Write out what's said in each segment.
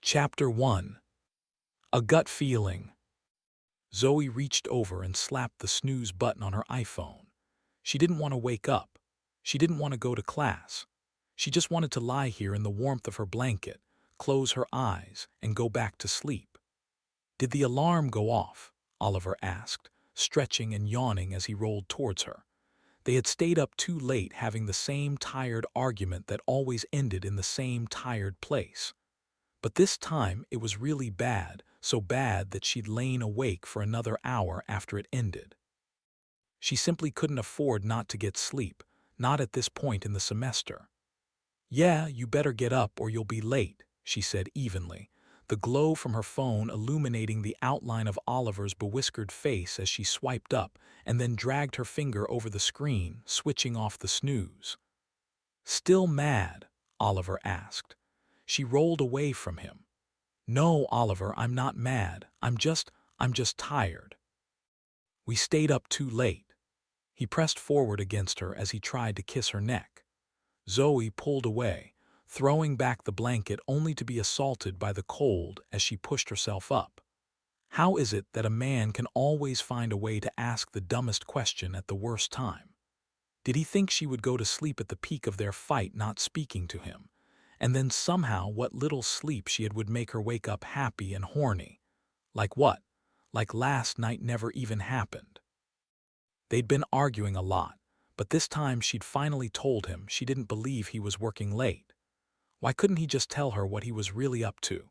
Chapter 1. A Gut Feeling. Zoe reached over and slapped the snooze button on her iPhone. She didn't want to wake up. She didn't want to go to class. She just wanted to lie here in the warmth of her blanket, close her eyes, and go back to sleep. "Did the alarm go off?" Oliver asked, stretching and yawning as he rolled towards her. They had stayed up too late having the same tired argument that always ended in the same tired place. But this time it was really bad, so bad that she'd lain awake for another hour after it ended. She simply couldn't afford not to get sleep, not at this point in the semester. "Yeah, you better get up or you'll be late," she said evenly, the glow from her phone illuminating the outline of Oliver's bewhiskered face as she swiped up and then dragged her finger over the screen, switching off the snooze. "Still mad?" Oliver asked. She rolled away from him. "No, Oliver, I'm not mad. I'm just tired. We stayed up too late." He pressed forward against her as he tried to kiss her neck. Zoe pulled away, throwing back the blanket only to be assaulted by the cold as she pushed herself up. How is it that a man can always find a way to ask the dumbest question at the worst time? Did he think she would go to sleep at the peak of their fight not speaking to him? And then somehow what little sleep she had would make her wake up happy and horny. Like what? Like last night never even happened. They'd been arguing a lot, but this time she'd finally told him she didn't believe he was working late. Why couldn't he just tell her what he was really up to?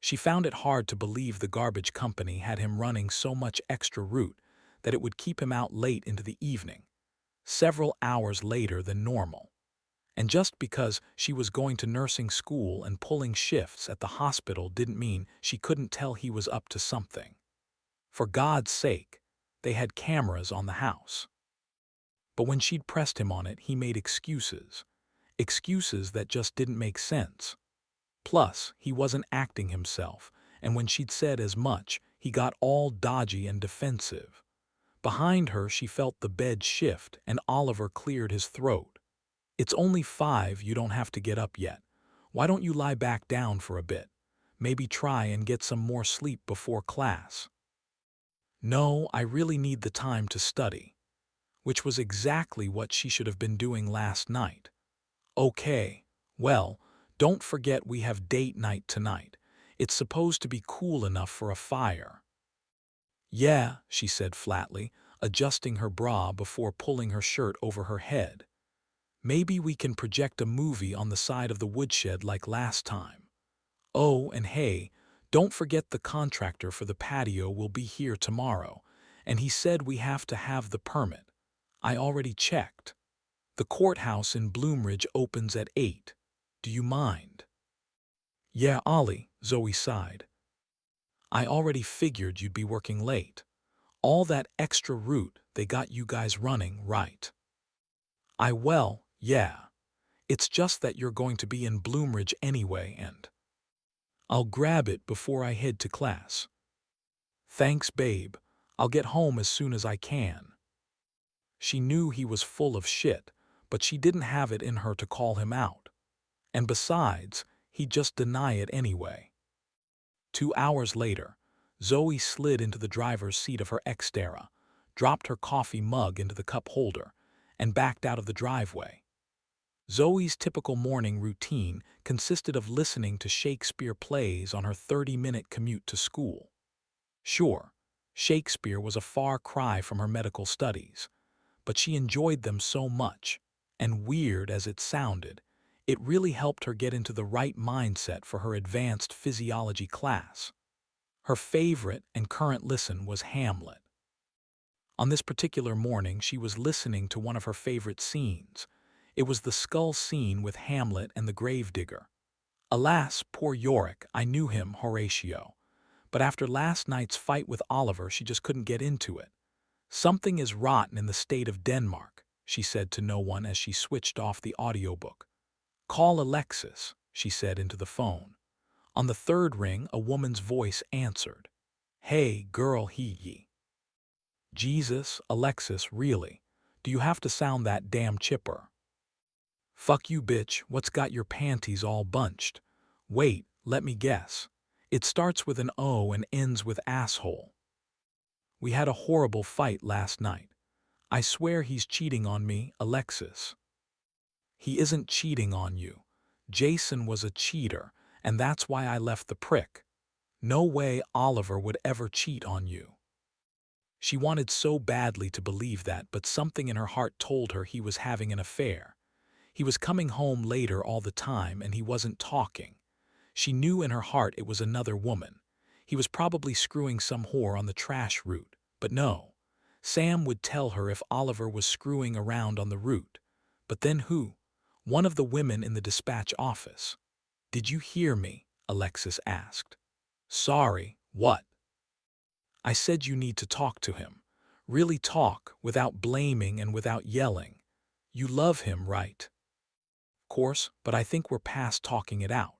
She found it hard to believe the garbage company had him running so much extra route that it would keep him out late into the evening, several hours later than normal. And just because she was going to nursing school and pulling shifts at the hospital didn't mean she couldn't tell he was up to something. For God's sake, they had cameras on the house. But when she'd pressed him on it, he made excuses. Excuses that just didn't make sense. Plus, he wasn't acting himself, and when she'd said as much, he got all dodgy and defensive. Behind her, she felt the bed shift, and Oliver cleared his throat. "It's only 5, you don't have to get up yet. Why don't you lie back down for a bit? Maybe try and get some more sleep before class." "No, I really need the time to study." Which was exactly what she should have been doing last night. "Okay, well, don't forget we have date night tonight. It's supposed to be cool enough for a fire." "Yeah," she said flatly, adjusting her bra before pulling her shirt over her head. "Maybe we can project a movie on the side of the woodshed like last time. Oh, and hey, don't forget the contractor for the patio will be here tomorrow, and he said we have to have the permit. I already checked. The courthouse in Bloomridge opens at 8. Do you mind?" "Yeah, Ollie," Zoe sighed. "I already figured you'd be working late. All that extra route they got you guys running, right?" Well, yeah. It's just that you're going to be in Bloomridge anyway and I'll grab it before I head to class." "Thanks, babe. I'll get home as soon as I can." She knew he was full of shit, but she didn't have it in her to call him out. And besides, he'd just deny it anyway. 2 hours later, Zoe slid into the driver's seat of her Xterra, dropped her coffee mug into the cup holder, and backed out of the driveway. Zoe's typical morning routine consisted of listening to Shakespeare plays on her 30-minute commute to school. Sure, Shakespeare was a far cry from her medical studies, but she enjoyed them so much, and weird as it sounded, it really helped her get into the right mindset for her advanced physiology class. Her favorite and current listen was Hamlet. On this particular morning, she was listening to one of her favorite scenes. It was the skull scene with Hamlet and the gravedigger. "Alas, poor Yorick, I knew him, Horatio. But after last night's fight with Oliver, she just couldn't get into it. Something is rotten in the state of Denmark," she said to no one as she switched off the audiobook. "Call Alexis," she said into the phone. On the third ring, a woman's voice answered. "Hey, girl, he. Jesus, Alexis, really? Do you have to sound that damn chipper?" "Fuck you, bitch, what's got your panties all bunched? Wait, Let me guess. It starts with an O and ends with asshole. We had a horrible fight last night. I swear he's cheating on me, Alexis. He isn't cheating on you. Jason was a cheater, and that's why I left the prick. No way Oliver would ever cheat on you. She wanted so badly to believe that, but something in her heart told her he was having an affair. He was coming home later all the time, and he wasn't talking. She knew in her heart it was another woman. He was probably screwing some whore on the trash route, but no. Sam would tell her if Oliver was screwing around on the route. But then who? One of the women in the dispatch office. Did you hear me? Alexis asked. Sorry, what? I said you need to talk to him. Really talk, without blaming and without yelling. You love him, right? Of course, but I think we're past talking it out.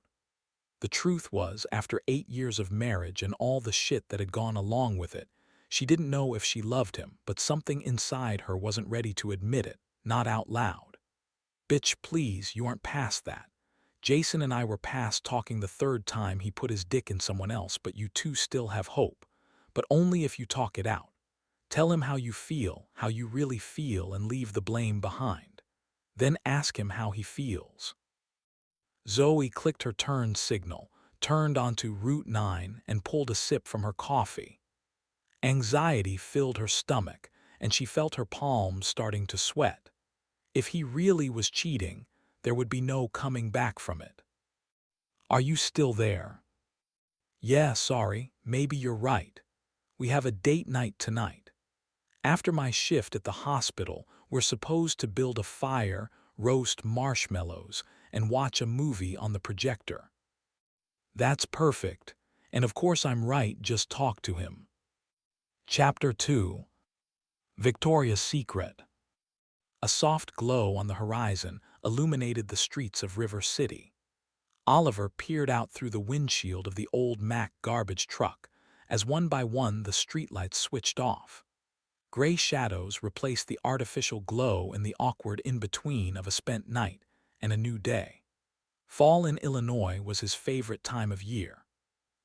The truth was, after 8 years of marriage and all the shit that had gone along with it, she didn't know if she loved him, but something inside her wasn't ready to admit it, not out loud. Bitch, please, you aren't past that. Jason and I were past talking the third time he put his dick in someone else, but you two still have hope. But only if you talk it out. Tell him how you really feel, and leave the blame behind. Then ask him how he feels. Zoe clicked her turn signal, turned onto Route 9, and pulled a sip from her coffee. Anxiety filled her stomach, and she felt her palms starting to sweat. If he really was cheating, there would be no coming back from it. Are you still there? Yeah, sorry, maybe you're right. We have a date night tonight. After my shift at the hospital, we're supposed to build a fire, roast marshmallows, and watch a movie on the projector. That's perfect, and of course I'm right, just talk to him. Chapter 2. Victoria's Secret. A soft glow on the horizon illuminated the streets of River City. Oliver peered out through the windshield of the old Mack garbage truck as one by one the streetlights switched off. Gray shadows replaced the artificial glow in the awkward in-between of a spent night and a new day. Fall in Illinois was his favorite time of year.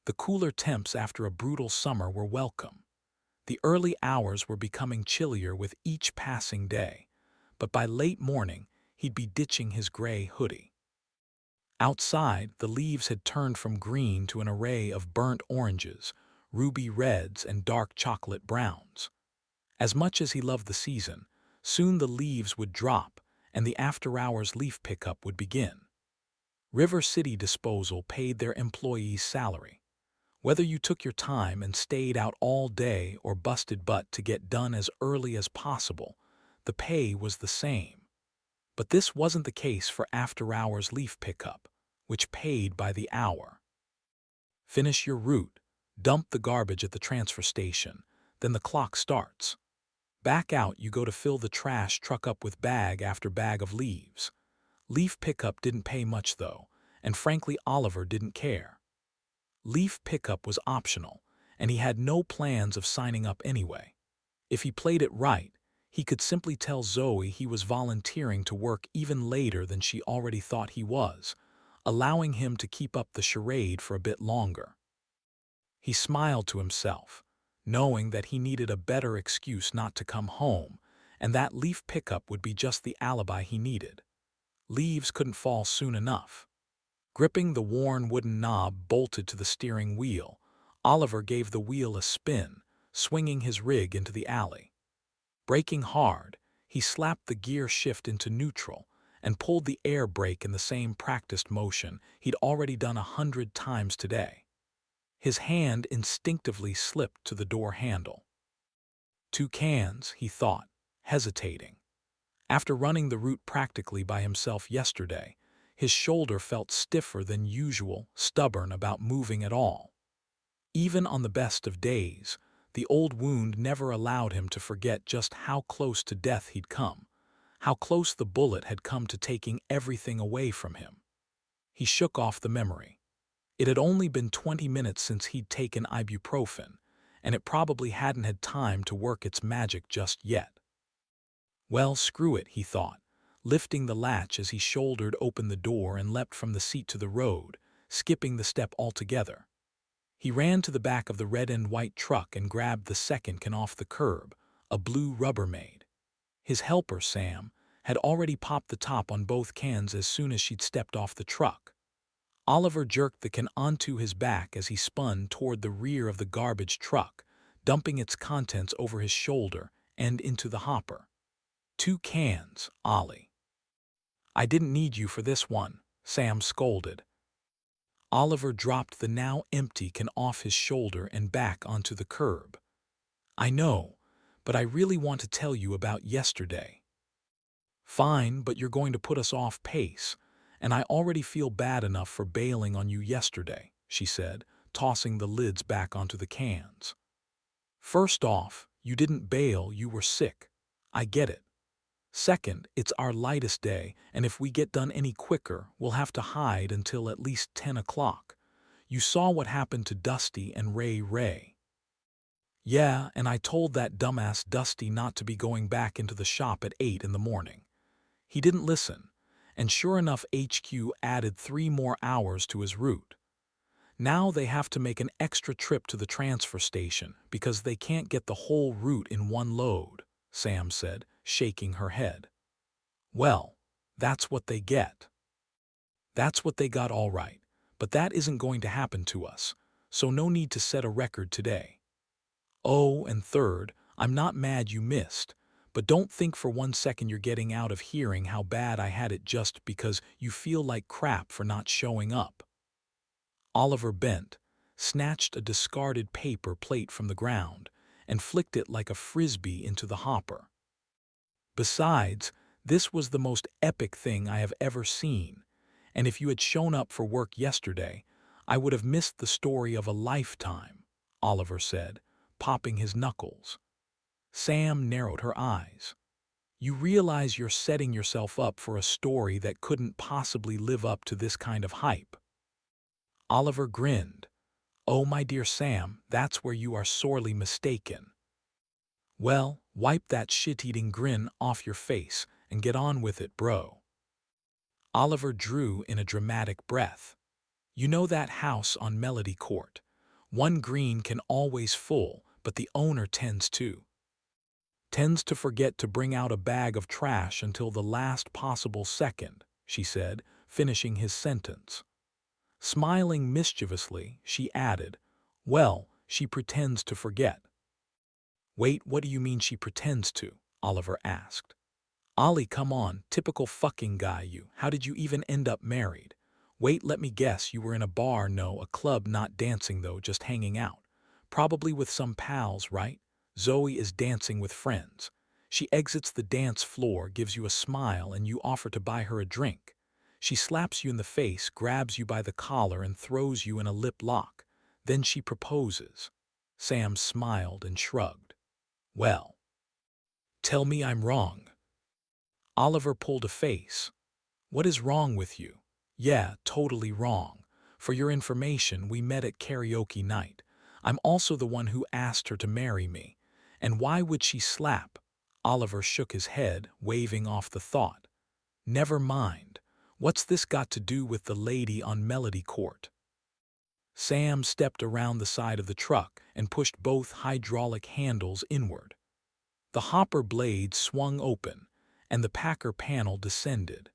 The cooler temps after a brutal summer were welcome. The early hours were becoming chillier with each passing day, but by late morning he'd be ditching his gray hoodie. Outside, the leaves had turned from green to an array of burnt oranges, ruby reds, and dark chocolate browns. As much as he loved the season, soon the leaves would drop and the after-hours leaf pickup would begin. River City Disposal paid their employees' salary. Whether you took your time and stayed out all day or busted butt to get done as early as possible, the pay was the same. But this wasn't the case for after-hours leaf pickup, which paid by the hour. Finish your route, dump the garbage at the transfer station, then the clock starts. Back out you go to fill the trash truck up with bag after bag of leaves. Leaf pickup didn't pay much though, and frankly Oliver didn't care. Leaf pickup was optional, and he had no plans of signing up anyway. If he played it right, he could simply tell Zoe he was volunteering to work even later than she already thought he was, allowing him to keep up the charade for a bit longer. He smiled to himself, knowing that he needed a better excuse not to come home, and that leaf pickup would be just the alibi he needed. Leaves couldn't fall soon enough. Gripping the worn wooden knob bolted to the steering wheel, Oliver gave the wheel a spin, swinging his rig into the alley. Braking hard, he slapped the gear shift into neutral and pulled the air brake in the same practiced motion he'd already done 100 times today. His hand instinctively slipped to the door handle. 2 cans, he thought, hesitating. After running the route practically by himself yesterday, his shoulder felt stiffer than usual, stubborn about moving at all. Even on the best of days, the old wound never allowed him to forget just how close to death he'd come, how close the bullet had come to taking everything away from him. He shook off the memory. It had only been 20 minutes since he'd taken ibuprofen, and it probably hadn't had time to work its magic just yet. Well, screw it, he thought, lifting the latch as he shouldered open the door and leapt from the seat to the road, skipping the step altogether. He ran to the back of the red and white truck and grabbed the second can off the curb, a blue Rubbermaid. His helper, Sam, had already popped the top on both cans as soon as she'd stepped off the truck. Oliver jerked the can onto his back as he spun toward the rear of the garbage truck, dumping its contents over his shoulder and into the hopper. 2 cans, Ollie. I didn't need you for this one, Sam scolded. Oliver dropped the now empty can off his shoulder and back onto the curb. I know, but I really want to tell you about yesterday. Fine, but you're going to put us off pace, and I already feel bad enough for bailing on you yesterday, she said, tossing the lids back onto the cans. First off, you didn't bail, you were sick. I get it. Second, it's our lightest day, and if we get done any quicker, we'll have to hide until at least 10 o'clock. You saw what happened to Dusty and Ray. Yeah, and I told that dumbass Dusty not to be going back into the shop at 8 in the morning. He didn't listen, and sure enough HQ added 3 more hours to his route. Now they have to make an extra trip to the transfer station because they can't get the whole route in one load, Sam said, shaking her head. Well, that's what they get. That's what they got, all right, but that isn't going to happen to us, so no need to set a record today. Oh, and third, I'm not mad you missed, but don't think for 1 second you're getting out of hearing how bad I had it just because you feel like crap for not showing up. Oliver bent, snatched a discarded paper plate from the ground, and flicked it like a frisbee into the hopper. Besides, this was the most epic thing I have ever seen, and if you had shown up for work yesterday, I would have missed the story of a lifetime, Oliver said, popping his knuckles. Sam narrowed her eyes. You realize you're setting yourself up for a story that couldn't possibly live up to this kind of hype. Oliver grinned. Oh, my dear Sam, that's where you are sorely mistaken. Well, wipe that shit-eating grin off your face and get on with it, bro. Oliver drew in a dramatic breath. You know that house on Melody Court? One green can always full, but the owner tends to forget to bring out a bag of trash until the last possible second, she said, finishing his sentence. Smiling mischievously, she added, well, she pretends to forget. Wait, what do you mean she pretends to? Oliver asked. Ollie, come on, typical fucking guy you. How did you even end up married? Wait, let me guess, you were in a bar, no, a club, not dancing though, just hanging out. Probably with some pals, right? Zoe is dancing with friends. She exits the dance floor, gives you a smile, and you offer to buy her a drink. She slaps you in the face, grabs you by the collar, and throws you in a lip lock. Then she proposes. Sam smiled and shrugged. Well, tell me I'm wrong. Oliver pulled a face. What is wrong with you? Yeah, totally wrong. For your information, we met at karaoke night. I'm also the one who asked her to marry me. And why would she slap? Oliver shook his head, waving off the thought. Never mind. What's this got to do with the lady on Melody Court? Sam stepped around the side of the truck and pushed both hydraulic handles inward. The hopper blade swung open, and the packer panel descended.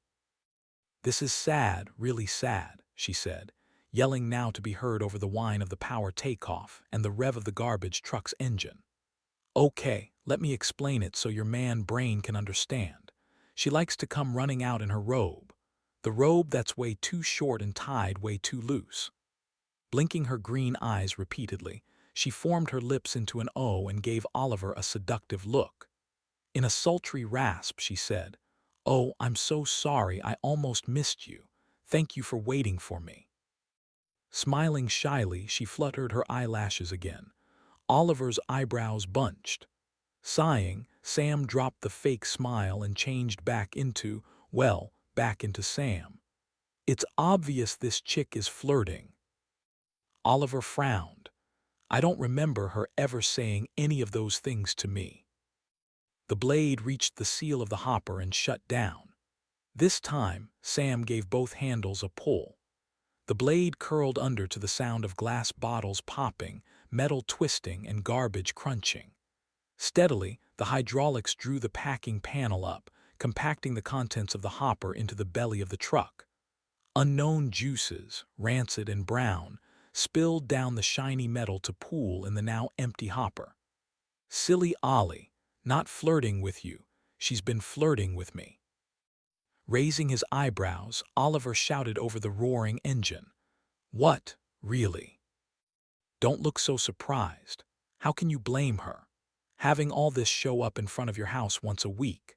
This is sad, really sad, she said, yelling now to be heard over the whine of the power takeoff and the rev of the garbage truck's engine. Okay, let me explain it so your man brain can understand. She likes to come running out in her robe. The robe that's way too short and tied way too loose. Blinking her green eyes repeatedly, she formed her lips into an O and gave Oliver a seductive look. In a sultry rasp, she said, Oh, I'm so sorry, I almost missed you. Thank you for waiting for me. Smiling shyly, she fluttered her eyelashes again. Oliver's eyebrows bunched. Sighing, Sam dropped the fake smile and changed back into Sam. It's obvious this chick is flirting. Oliver frowned. I don't remember her ever saying any of those things to me. The blade reached the seal of the hopper and shut down. This time, Sam gave both handles a pull. The blade curled under to the sound of glass bottles popping, metal twisting, and garbage crunching. Steadily, the hydraulics drew the packing panel up, compacting the contents of the hopper into the belly of the truck. Unknown juices, rancid and brown, spilled down the shiny metal to pool in the now empty hopper. Silly Ollie, not flirting with you, she's been flirting with me. Raising his eyebrows, Oliver shouted over the roaring engine. What, really? Don't look so surprised. How can you blame her? Having all this show up in front of your house once a week.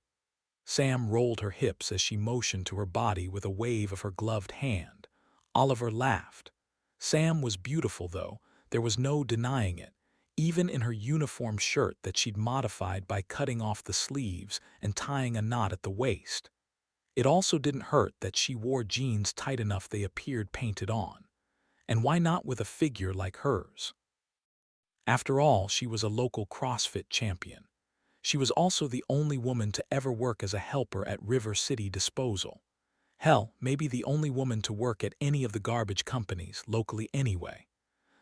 Sam rolled her hips as she motioned to her body with a wave of her gloved hand. Oliver laughed. Sam was beautiful, though. There was no denying it, even in her uniform shirt that she'd modified by cutting off the sleeves and tying a knot at the waist. It also didn't hurt that she wore jeans tight enough they appeared painted on. And why not with a figure like hers? After all, she was a local CrossFit champion. She was also the only woman to ever work as a helper at River City Disposal. Hell, maybe the only woman to work at any of the garbage companies, locally anyway.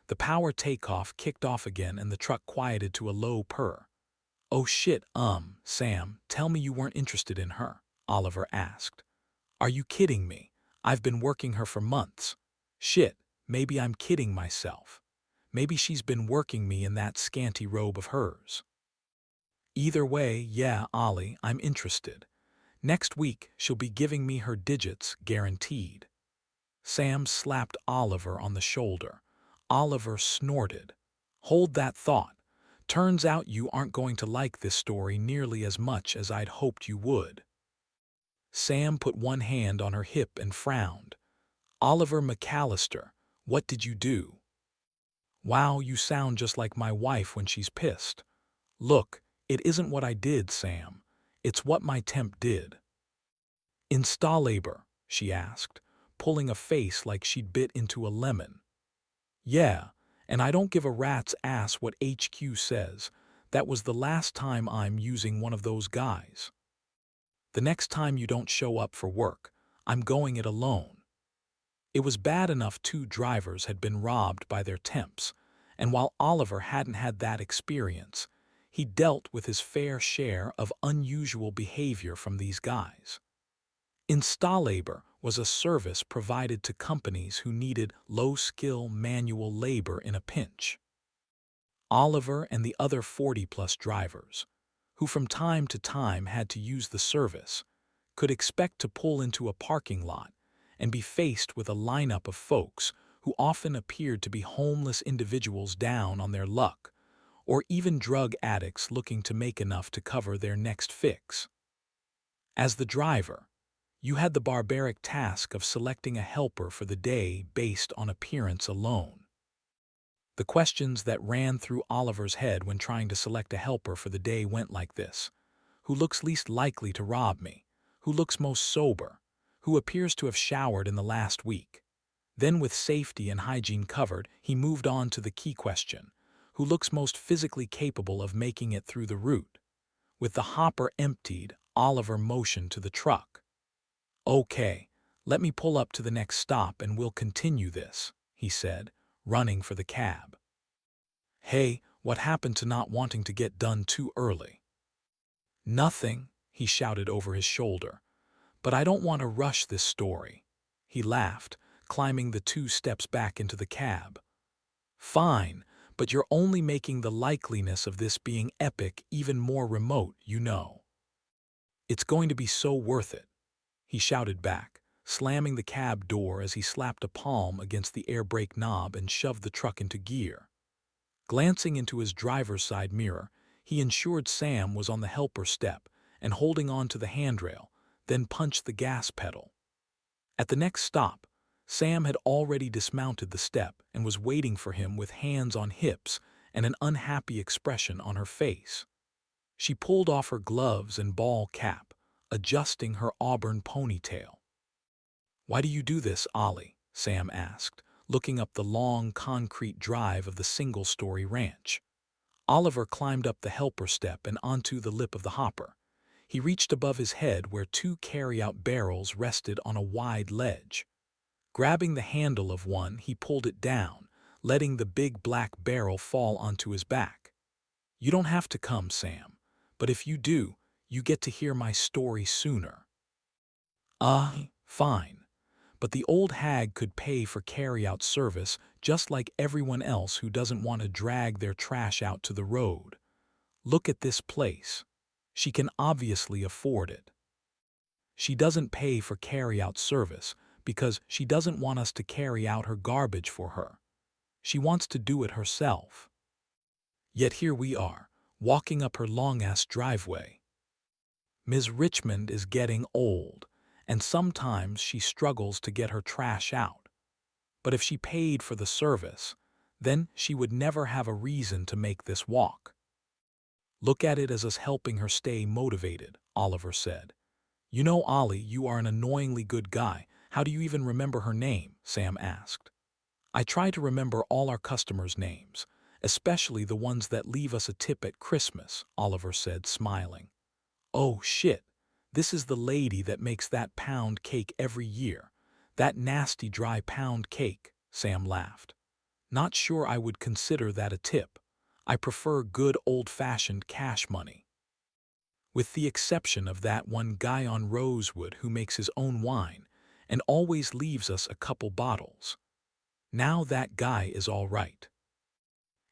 The power takeoff kicked off again and the truck quieted to a low purr. Oh shit, Sam, tell me you weren't interested in her, Oliver asked. Are you kidding me? I've been working her for months. Shit, maybe I'm kidding myself. Maybe she's been working me in that scanty robe of hers. Either way, yeah, Ollie, I'm interested. Next week, she'll be giving me her digits, guaranteed. Sam slapped Oliver on the shoulder. Oliver snorted. Hold that thought. Turns out you aren't going to like this story nearly as much as I'd hoped you would. Sam put one hand on her hip and frowned. Oliver McAllister, what did you do? Wow, you sound just like my wife when she's pissed. Look, it isn't what I did, Sam. It's what my temp did. Install labor, she asked, pulling a face like she'd bit into a lemon. Yeah, and I don't give a rat's ass what HQ says. That was the last time I'm using one of those guys. The next time you don't show up for work, I'm going it alone. It was bad enough 2 drivers had been robbed by their temps, and while Oliver hadn't had that experience, he dealt with his fair share of unusual behavior from these guys. Install labor was a service provided to companies who needed low-skill manual labor in a pinch. Oliver and the other 40-plus drivers, who from time to time had to use the service, could expect to pull into a parking lot and be faced with a lineup of folks who often appeared to be homeless individuals down on their luck, or even drug addicts looking to make enough to cover their next fix. As the driver, you had the barbaric task of selecting a helper for the day based on appearance alone. The questions that ran through Oliver's head when trying to select a helper for the day went like this. Who looks least likely to rob me? Who looks most sober? Who appears to have showered in the last week? Then, with safety and hygiene covered, he moved on to the key question. Who looks most physically capable of making it through the route? With the hopper emptied, Oliver motioned to the truck. Okay, let me pull up to the next stop and we'll continue this, he said, running for the cab. Hey, what happened to not wanting to get done too early? Nothing, he shouted over his shoulder. But I don't want to rush this story. He laughed, climbing the 2 steps back into the cab. Fine, but you're only making the likeliness of this being epic even more remote, you know. It's going to be so worth it, he shouted back, slamming the cab door as he slapped a palm against the air brake knob and shoved the truck into gear. Glancing into his driver's side mirror, he ensured Sam was on the helper step and holding on to the handrail, then punched the gas pedal. At the next stop, Sam had already dismounted the step and was waiting for him with hands on hips and an unhappy expression on her face. She pulled off her gloves and ball cap, adjusting her auburn ponytail. Why do you do this, Ollie? Sam asked, looking up the long concrete drive of the single-story ranch. Oliver climbed up the helper step and onto the lip of the hopper. He reached above his head where 2 carry-out barrels rested on a wide ledge. Grabbing the handle of one, he pulled it down, letting the big black barrel fall onto his back. You don't have to come, Sam, but if you do, you get to hear my story sooner. Fine. But the old hag could pay for carry-out service just like everyone else who doesn't want to drag their trash out to the road. Look at this place. She can obviously afford it. She doesn't pay for carry-out service because she doesn't want us to carry out her garbage for her. She wants to do it herself. Yet here we are, walking up her long-ass driveway. Ms. Richmond is getting old, and sometimes she struggles to get her trash out. But if she paid for the service, then she would never have a reason to make this walk. Look at it as us helping her stay motivated, Oliver said. You know, Ollie, you are an annoyingly good guy. How do you even remember her name? Sam asked. I try to remember all our customers' names, especially the ones that leave us a tip at Christmas, Oliver said, smiling. Oh, shit. This is the lady that makes that pound cake every year. That nasty dry pound cake, Sam laughed. Not sure I would consider that a tip. I prefer good old-fashioned cash money. With the exception of that one guy on Rosewood who makes his own wine and always leaves us a couple bottles. Now that guy is all right.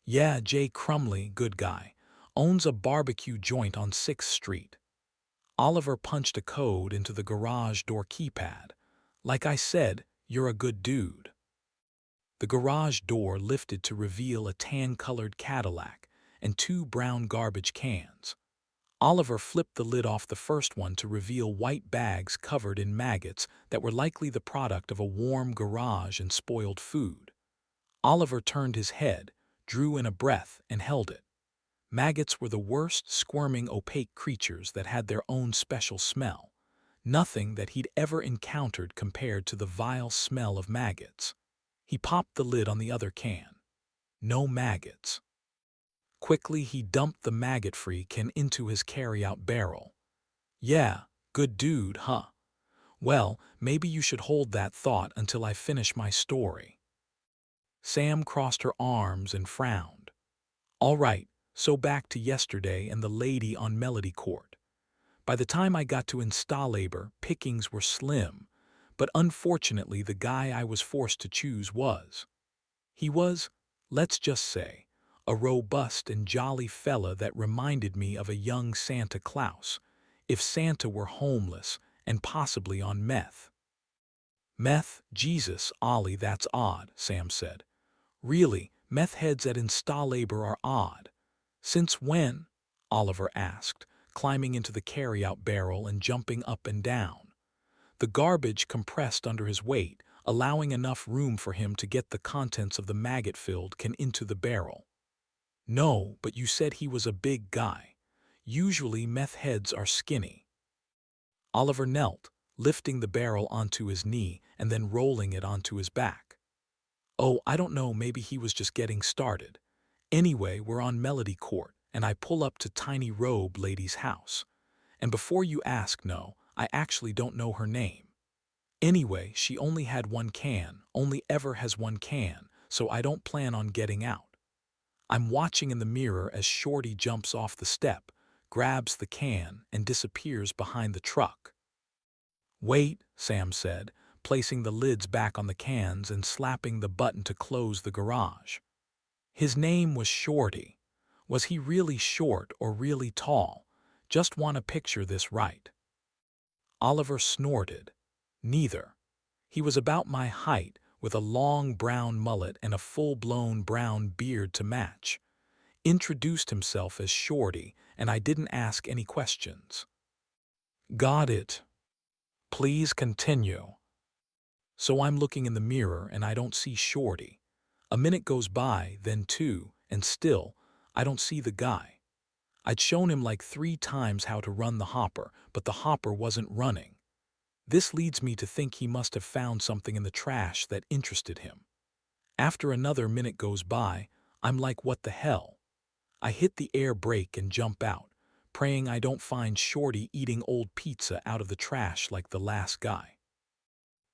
Yeah, Jay Crumley, good guy, owns a barbecue joint on 6th Street. Oliver punched a code into the garage door keypad. Like I said, you're a good dude. The garage door lifted to reveal a tan-colored Cadillac and 2 brown garbage cans. Oliver flipped the lid off the first one to reveal white bags covered in maggots that were likely the product of a warm garage and spoiled food. Oliver turned his head, drew in a breath, and held it. Maggots were the worst, squirming, opaque creatures that had their own special smell. Nothing that he'd ever encountered compared to the vile smell of maggots. He popped the lid on the other can. No maggots. Quickly, he dumped the maggot-free can into his carry-out barrel. Yeah, good dude, huh? Well, maybe you should hold that thought until I finish my story. Sam crossed her arms and frowned. All right, so back to yesterday and the lady on Melody Court. By the time I got to Installabor, pickings were slim, but unfortunately the guy I was forced to choose was. He was, let's just say, a robust and jolly fella that reminded me of a young Santa Claus, if Santa were homeless and possibly on meth. Meth? Jesus, Ollie, that's odd, Sam said. Really, meth heads at Installabor are odd. Since when? Oliver asked, climbing into the carry-out barrel and jumping up and down. The garbage compressed under his weight, allowing enough room for him to get the contents of the maggot-filled can into the barrel. No, but you said he was a big guy. Usually meth heads are skinny. Oliver knelt, lifting the barrel onto his knee and then rolling it onto his back. Oh, I don't know, maybe he was just getting started. Anyway, we're on Melody Court, and I pull up to Tiny Robe Lady's house. And before you ask, no, I actually don't know her name. Anyway, she only had one can, only ever has one can, so I don't plan on getting out. I'm watching in the mirror as Shorty jumps off the step, grabs the can, and disappears behind the truck. Wait, Sam said, placing the lids back on the cans and slapping the button to close the garage. His name was Shorty. Was he really short or really tall? Just want to picture this right. Oliver snorted. Neither. He was about my height, with a long brown mullet and a full-blown brown beard to match. Introduced himself as Shorty, and I didn't ask any questions. Got it. Please continue. So I'm looking in the mirror and I don't see Shorty. A minute goes by, then 2, and still, I don't see the guy. I'd shown him like 3 times how to run the hopper, but the hopper wasn't running. This leads me to think he must have found something in the trash that interested him. After another minute goes by, I'm like, what the hell? I hit the air brake and jump out, praying I don't find Shorty eating old pizza out of the trash like the last guy.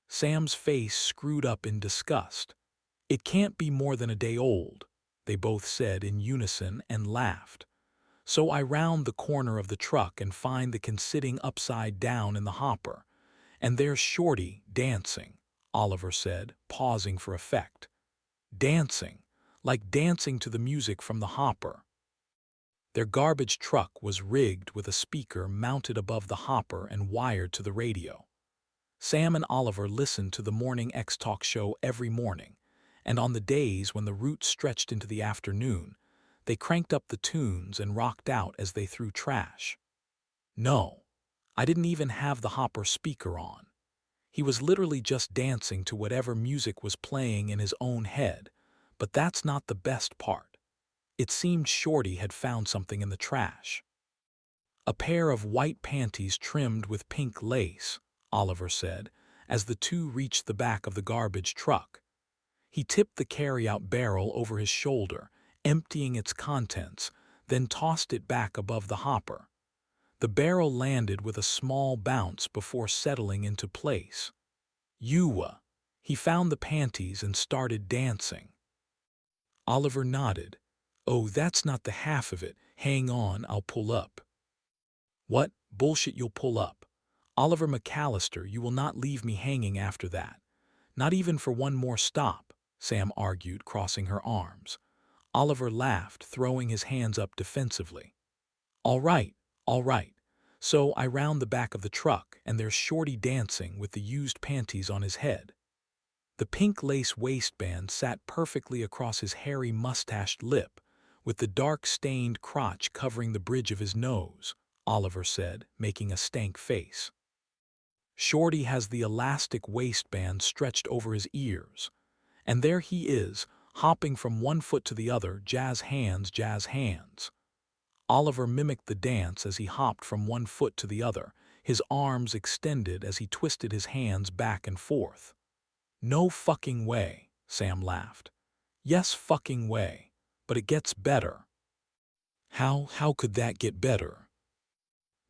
Sam's face screwed up in disgust. "It can't be more than a day old," they both said in unison and laughed. "So I round the corner of the truck and find the kid sitting upside down in the hopper. And there's Shorty dancing," Oliver said, pausing for effect. "Dancing, like dancing to the music from the hopper." Their garbage truck was rigged with a speaker mounted above the hopper and wired to the radio. Sam and Oliver listened to the Morning X talk show every morning, and on the days when the route stretched into the afternoon, they cranked up the tunes and rocked out as they threw trash. No, I didn't even have the hopper speaker on. He was literally just dancing to whatever music was playing in his own head, but that's not the best part. It seemed Shorty had found something in the trash. "A pair of white panties trimmed with pink lace," Oliver said, as the two reached the back of the garbage truck. He tipped the carryout barrel over his shoulder, emptying its contents, then tossed it back above the hopper. The barrel landed with a small bounce before settling into place. "Ewa." He found the panties and started dancing. Oliver nodded. "Oh, that's not the half of it. Hang on, I'll pull up." "What? Bullshit, you'll pull up. Oliver McAllister, you will not leave me hanging after that. Not even for one more stop," Sam argued, crossing her arms. Oliver laughed, throwing his hands up defensively. All right. So I round the back of the truck, and there's Shorty dancing with the used panties on his head. The pink lace waistband sat perfectly across his hairy mustached lip, with the dark stained crotch covering the bridge of his nose, Oliver said, making a stank face. "Shorty has the elastic waistband stretched over his ears. And there he is, hopping from one foot to the other, jazz hands, jazz hands." Oliver mimicked the dance as he hopped from one foot to the other, his arms extended as he twisted his hands back and forth. "No fucking way," Sam laughed. "Yes fucking way. But it gets better." How could that get better?"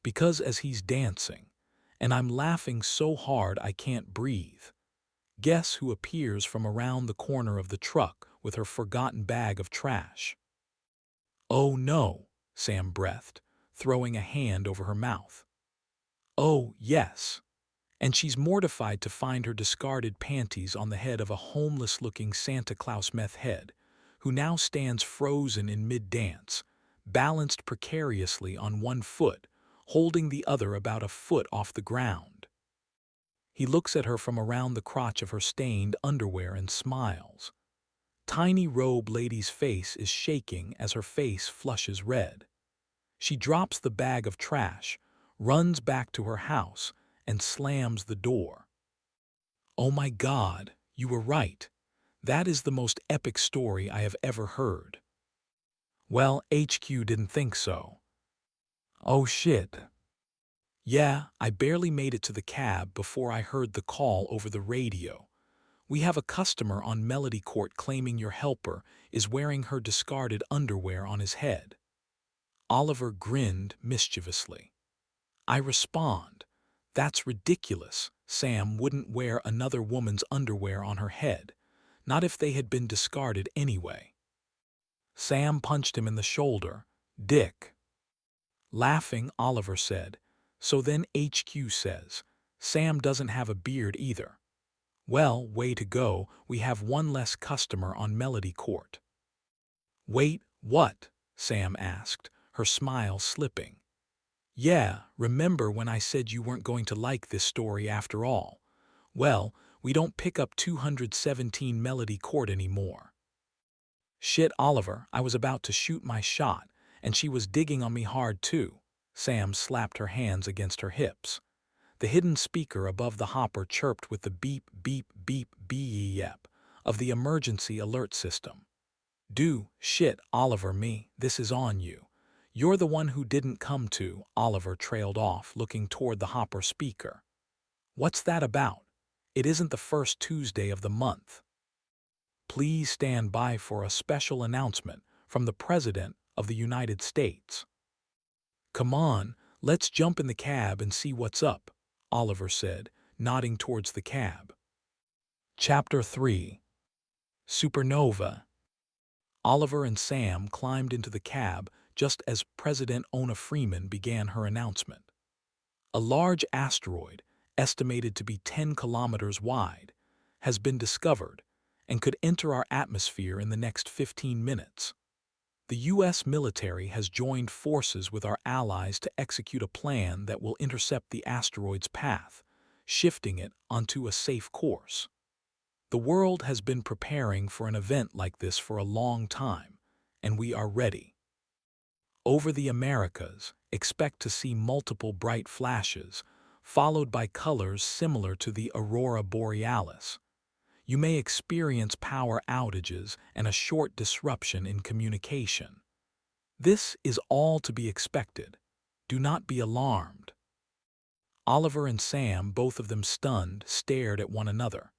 "Because as he's dancing, and I'm laughing so hard I can't breathe, guess who appears from around the corner of the truck with her forgotten bag of trash?" "Oh no," Sam breathed, throwing a hand over her mouth. "Oh, yes." And she's mortified to find her discarded panties on the head of a homeless-looking Santa Claus meth head, who now stands frozen in mid-dance, balanced precariously on one foot, holding the other about a foot off the ground. He looks at her from around the crotch of her stained underwear and smiles. Tiny robe lady's face is shaking as her face flushes red. She drops the bag of trash, runs back to her house, and slams the door. "Oh my God, you were right. That is the most epic story I have ever heard." "Well, HQ didn't think so." "Oh shit." "Yeah, I barely made it to the cab before I heard the call over the radio. We have a customer on Melody Court claiming your helper is wearing her discarded underwear on his head." Oliver grinned mischievously. I respond, "That's ridiculous. Sam wouldn't wear another woman's underwear on her head, not if they had been discarded anyway." Sam punched him in the shoulder. "Dick." Laughing, Oliver said, "So then HQ says, Sam doesn't have a beard either. Well, way to go, we have one less customer on Melody Court." "Wait, what?" Sam asked, her smile slipping. "Yeah, remember when I said you weren't going to like this story after all? Well, we don't pick up 217 Melody Court anymore." "Shit, Oliver, I was about to shoot my shot, and she was digging on me hard too." Sam slapped her hands against her hips. The hidden speaker above the hopper chirped with the beep, beep, beep, beep of the emergency alert system. Shit, Oliver, this is on you. You're the one who didn't come to," Oliver trailed off, looking toward the hopper speaker. "What's that about? It isn't the first Tuesday of the month. Please stand by for a special announcement from the President of the United States." "Come on, let's jump in the cab and see what's up," Oliver said, nodding towards the cab. Chapter 3. Supernova. Oliver and Sam climbed into the cab just as President Ona Freeman began her announcement. A large asteroid, estimated to be 10 kilometers wide, has been discovered and could enter our atmosphere in the next 15 minutes. The U.S. military has joined forces with our allies to execute a plan that will intercept the asteroid's path, shifting it onto a safe course. The world has been preparing for an event like this for a long time, and we are ready. Over the Americas, expect to see multiple bright flashes, followed by colors similar to the aurora borealis. You may experience power outages and a short disruption in communication. This is all to be expected. Do not be alarmed. Oliver and Sam, both of them stunned, stared at one another.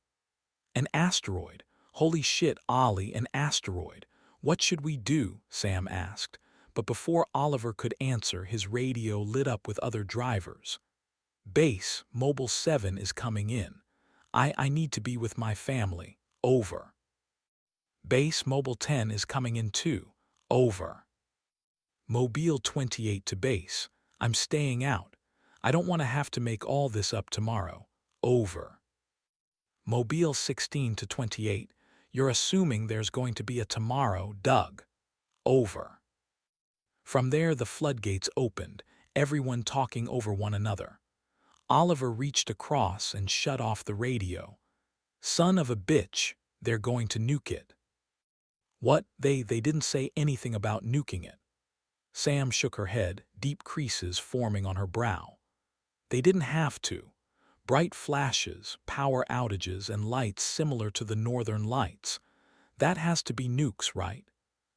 An asteroid. Holy shit, Ollie, an asteroid. What should we do? Sam asked. But before Oliver could answer, his radio lit up with other drivers. Base, Mobile 7 is coming in. I need to be with my family. Over. Base, Mobile 10 is coming in too. Over. Mobile 28 to base. I'm staying out. I don't want to have to make all this up tomorrow. Over. Mobile 16 to 28. You're assuming there's going to be a tomorrow, Doug. Over. From there the floodgates opened, everyone talking over one another. Oliver reached across and shut off the radio. Son of a bitch, they're going to nuke it. What? They didn't say anything about nuking it. Sam shook her head, deep creases forming on her brow. They didn't have to. Bright flashes, power outages, and lights similar to the northern lights. That has to be nukes, right?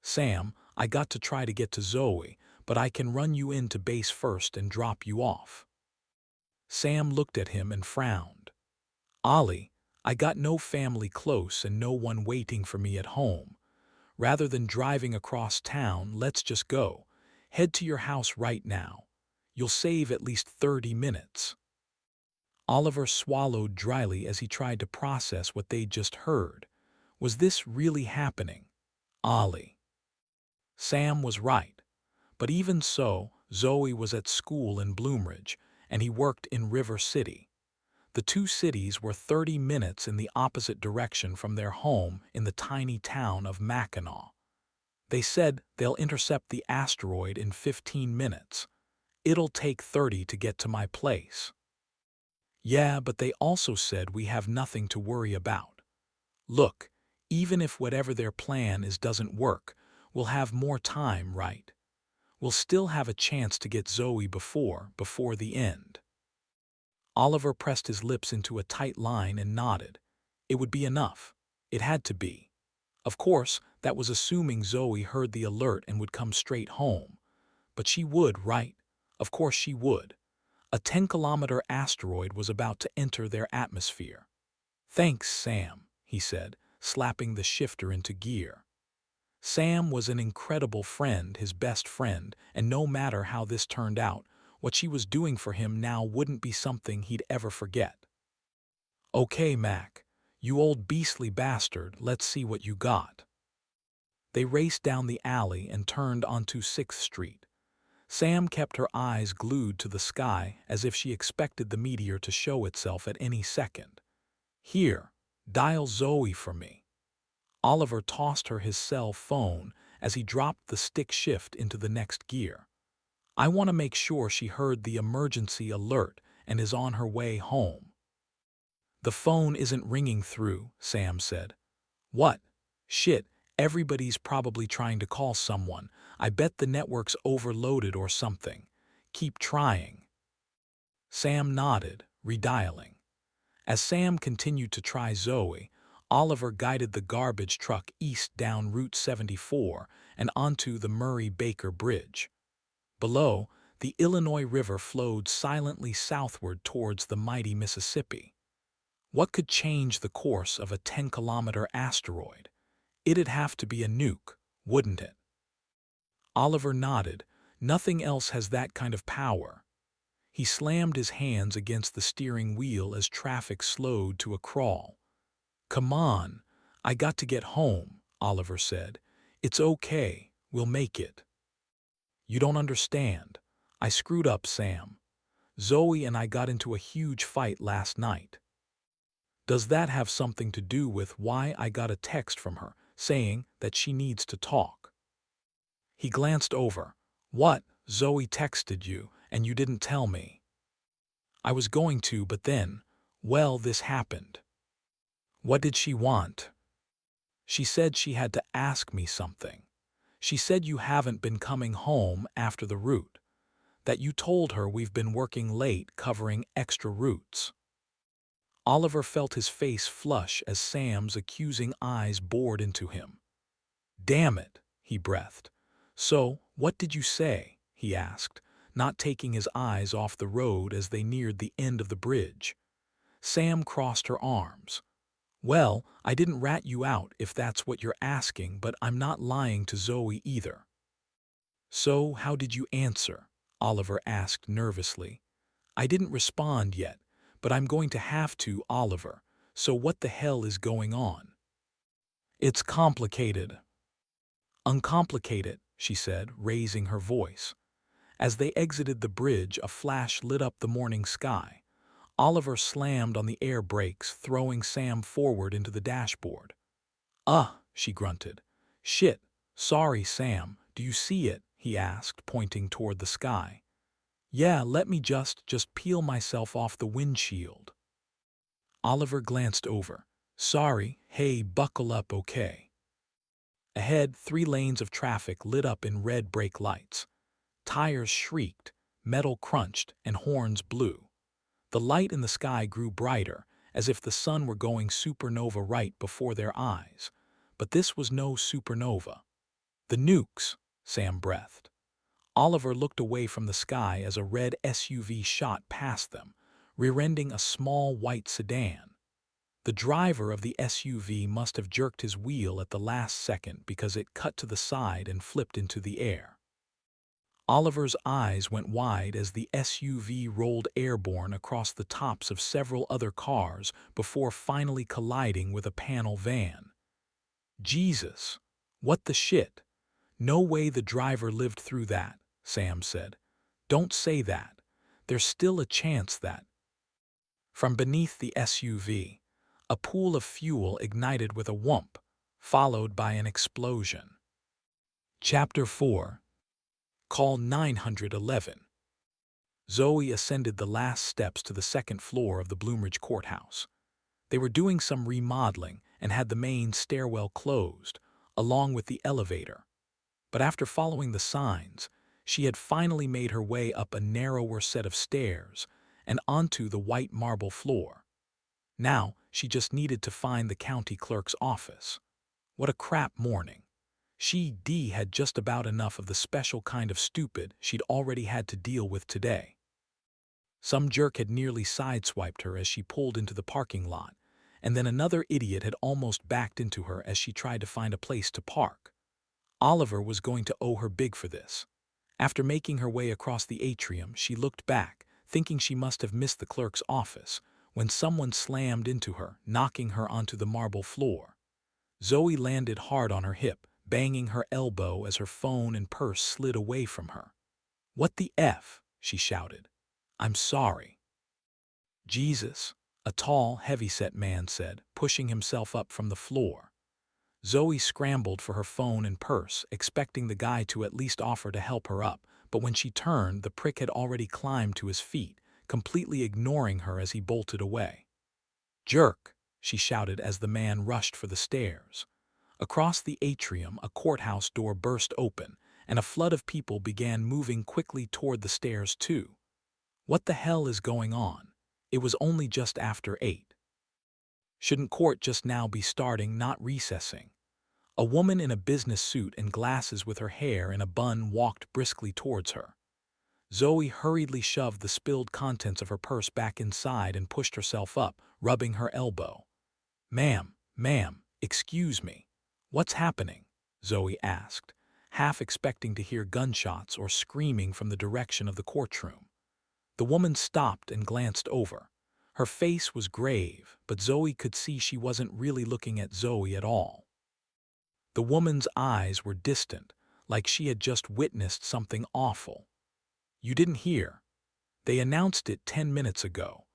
Sam, I got to try to get to Zoe, but I can run you into base first and drop you off. Sam looked at him and frowned. Ollie, I got no family close and no one waiting for me at home. Rather than driving across town, let's just go. Head to your house right now. You'll save at least 30 minutes. Oliver swallowed dryly as he tried to process what they'd just heard. Was this really happening? Ollie. Sam was right. But even so, Zoe was at school in Bloomridge, and he worked in River City. The two cities were 30 minutes in the opposite direction from their home in the tiny town of Mackinac. They said they'll intercept the asteroid in 15 minutes. It'll take 30 to get to my place. Yeah, but they also said we have nothing to worry about. Look, even if whatever their plan is doesn't work, we'll have more time, right? We'll still have a chance to get Zoe before the end. Oliver pressed his lips into a tight line and nodded. It would be enough. It had to be. Of course, that was assuming Zoe heard the alert and would come straight home. But she would, right? Of course she would. A 10-kilometer asteroid was about to enter their atmosphere. Thanks, Sam, he said, slapping the shifter into gear. Sam was an incredible friend, his best friend, and no matter how this turned out, what she was doing for him now wouldn't be something he'd ever forget. Okay, Mac, you old beastly bastard, let's see what you got. They raced down the alley and turned onto 6th Street. Sam kept her eyes glued to the sky as if she expected the meteor to show itself at any second. Here, dial Zoe for me. Oliver tossed her his cell phone as he dropped the stick shift into the next gear. I want to make sure she heard the emergency alert and is on her way home. The phone isn't ringing through, Sam said. What? Shit, everybody's probably trying to call someone. I bet the network's overloaded or something. Keep trying. Sam nodded, redialing. As Sam continued to try Zoe, Oliver guided the garbage truck east down Route 74 and onto the Murray-Baker Bridge. Below, the Illinois River flowed silently southward towards the mighty Mississippi. What could change the course of a 10-kilometer asteroid? It'd have to be a nuke, wouldn't it? Oliver nodded. Nothing else has that kind of power. He slammed his hands against the steering wheel as traffic slowed to a crawl. Come on, I got to get home, Oliver said. It's okay, we'll make it. You don't understand. I screwed up, Sam. Zoe and I got into a huge fight last night. Does that have something to do with why I got a text from her saying that she needs to talk? He glanced over. What? Zoe texted you, and you didn't tell me. I was going to, but then, well, this happened. What did she want? She said she had to ask me something. She said you haven't been coming home after the route, that you told her we've been working late covering extra routes. Oliver felt his face flush as Sam's accusing eyes bored into him. Damn it, he breathed. So, what did you say? He asked, not taking his eyes off the road as they neared the end of the bridge. Sam crossed her arms. Well, I didn't rat you out if that's what you're asking, but I'm not lying to Zoe either. So, how did you answer? Oliver asked nervously. I didn't respond yet, but I'm going to have to, Oliver. So what the hell is going on? It's complicated. Uncomplicated, she said, raising her voice. As they exited the bridge, a flash lit up the morning sky. Oliver slammed on the air brakes, throwing Sam forward into the dashboard. She grunted. Shit, sorry, Sam, do you see it? He asked, pointing toward the sky. Yeah, let me just peel myself off the windshield. Oliver glanced over. Sorry, hey, buckle up, okay? Ahead, 3 lanes of traffic lit up in red brake lights. Tires shrieked, metal crunched, and horns blew. The light in the sky grew brighter, as if the sun were going supernova right before their eyes. But this was no supernova. The nukes, Sam breathed. Oliver looked away from the sky as a red SUV shot past them, rear-ending a small white sedan. The driver of the SUV must have jerked his wheel at the last second because it cut to the side and flipped into the air. Oliver's eyes went wide as the SUV rolled airborne across the tops of several other cars before finally colliding with a panel van. Jesus, what the shit? No way the driver lived through that, Sam said. Don't say that. There's still a chance that. From beneath the SUV, a pool of fuel ignited with a whoomp, followed by an explosion. Chapter 4. Call 911. Zoe ascended the last steps to the second floor of the Bloomridge Courthouse. They were doing some remodeling and had the main stairwell closed, along with the elevator. But after following the signs, she had finally made her way up a narrower set of stairs and onto the white marble floor. Now, she just needed to find the county clerk's office. What a crap morning. She had just about enough of the special kind of stupid she'd already had to deal with today. Some jerk had nearly sideswiped her as she pulled into the parking lot, and then another idiot had almost backed into her as she tried to find a place to park. Oliver was going to owe her big for this. After making her way across the atrium, she looked back, thinking she must have missed the clerk's office, when someone slammed into her, knocking her onto the marble floor. Zoe landed hard on her hip, banging her elbow as her phone and purse slid away from her. What the F? She shouted. I'm sorry. Jesus, a tall, heavy-set man said, pushing himself up from the floor. Zoe scrambled for her phone and purse, expecting the guy to at least offer to help her up, but when she turned, the prick had already climbed to his feet, completely ignoring her as he bolted away. Jerk, she shouted as the man rushed for the stairs. Across the atrium, a courthouse door burst open, and a flood of people began moving quickly toward the stairs too. What the hell is going on? It was only just after 8. Shouldn't court just now be starting, not recessing? A woman in a business suit and glasses with her hair in a bun walked briskly towards her. Zoe hurriedly shoved the spilled contents of her purse back inside and pushed herself up, rubbing her elbow. Ma'am, excuse me. What's happening? Zoe asked, half expecting to hear gunshots or screaming from the direction of the courtroom. The woman stopped and glanced over. Her face was grave, but Zoe could see she wasn't really looking at Zoe at all. The woman's eyes were distant, like she had just witnessed something awful. "You didn't hear. They announced it 10 minutes ago.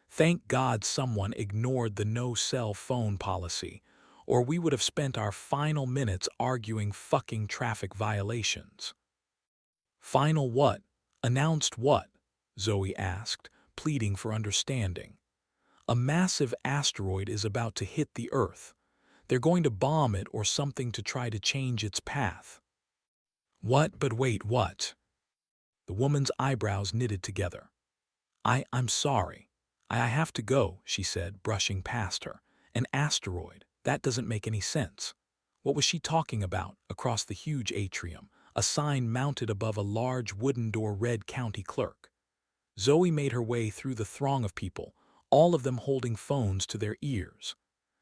Thank God someone ignored the no cell phone policy, or we would have spent our final minutes arguing fucking traffic violations." "Final what? Announced what?" Zoe asked, pleading for understanding. "A massive asteroid is about to hit the Earth. They're going to bomb it or something to try to change its path." "What? But wait, what?" The woman's eyebrows knitted together. I'm sorry. I have to go," she said, brushing past her. "An asteroid? That doesn't make any sense." What was she talking about? Across the huge atrium, a sign mounted above a large wooden door read County Clerk. Zoe made her way through the throng of people, all of them holding phones to their ears.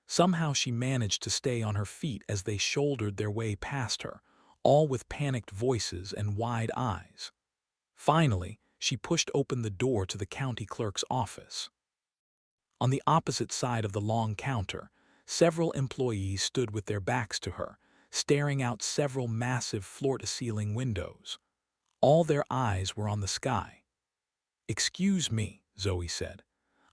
Somehow she managed to stay on her feet as they shouldered their way past her, all with panicked voices and wide eyes. Finally, she pushed open the door to the county clerk's office. On the opposite side of the long counter, several employees stood with their backs to her, staring out several massive floor-to-ceiling windows. All their eyes were on the sky. "Excuse me," Zoe said.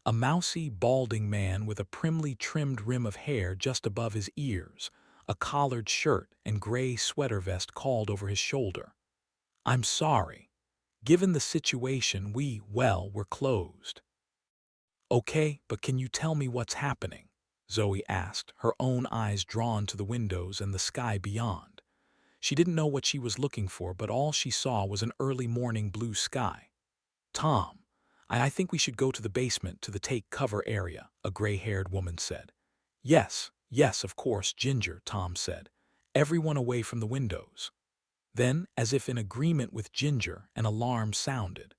A mousy, balding man with a primly trimmed rim of hair just above his ears, a collared shirt and gray sweater vest called over his shoulder. "I'm sorry. Given the situation, we're closed." "Okay, but can you tell me what's happening?" Zoe asked, her own eyes drawn to the windows and the sky beyond. She didn't know what she was looking for, but all she saw was an early morning blue sky. "Tom, I think we should go to the basement to the take cover area," a gray-haired woman said. Yes, of course, Ginger," Tom said. "Everyone away from the windows." Then, as if in agreement with Ginger, an alarm sounded.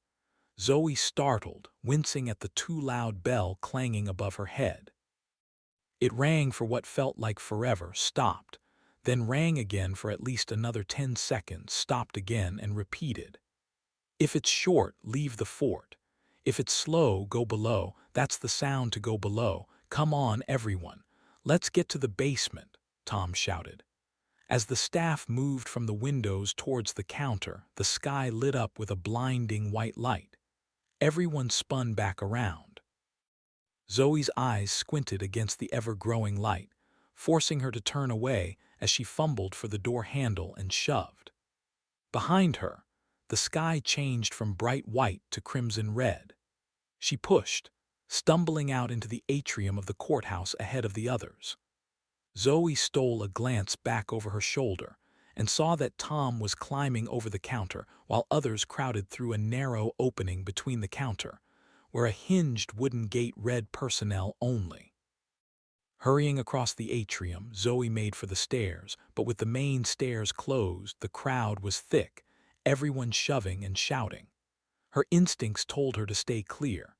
Zoe startled, wincing at the too loud bell clanging above her head. It rang for what felt like forever, stopped, then rang again for at least another 10 seconds, stopped again, and repeated. "If it's short, leave the fort. If it's slow, go below. That's the sound to go below. Come on, everyone. Let's get to the basement," Tom shouted. As the staff moved from the windows towards the counter, the sky lit up with a blinding white light. Everyone spun back around. Zoe's eyes squinted against the ever-growing light, forcing her to turn away as she fumbled for the door handle and shoved. Behind her, the sky changed from bright white to crimson red. She pushed, stumbling out into the atrium of the courthouse ahead of the others. Zoe stole a glance back over her shoulder and saw that Tom was climbing over the counter while others crowded through a narrow opening between the counter, where a hinged wooden gate read "Personnel Only." Hurrying across the atrium, Zoe made for the stairs, but with the main stairs closed, the crowd was thick, everyone shoving and shouting. Her instincts told her to stay clear.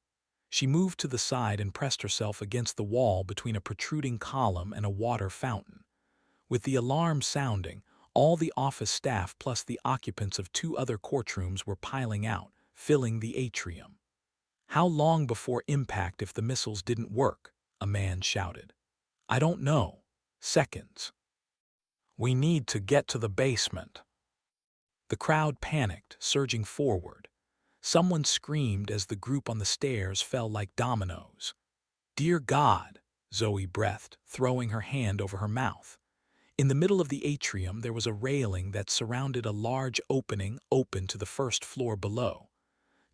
She moved to the side and pressed herself against the wall between a protruding column and a water fountain. With the alarm sounding, all the office staff plus the occupants of 2 other courtrooms were piling out, filling the atrium. "How long before impact if the missiles didn't work?" a man shouted. "I don't know. Seconds." "We need to get to the basement." The crowd panicked, surging forward. Someone screamed as the group on the stairs fell like dominoes. "Dear God," Zoe breathed, throwing her hand over her mouth. In the middle of the atrium there was a railing that surrounded a large opening open to the first floor below.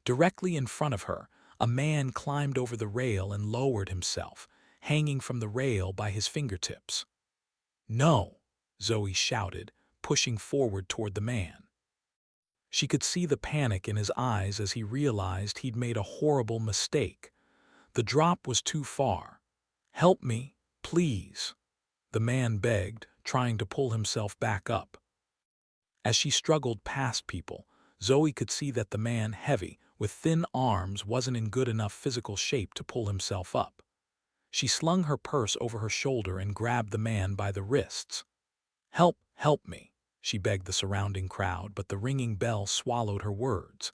Directly in front of her, a man climbed over the rail and lowered himself, hanging from the rail by his fingertips. "No," Zoe shouted, pushing forward toward the man. She could see the panic in his eyes as he realized he'd made a horrible mistake. The drop was too far. "Help me, please," the man begged, trying to pull himself back up. As she struggled past people, Zoe could see that the man, heavy, with thin arms, wasn't in good enough physical shape to pull himself up. She slung her purse over her shoulder and grabbed the man by the wrists. Help me," she begged the surrounding crowd, but the ringing bell swallowed her words.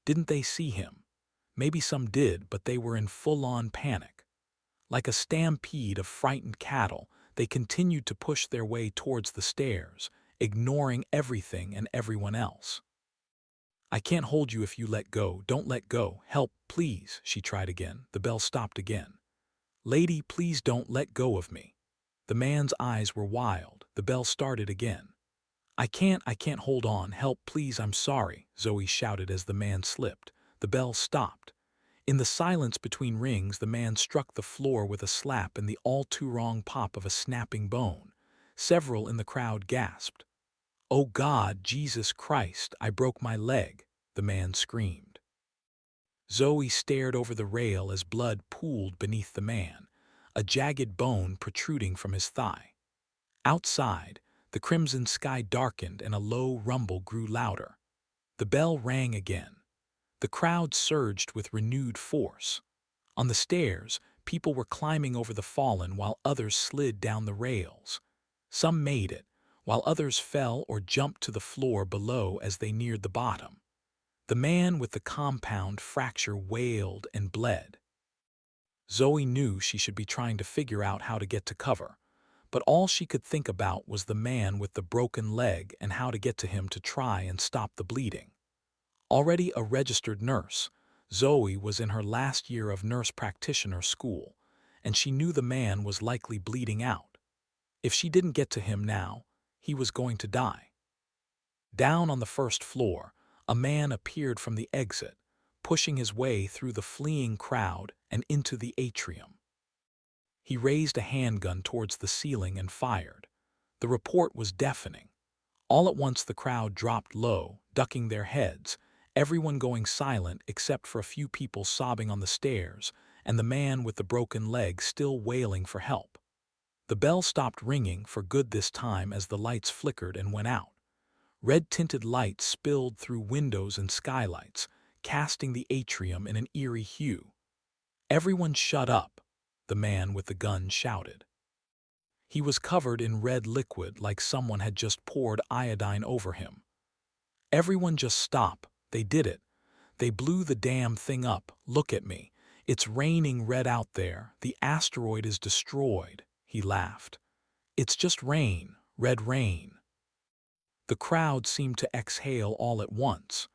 Didn't they see him? Maybe some did, but they were in full-on panic. Like a stampede of frightened cattle, they continued to push their way towards the stairs, ignoring everything and everyone else. "I can't hold you if you let go. Don't let go. Help, please," she tried again. The bell stopped again. "Lady, please don't let go of me." The man's eyes were wild. The bell started again. I can't hold on. Help, please, I'm sorry," Zoe shouted as the man slipped. The bell stopped. In the silence between rings, the man struck the floor with a slap and the all-too-wrong pop of a snapping bone. Several in the crowd gasped. "Oh God, Jesus Christ, I broke my leg," the man screamed. Zoe stared over the rail as blood pooled beneath the man, a jagged bone protruding from his thigh. Outside, the crimson sky darkened and a low rumble grew louder. The bell rang again. The crowd surged with renewed force. On the stairs, people were climbing over the fallen while others slid down the rails. Some made it, while others fell or jumped to the floor below as they neared the bottom. The man with the compound fracture wailed and bled. Zoe knew she should be trying to figure out how to get to cover, but all she could think about was the man with the broken leg and how to get to him to try and stop the bleeding. Already a registered nurse, Zoe was in her last year of nurse practitioner school, and she knew the man was likely bleeding out. If she didn't get to him now, he was going to die. Down on the first floor, a man appeared from the exit, pushing his way through the fleeing crowd and into the atrium. He raised a handgun towards the ceiling and fired. The report was deafening. All at once the crowd dropped low, ducking their heads, everyone going silent except for a few people sobbing on the stairs, and the man with the broken leg still wailing for help. The bell stopped ringing for good this time as the lights flickered and went out. Red-tinted lights spilled through windows and skylights, casting the atrium in an eerie hue. "Everyone shut up," the man with the gun shouted. He was covered in red liquid like someone had just poured iodine over him. "Everyone just stop. They did it. They blew the damn thing up. Look at me. It's raining red out there. The asteroid is destroyed," he laughed. "It's just rain, red rain." The crowd seemed to exhale all at once,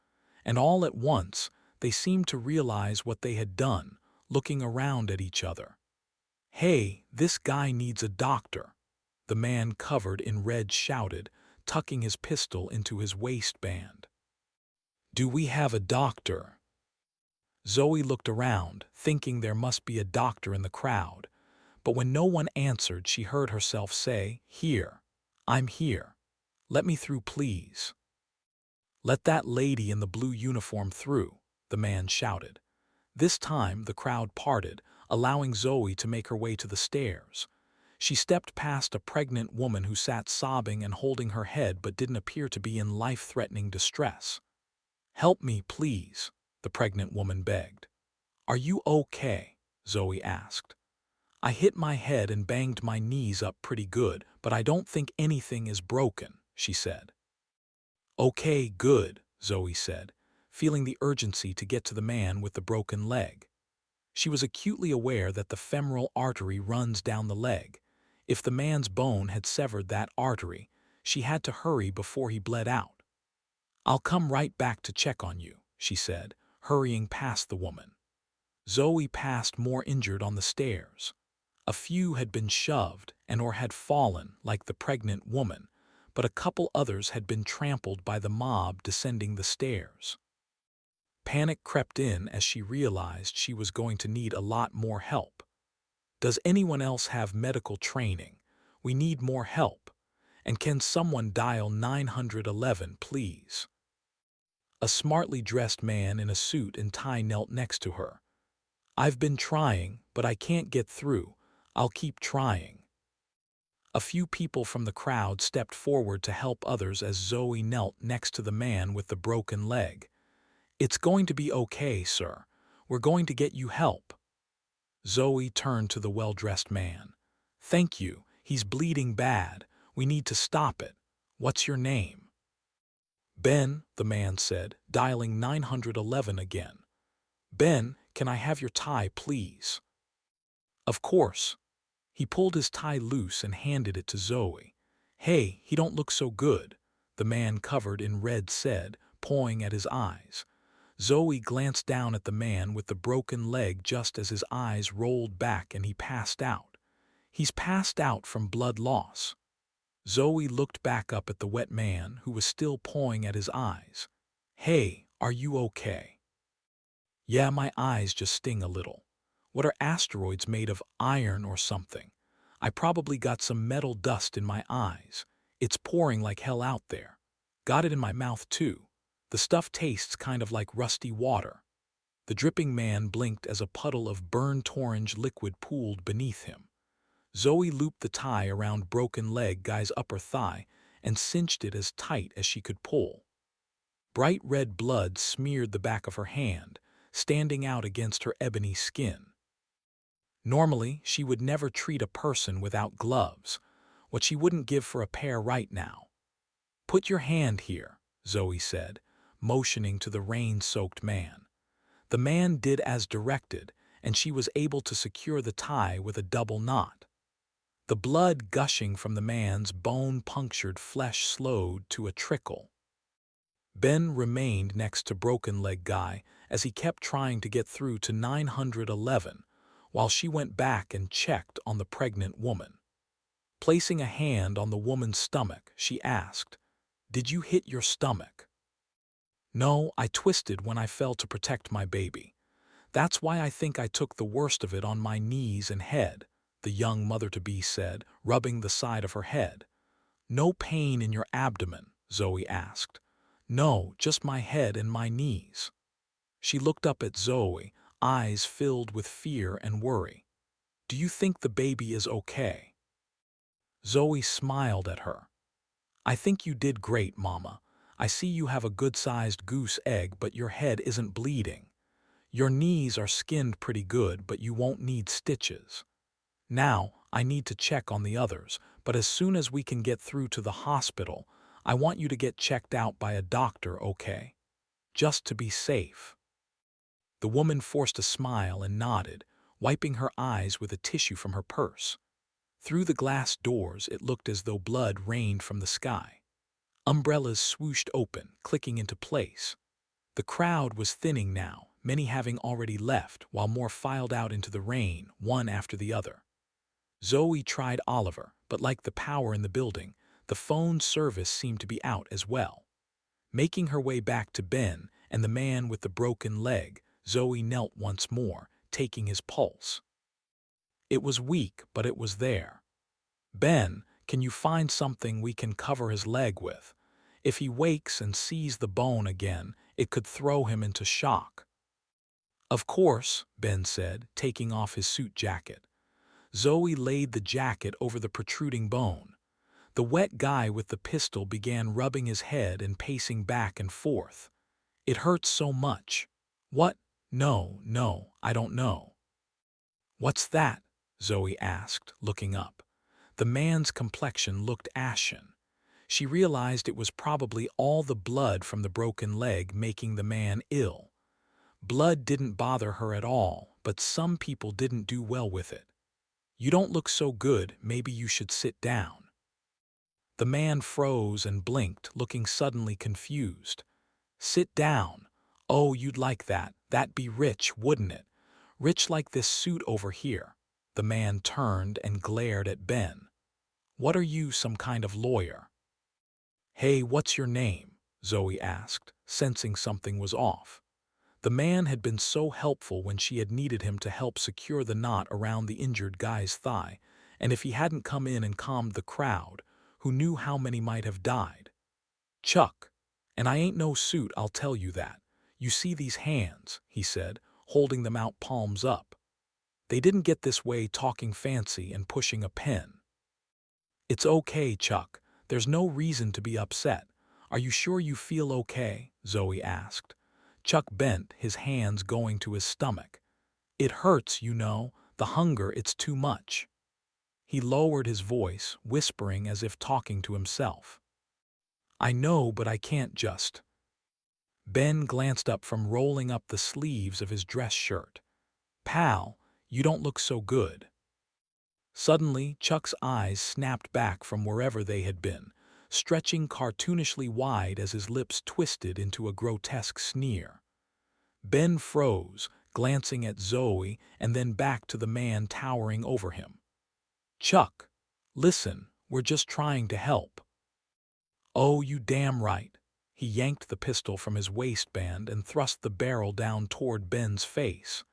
and all at once they seemed to realize what they had done, looking around at each other. "Hey, this guy needs a doctor," the man covered in red shouted, tucking his pistol into his waistband. "Do we have a doctor?" Zoe looked around, thinking there must be a doctor in the crowd, but when no one answered, she heard herself say, "Here. I'm here. Let me through, please." "Let that lady in the blue uniform through," the man shouted. This time the crowd parted, allowing Zoe to make her way to the stairs. She stepped past a pregnant woman who sat sobbing and holding her head but didn't appear to be in life-threatening distress. "Help me, please," the pregnant woman begged. "Are you okay?" Zoe asked. "I hit my head and banged my knees up pretty good, but I don't think anything is broken," she said. "Okay, good," Zoe said, feeling the urgency to get to the man with the broken leg. She was acutely aware that the femoral artery runs down the leg. If the man's bone had severed that artery, she had to hurry before he bled out. "I'll come right back to check on you," she said, hurrying past the woman. Zoe passed more injured on the stairs. A few had been shoved and or had fallen, like the pregnant woman, but a couple others had been trampled by the mob descending the stairs. Panic crept in as she realized she was going to need a lot more help. "Does anyone else have medical training? We need more help. And can someone dial 911, please?" A smartly dressed man in a suit and tie knelt next to her. "I've been trying, but I can't get through. I'll keep trying." A few people from the crowd stepped forward to help others as Zoe knelt next to the man with the broken leg. "It's going to be okay, sir. We're going to get you help." Zoe turned to the well-dressed man. "Thank you. He's bleeding bad. We need to stop it. What's your name?" "Ben," the man said, dialing 911 again. Ben, can I have your tie, please? Of course. He pulled his tie loose and handed it to Zoe. Hey, he don't look so good, the man covered in red said, pawing at his eyes. Zoe glanced down at the man with the broken leg just as his eyes rolled back and he passed out. He's passed out from blood loss. Zoe looked back up at the wet man who was still pawing at his eyes. Hey, are you okay? Yeah, my eyes just sting a little. What are asteroids made of, iron or something? I probably got some metal dust in my eyes. It's pouring like hell out there. Got it in my mouth too. The stuff tastes kind of like rusty water. The dripping man blinked as a puddle of burnt orange liquid pooled beneath him. Zoe looped the tie around broken leg guy's upper thigh and cinched it as tight as she could pull. Bright red blood smeared the back of her hand, standing out against her ebony skin. Normally, she would never treat a person without gloves, what she wouldn't give for a pair right now. Put your hand here, Zoe said, motioning to the rain-soaked man. The man did as directed, and she was able to secure the tie with a double knot. The blood gushing from the man's bone-punctured flesh slowed to a trickle. Ben remained next to Broken Leg Guy as he kept trying to get through to 911, while she went back and checked on the pregnant woman. Placing a hand on the woman's stomach, she asked, "Did you hit your stomach?" "No, I twisted when I fell to protect my baby. That's why I think I took the worst of it on my knees and head," the young mother-to-be said, rubbing the side of her head. "No pain in your abdomen?" Zoe asked. "No, just my head and my knees." She looked up at Zoe, eyes filled with fear and worry. "Do you think the baby is okay?" Zoe smiled at her. "I think you did great, Mama. I see you have a good-sized goose egg, but your head isn't bleeding. Your knees are skinned pretty good, but you won't need stitches. Now, I need to check on the others, but as soon as we can get through to the hospital, I want you to get checked out by a doctor, okay? Just to be safe." The woman forced a smile and nodded, wiping her eyes with a tissue from her purse. Through the glass doors, it looked as though blood rained from the sky. Umbrellas swooshed open, clicking into place. The crowd was thinning now, many having already left, while more filed out into the rain, one after the other. Zoe tried Oliver, but like the power in the building, the phone service seemed to be out as well. Making her way back to Ben and the man with the broken leg, Zoe knelt once more, taking his pulse. It was weak, but it was there. "Ben, can you find something we can cover his leg with? If he wakes and sees the bone again, it could throw him into shock." "Of course," Ben said, taking off his suit jacket. Zoe laid the jacket over the protruding bone. The wet guy with the pistol began rubbing his head and pacing back and forth. "It hurts so much." "What? No, I don't know." "What's that?" Zoe asked, looking up. The man's complexion looked ashen. She realized it was probably all the blood from the broken leg making the man ill. Blood didn't bother her at all, but some people didn't do well with it. "You don't look so good, maybe you should sit down." The man froze and blinked, looking suddenly confused. "Sit down? Oh, you'd like that. That'd be rich, wouldn't it? Rich like this suit over here." The man turned and glared at Ben. "What are you, some kind of lawyer?" "Hey, what's your name?" Zoe asked, sensing something was off. The man had been so helpful when she had needed him to help secure the knot around the injured guy's thigh, and if he hadn't come in and calmed the crowd, who knew how many might have died? "Chuck. And I ain't no suit, I'll tell you that. You see these hands," he said, holding them out palms up. "They didn't get this way talking fancy and pushing a pen." "It's okay, Chuck. There's no reason to be upset. Are you sure you feel okay?" Zoe asked. Chuck bent, his hands going to his stomach. "It hurts, you know. The hunger, it's too much." He lowered his voice, whispering as if talking to himself. "I know, but I can't just." Ben glanced up from rolling up the sleeves of his dress shirt. "Pal, you don't look so good." Suddenly, Chuck's eyes snapped back from wherever they had been, stretching cartoonishly wide as his lips twisted into a grotesque sneer. Ben froze, glancing at Zoe and then back to the man towering over him. "Chuck, listen, we're just trying to help." "Oh, you damn right." He yanked the pistol from his waistband and thrust the barrel down toward Ben's face.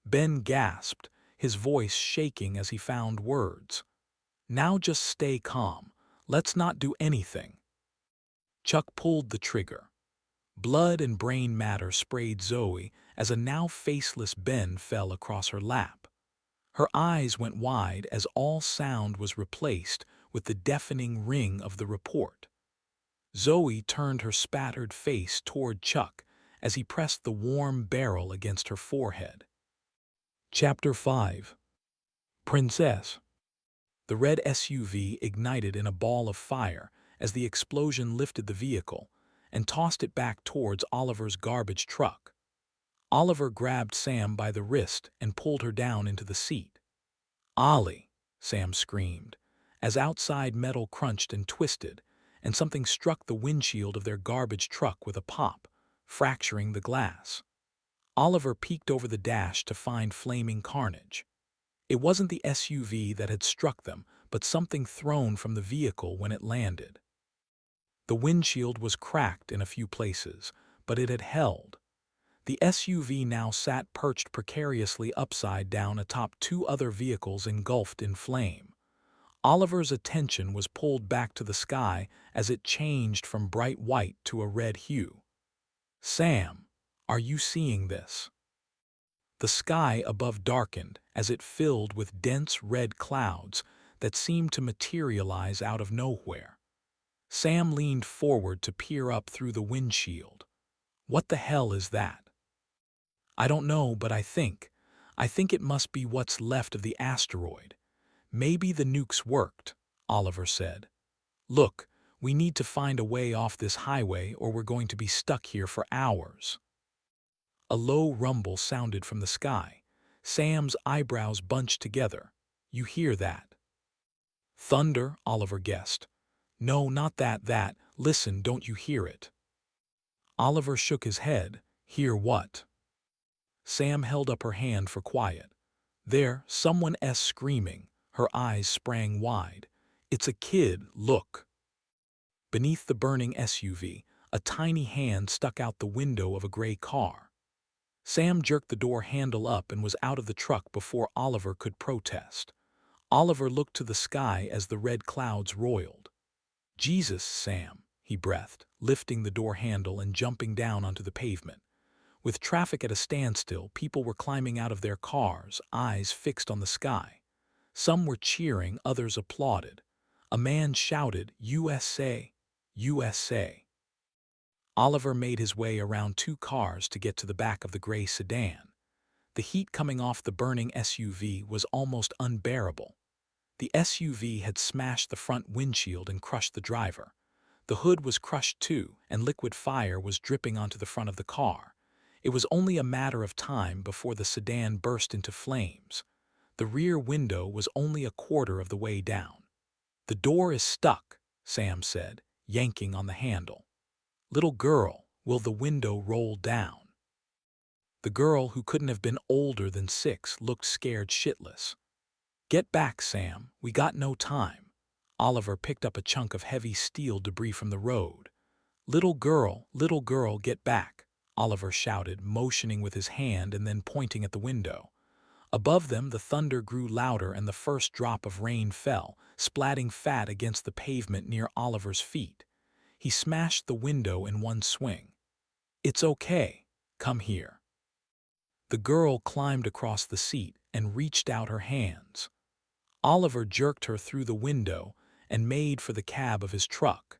Ben gasped, his voice shaking as he found words. "Now just stay calm. Let's not do anything." Chuck pulled the trigger. Blood and brain matter sprayed Zoe as a now faceless Ben fell across her lap. Her eyes went wide as all sound was replaced with the deafening ring of the report. Zoe turned her spattered face toward Chuck as he pressed the warm barrel against her forehead. Chapter 5. Princess. The red SUV ignited in a ball of fire as the explosion lifted the vehicle and tossed it back towards Oliver's garbage truck. Oliver grabbed Sam by the wrist and pulled her down into the seat. "Ollie!" Sam screamed, as outside metal crunched and twisted, and something struck the windshield of their garbage truck with a pop, fracturing the glass. Oliver peeked over the dash to find flaming carnage. It wasn't the SUV that had struck them, but something thrown from the vehicle when it landed. The windshield was cracked in a few places, but it had held. The SUV now sat perched precariously upside down atop two other vehicles engulfed in flame. Oliver's attention was pulled back to the sky as it changed from bright white to a red hue. "Sam, are you seeing this?" The sky above darkened as it filled with dense red clouds that seemed to materialize out of nowhere. Sam leaned forward to peer up through the windshield. "What the hell is that?" "I don't know, but I think it must be what's left of the asteroid. Maybe the nukes worked," Oliver said. "Look, we need to find a way off this highway or we're going to be stuck here for hours." A low rumble sounded from the sky. Sam's eyebrows bunched together. "You hear that?" "Thunder," Oliver guessed. "No, not that. Listen, don't you hear it?" Oliver shook his head. "Hear what?" Sam held up her hand for quiet. "There, someone's screaming." Her eyes sprang wide. "It's a kid, look." Beneath the burning SUV, a tiny hand stuck out the window of a gray car. Sam jerked the door handle up and was out of the truck before Oliver could protest. Oliver looked to the sky as the red clouds roiled. "Jesus, Sam," he breathed, lifting the door handle and jumping down onto the pavement. With traffic at a standstill, people were climbing out of their cars, eyes fixed on the sky. Some were cheering, others applauded. A man shouted, "USA! USA!" Oliver made his way around two cars to get to the back of the gray sedan. The heat coming off the burning SUV was almost unbearable. The SUV had smashed the front windshield and crushed the driver. The hood was crushed too, and liquid fire was dripping onto the front of the car. It was only a matter of time before the sedan burst into flames. The rear window was only a quarter of the way down. "The door is stuck," Sam said, yanking on the handle. "Little girl, will the window roll down?" The girl, who couldn't have been older than 6, looked scared shitless. "Get back, Sam, we got no time." Oliver picked up a chunk of heavy steel debris from the road. Little girl, get back," Oliver shouted, motioning with his hand and then pointing at the window. Above them, the thunder grew louder and the first drop of rain fell, splatting fat against the pavement near Oliver's feet. He smashed the window in one swing. "It's okay. Come here." The girl climbed across the seat and reached out her hands. Oliver jerked her through the window and made for the cab of his truck.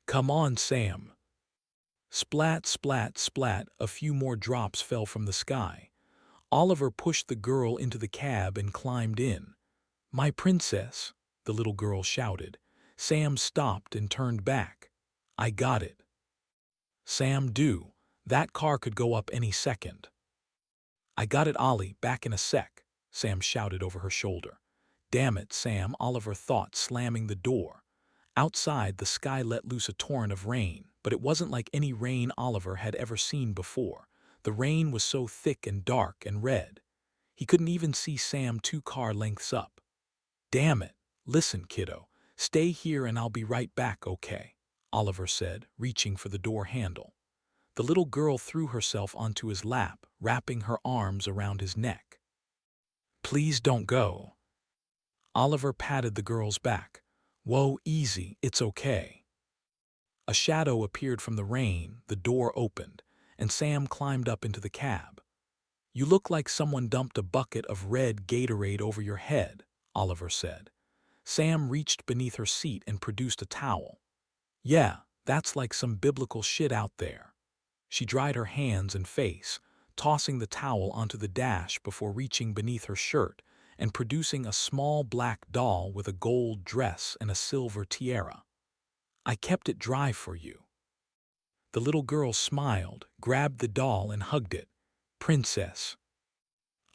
"Come on, Sam." Splat, splat, splat, a few more drops fell from the sky. Oliver pushed the girl into the cab and climbed in. "My princess," the little girl shouted. Sam stopped and turned back. "I got it." Sam, do. That car could go up any second. I got it, Ollie, back in a sec, Sam shouted over her shoulder. Damn it, Sam, Oliver thought, slamming the door. Outside, the sky let loose a torrent of rain, but it wasn't like any rain Oliver had ever seen before. The rain was so thick and dark and red. He couldn't even see Sam 2 car lengths up. Damn it. Listen, kiddo. Stay here and I'll be right back, okay? Oliver said, reaching for the door handle. The little girl threw herself onto his lap, wrapping her arms around his neck. Please don't go. Oliver patted the girl's back. Whoa, easy, it's okay. A shadow appeared from the rain, the door opened, and Sam climbed up into the cab. You look like someone dumped a bucket of red Gatorade over your head, Oliver said. Sam reached beneath her seat and produced a towel. Yeah, that's like some biblical shit out there. She dried her hands and face, tossing the towel onto the dash before reaching beneath her shirt and producing a small black doll with a gold dress and a silver tiara. I kept it dry for you. The little girl smiled, grabbed the doll and hugged it. Princess.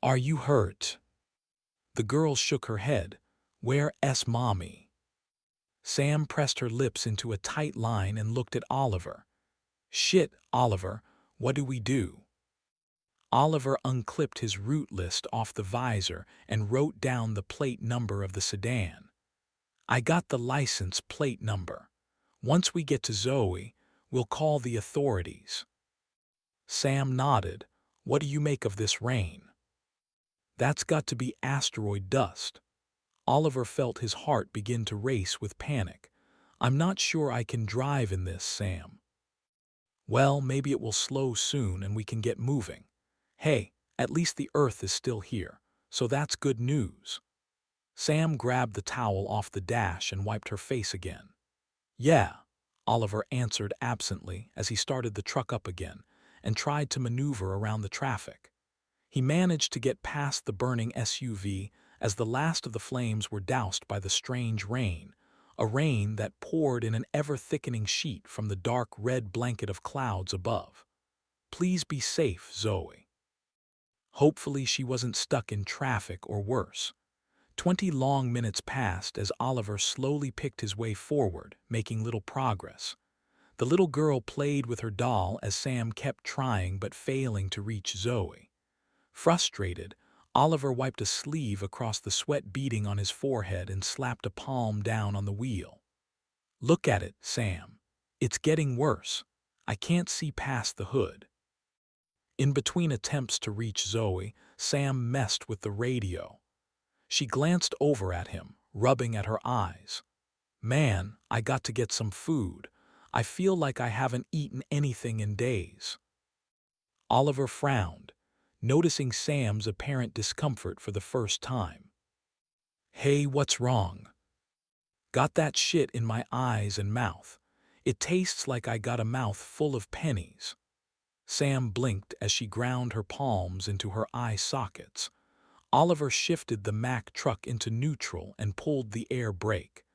Are you hurt? The girl shook her head. Where's mommy? Sam pressed her lips into a tight line and looked at Oliver. Shit, Oliver, what do we do? Oliver unclipped his route list off the visor and wrote down the plate number of the sedan. I got the license plate number. Once we get to Zoe, we'll call the authorities. Sam nodded. What do you make of this rain? That's got to be asteroid dust. Oliver felt his heart begin to race with panic. I'm not sure I can drive in this, Sam. Well, maybe it will slow soon and we can get moving. Hey, at least the Earth is still here, so that's good news. Sam grabbed the towel off the dash and wiped her face again. Yeah, Oliver answered absently as he started the truck up again and tried to maneuver around the traffic. He managed to get past the burning SUV as the last of the flames were doused by the strange rain, a rain that poured in an ever-thickening sheet from the dark red blanket of clouds above. Please be safe, Zoe. Hopefully she wasn't stuck in traffic or worse. 20 long minutes passed as Oliver slowly picked his way forward, making little progress. The little girl played with her doll as Sam kept trying but failing to reach Zoe. Frustrated, Oliver wiped a sleeve across the sweat beading on his forehead and slapped a palm down on the wheel. Look at it, Sam. It's getting worse. I can't see past the hood. In between attempts to reach Zoe, Sam messed with the radio. She glanced over at him, rubbing at her eyes. Man, I got to get some food. I feel like I haven't eaten anything in days. Oliver frowned, noticing Sam's apparent discomfort for the first time. Hey, what's wrong? Got that shit in my eyes and mouth. It tastes like I got a mouth full of pennies. Sam blinked as she ground her palms into her eye sockets. Oliver shifted the Mack truck into neutral and pulled the air brake.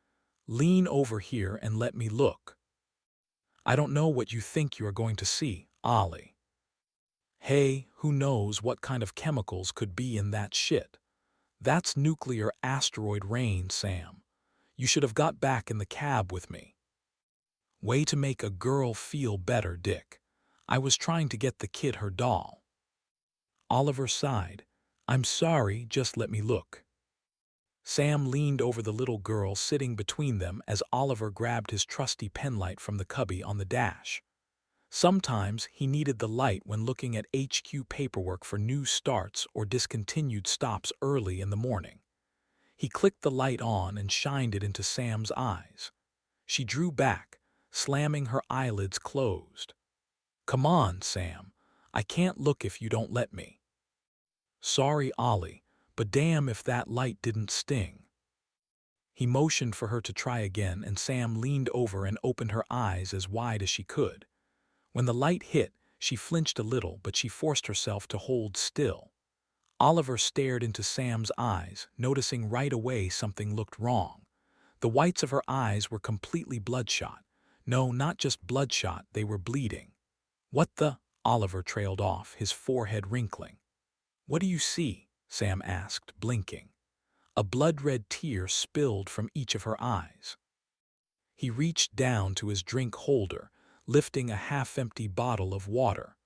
Lean over here and let me look. I don't know what you think you are going to see, Ollie. Hey, who knows what kind of chemicals could be in that shit? That's nuclear asteroid rain, Sam. You should have got back in the cab with me. Way to make a girl feel better, Dick. I was trying to get the kid her doll. Oliver sighed. I'm sorry, just let me look. Sam leaned over the little girl sitting between them as Oliver grabbed his trusty penlight from the cubby on the dash. Sometimes he needed the light when looking at HQ paperwork for new starts or discontinued stops early in the morning. He clicked the light on and shined it into Sam's eyes. She drew back, slamming her eyelids closed. Come on, Sam. I can't look if you don't let me. Sorry, Ollie, but damn if that light didn't sting. He motioned for her to try again, and Sam leaned over and opened her eyes as wide as she could. When the light hit, she flinched a little, but she forced herself to hold still. Oliver stared into Sam's eyes, noticing right away something looked wrong. The whites of her eyes were completely bloodshot. No, not just bloodshot, they were bleeding. What the? Oliver trailed off, his forehead wrinkling. What do you see? Sam asked, blinking. A blood-red tear spilled from each of her eyes. He reached down to his drink holder, lifting a half-empty bottle of water.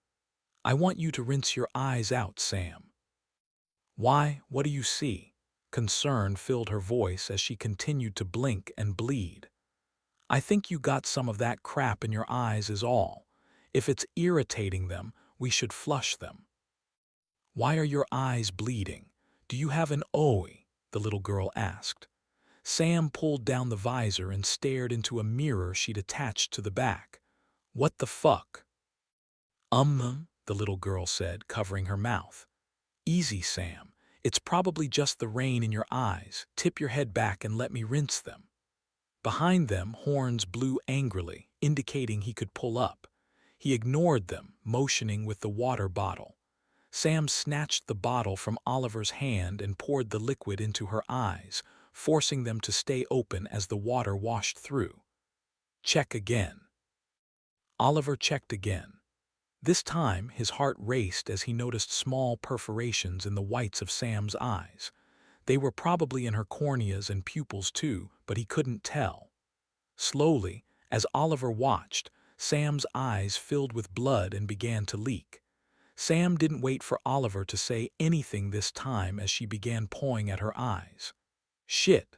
I want you to rinse your eyes out, Sam. Why, what do you see? Concern filled her voice as she continued to blink and bleed. I think you got some of that crap in your eyes is all. If it's irritating them, we should flush them. Why are your eyes bleeding? Do you have an OE? The little girl asked. Sam pulled down the visor and stared into a mirror she'd attached to the back. What the fuck? The little girl said, covering her mouth. Easy, Sam. It's probably just the rain in your eyes. Tip your head back and let me rinse them. Behind them, horns blew angrily, indicating he could pull up. He ignored them, motioning with the water bottle. Sam snatched the bottle from Oliver's hand and poured the liquid into her eyes, forcing them to stay open as the water washed through. Check again. Oliver checked again. This time, his heart raced as he noticed small perforations in the whites of Sam's eyes. They were probably in her corneas and pupils too, but he couldn't tell. Slowly, as Oliver watched, Sam's eyes filled with blood and began to leak. Sam didn't wait for Oliver to say anything this time as she began pawing at her eyes. Shit.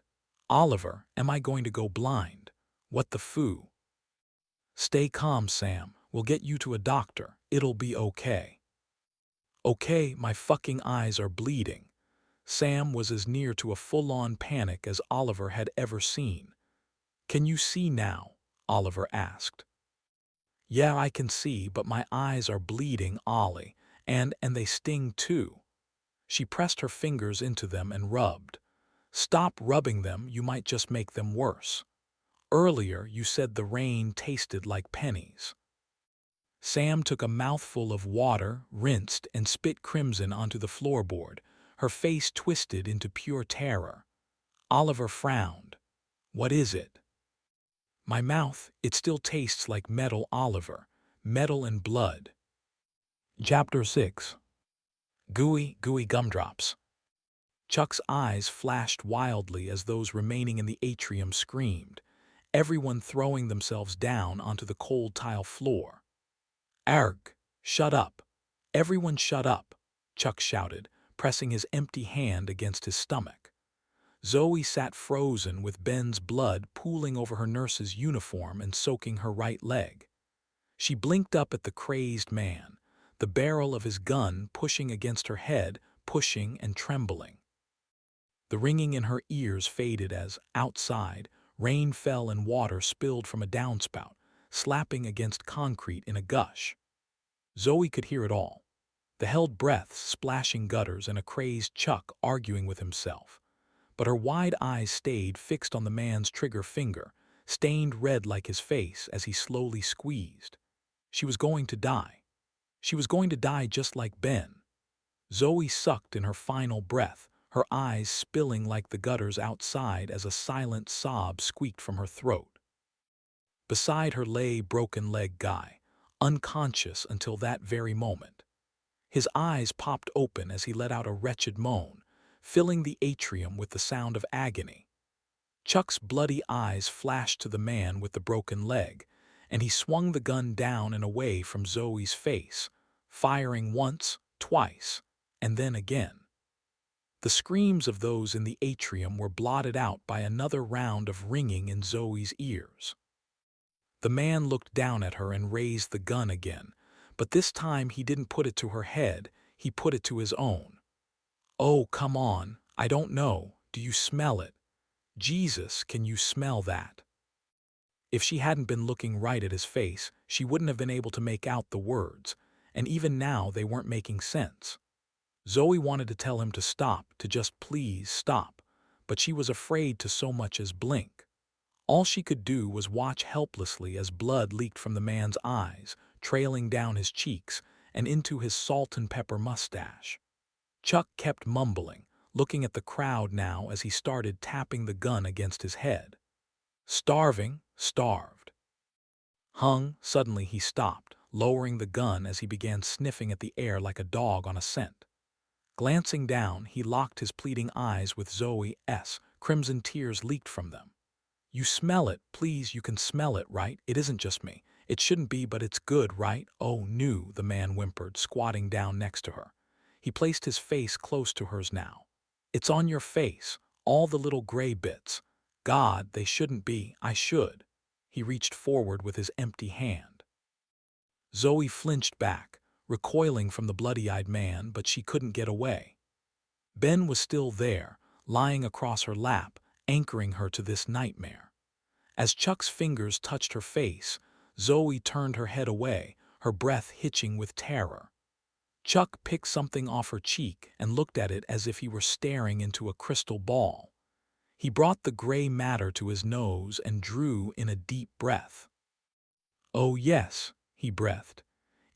Oliver, am I going to go blind? What the foo? Stay calm, Sam. We'll get you to a doctor. It'll be okay. Okay, my fucking eyes are bleeding. Sam was as near to a full-on panic as Oliver had ever seen. Can you see now? Oliver asked. Yeah, I can see, but my eyes are bleeding, Ollie, and they sting too. She pressed her fingers into them and rubbed. Stop rubbing them, you might just make them worse. Earlier, you said the rain tasted like pennies. Sam took a mouthful of water, rinsed, and spit crimson onto the floorboard, her face twisted into pure terror. Oliver frowned. What is it? My mouth, it still tastes like metal, Oliver. Metal and blood. Chapter 6. Gooey gumdrops. Chuck's eyes flashed wildly as those remaining in the atrium screamed, everyone throwing themselves down onto the cold tile floor. Arg! Shut up! Everyone shut up! Chuck shouted, pressing his empty hand against his stomach. Zoe sat frozen with Ben's blood pooling over her nurse's uniform and soaking her right leg. She blinked up at the crazed man, the barrel of his gun pushing against her head, pushing and trembling. The ringing in her ears faded as, outside, rain fell and water spilled from a downspout, slapping against concrete in a gush. Zoe could hear it all. The held breaths, splashing gutters, and a crazed Chuck arguing with himself. But her wide eyes stayed fixed on the man's trigger finger, stained red like his face as he slowly squeezed. She was going to die. She was going to die just like Ben. Zoe sucked in her final breath, her eyes spilling like the gutters outside as a silent sob squeaked from her throat. Beside her lay broken-leg Guy, unconscious until that very moment. His eyes popped open as he let out a wretched moan, filling the atrium with the sound of agony. Chuck's bloody eyes flashed to the man with the broken leg, and he swung the gun down and away from Zoe's face, firing once, twice, and then again. The screams of those in the atrium were blotted out by another round of ringing in Zoe's ears. The man looked down at her and raised the gun again, but this time he didn't put it to her head, he put it to his own. Oh, come on, I don't know, do you smell it? Jesus, can you smell that? If she hadn't been looking right at his face, she wouldn't have been able to make out the words, and even now they weren't making sense. Zoe wanted to tell him to stop, to just please stop, but she was afraid to so much as blink. All she could do was watch helplessly as blood leaked from the man's eyes, trailing down his cheeks and into his salt and pepper mustache. Chuck kept mumbling, looking at the crowd now as he started tapping the gun against his head. Starving, starved. Suddenly he stopped, lowering the gun as he began sniffing at the air like a dog on a scent. Glancing down, he locked his pleading eyes with Zoe's. Crimson tears leaked from them. "You smell it, please, you can smell it, right? It isn't just me. It shouldn't be, but it's good, right?" "Oh, no," the man whimpered, squatting down next to her. He placed his face close to hers now. "It's on your face, all the little gray bits. God, they shouldn't be, I should." He reached forward with his empty hand. Zoe flinched back, recoiling from the bloody-eyed man, but she couldn't get away. Ben was still there, lying across her lap, anchoring her to this nightmare. As Chuck's fingers touched her face, Zoe turned her head away, her breath hitching with terror. Chuck picked something off her cheek and looked at it as if he were staring into a crystal ball. He brought the gray matter to his nose and drew in a deep breath. "Oh yes," he breathed.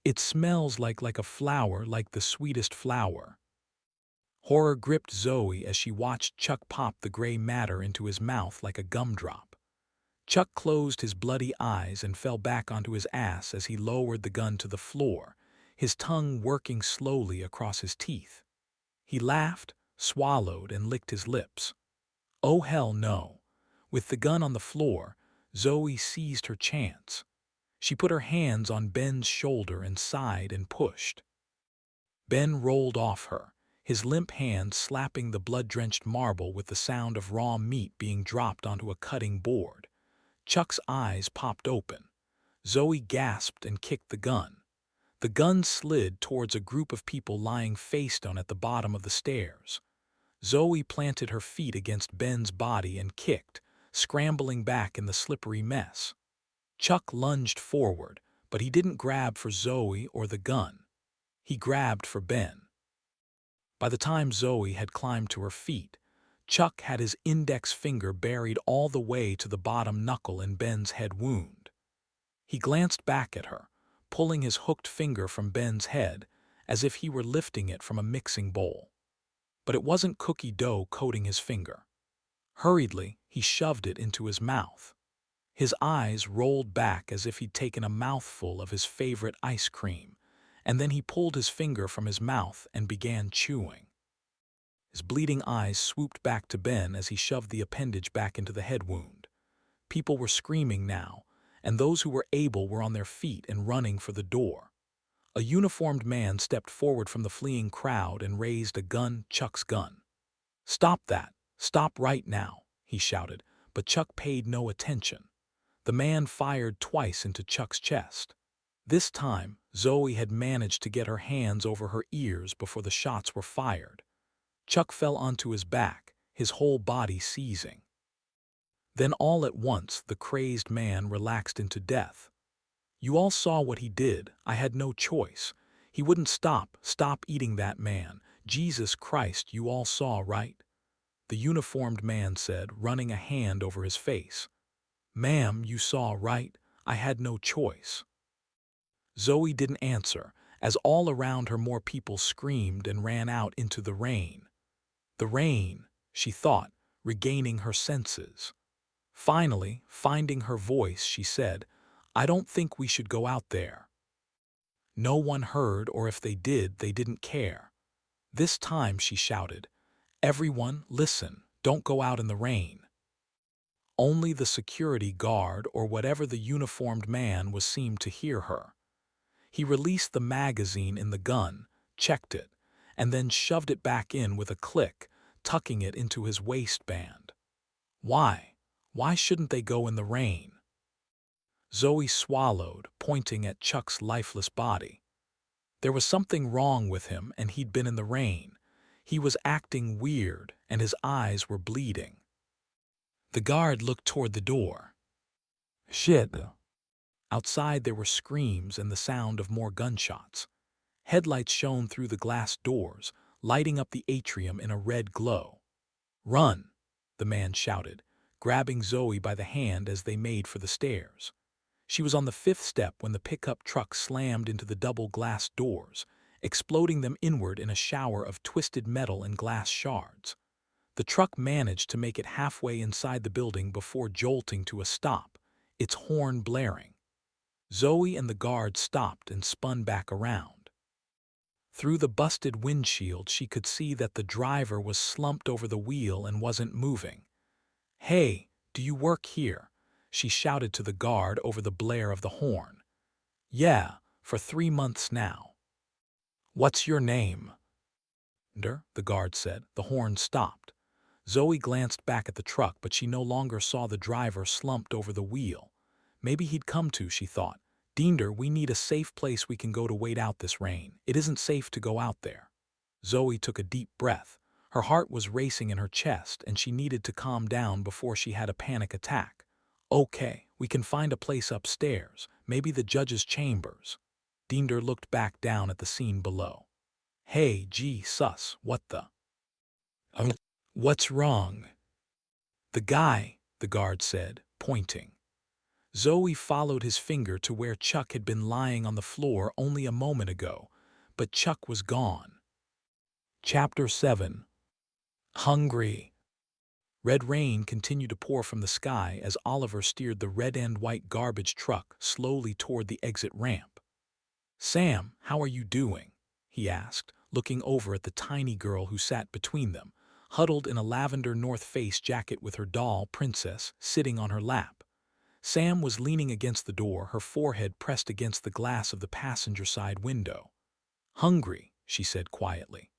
"It smells like a flower, like the sweetest flower." Horror gripped Zoe as she watched Chuck pop the gray matter into his mouth like a gumdrop. Chuck closed his bloody eyes and fell back onto his ass as he lowered the gun to the floor, his tongue working slowly across his teeth. He laughed, swallowed, and licked his lips. Oh hell no. With the gun on the floor, Zoe seized her chance. She put her hands on Ben's shoulder and sighed and pushed. Ben rolled off her, his limp hand slapping the blood-drenched marble with the sound of raw meat being dropped onto a cutting board. Chuck's eyes popped open. Zoe gasped and kicked the gun. The gun slid towards a group of people lying face down at the bottom of the stairs. Zoe planted her feet against Ben's body and kicked, scrambling back in the slippery mess. Chuck lunged forward, but he didn't grab for Zoe or the gun. He grabbed for Ben. By the time Zoe had climbed to her feet, Chuck had his index finger buried all the way to the bottom knuckle in Ben's head wound. He glanced back at her, pulling his hooked finger from Ben's head as if he were lifting it from a mixing bowl. But it wasn't cookie dough coating his finger. Hurriedly, he shoved it into his mouth. His eyes rolled back as if he'd taken a mouthful of his favorite ice cream, and then he pulled his finger from his mouth and began chewing. His bleeding eyes swooped back to Ben as he shoved the appendage back into the head wound. People were screaming now, and those who were able were on their feet and running for the door. A uniformed man stepped forward from the fleeing crowd and raised a gun, Chuck's gun. "Stop that! Stop right now!" he shouted, but Chuck paid no attention. The man fired twice into Chuck's chest. This time, Zoe had managed to get her hands over her ears before the shots were fired. Chuck fell onto his back, his whole body seizing. Then all at once the crazed man relaxed into death. "You all saw what he did. I had no choice. He wouldn't stop eating that man. Jesus Christ, you all saw, right?" the uniformed man said, running a hand over his face. "Ma'am, you saw, right? I had no choice." Zoe didn't answer, as all around her more people screamed and ran out into the rain. The rain, she thought, regaining her senses. Finally, finding her voice, she said, "I don't think we should go out there." No one heard, or if they did, they didn't care. This time, she shouted, "Everyone, listen, don't go out in the rain." Only the security guard or whatever the uniformed man was seemed to hear her. He released the magazine in the gun, checked it, and then shoved it back in with a click, tucking it into his waistband. Why? Why shouldn't they go in the rain? Zoe swallowed, pointing at Chuck's lifeless body. There was something wrong with him, and he'd been in the rain. He was acting weird, and his eyes were bleeding. The guard looked toward the door. Shit. Outside there were screams and the sound of more gunshots. Headlights shone through the glass doors, lighting up the atrium in a red glow. "Run!" the man shouted, grabbing Zoe by the hand as they made for the stairs. She was on the 5th step when the pickup truck slammed into the double glass doors, exploding them inward in a shower of twisted metal and glass shards. The truck managed to make it halfway inside the building before jolting to a stop, its horn blaring. Zoe and the guard stopped and spun back around. Through the busted windshield, she could see that the driver was slumped over the wheel and wasn't moving. "Hey, do you work here?" she shouted to the guard over the blare of the horn. "Yeah, for 3 months now." "What's your name?" The guard said. The horn stopped. Zoe glanced back at the truck, but she no longer saw the driver slumped over the wheel. Maybe he'd come to, she thought. "Dinder, we need a safe place we can go to wait out this rain. It isn't safe to go out there." Zoe took a deep breath. Her heart was racing in her chest, and she needed to calm down before she had a panic attack. "Okay, we can find a place upstairs, maybe the judge's chambers." Dinder looked back down at the scene below. "Hey, gee, sus, what the? What's wrong?" "The guy," the guard said, pointing. Zoe followed his finger to where Chuck had been lying on the floor only a moment ago, but Chuck was gone. Chapter 7. Hungry. Red rain continued to pour from the sky as Oliver steered the red-and-white garbage truck slowly toward the exit ramp. "Sam, how are you doing?" he asked, looking over at the tiny girl who sat between them, huddled in a lavender North Face jacket with her doll, Princess, sitting on her lap. Sam was leaning against the door, her forehead pressed against the glass of the passenger side window. "Hungry," she said quietly.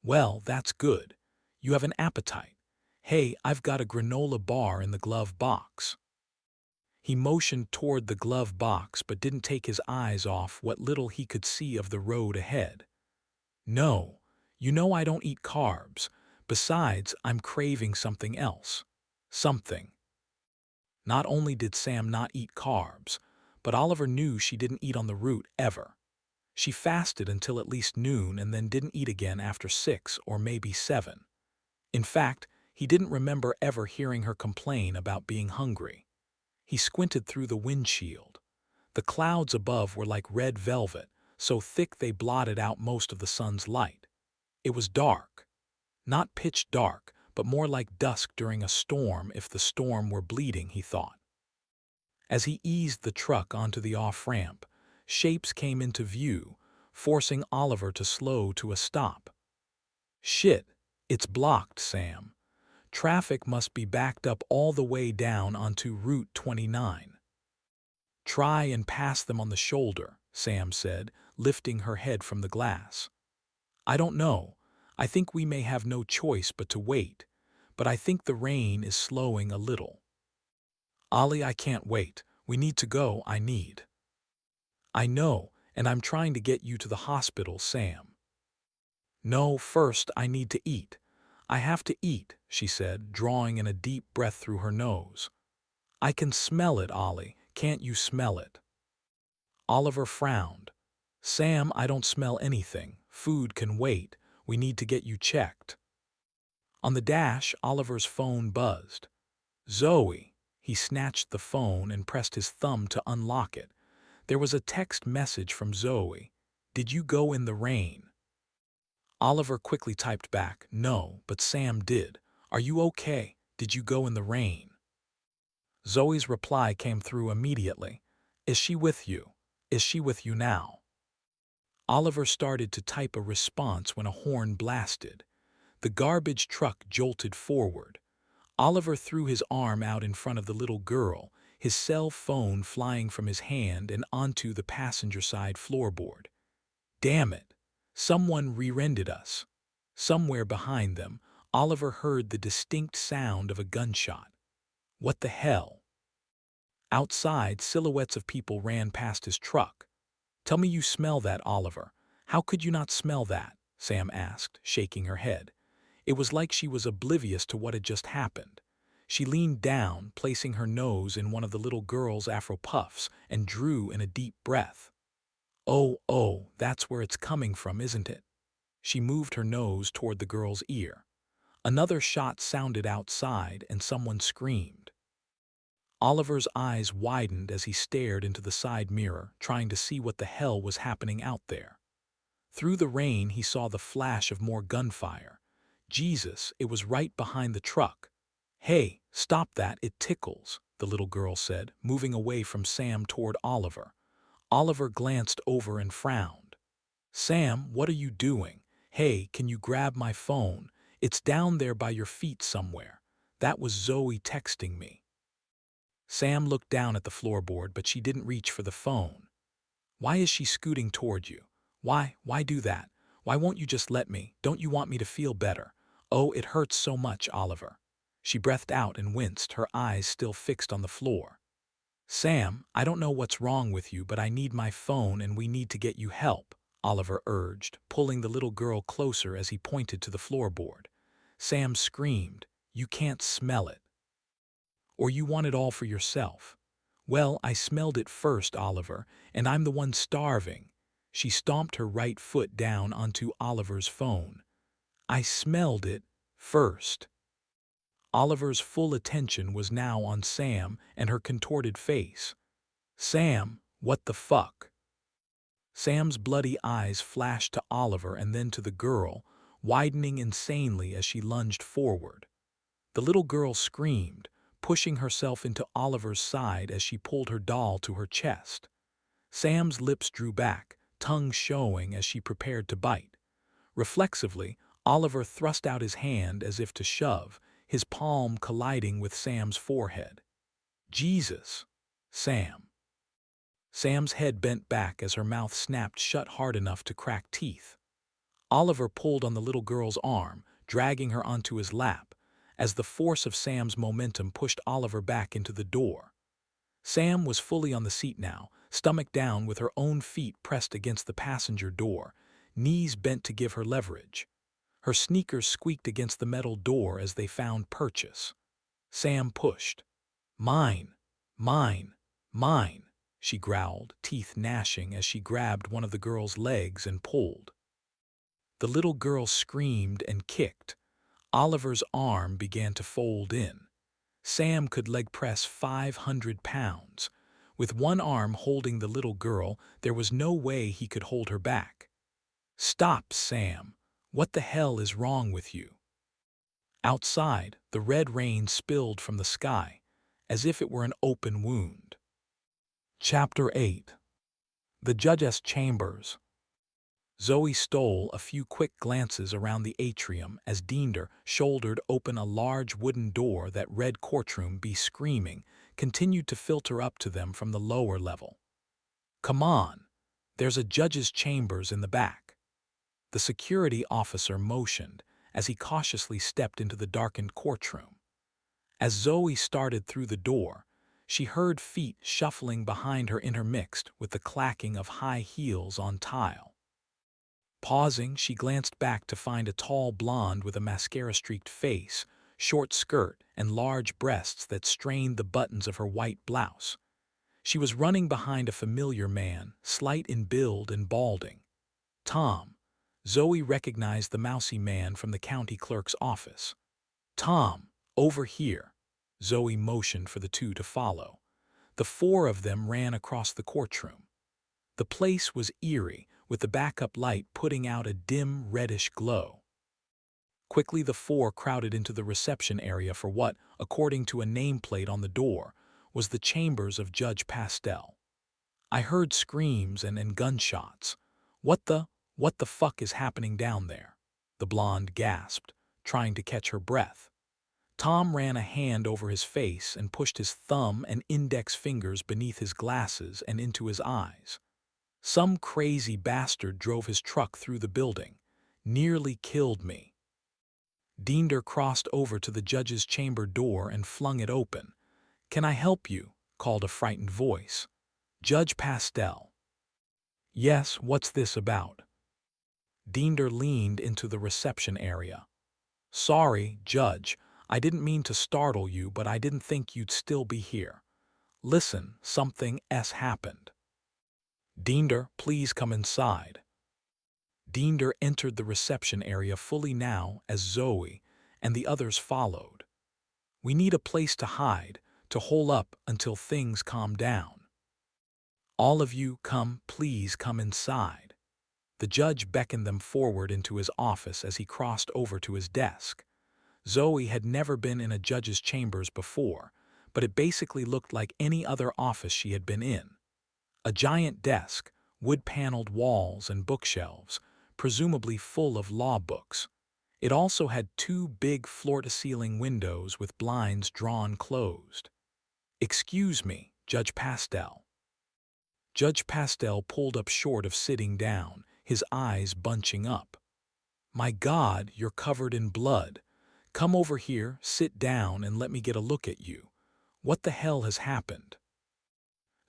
"Well, that's good. You have an appetite. Hey, I've got a granola bar in the glove box." He motioned toward the glove box but didn't take his eyes off what little he could see of the road ahead. "No, you know I don't eat carbs. Besides, I'm craving something else." Something. Not only did Sam not eat carbs, but Oliver knew she didn't eat on the route ever. She fasted until at least noon and then didn't eat again after 6 or maybe 7. In fact, he didn't remember ever hearing her complain about being hungry. He squinted through the windshield. The clouds above were like red velvet, so thick they blotted out most of the sun's light. It was dark. Not pitch dark, but more like dusk during a storm if the storm were bleeding, he thought. As he eased the truck onto the off-ramp, shapes came into view, forcing Oliver to slow to a stop. "Shit, it's blocked, Sam. Traffic must be backed up all the way down onto Route 29. "Try and pass them on the shoulder," Sam said, lifting her head from the glass. "I don't know. I think we may have no choice but to wait, but I think the rain is slowing a little." "Ollie, I can't wait. We need to go, I need." "I know, and I'm trying to get you to the hospital, Sam." "No, first I need to eat. I have to eat," she said, drawing in a deep breath through her nose. "I can smell it, Ollie. Can't you smell it?" Oliver frowned. "Sam, I don't smell anything. Food can wait. We need to get you checked." On the dash, Oliver's phone buzzed. "Zoe." He snatched the phone and pressed his thumb to unlock it. There was a text message from Zoe. "Did you go in the rain?" Oliver quickly typed back, "No, but Sam did. Are you okay? Did you go in the rain?" Zoe's reply came through immediately. "Is she with you? Is she with you now?" Oliver started to type a response when a horn blasted. The garbage truck jolted forward. Oliver threw his arm out in front of the little girl, his cell phone flying from his hand and onto the passenger side floorboard. "Damn it! Someone rear-ended us." Somewhere behind them, Oliver heard the distinct sound of a gunshot. What the hell? Outside, silhouettes of people ran past his truck. "Tell me you smell that, Oliver. How could you not smell that?" Sam asked, shaking her head. It was like she was oblivious to what had just happened. She leaned down, placing her nose in one of the little girl's afro puffs, and drew in a deep breath. Oh, that's where it's coming from, isn't it?" She moved her nose toward the girl's ear. Another shot sounded outside, and someone screamed. Oliver's eyes widened as he stared into the side mirror, trying to see what the hell was happening out there. Through the rain, he saw the flash of more gunfire. Jesus, it was right behind the truck. "Hey, stop that, it tickles," the little girl said, moving away from Sam toward Oliver. Oliver glanced over and frowned. Sam, what are you doing? Hey, can you grab my phone? It's down there by your feet somewhere. That was Zoe texting me. Sam looked down at the floorboard, but she didn't reach for the phone. Why is she scooting toward you? Why do that? Why won't you just let me? Don't you want me to feel better? Oh, it hurts so much, Oliver. She breathed out and winced, her eyes still fixed on the floor. Sam, I don't know what's wrong with you, but I need my phone and we need to get you help, Oliver urged, pulling the little girl closer as he pointed to the floorboard. Sam screamed, You can't smell it. Or you want it all for yourself. Well, I smelled it first, Oliver, and I'm the one starving. She stomped her right foot down onto Oliver's phone. I smelled it first. Oliver's full attention was now on Sam and her contorted face. Sam, what the fuck? Sam's bloody eyes flashed to Oliver and then to the girl, widening insanely as she lunged forward. The little girl screamed, pushing herself into Oliver's side as she pulled her doll to her chest. Sam's lips drew back, tongue showing as she prepared to bite. Reflexively, Oliver thrust out his hand as if to shove, his palm colliding with Sam's forehead. Jesus! Sam. Sam's head bent back as her mouth snapped shut hard enough to crack teeth. Oliver pulled on the little girl's arm, dragging her onto his lap, as the force of Sam's momentum pushed Oliver back into the door. Sam was fully on the seat now, stomach down with her own feet pressed against the passenger door, knees bent to give her leverage. Her sneakers squeaked against the metal door as they found purchase. Sam pushed. Mine, mine, mine, she growled, teeth gnashing as she grabbed one of the girl's legs and pulled. The little girl screamed and kicked. Oliver's arm began to fold in. Sam could leg press 500 pounds. With one arm holding the little girl, there was no way he could hold her back. Stop, Sam. What the hell is wrong with you? Outside, the red rain spilled from the sky, as if it were an open wound. Chapter 8. The Judge's Chambers. Zoe stole a few quick glances around the atrium as Dinder shouldered open a large wooden door that read Courtroom B. Screaming continued to filter up to them from the lower level. Come on, there's a judge's chambers in the back. The security officer motioned as he cautiously stepped into the darkened courtroom. As Zoe started through the door, she heard feet shuffling behind her intermixed with the clacking of high heels on tile. Pausing, she glanced back to find a tall blonde with a mascara-streaked face, short skirt, and large breasts that strained the buttons of her white blouse. She was running behind a familiar man, slight in build and balding. Tom. Zoe recognized the mousy man from the county clerk's office. Tom, over here. Zoe motioned for the two to follow. The four of them ran across the courtroom. The place was eerie, with the backup light putting out a dim reddish glow. Quickly the four crowded into the reception area for what, according to a nameplate on the door, was the chambers of Judge Pastel. I heard screams and gunshots. What the fuck is happening down there? The blonde gasped, trying to catch her breath. Tom ran a hand over his face and pushed his thumb and index fingers beneath his glasses and into his eyes. Some crazy bastard drove his truck through the building. Nearly killed me. Dinder crossed over to the judge's chamber door and flung it open. Can I help you? Called a frightened voice. Judge Pastel. Yes, what's this about? Dinder leaned into the reception area. Sorry, Judge, I didn't mean to startle you, but I didn't think you'd still be here. Listen, something happened. Dinder, please come inside. Dinder entered the reception area fully now as Zoe and the others followed. We need a place to hide, to hole up until things calm down. All of you please come inside. The judge beckoned them forward into his office as he crossed over to his desk. Zoe had never been in a judge's chambers before, but it basically looked like any other office she had been in. A giant desk, wood-paneled walls and bookshelves, presumably full of law books. It also had two big floor-to-ceiling windows with blinds drawn closed. "Excuse me, Judge Pastel." Judge Pastel pulled up short of sitting down, his eyes bunching up. "My God, you're covered in blood. Come over here, sit down, and let me get a look at you. What the hell has happened?"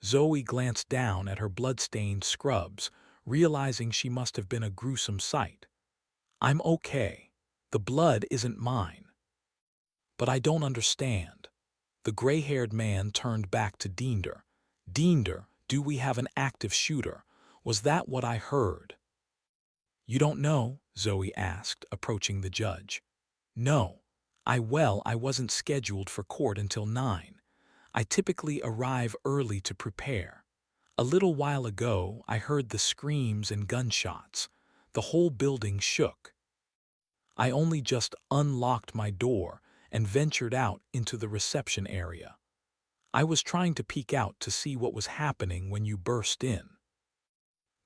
Zoe glanced down at her blood-stained scrubs, realizing she must have been a gruesome sight. "I'm okay. The blood isn't mine." "But I don't understand." The gray-haired man turned back to Dinder. "Dinder, do we have an active shooter? Was that what I heard?" "You don't know?" Zoe asked, approaching the judge. "No. I wasn't scheduled for court until 9. I typically arrive early to prepare. A little while ago, I heard the screams and gunshots. The whole building shook. I only just unlocked my door and ventured out into the reception area. I was trying to peek out to see what was happening when you burst in."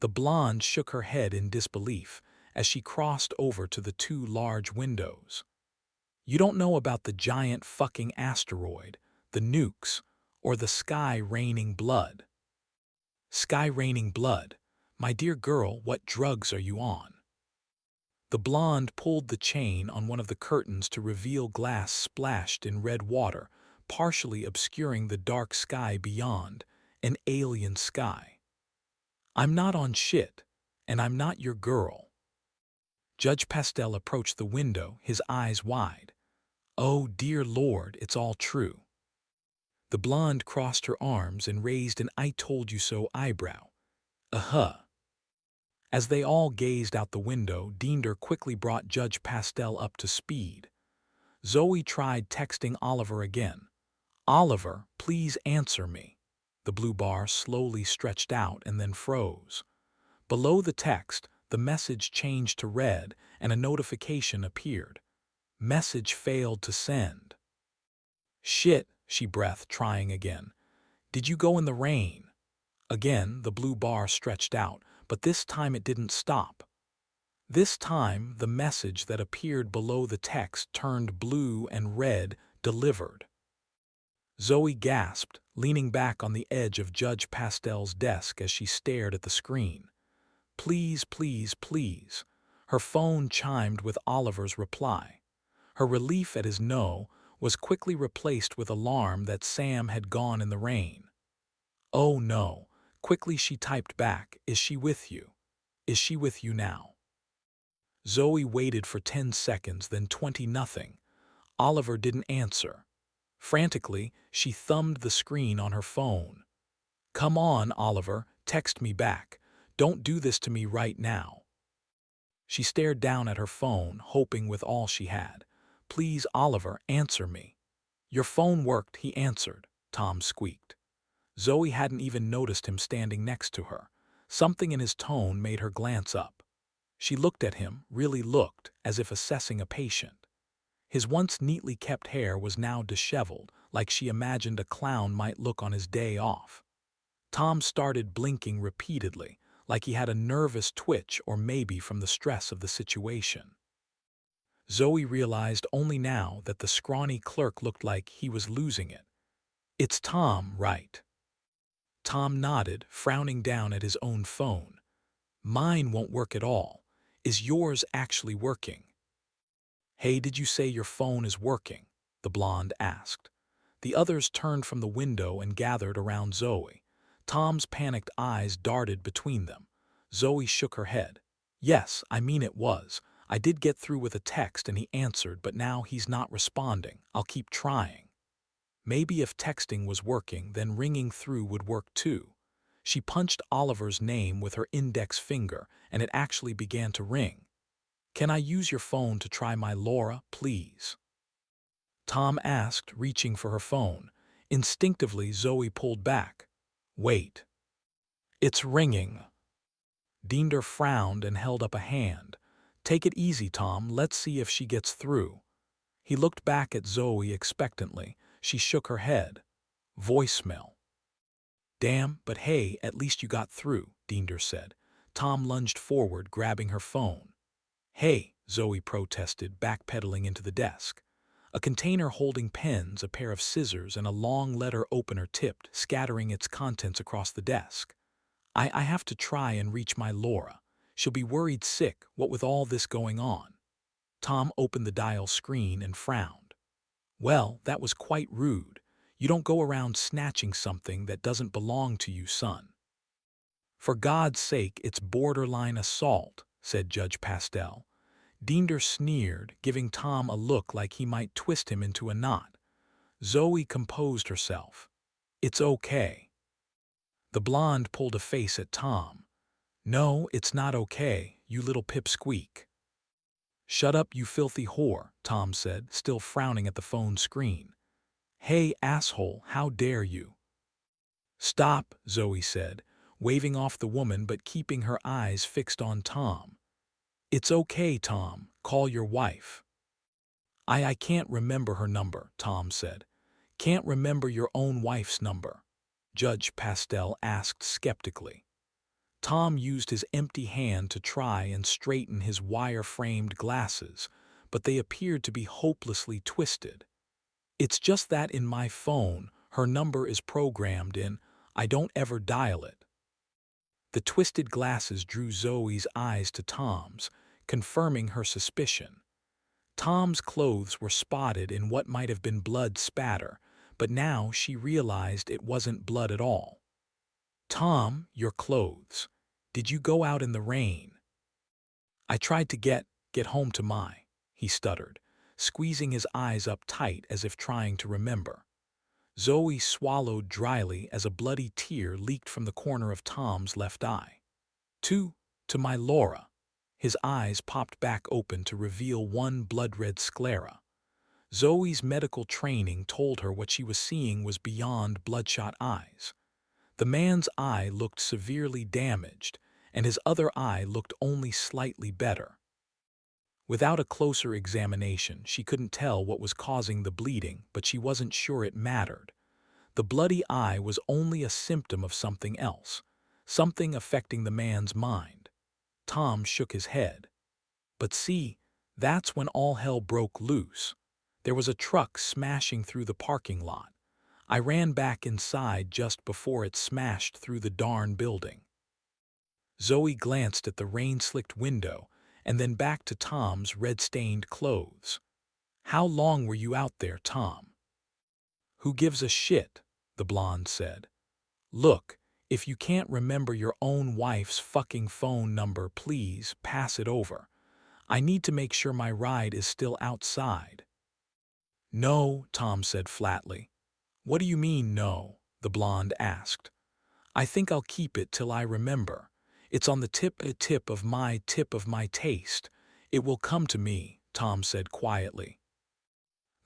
The blonde shook her head in disbelief as she crossed over to the two large windows. "You don't know about the giant fucking asteroid, the nukes, or the sky raining blood." "Sky raining blood? My dear girl, what drugs are you on?" The blonde pulled the chain on one of the curtains to reveal glass splashed in red water, partially obscuring the dark sky beyond, an alien sky. "I'm not on shit, and I'm not your girl." Judge Pastel approached the window, his eyes wide. "Oh, dear Lord, it's all true." The blonde crossed her arms and raised an "I told you so" eyebrow. "Uh-huh." As they all gazed out the window, Dinder quickly brought Judge Pastel up to speed. Zoe tried texting Oliver again. "Oliver, please answer me." The blue bar slowly stretched out and then froze. Below the text, the message changed to red and a notification appeared. "Message failed to send." "Shit," she breathed, trying again. "Did you go in the rain?" Again, the blue bar stretched out, but this time it didn't stop. This time, the message that appeared below the text turned blue and read, "Delivered." Zoe gasped, leaning back on the edge of Judge Pastel's desk as she stared at the screen. "Please, please, please." Her phone chimed with Oliver's reply. Her relief at his no was quickly replaced with alarm that Sam had gone in the rain. "Oh no." Quickly she typed back, "Is she with you? Is she with you now?" Zoe waited for 10 seconds, then 20 nothing. Oliver didn't answer. Frantically, she thumbed the screen on her phone. "Come on, Oliver, text me back. Don't do this to me right now." She stared down at her phone, hoping with all she had. "Please, Oliver, answer me." "Your phone worked," he answered. Tom squeaked. Zoe hadn't even noticed him standing next to her. Something in his tone made her glance up. She looked at him, really looked, as if assessing a patient. His once neatly kept hair was now disheveled, like she imagined a clown might look on his day off. Tom started blinking repeatedly, like he had a nervous twitch or maybe from the stress of the situation. Zoe realized only now that the scrawny clerk looked like he was losing it. "It's Tom, right?" Tom nodded, frowning down at his own phone. "Mine won't work at all. Is yours actually working?" "Hey, did you say your phone is working?" the blonde asked. The others turned from the window and gathered around Zoe. Tom's panicked eyes darted between them. Zoe shook her head. "Yes, I mean it was. I did get through with a text and he answered, but now he's not responding. I'll keep trying." Maybe if texting was working, then ringing through would work too. She punched Oliver's name with her index finger, and it actually began to ring. "Can I use your phone to try my Laura, please?" Tom asked, reaching for her phone. Instinctively, Zoe pulled back. "Wait. It's ringing." Dinder frowned and held up a hand. "Take it easy, Tom. Let's see if she gets through." He looked back at Zoe expectantly. She shook her head. "Voicemail." Damn, but hey, at least you got through, Dinder said. Tom lunged forward, grabbing her phone. Hey, Zoe protested, backpedaling into the desk. A container holding pens, a pair of scissors, and a long letter opener tipped, scattering its contents across the desk. I have to try and reach my Laura. She'll be worried sick, what with all this going on. Tom opened the dial screen and frowned. Well, that was quite rude. You don't go around snatching something that doesn't belong to you, son. For God's sake, it's borderline assault, said Judge Pastel. Dinder sneered, giving Tom a look like he might twist him into a knot. Zoe composed herself. It's okay. The blonde pulled a face at Tom. No, it's not okay, you little pipsqueak. Shut up, you filthy whore, Tom said, still frowning at the phone screen. Hey, asshole, how dare you? Stop, Zoe said, waving off the woman but keeping her eyes fixed on Tom. It's okay, Tom, call your wife. I can't remember her number, Tom said. Can't remember your own wife's number? Judge Pastel asked skeptically. Tom used his empty hand to try and straighten his wire-framed glasses, but they appeared to be hopelessly twisted. It's just that in my phone, her number is programmed in, I don't ever dial it. The twisted glasses drew Zoe's eyes to Tom's, confirming her suspicion. Tom's clothes were spotted in what might have been blood spatter, but now she realized it wasn't blood at all. Tom, your clothes. Did you go out in the rain? I tried to get home to he stuttered, squeezing his eyes up tight as if trying to remember. Zoe swallowed dryly as a bloody tear leaked from the corner of Tom's left eye. To my Laura. His eyes popped back open to reveal one blood-red sclera. Zoe's medical training told her what she was seeing was beyond bloodshot eyes. The man's eye looked severely damaged, and his other eye looked only slightly better. Without a closer examination, she couldn't tell what was causing the bleeding, but she wasn't sure it mattered. The bloody eye was only a symptom of something else, something affecting the man's mind. Tom shook his head. But see, that's when all hell broke loose. There was a truck smashing through the parking lot. I ran back inside just before it smashed through the darn building. Zoe glanced at the rain-slicked window and then back to Tom's red-stained clothes. How long were you out there, Tom? Who gives a shit? The blonde said. Look, if you can't remember your own wife's fucking phone number, please pass it over. I need to make sure my ride is still outside. No, Tom said flatly. What do you mean, no? The blonde asked. I think I'll keep it till I remember. It's on the tip of my taste. It will come to me, Tom said quietly.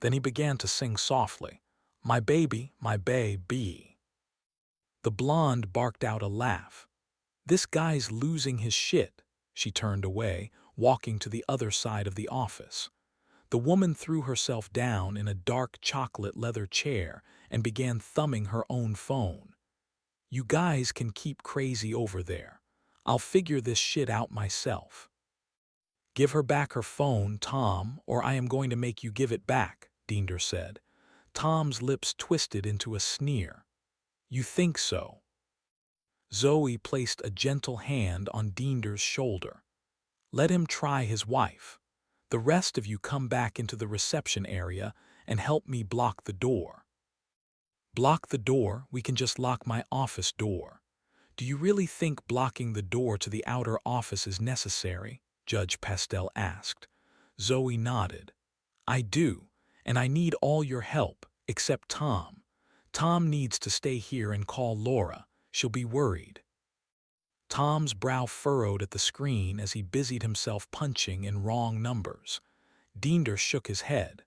Then he began to sing softly. My baby, my baby. The blonde barked out a laugh. This guy's losing his shit. She turned away, walking to the other side of the office. The woman threw herself down in a dark chocolate leather chair and began thumbing her own phone. You guys can keep crazy over there. I'll figure this shit out myself. Give her back her phone, Tom, or I am going to make you give it back, Dinder said. Tom's lips twisted into a sneer. You think so? Zoe placed a gentle hand on Dinder's shoulder. Let him try his wife. The rest of you come back into the reception area and help me block the door. Block the door? We can just lock my office door. Do you really think blocking the door to the outer office is necessary? Judge Pastel asked. Zoe nodded. I do, and I need all your help, except Tom. Tom needs to stay here and call Laura. She'll be worried. Tom's brow furrowed at the screen as he busied himself punching in wrong numbers. Dinder shook his head.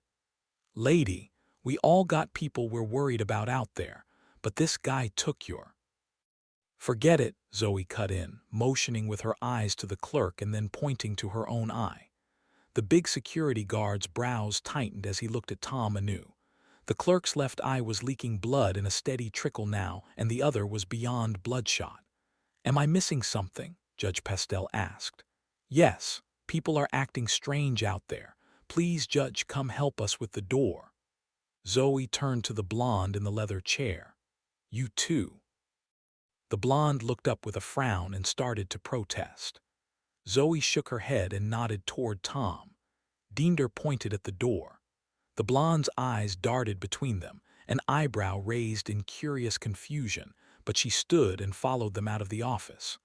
Lady, we all got people we're worried about out there, but this guy took your... Forget it, Zoe cut in, motioning with her eyes to the clerk and then pointing to her own eye. The big security guard's brows tightened as he looked at Tom anew. The clerk's left eye was leaking blood in a steady trickle now, and the other was beyond bloodshot. "Am I missing something?" Judge Pastel asked. "Yes, people are acting strange out there. Please, Judge, come help us with the door." Zoe turned to the blonde in the leather chair. "You too." The blonde looked up with a frown and started to protest. Zoe shook her head and nodded toward Tom. Dinder pointed at the door. The blonde's eyes darted between them, an eyebrow raised in curious confusion, but she stood and followed them out of the office.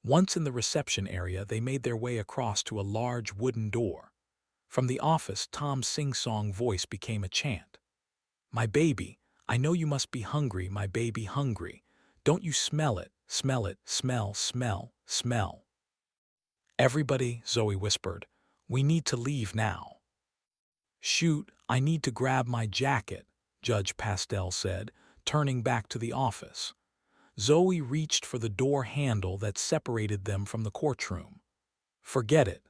Once in the reception area, they made their way across to a large wooden door. From the office, Tom's sing-song voice became a chant. "My baby, I know you must be hungry, my baby hungry. Don't you smell it, smell it, smell, smell, smell." "Everybody," Zoe whispered, "we need to leave now." "Shoot, I need to grab my jacket," Judge Pastel said, turning back to the office. Zoe reached for the door handle that separated them from the courtroom. "Forget it."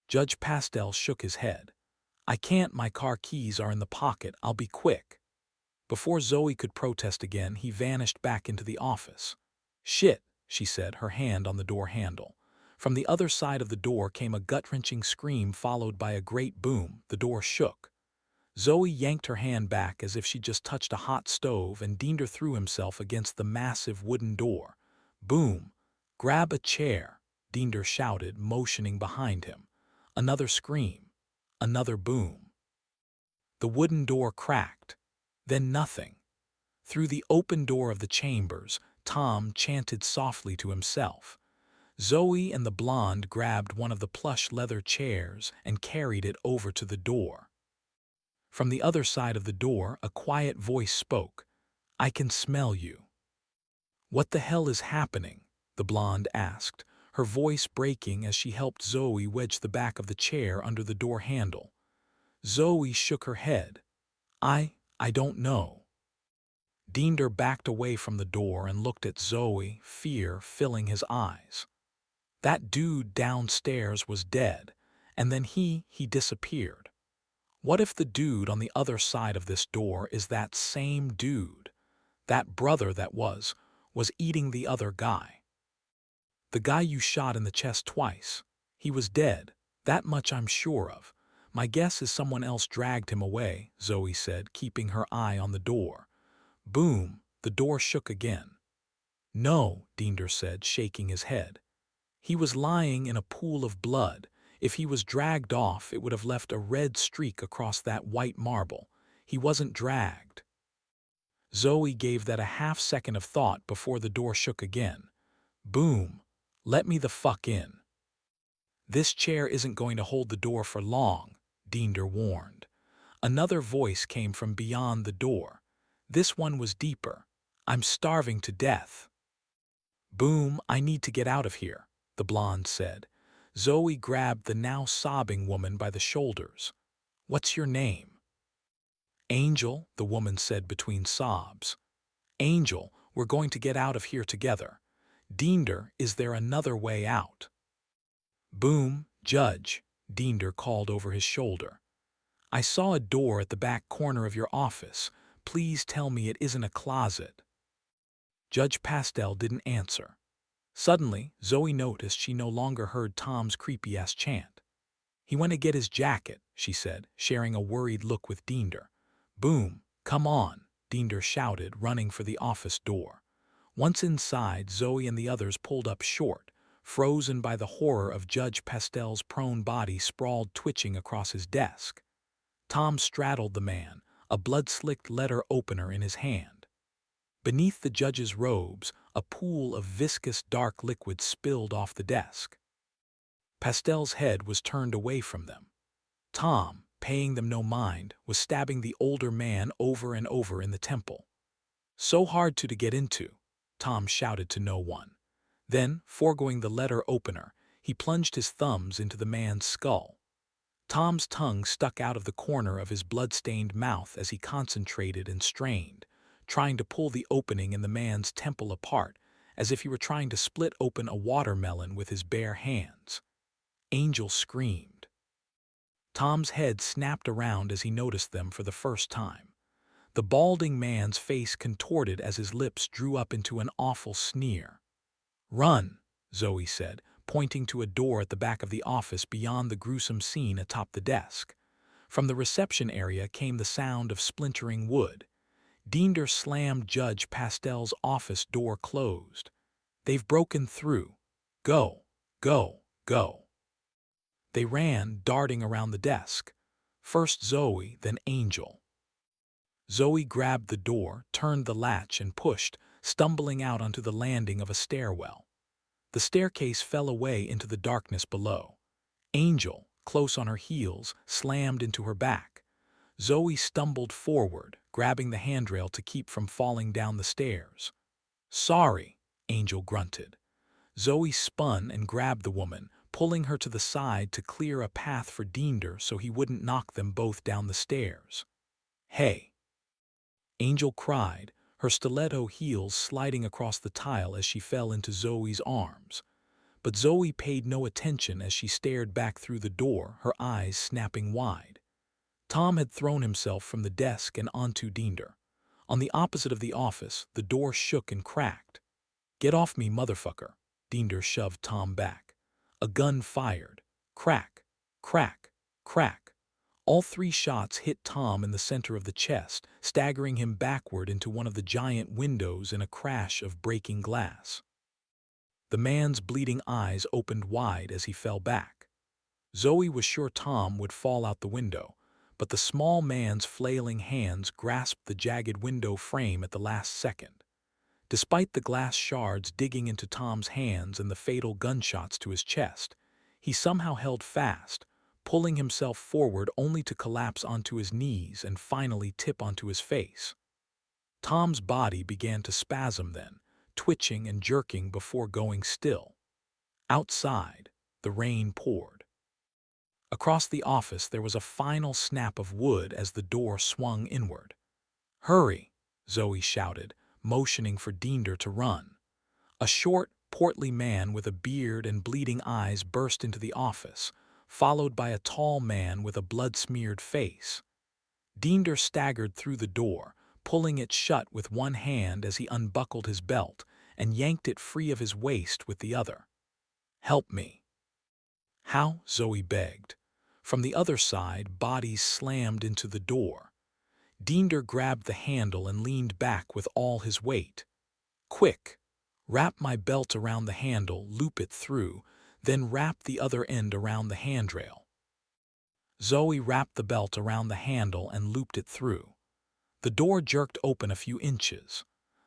Judge Pastel shook his head. "I can't, my car keys are in the pocket, I'll be quick." Before Zoe could protest again, he vanished back into the office. "Shit," she said, her hand on the door handle. From the other side of the door came a gut-wrenching scream followed by a great boom. The door shook. Zoe yanked her hand back as if she'd just touched a hot stove, and Dinder threw himself against the massive wooden door. "Boom! Grab a chair," Dinder shouted, motioning behind him. Another scream. Another boom. The wooden door cracked. Then nothing. Through the open door of the chambers, Tom chanted softly to himself. Zoe and the blonde grabbed one of the plush leather chairs and carried it over to the door. From the other side of the door, a quiet voice spoke. "I can smell you." "What the hell is happening?" the blonde asked, her voice breaking as she helped Zoe wedge the back of the chair under the door handle. Zoe shook her head. I don't know." Dinder backed away from the door and looked at Zoe, fear filling his eyes. That dude downstairs was dead, and then he disappeared. What if the dude on the other side of this door is that same dude? That brother that was eating the other guy. "The guy you shot in the chest twice. He was dead, that much I'm sure of. My guess is someone else dragged him away," Zoe said, keeping her eye on the door. Boom, the door shook again. "No," Dinder said, shaking his head. "He was lying in a pool of blood. If he was dragged off, it would have left a red streak across that white marble. He wasn't dragged." Zoe gave that a half-second of thought before the door shook again. Boom. "Let me the fuck in." "This chair isn't going to hold the door for long," Dinder warned. Another voice came from beyond the door. This one was deeper. "I'm starving to death." "Boom, I need to get out of here," the blonde said. Zoe grabbed the now sobbing woman by the shoulders. "What's your name?" "Angel," the woman said between sobs. "Angel, we're going to get out of here together. Dinder, is there another way out?" "Boom, Judge," Dinder called over his shoulder. "I saw a door at the back corner of your office. Please tell me it isn't a closet." Judge Pastel didn't answer. Suddenly, Zoe noticed she no longer heard Tom's creepy-ass chant. "He went to get his jacket," she said, sharing a worried look with Dinder. "Boom, come on," Dinder shouted, running for the office door. Once inside, Zoe and the others pulled up short, frozen by the horror of Judge Pastel's prone body sprawled twitching across his desk. Tom straddled the man, a blood-slicked letter opener in his hand. Beneath the judge's robes, a pool of viscous dark liquid spilled off the desk. Pastel's head was turned away from them. Tom, paying them no mind, was stabbing the older man over and over in the temple. "So hard to get into," Tom shouted to no one. Then, foregoing the letter opener, he plunged his thumbs into the man's skull. Tom's tongue stuck out of the corner of his blood-stained mouth as he concentrated and strained, trying to pull the opening in the man's temple apart, as if he were trying to split open a watermelon with his bare hands. Angel screamed. Tom's head snapped around as he noticed them for the first time. The balding man's face contorted as his lips drew up into an awful sneer. "Run," Zoe said, pointing to a door at the back of the office beyond the gruesome scene atop the desk. From the reception area came the sound of splintering wood. Diender slammed Judge Pastel's office door closed. "They've broken through. Go, go, go." They ran, darting around the desk. First Zoe, then Angel. Zoe grabbed the door, turned the latch, and pushed, stumbling out onto the landing of a stairwell. The staircase fell away into the darkness below. Angel, close on her heels, slammed into her back. Zoe stumbled forward, grabbing the handrail to keep from falling down the stairs. "Sorry," Angel grunted. Zoe spun and grabbed the woman, pulling her to the side to clear a path for Diender so he wouldn't knock them both down the stairs. "Hey!" Angel cried, her stiletto heels sliding across the tile as she fell into Zoe's arms. But Zoe paid no attention as she stared back through the door, her eyes snapping wide. Tom had thrown himself from the desk and onto Diender. On the opposite of the office, the door shook and cracked. "Get off me, motherfucker," Diender shoved Tom back. A gun fired. Crack, crack, crack. All 3 shots hit Tom in the center of the chest, staggering him backward into one of the giant windows in a crash of breaking glass. The man's bleeding eyes opened wide as he fell back. Zoe was sure Tom would fall out the window, but the small man's flailing hands grasped the jagged window frame at the last second. Despite the glass shards digging into Tom's hands and the fatal gunshots to his chest, he somehow held fast, pulling himself forward only to collapse onto his knees and finally tip onto his face. Tom's body began to spasm then, twitching and jerking before going still. Outside, the rain poured. Across the office there was a final snap of wood as the door swung inward. "Hurry," Zoe shouted, motioning for Diender to run. A short, portly man with a beard and bleeding eyes burst into the office, followed by a tall man with a blood-smeared face. Diender staggered through the door, pulling it shut with one hand as he unbuckled his belt and yanked it free of his waist with the other. "Help me." "How?" Zoe begged. From the other side, bodies slammed into the door. Diender grabbed the handle and leaned back with all his weight. "Quick! Wrap my belt around the handle, loop it through, then wrap the other end around the handrail." Zoe wrapped the belt around the handle and looped it through. The door jerked open a few inches.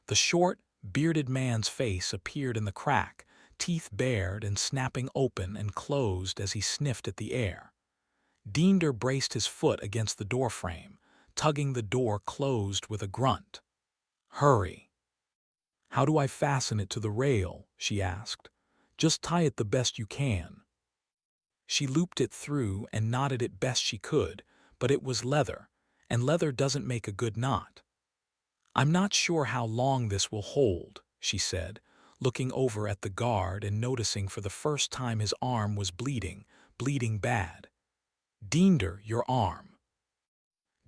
The short, bearded man's face appeared in the crack, teeth bared and snapping open and closed as he sniffed at the air. Diender braced his foot against the doorframe, tugging the door closed with a grunt. "Hurry." "How do I fasten it to the rail?" she asked. "Just tie it the best you can." She looped it through and knotted it best she could, but it was leather, and leather doesn't make a good knot. "I'm not sure how long this will hold," she said, looking over at the guard and noticing for the first time his arm was bleeding bad. "Diender, your arm."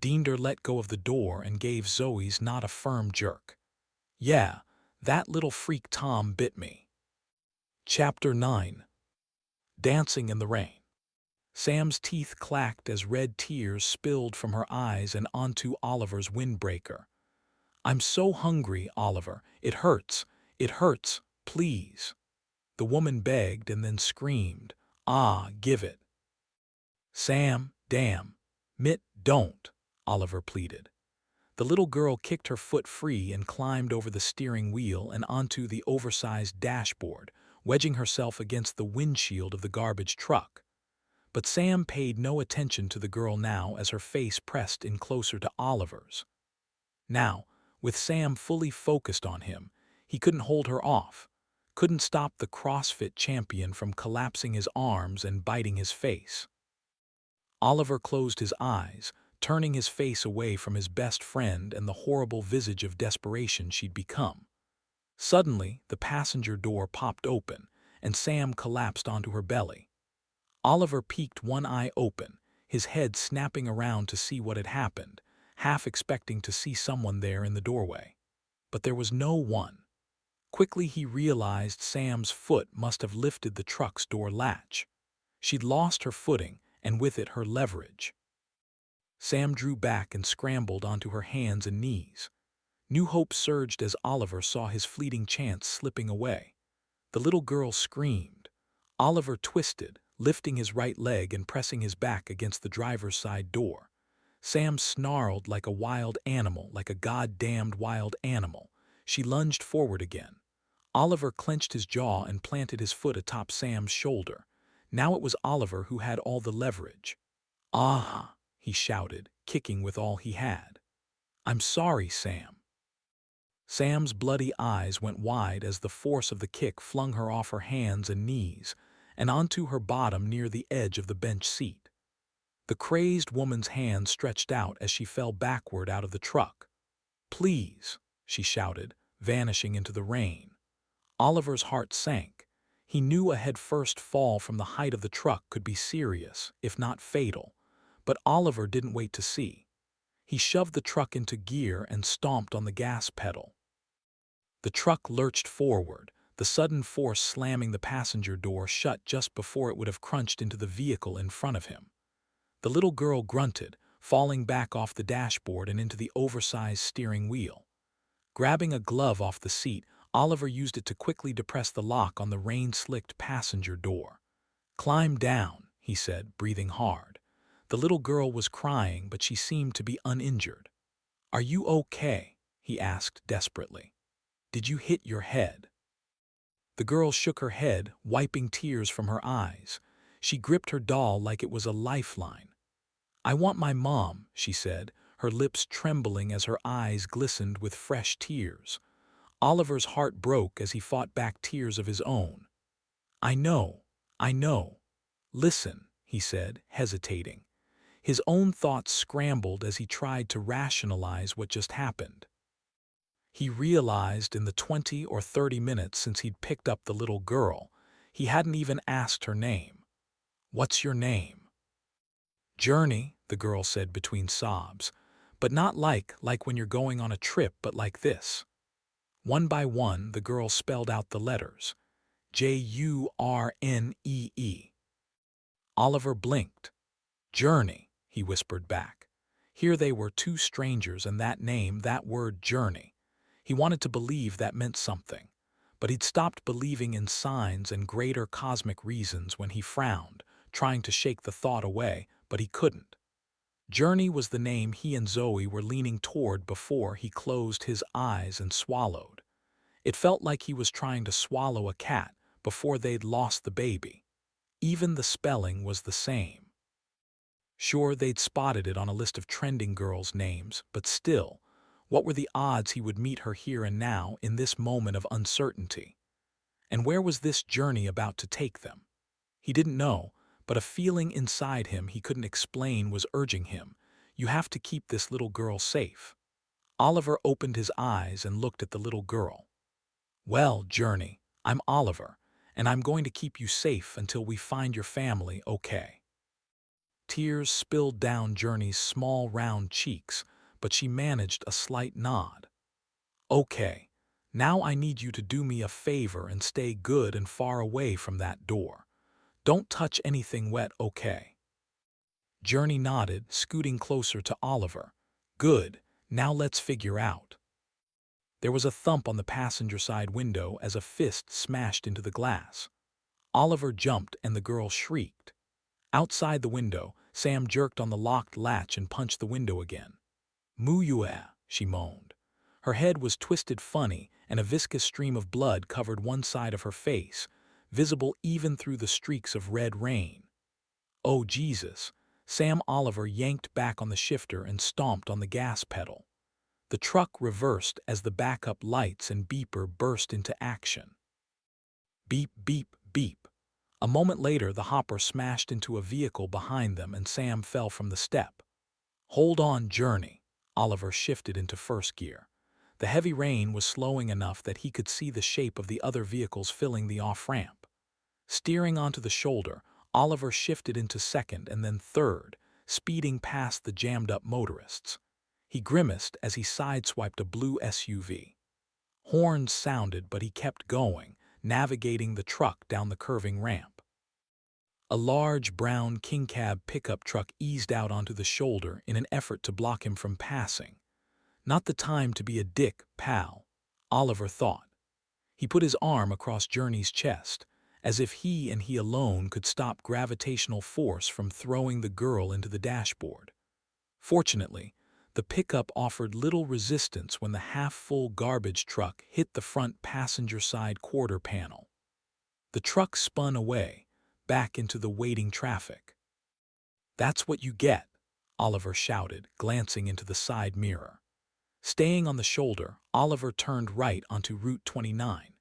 Diender let go of the door and gave Zoe's knot a firm jerk. "Yeah, that little freak Tom bit me." Chapter 9. Dancing in the Rain. Sam's teeth clacked as red tears spilled from her eyes and onto Oliver's windbreaker. "I'm so hungry, Oliver. It hurts, please." The woman begged and then screamed, "Ah, give it." "Sam, damn. Mitt, don't," Oliver pleaded. The little girl kicked her foot free and climbed over the steering wheel and onto the oversized dashboard, wedging herself against the windshield of the garbage truck. But Sam paid no attention to the girl now as her face pressed in closer to Oliver's. Now, with Sam fully focused on him, he couldn't hold her off, couldn't stop the CrossFit champion from collapsing his arms and biting his face. Oliver closed his eyes, turning his face away from his best friend and the horrible visage of desperation she'd become. Suddenly, the passenger door popped open, and Sam collapsed onto her belly. Oliver peeked one eye open, his head snapping around to see what had happened, half expecting to see someone there in the doorway. But there was no one. Quickly he realized Sam's foot must have lifted the truck's door latch. She'd lost her footing, and with it her leverage. Sam drew back and scrambled onto her hands and knees. New hope surged as Oliver saw his fleeting chance slipping away. The little girl screamed. Oliver twisted, lifting his right leg and pressing his back against the driver's side door. Sam snarled like a wild animal, like a goddamned wild animal. She lunged forward again. Oliver clenched his jaw and planted his foot atop Sam's shoulder. Now it was Oliver who had all the leverage. "Ah!" he shouted, kicking with all he had. "I'm sorry, Sam." Sam's bloody eyes went wide as the force of the kick flung her off her hands and knees and onto her bottom near the edge of the bench seat. The crazed woman's hand stretched out as she fell backward out of the truck. "Please," she shouted, vanishing into the rain. Oliver's heart sank. He knew a head-first fall from the height of the truck could be serious, if not fatal. But Oliver didn't wait to see. He shoved the truck into gear and stomped on the gas pedal. The truck lurched forward, the sudden force slamming the passenger door shut just before it would have crunched into the vehicle in front of him. The little girl grunted, falling back off the dashboard and into the oversized steering wheel. Grabbing a glove off the seat, Oliver used it to quickly depress the lock on the rain-slicked passenger door. "Climb down," he said, breathing hard. The little girl was crying, but she seemed to be uninjured. "Are you okay?" he asked desperately. "Did you hit your head?" The girl shook her head, wiping tears from her eyes. She gripped her doll like it was a lifeline. "I want my mom," she said, her lips trembling as her eyes glistened with fresh tears. Oliver's heart broke as he fought back tears of his own. I know. Listen," he said, hesitating. His own thoughts scrambled as he tried to rationalize what just happened. He realized in the 20 or 30 minutes since he'd picked up the little girl, he hadn't even asked her name. "What's your name?" "Journey," the girl said between sobs, "but not like when you're going on a trip, but like this." One by one, the girl spelled out the letters. Journee. Oliver blinked. "Journey," he whispered back. Here they were, two strangers, and that name, that word Journey. He wanted to believe that meant something, but he'd stopped believing in signs and greater cosmic reasons when he frowned, trying to shake the thought away, but he couldn't. Journey was the name he and Zoe were leaning toward before he closed his eyes and swallowed. It felt like he was trying to swallow a cat before they'd lost the baby. Even the spelling was the same. Sure, they'd spotted it on a list of trending girls' names, but still, what were the odds he would meet her here and now in this moment of uncertainty? And where was this journey about to take them? He didn't know, but a feeling inside him he couldn't explain was urging him. You have to keep this little girl safe. Oliver opened his eyes and looked at the little girl. "Well, Journey, I'm Oliver, and I'm going to keep you safe until we find your family, okay?" Tears spilled down Journey's small round cheeks, but she managed a slight nod. "Okay, now I need you to do me a favor and stay good and far away from that door. Don't touch anything wet, okay?" Journey nodded, scooting closer to Oliver. "Good, now let's figure out." There was a thump on the passenger side window as a fist smashed into the glass. Oliver jumped and the girl shrieked. Outside the window, Sam jerked on the locked latch and punched the window again. "Muyue," she moaned. Her head was twisted funny and a viscous stream of blood covered one side of her face, visible even through the streaks of red rain. "Oh, Jesus." Sam Oliver yanked back on the shifter and stomped on the gas pedal. The truck reversed as the backup lights and beeper burst into action. Beep, beep, beep. A moment later, the hopper smashed into a vehicle behind them and Sam fell from the step. "Hold on, Journey." Oliver shifted into first gear. The heavy rain was slowing enough that he could see the shape of the other vehicles filling the off-ramp. Steering onto the shoulder, Oliver shifted into second and then third, speeding past the jammed-up motorists. He grimaced as he sideswiped a blue SUV. Horns sounded, but he kept going, navigating the truck down the curving ramp. A large brown king cab pickup truck eased out onto the shoulder in an effort to block him from passing. Not the time to be a dick, pal, Oliver thought. He put his arm across Journey's chest, as if he and he alone could stop gravitational force from throwing the girl into the dashboard. Fortunately, the pickup offered little resistance when the half-full garbage truck hit the front passenger side quarter panel. The truck spun away, back into the waiting traffic. "That's what you get," Oliver shouted, glancing into the side mirror. Staying on the shoulder, Oliver turned right onto Route 29.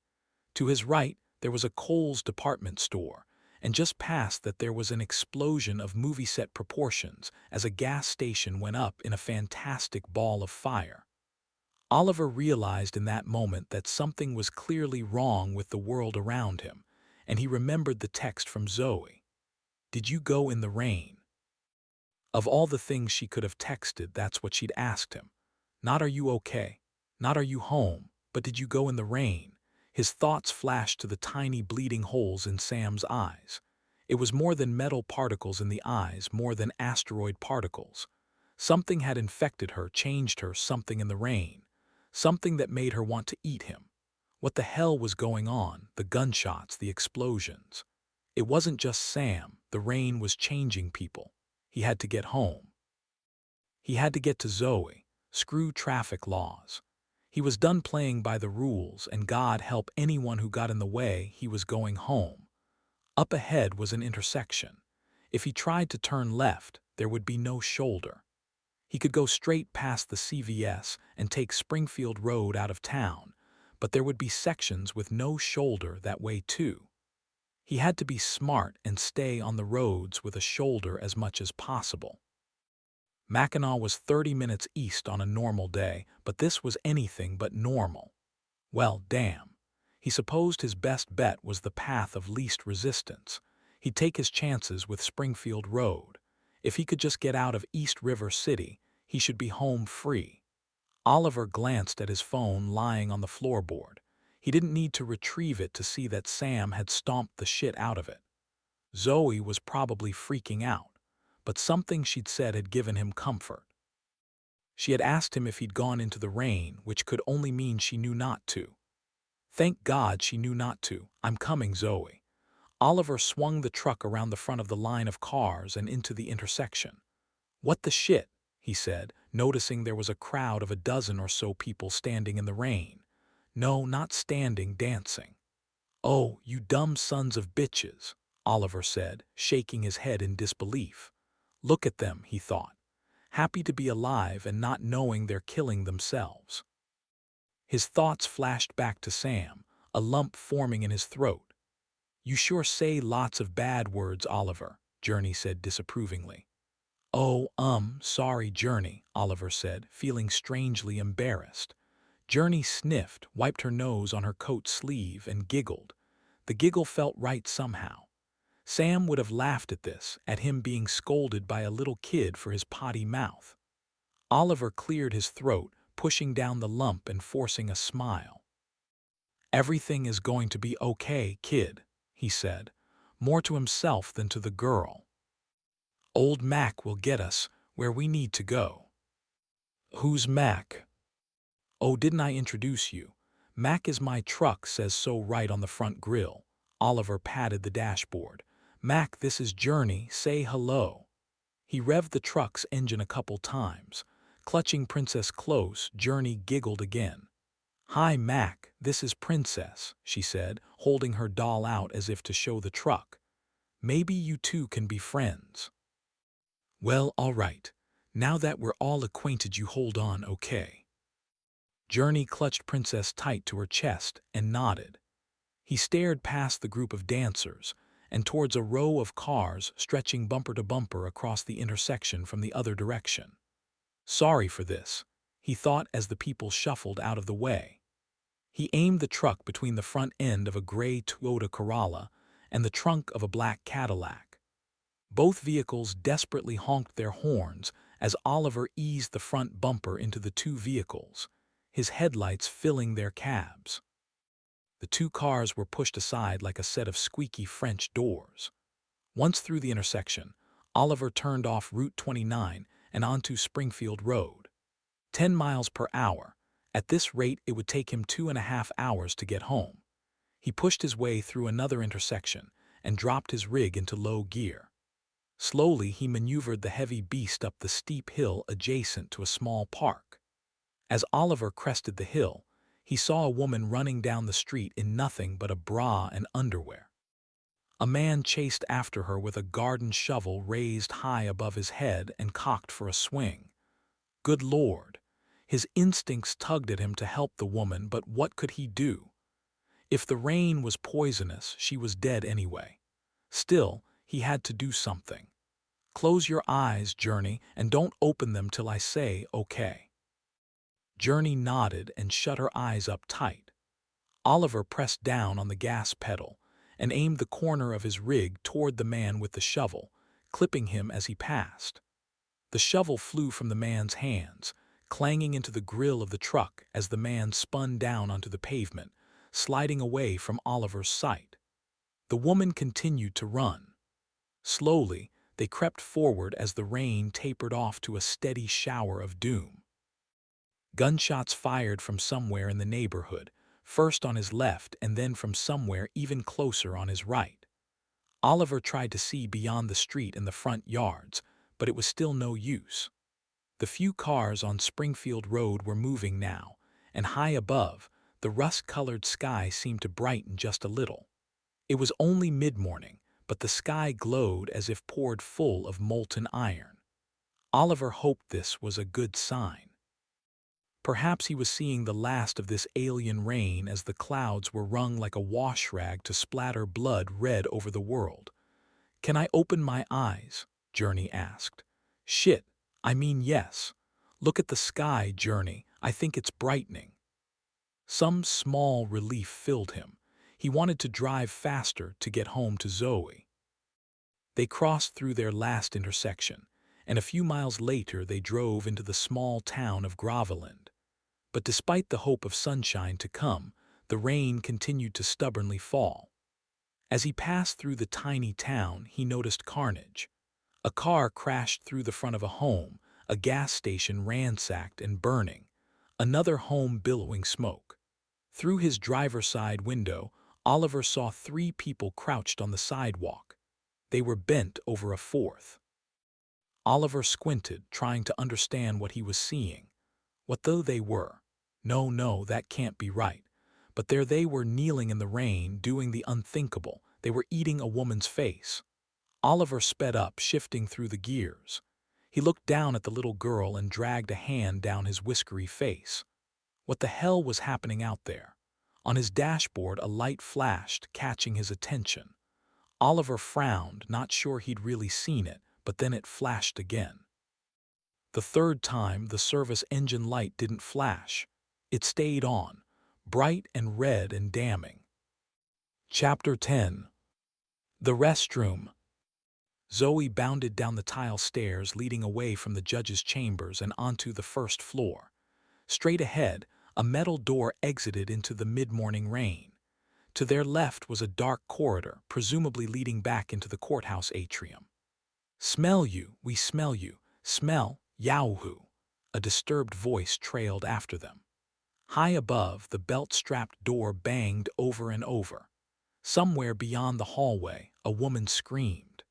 To his right, there was a Kohl's department store, and just past that there was an explosion of movie set proportions as a gas station went up in a fantastic ball of fire. Oliver realized in that moment that something was clearly wrong with the world around him, and he remembered the text from Zoe. "Did you go in the rain?" Of all the things she could have texted, that's what she'd asked him. Not "Are you okay?" Not "Are you home?" But "Did you go in the rain?" His thoughts flashed to the tiny bleeding holes in Sam's eyes. It was more than metal particles in the eyes, more than asteroid particles. Something had infected her, changed her, something in the rain. Something that made her want to eat him. What the hell was going on? The gunshots, the explosions. It wasn't just Sam. The rain was changing people. He had to get home. He had to get to Zoe. Screw traffic laws. He was done playing by the rules, and God help anyone who got in the way. He was going home. Up ahead was an intersection. If he tried to turn left, there would be no shoulder. He could go straight past the CVS and take Springfield Road out of town, but there would be sections with no shoulder that way too. He had to be smart and stay on the roads with a shoulder as much as possible. Mackinac was 30 minutes east on a normal day, but this was anything but normal. Well, damn. He supposed his best bet was the path of least resistance. He'd take his chances with Springfield Road. If he could just get out of East River City, he should be home free. Oliver glanced at his phone lying on the floorboard. He didn't need to retrieve it to see that Sam had stomped the shit out of it. Zoe was probably freaking out, but something she'd said had given him comfort. She had asked him if he'd gone into the rain, which could only mean she knew not to. Thank God she knew not to. "I'm coming, Zoe." Oliver swung the truck around the front of the line of cars and into the intersection. "What the shit?" he said, noticing there was a crowd of a dozen or so people standing in the rain. No, not standing, dancing. "Oh, you dumb sons of bitches," Oliver said, shaking his head in disbelief. Look at them, he thought. Happy to be alive and not knowing they're killing themselves. His thoughts flashed back to Sam, a lump forming in his throat. "You sure say lots of bad words, Oliver," Journey said disapprovingly. "Oh, sorry, Journey," Oliver said, feeling strangely embarrassed. Journey sniffed, wiped her nose on her coat sleeve, and giggled. The giggle felt right somehow. Sam would have laughed at this, at him being scolded by a little kid for his potty mouth. Oliver cleared his throat, pushing down the lump and forcing a smile. "Everything is going to be okay, kid," he said, more to himself than to the girl. "Old Mac will get us where we need to go." "Who's Mac?" "Oh, didn't I introduce you? Mac is my truck, says so right on the front grille." Oliver patted the dashboard. "Mac, this is Journey, say hello." He revved the truck's engine a couple times. Clutching Princess close, Journey giggled again. "Hi, Mac, this is Princess," she said, holding her doll out as if to show the truck. "Maybe you two can be friends." "Well, all right. Now that we're all acquainted, you hold on, okay?" Journey clutched Princess tight to her chest and nodded. He stared past the group of dancers and towards a row of cars stretching bumper to bumper across the intersection from the other direction. Sorry for this, he thought as the people shuffled out of the way. He aimed the truck between the front end of a gray Toyota Corolla and the trunk of a black Cadillac. Both vehicles desperately honked their horns as Oliver eased the front bumper into the two vehicles, his headlights filling their cabs. The two cars were pushed aside like a set of squeaky French doors. Once through the intersection, Oliver turned off Route 29 and onto Springfield Road. 10 miles per hour. At this rate, it would take him 2.5 hours to get home. He pushed his way through another intersection and dropped his rig into low gear. Slowly, he maneuvered the heavy beast up the steep hill adjacent to a small park. As Oliver crested the hill, he saw a woman running down the street in nothing but a bra and underwear. A man chased after her with a garden shovel raised high above his head and cocked for a swing. Good Lord! His instincts tugged at him to help the woman, but what could he do? If the rain was poisonous, she was dead anyway. Still, he had to do something. Close your eyes, Journey, and don't open them till I say okay. Journey nodded and shut her eyes up tight. Oliver pressed down on the gas pedal and aimed the corner of his rig toward the man with the shovel, clipping him as he passed. The shovel flew from the man's hands, clanging into the grill of the truck as the man spun down onto the pavement, sliding away from Oliver's sight. The woman continued to run. Slowly, they crept forward as the rain tapered off to a steady shower of doom. Gunshots fired from somewhere in the neighborhood, first on his left and then from somewhere even closer on his right. Oliver tried to see beyond the street and the front yards, but it was still no use. The few cars on Springfield Road were moving now, and high above, the rust-colored sky seemed to brighten just a little. It was only mid-morning, but the sky glowed as if poured full of molten iron. Oliver hoped this was a good sign. Perhaps he was seeing the last of this alien rain as the clouds were wrung like a wash rag to splatter blood red over the world. "Can I open my eyes?" Journey asked. "Shit, I mean yes. Look at the sky, Journey. I think it's brightening." Some small relief filled him. He wanted to drive faster to get home to Zoe. They crossed through their last intersection, and a few miles later they drove into the small town of Groveland. But despite the hope of sunshine to come, the rain continued to stubbornly fall. As he passed through the tiny town, he noticed carnage. A car crashed through the front of a home, a gas station ransacked and burning, another home billowing smoke. Through his driver's side window, Oliver saw 3 people crouched on the sidewalk. They were bent over a fourth. Oliver squinted, trying to understand what he was seeing. What though they were? No, that can't be right. But there they were kneeling in the rain, doing the unthinkable. They were eating a woman's face. Oliver sped up, shifting through the gears. He looked down at the little girl and dragged a hand down his whiskery face. What the hell was happening out there? On his dashboard, a light flashed, catching his attention. Oliver frowned, not sure he'd really seen it, but then it flashed again. The third time, the service engine light didn't flash. It stayed on, bright and red and damning. Chapter 10. The restroom. Zoe bounded down the tile stairs leading away from the judge's chambers and onto the first floor. Straight ahead, a metal door exited into the mid-morning rain. To their left was a dark corridor, presumably leading back into the courthouse atrium. "Smell you, we smell you. Smell, Yahoo!" A disturbed voice trailed after them. High above, the belt-strapped door banged over and over. Somewhere beyond the hallway, a woman screamed.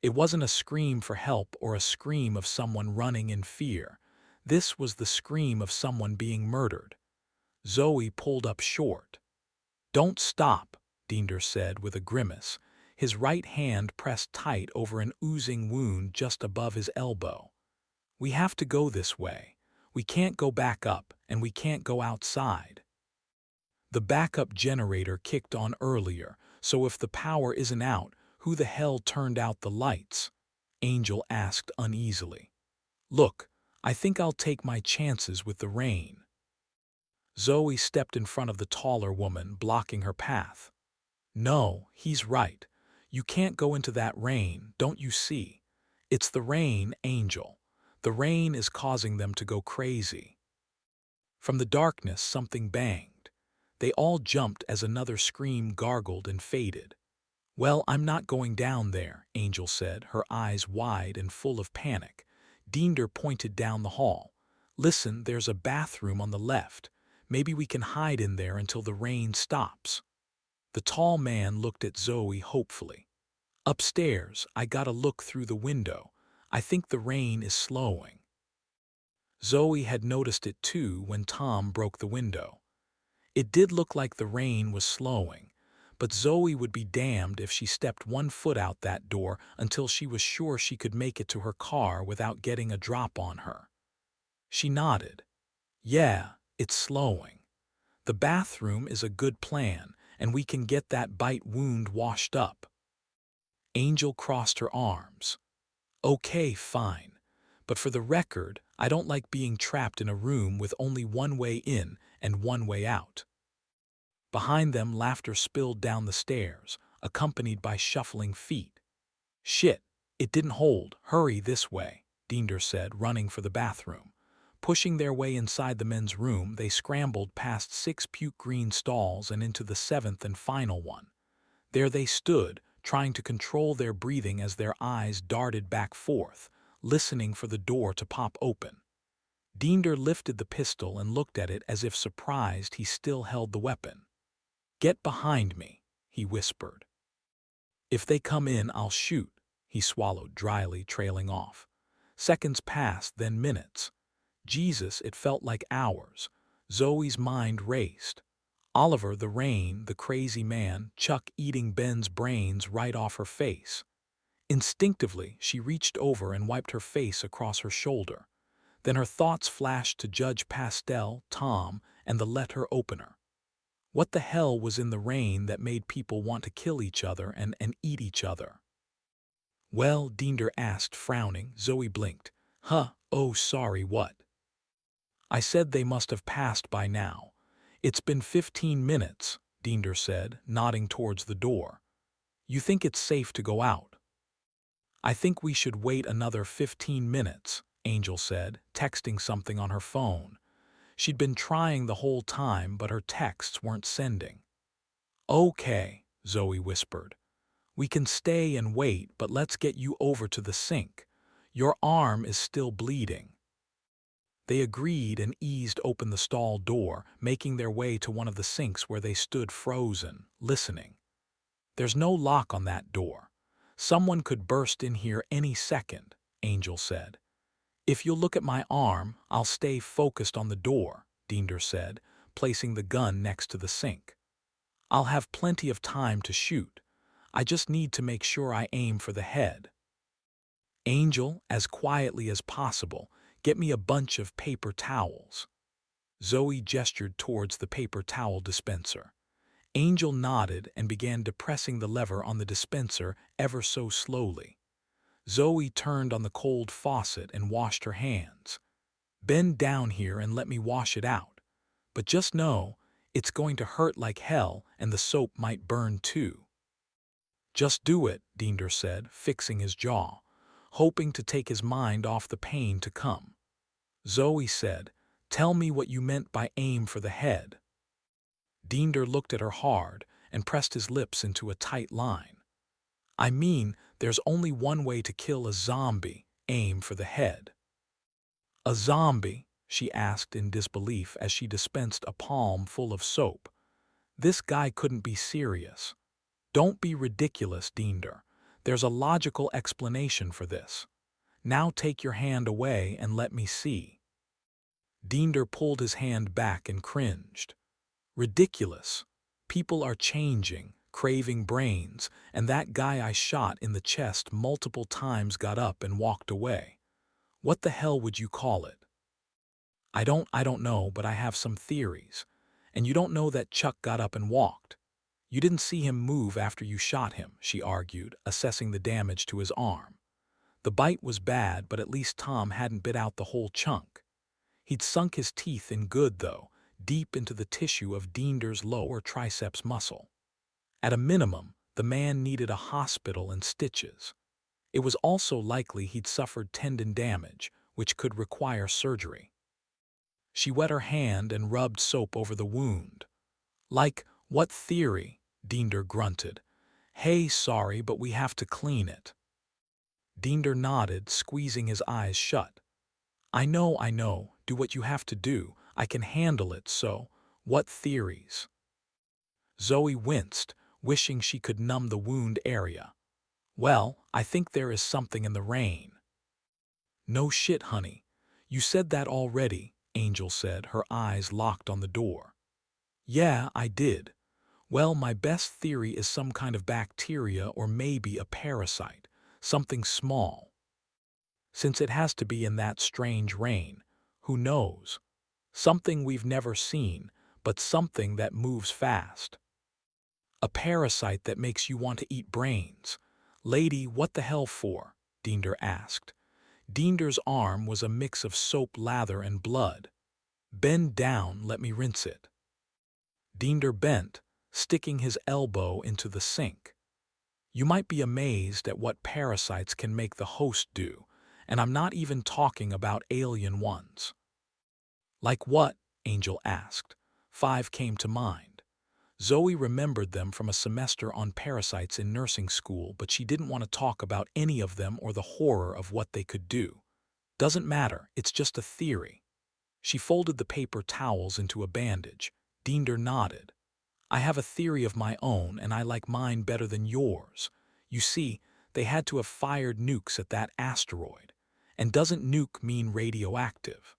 It wasn't a scream for help or a scream of someone running in fear. This was the scream of someone being murdered. Zoe pulled up short. "Don't stop," Diender said with a grimace, his right hand pressed tight over an oozing wound just above his elbow. "We have to go this way. We can't go back up, and we can't go outside." The backup generator kicked on earlier, so if the power isn't out, who the hell turned out the lights? Angel asked uneasily. "Look, I think I'll take my chances with the rain." Zoe stepped in front of the taller woman, blocking her path. "No, he's right. You can't go into that rain, don't you see? It's the rain, Angel. The rain is causing them to go crazy. From the darkness, something banged. They all jumped as another scream gargled and faded. Well, I'm not going down there, Angel said, her eyes wide and full of panic. Dinder pointed down the hall. Listen, there's a bathroom on the left. Maybe we can hide in there until the rain stops. The tall man looked at Zoe hopefully. Upstairs, I gotta look through the window. I think the rain is slowing. Zoe had noticed it too when Tom broke the window. It did look like the rain was slowing, but Zoe would be damned if she stepped 1 foot out that door until she was sure she could make it to her car without getting a drop on her. She nodded. Yeah, it's slowing. The bathroom is a good plan, and we can get that bite wound washed up. Angel crossed her arms. Okay, fine. But for the record, I don't like being trapped in a room with only one way in and one way out. Behind them, laughter spilled down the stairs, accompanied by shuffling feet. Shit, it didn't hold. Hurry this way, Dinder said, running for the bathroom. Pushing their way inside the men's room, they scrambled past 6 puke-green stalls and into the 7th and final one. There they stood, trying to control their breathing as their eyes darted back forth, listening for the door to pop open. Diender lifted the pistol and looked at it as if surprised he still held the weapon. Get behind me, he whispered. If they come in, I'll shoot, he swallowed dryly, trailing off. Seconds passed, then minutes. Jesus, it felt like hours. Zoe's mind raced. Oliver, the rain, the crazy man, Chuck eating Ben's brains right off her face. Instinctively, she reached over and wiped her face across her shoulder. Then her thoughts flashed to Judge Pastel, Tom, and the letter opener. What the hell was in the rain that made people want to kill each other and eat each other? Well, Diender asked, frowning. Zoe blinked. Oh, sorry, what? I said they must have passed by now. It's been 15 minutes, Diender said, nodding towards the door. You think it's safe to go out? I think we should wait another 15 minutes, Angel said, texting something on her phone. She'd been trying the whole time, but her texts weren't sending. Okay, Zoe whispered. We can stay and wait, but let's get you over to the sink. Your arm is still bleeding. They agreed and eased open the stall door, making their way to one of the sinks where they stood frozen, listening. There's no lock on that door. Someone could burst in here any second, Angel said. If you'll look at my arm, I'll stay focused on the door, Diender said, placing the gun next to the sink. I'll have plenty of time to shoot. I just need to make sure I aim for the head. Angel, as quietly as possible, get me a bunch of paper towels. Zoe gestured towards the paper towel dispenser. Angel nodded and began depressing the lever on the dispenser ever so slowly. Zoe turned on the cold faucet and washed her hands. Bend down here and let me wash it out. But just know, it's going to hurt like hell and the soap might burn too. Just do it, Diender said, fixing his jaw, hoping to take his mind off the pain to come. Zoe said, tell me what you meant by aim for the head. Diender looked at her hard and pressed his lips into a tight line. I mean, there's only one way to kill a zombie, aim for the head. A zombie? She asked in disbelief as she dispensed a palm full of soap. This guy couldn't be serious. Don't be ridiculous, Diender. There's a logical explanation for this. Now take your hand away and let me see. Diender pulled his hand back and cringed. Ridiculous. People are changing, craving brains, and that guy I shot in the chest multiple times got up and walked away. What the hell would you call it? I don't know, but I have some theories. And you don't know that Chuck got up and walked. You didn't see him move after you shot him, she argued, assessing the damage to his arm. The bite was bad, but at least Tom hadn't bit out the whole chunk. He'd sunk his teeth in good, though, deep into the tissue of Diender's lower triceps muscle. At a minimum, The man needed a hospital and stitches. It was also likely he'd suffered tendon damage, which could require surgery. She wet her hand and rubbed soap over the wound. Like, what theory? Diender grunted. Hey, sorry, but we have to clean it. Diender nodded, squeezing his eyes shut. I know, do what you have to do. I can handle it, so, what theories? Zoe winced, wishing she could numb the wound area. Well, I think there is something in the rain. No shit, honey. You said that already, Angel said, her eyes locked on the door. Yeah, I did. Well, my best theory is some kind of bacteria or maybe a parasite, something small. Since it has to be in that strange rain, who knows? Something we've never seen, but something that moves fast. A parasite that makes you want to eat brains. Lady, what the hell for? Diender asked. Diender's arm was a mix of soap, lather, and blood. Bend down, let me rinse it. Diender bent, sticking his elbow into the sink. You might be amazed at what parasites can make the host do, and I'm not even talking about alien ones. Like what? Angel asked. 5 came to mind. Zoe remembered them from a semester on parasites in nursing school, but she didn't want to talk about any of them or the horror of what they could do. Doesn't matter, it's just a theory. She folded the paper towels into a bandage. Diender nodded. I have a theory of my own, and I like mine better than yours. You see, they had to have fired nukes at that asteroid. And doesn't nuke mean radioactive?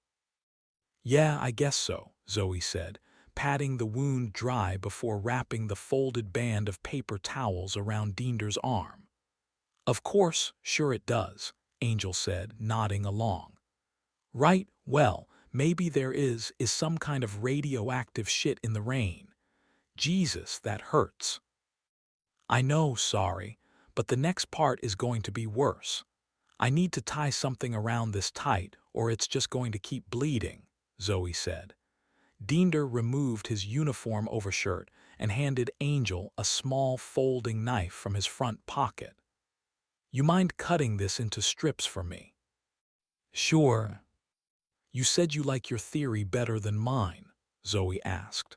Yeah, I guess so, Zoe said, patting the wound dry before wrapping the folded band of paper towels around Diender's arm. Of course, sure it does, Angel said, nodding along. Right, well, maybe there is some kind of radioactive shit in the rain. Jesus, that hurts. I know, sorry, but the next part is going to be worse. I need to tie something around this tight, or it's just going to keep bleeding, Zoe said. Diender removed his uniform overshirt and handed Angel a small folding knife from his front pocket. You mind cutting this into strips for me? Sure. You said you like your theory better than mine, Zoe asked.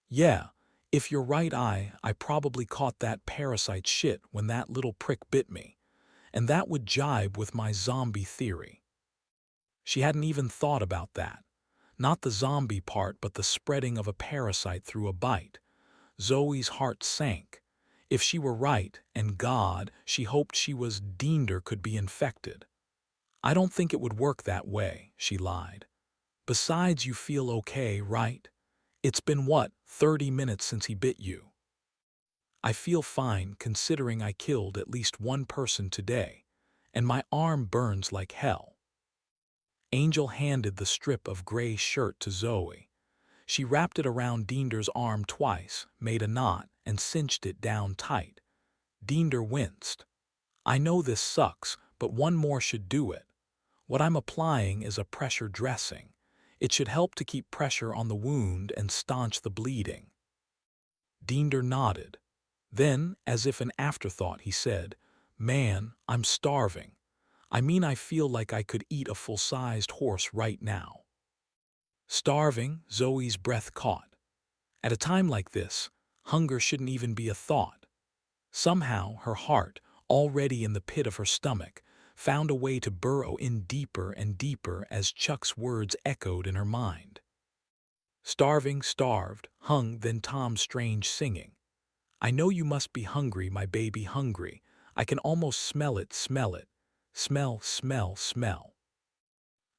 Yeah, if you're right, I probably caught that parasite shit when that little prick bit me, and that would jibe with my zombie theory. She hadn't even thought about that. Not the zombie part, but the spreading of a parasite through a bite. Zoe's heart sank. If she were right, and God, she hoped she was, Diender could be infected. I don't think it would work that way, she lied. Besides, you feel okay, right? It's been what, 30 minutes since he bit you? I feel fine considering I killed at least one person today, and my arm burns like hell. Angel handed the strip of gray shirt to Zoe. She wrapped it around Diender's arm twice, made a knot, and cinched it down tight. Diender winced. I know this sucks, but one more should do it. What I'm applying is a pressure dressing. It should help to keep pressure on the wound and staunch the bleeding. Diender nodded. Then, as if an afterthought, he said, Man, I'm starving. I mean, I feel like I could eat a full-sized horse right now. Starving, Zoe's breath caught. At a time like this, hunger shouldn't even be a thought. Somehow, her heart, already in the pit of her stomach, found a way to burrow in deeper and deeper as Chuck's words echoed in her mind. Starving, starved, hung, then Tom's strange singing. I know you must be hungry, my baby, hungry. I can almost smell it, smell it. Smell, smell, smell.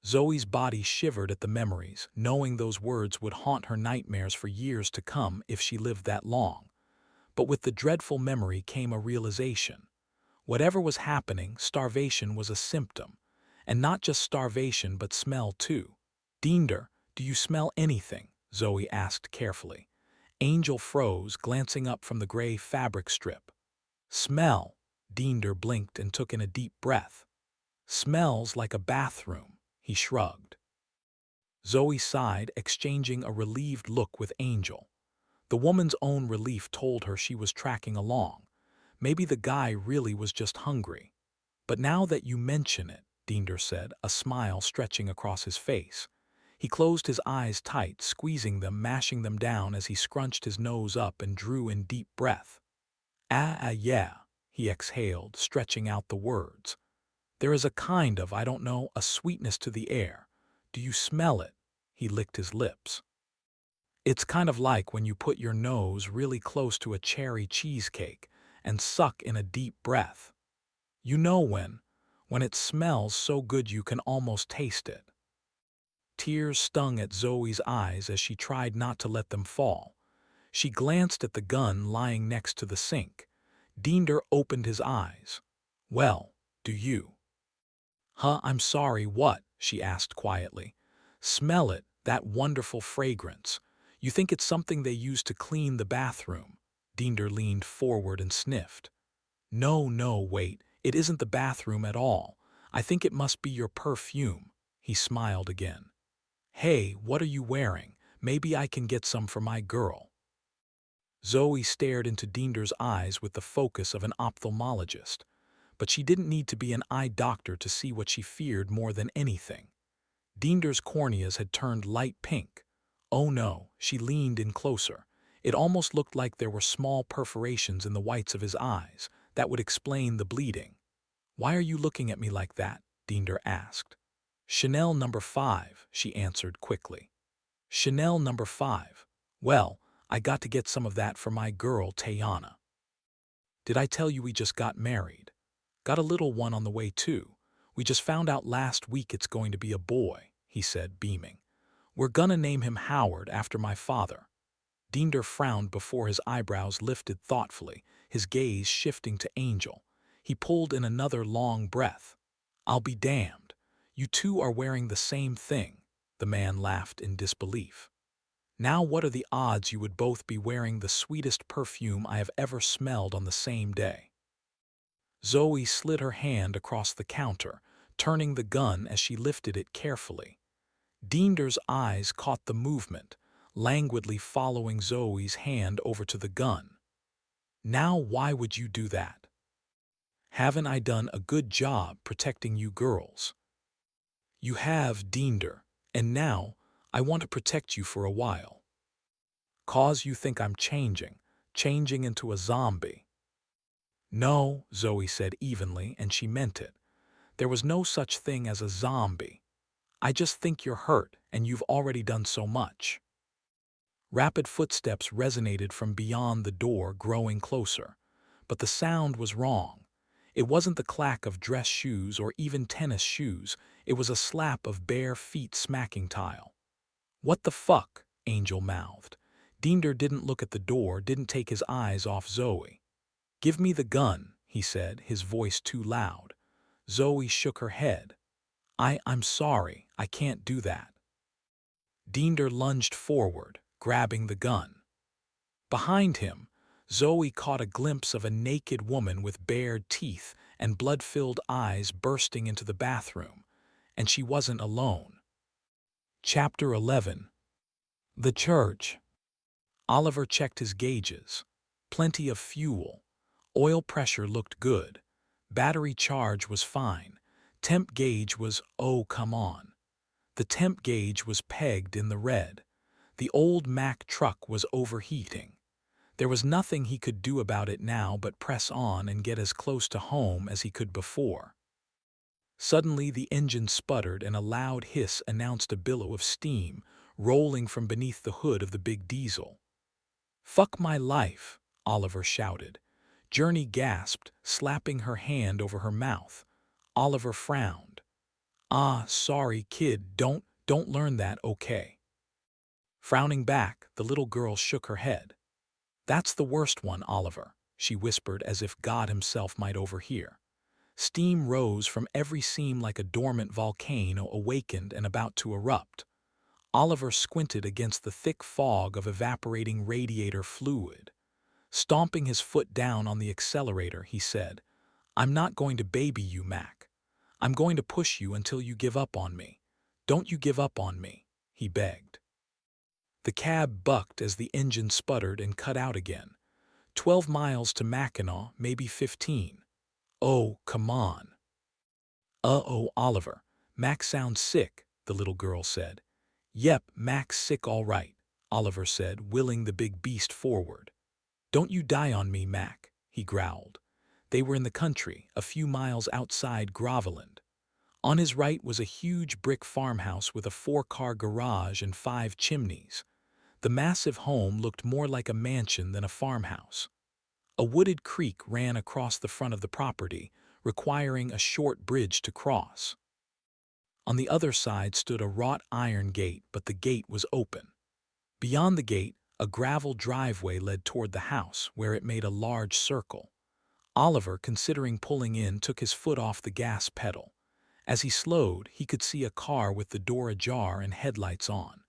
Zoe's body shivered at the memories, knowing those words would haunt her nightmares for years to come if she lived that long. But with the dreadful memory came a realization. Whatever was happening, starvation was a symptom. And not just starvation, but smell too. Diender, do you smell anything? Zoe asked carefully. Angel froze, glancing up from the gray fabric strip. Smell. Diender blinked and took in a deep breath. Smells like a bathroom, he shrugged. Zoe sighed, exchanging a relieved look with Angel. The woman's own relief told her she was tracking along. Maybe the guy really was just hungry. But now that you mention it, Dinder said, a smile stretching across his face. He closed his eyes tight, squeezing them, mashing them down as he scrunched his nose up and drew in deep breath. Yeah, he exhaled, stretching out the words. There is a kind of, I don't know, a sweetness to the air. Do you smell it? He licked his lips. It's kind of like when you put your nose really close to a cherry cheesecake and suck in a deep breath. You know when it smells so good you can almost taste it. Tears stung at Zoe's eyes as she tried not to let them fall. She glanced at the gun lying next to the sink. Diender opened his eyes. Well, do you? Huh, I'm sorry, what? She asked quietly. Smell it, that wonderful fragrance. You think it's something they use to clean the bathroom? Diender leaned forward and sniffed. No, wait, it isn't the bathroom at all. I think it must be your perfume. He smiled again. Hey, what are you wearing? Maybe I can get some for my girl. Zoe stared into Diender's eyes with the focus of an ophthalmologist. But she didn't need to be an eye doctor to see what she feared more than anything. Diender's corneas had turned light pink. Oh no, she leaned in closer. It almost looked like there were small perforations in the whites of his eyes. That would explain the bleeding. Why are you looking at me like that? Diender asked. Chanel number 5, she answered quickly. Chanel number 5. Well, I got to get some of that for my girl, Tayana. Did I tell you we just got married? Got a little one on the way too. We just found out last week it's going to be a boy, he said, beaming. We're gonna name him Howard after my father. Diender frowned before his eyebrows lifted thoughtfully, his gaze shifting to Angel. He pulled in another long breath. I'll be damned. You two are wearing the same thing, the man laughed in disbelief. Now what are the odds you would both be wearing the sweetest perfume I have ever smelled on the same day? Zoe slid her hand across the counter, turning the gun as she lifted it carefully. Diender's eyes caught the movement, languidly following Zoe's hand over to the gun. Now why would you do that? Haven't I done a good job protecting you girls? You have, Diender, and now I want to protect you for a while. Cause you think I'm changing into a zombie. No, Zoe said evenly, and she meant it. There was no such thing as a zombie. I just think you're hurt, and you've already done so much. Rapid footsteps resonated from beyond the door, growing closer. But the sound was wrong. It wasn't the clack of dress shoes or even tennis shoes. It was a slap of bare feet smacking tile. What the fuck? Angel mouthed. Diender didn't look at the door, didn't take his eyes off Zoe. Give me the gun, he said, his voice too loud. Zoe shook her head. I'm sorry, I can't do that. Diender lunged forward, grabbing the gun. Behind him, Zoe caught a glimpse of a naked woman with bared teeth and blood-filled eyes bursting into the bathroom, and she wasn't alone. Chapter 11. The Church. Oliver checked his gauges. Plenty of fuel. Oil pressure looked good. Battery charge was fine. Temp gauge was, oh, come on. The temp gauge was pegged in the red. The old Mack truck was overheating. There was nothing he could do about it now but press on and get as close to home as he could before. Suddenly the engine sputtered and a loud hiss announced a billow of steam rolling from beneath the hood of the big diesel. Fuck my life, Oliver shouted. Journey gasped, slapping her hand over her mouth. Oliver frowned. Ah, sorry, kid, don't learn that, okay? Frowning back, the little girl shook her head. That's the worst one, Oliver, she whispered as if God himself might overhear. Steam rose from every seam like a dormant volcano awakened and about to erupt. Oliver squinted against the thick fog of evaporating radiator fluid. Stomping his foot down on the accelerator, he said, I'm not going to baby you, Mac. I'm going to push you until you give up on me. Don't you give up on me, he begged. The cab bucked as the engine sputtered and cut out again. 12 miles to Mackinac, maybe 15. Oh, come on. Uh-oh, Oliver. Mac sounds sick, the little girl said. Yep, Mac's sick all right, Oliver said, willing the big beast forward. Don't you die on me, Mac, he growled. They were in the country, a few miles outside Groveland. On his right was a huge brick farmhouse with a 4-car garage and 5 chimneys. The massive home looked more like a mansion than a farmhouse. A wooded creek ran across the front of the property, requiring a short bridge to cross. On the other side stood a wrought iron gate, but the gate was open. Beyond the gate, a gravel driveway led toward the house, where it made a large circle. Oliver, considering pulling in, took his foot off the gas pedal. As he slowed, he could see a car with the door ajar and headlights on.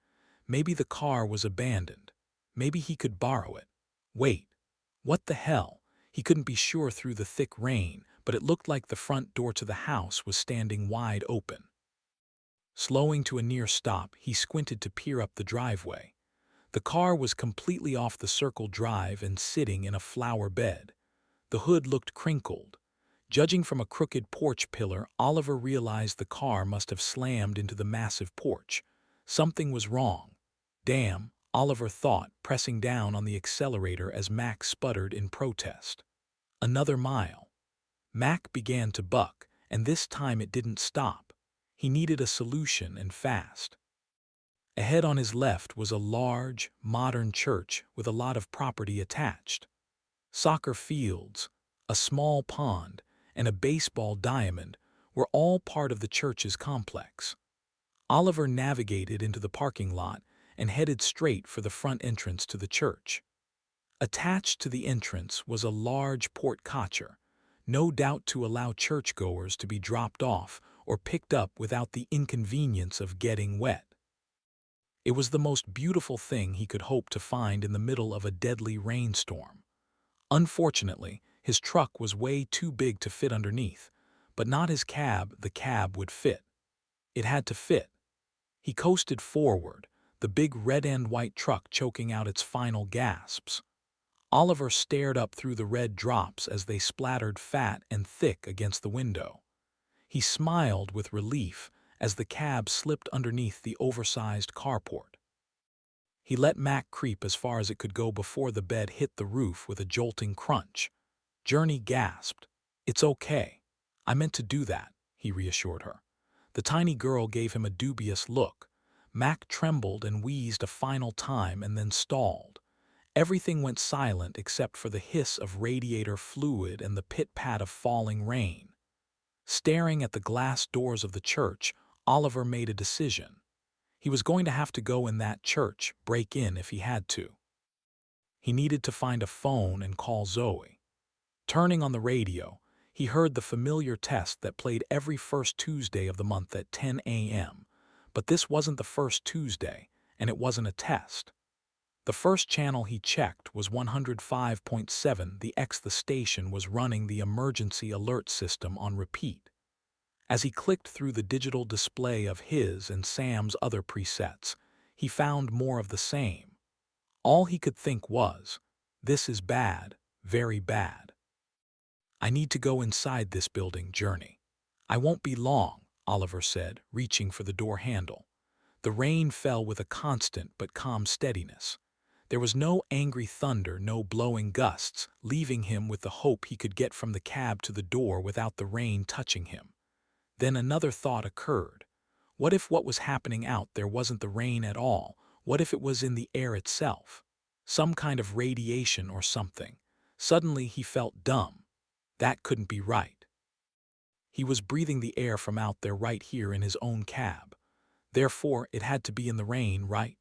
Maybe the car was abandoned. Maybe he could borrow it. Wait. What the hell? He couldn't be sure through the thick rain, but it looked like the front door to the house was standing wide open. Slowing to a near stop, he squinted to peer up the driveway. The car was completely off the circle drive and sitting in a flower bed. The hood looked crinkled. Judging from a crooked porch pillar, Oliver realized the car must have slammed into the massive porch. Something was wrong. Damn, Oliver thought, pressing down on the accelerator as Mac sputtered in protest. Another mile. Mac began to buck, and this time it didn't stop. He needed a solution, and fast. Ahead on his left was a large, modern church with a lot of property attached. Soccer fields, a small pond, and a baseball diamond were all part of the church's complex. Oliver navigated into the parking lot and headed straight for the front entrance to the church. Attached to the entrance was a large porte-cochere, no doubt to allow churchgoers to be dropped off or picked up without the inconvenience of getting wet. It was the most beautiful thing he could hope to find in the middle of a deadly rainstorm. Unfortunately, his truck was way too big to fit underneath, but not his cab. The cab would fit. It had to fit. He coasted forward, the big red-and-white truck choking out its final gasps. Oliver stared up through the red drops as they splattered fat and thick against the window. He smiled with relief as the cab slipped underneath the oversized carport. He let Mac creep as far as it could go before the bed hit the roof with a jolting crunch. Journey gasped. "It's okay. I meant to do that," he reassured her. The tiny girl gave him a dubious look. Mac trembled and wheezed a final time and then stalled. Everything went silent except for the hiss of radiator fluid and the pit-pat of falling rain. Staring at the glass doors of the church, Oliver made a decision. He was going to have to go in that church, break in if he had to. He needed to find a phone and call Zoe. Turning on the radio, he heard the familiar test that played every first Tuesday of the month at 10 a.m. But this wasn't the first Tuesday, and it wasn't a test. The first channel he checked was 105.7. The station was running the emergency alert system on repeat. As he clicked through the digital display of his and Sam's other presets, he found more of the same. All he could think was, "This is bad, very bad. I need to go inside this building, Journey." "I won't be long," Oliver said, reaching for the door handle. The rain fell with a constant but calm steadiness. There was no angry thunder, no blowing gusts, leaving him with the hope he could get from the cab to the door without the rain touching him. Then another thought occurred. What if what was happening out there wasn't the rain at all? What if it was in the air itself? Some kind of radiation or something. Suddenly he felt dumb. That couldn't be right. He was breathing the air from out there right here in his own cab. Therefore, it had to be in the rain, right?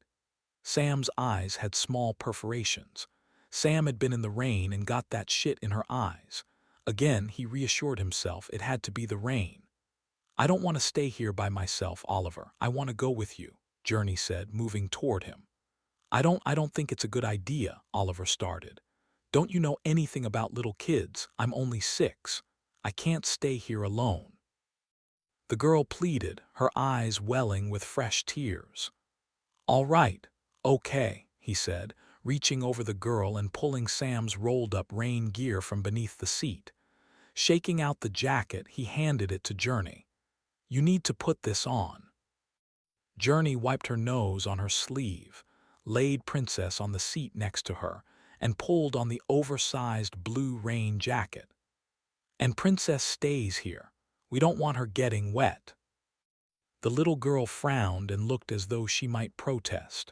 Sam's eyes had small perforations. Sam had been in the rain and got that shit in her eyes. Again, he reassured himself it had to be the rain. "I don't want to stay here by myself, Oliver. I want to go with you," Journey said, moving toward him. I don't think it's a good idea," Oliver started. "Don't you know anything about little kids? I'm only 6. I can't stay here alone." The girl pleaded, her eyes welling with fresh tears. "All right, okay," he said, reaching over the girl and pulling Sam's rolled-up rain gear from beneath the seat. Shaking out the jacket, he handed it to Journey. "You need to put this on." Journey wiped her nose on her sleeve, laid Princess on the seat next to her, and pulled on the oversized blue rain jacket. "And Princess stays here. We don't want her getting wet." The little girl frowned and looked as though she might protest.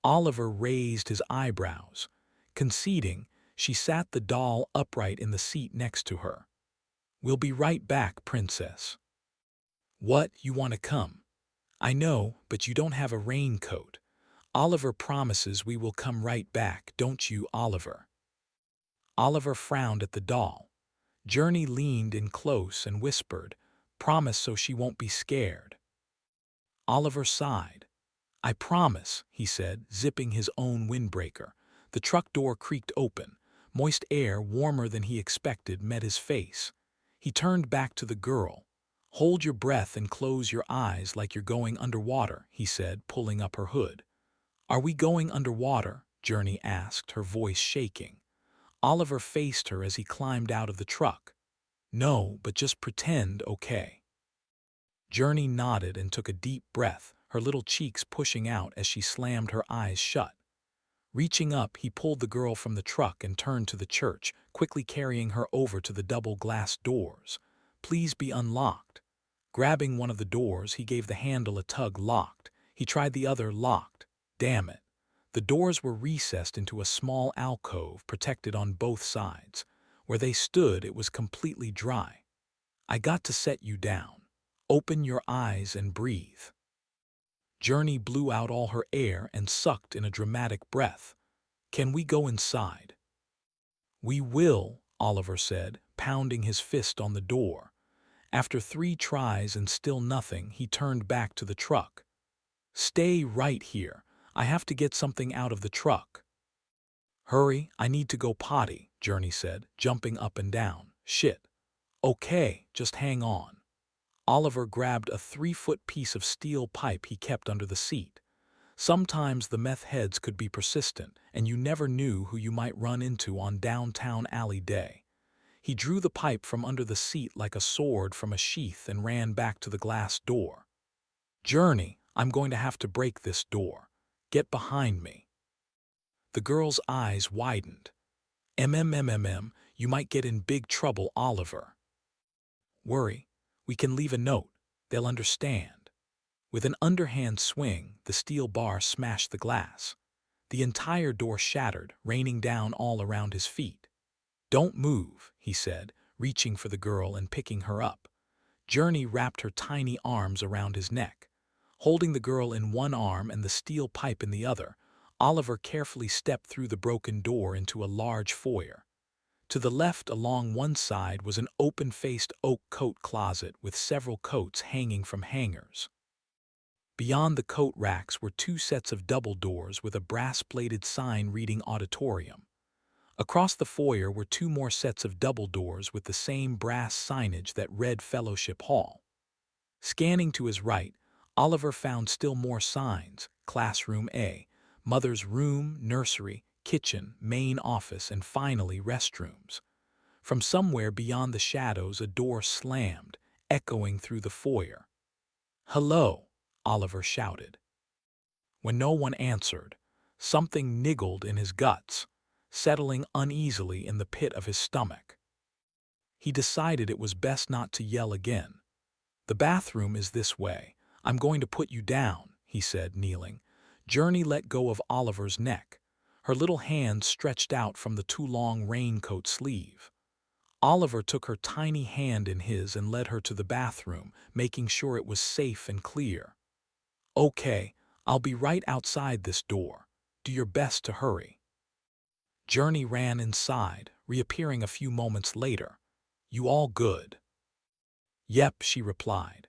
Oliver raised his eyebrows. Conceding, she sat the doll upright in the seat next to her. "We'll be right back, Princess." "What, you want to come?" "I know, but you don't have a raincoat. Oliver promises we will come right back, don't you, Oliver?" Oliver frowned at the doll. Journey leaned in close and whispered, "Promise so she won't be scared." Oliver sighed. "I promise," he said, zipping his own windbreaker. The truck door creaked open. Moist air, warmer than he expected, met his face. He turned back to the girl. "Hold your breath and close your eyes like you're going underwater," he said, pulling up her hood. "Are we going underwater?" Journey asked, her voice shaking. Oliver faced her as he climbed out of the truck. "No, but just pretend, okay?" Journey nodded and took a deep breath, her little cheeks pushing out as she slammed her eyes shut. Reaching up, he pulled the girl from the truck and turned to the church, quickly carrying her over to the double glass doors. "Please be unlocked." Grabbing one of the doors, he gave the handle a tug. Locked. He tried the other. Locked. Damn it. The doors were recessed into a small alcove, protected on both sides. Where they stood, it was completely dry. "I got to set you down. Open your eyes and breathe." Journey blew out all her air and sucked in a dramatic breath. "Can we go inside?" "We will," Oliver said, pounding his fist on the door. After 3 tries and still nothing, he turned back to the truck. "Stay right here. I have to get something out of the truck." "Hurry, I need to go potty," Journey said, jumping up and down. "Shit." "Okay, just hang on." Oliver grabbed a 3-foot piece of steel pipe he kept under the seat. Sometimes the meth heads could be persistent, and you never knew who you might run into on downtown alley day. He drew the pipe from under the seat like a sword from a sheath and ran back to the glass door. "Journey, I'm going to have to break this door. Get behind me." The girl's eyes widened. You might get in big trouble, Oliver." "Worry. We can leave a note. They'll understand." With an underhand swing, the steel bar smashed the glass. The entire door shattered, raining down all around his feet. "Don't move," he said, reaching for the girl and picking her up. Journey wrapped her tiny arms around his neck. Holding the girl in one arm and the steel pipe in the other, Oliver carefully stepped through the broken door into a large foyer. To the left along one side was an open-faced oak coat closet with several coats hanging from hangers. Beyond the coat racks were 2 sets of double doors with a brass-bladed sign reading Auditorium. Across the foyer were 2 more sets of double doors with the same brass signage that read Fellowship Hall. Scanning to his right, Oliver found still more signs: Classroom A, Mother's Room, Nursery, Kitchen, Main Office, and finally restrooms. From somewhere beyond the shadows a door slammed, echoing through the foyer. "Hello," Oliver shouted. When no one answered, something niggled in his guts, settling uneasily in the pit of his stomach. He decided it was best not to yell again. "The bathroom is this way. I'm going to put you down," he said, kneeling. Journey let go of Oliver's neck. Her little hand stretched out from the too long raincoat sleeve. Oliver took her tiny hand in his and led her to the bathroom, making sure it was safe and clear. "Okay, I'll be right outside this door. Do your best to hurry." Journey ran inside, reappearing a few moments later. "You all good?" "Yep," she replied.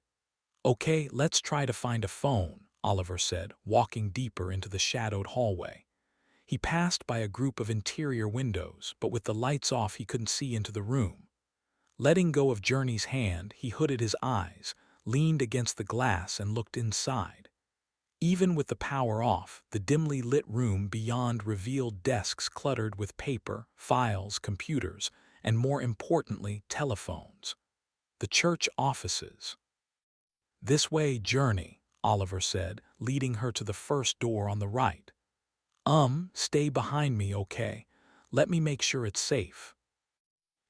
"Okay, let's try to find a phone," Oliver said, walking deeper into the shadowed hallway. He passed by a group of interior windows, but with the lights off he couldn't see into the room. Letting go of Journey's hand, he hooded his eyes, leaned against the glass and looked inside. Even with the power off, the dimly lit room beyond revealed desks cluttered with paper, files, computers, and more importantly, telephones. The church offices. "This way, Journey," Oliver said, leading her to the first door on the right. Stay behind me, okay? Let me make sure it's safe."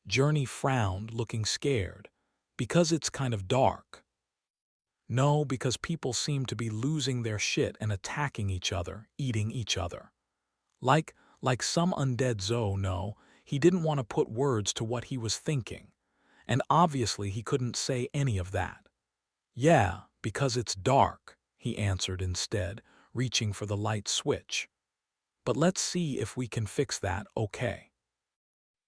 Journey frowned, looking scared. "Because it's kind of dark." "No, because people seem to be losing their shit and attacking each other, eating each other. Like, like some undead Zoe, no, he didn't want to put words to what he was thinking. And obviously he couldn't say any of that. "Yeah, because it's dark," he answered instead, reaching for the light switch. "But let's see if we can fix that, okay?"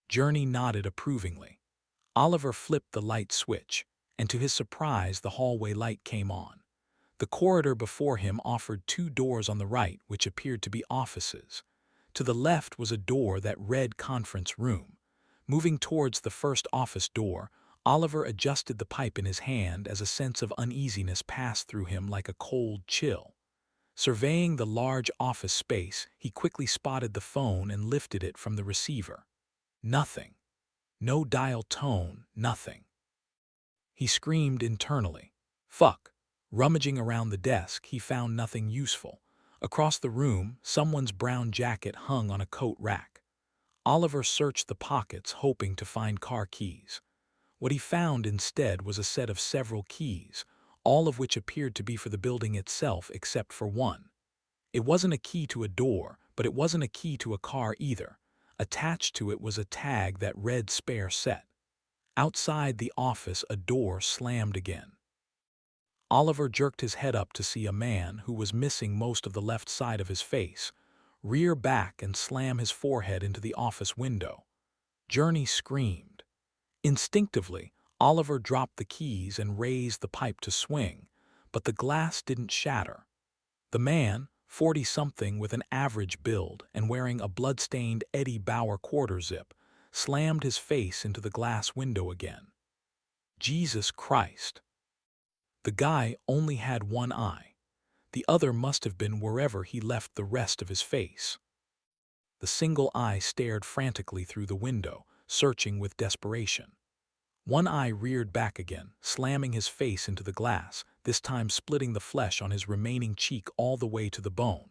Journey nodded approvingly. Oliver flipped the light switch, and to his surprise the hallway light came on. The corridor before him offered two doors on the right which appeared to be offices. To the left was a door that read conference room. Moving towards the first office door, Oliver adjusted the pipe in his hand as a sense of uneasiness passed through him like a cold chill. Surveying the large office space, he quickly spotted the phone and lifted it from the receiver. Nothing. No dial tone, nothing. He screamed internally. Fuck. Rummaging around the desk, he found nothing useful. Across the room, someone's brown jacket hung on a coat rack. Oliver searched the pockets, hoping to find car keys. What he found instead was a set of several keys, all of which appeared to be for the building itself except for one. It wasn't a key to a door, but it wasn't a key to a car either. Attached to it was a tag that read spare set. Outside the office, a door slammed again. Oliver jerked his head up to see a man who was missing most of the left side of his face rear back and slam his forehead into the office window. Journey screamed. Instinctively, Oliver dropped the keys and raised the pipe to swing, but the glass didn't shatter. The man, 40-something with an average build and wearing a blood-stained Eddie Bauer quarter zip, slammed his face into the glass window again. Jesus Christ. The guy only had one eye. The other must have been wherever he left the rest of his face. The single eye stared frantically through the window, searching with desperation. One eye reared back again, slamming his face into the glass, this time splitting the flesh on his remaining cheek all the way to the bone.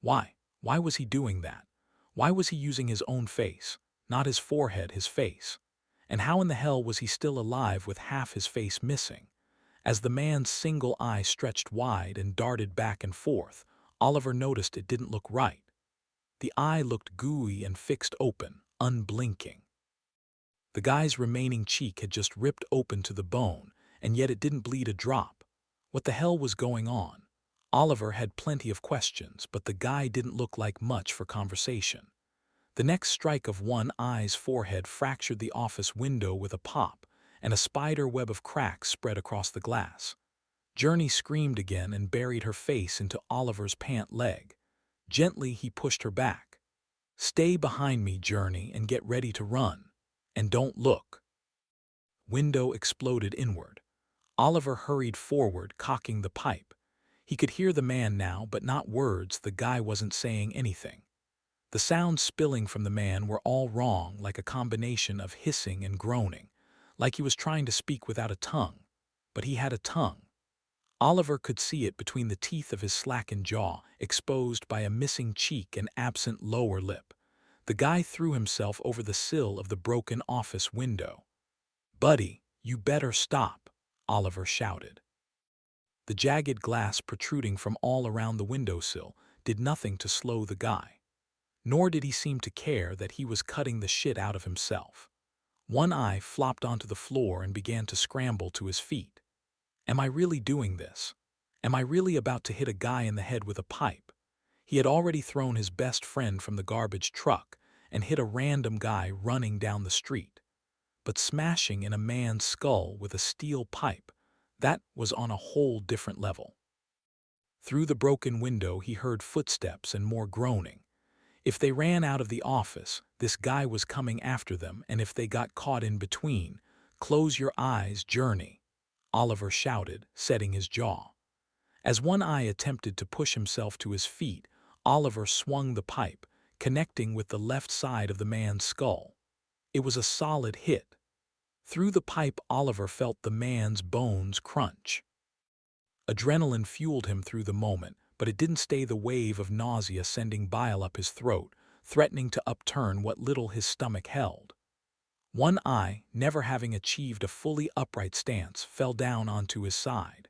Why? Why was he doing that? Why was he using his own face? Not his forehead, his face. And how in the hell was he still alive with half his face missing? As the man's single eye stretched wide and darted back and forth, Oliver noticed it didn't look right. The eye looked gooey and fixed open, unblinking. The guy's remaining cheek had just ripped open to the bone, and yet it didn't bleed a drop. What the hell was going on? Oliver had plenty of questions, but the guy didn't look like much for conversation. The next strike of one eye's forehead fractured the office window with a pop, and a spider web of cracks spread across the glass. Journey screamed again and buried her face into Oliver's pant leg. Gently, he pushed her back. "Stay behind me, Journey, and get ready to run. And don't look." Window exploded inward. Oliver hurried forward, cocking the pipe. He could hear the man now, but not words. The guy wasn't saying anything. The sounds spilling from the man were all wrong, like a combination of hissing and groaning, like he was trying to speak without a tongue. But he had a tongue. Oliver could see it between the teeth of his slackened jaw, exposed by a missing cheek and absent lower lip. The guy threw himself over the sill of the broken office window. "Buddy, you better stop," Oliver shouted. The jagged glass protruding from all around the windowsill did nothing to slow the guy. Nor did he seem to care that he was cutting the shit out of himself. One eye flopped onto the floor and began to scramble to his feet. Am I really doing this? Am I really about to hit a guy in the head with a pipe? He had already thrown his best friend from the garbage truck and hit a random guy running down the street. But smashing in a man's skull with a steel pipe, that was on a whole different level. Through the broken window he heard footsteps and more groaning. If they ran out of the office, this guy was coming after them, and if they got caught in between, "Close your eyes, Journey," Oliver shouted, setting his jaw. As One Eye attempted to push himself to his feet, Oliver swung the pipe, connecting with the left side of the man's skull. It was a solid hit. Through the pipe, Oliver felt the man's bones crunch. Adrenaline fueled him through the moment, but it didn't stay the wave of nausea sending bile up his throat, threatening to upturn what little his stomach held. One Eye, never having achieved a fully upright stance, fell down onto his side.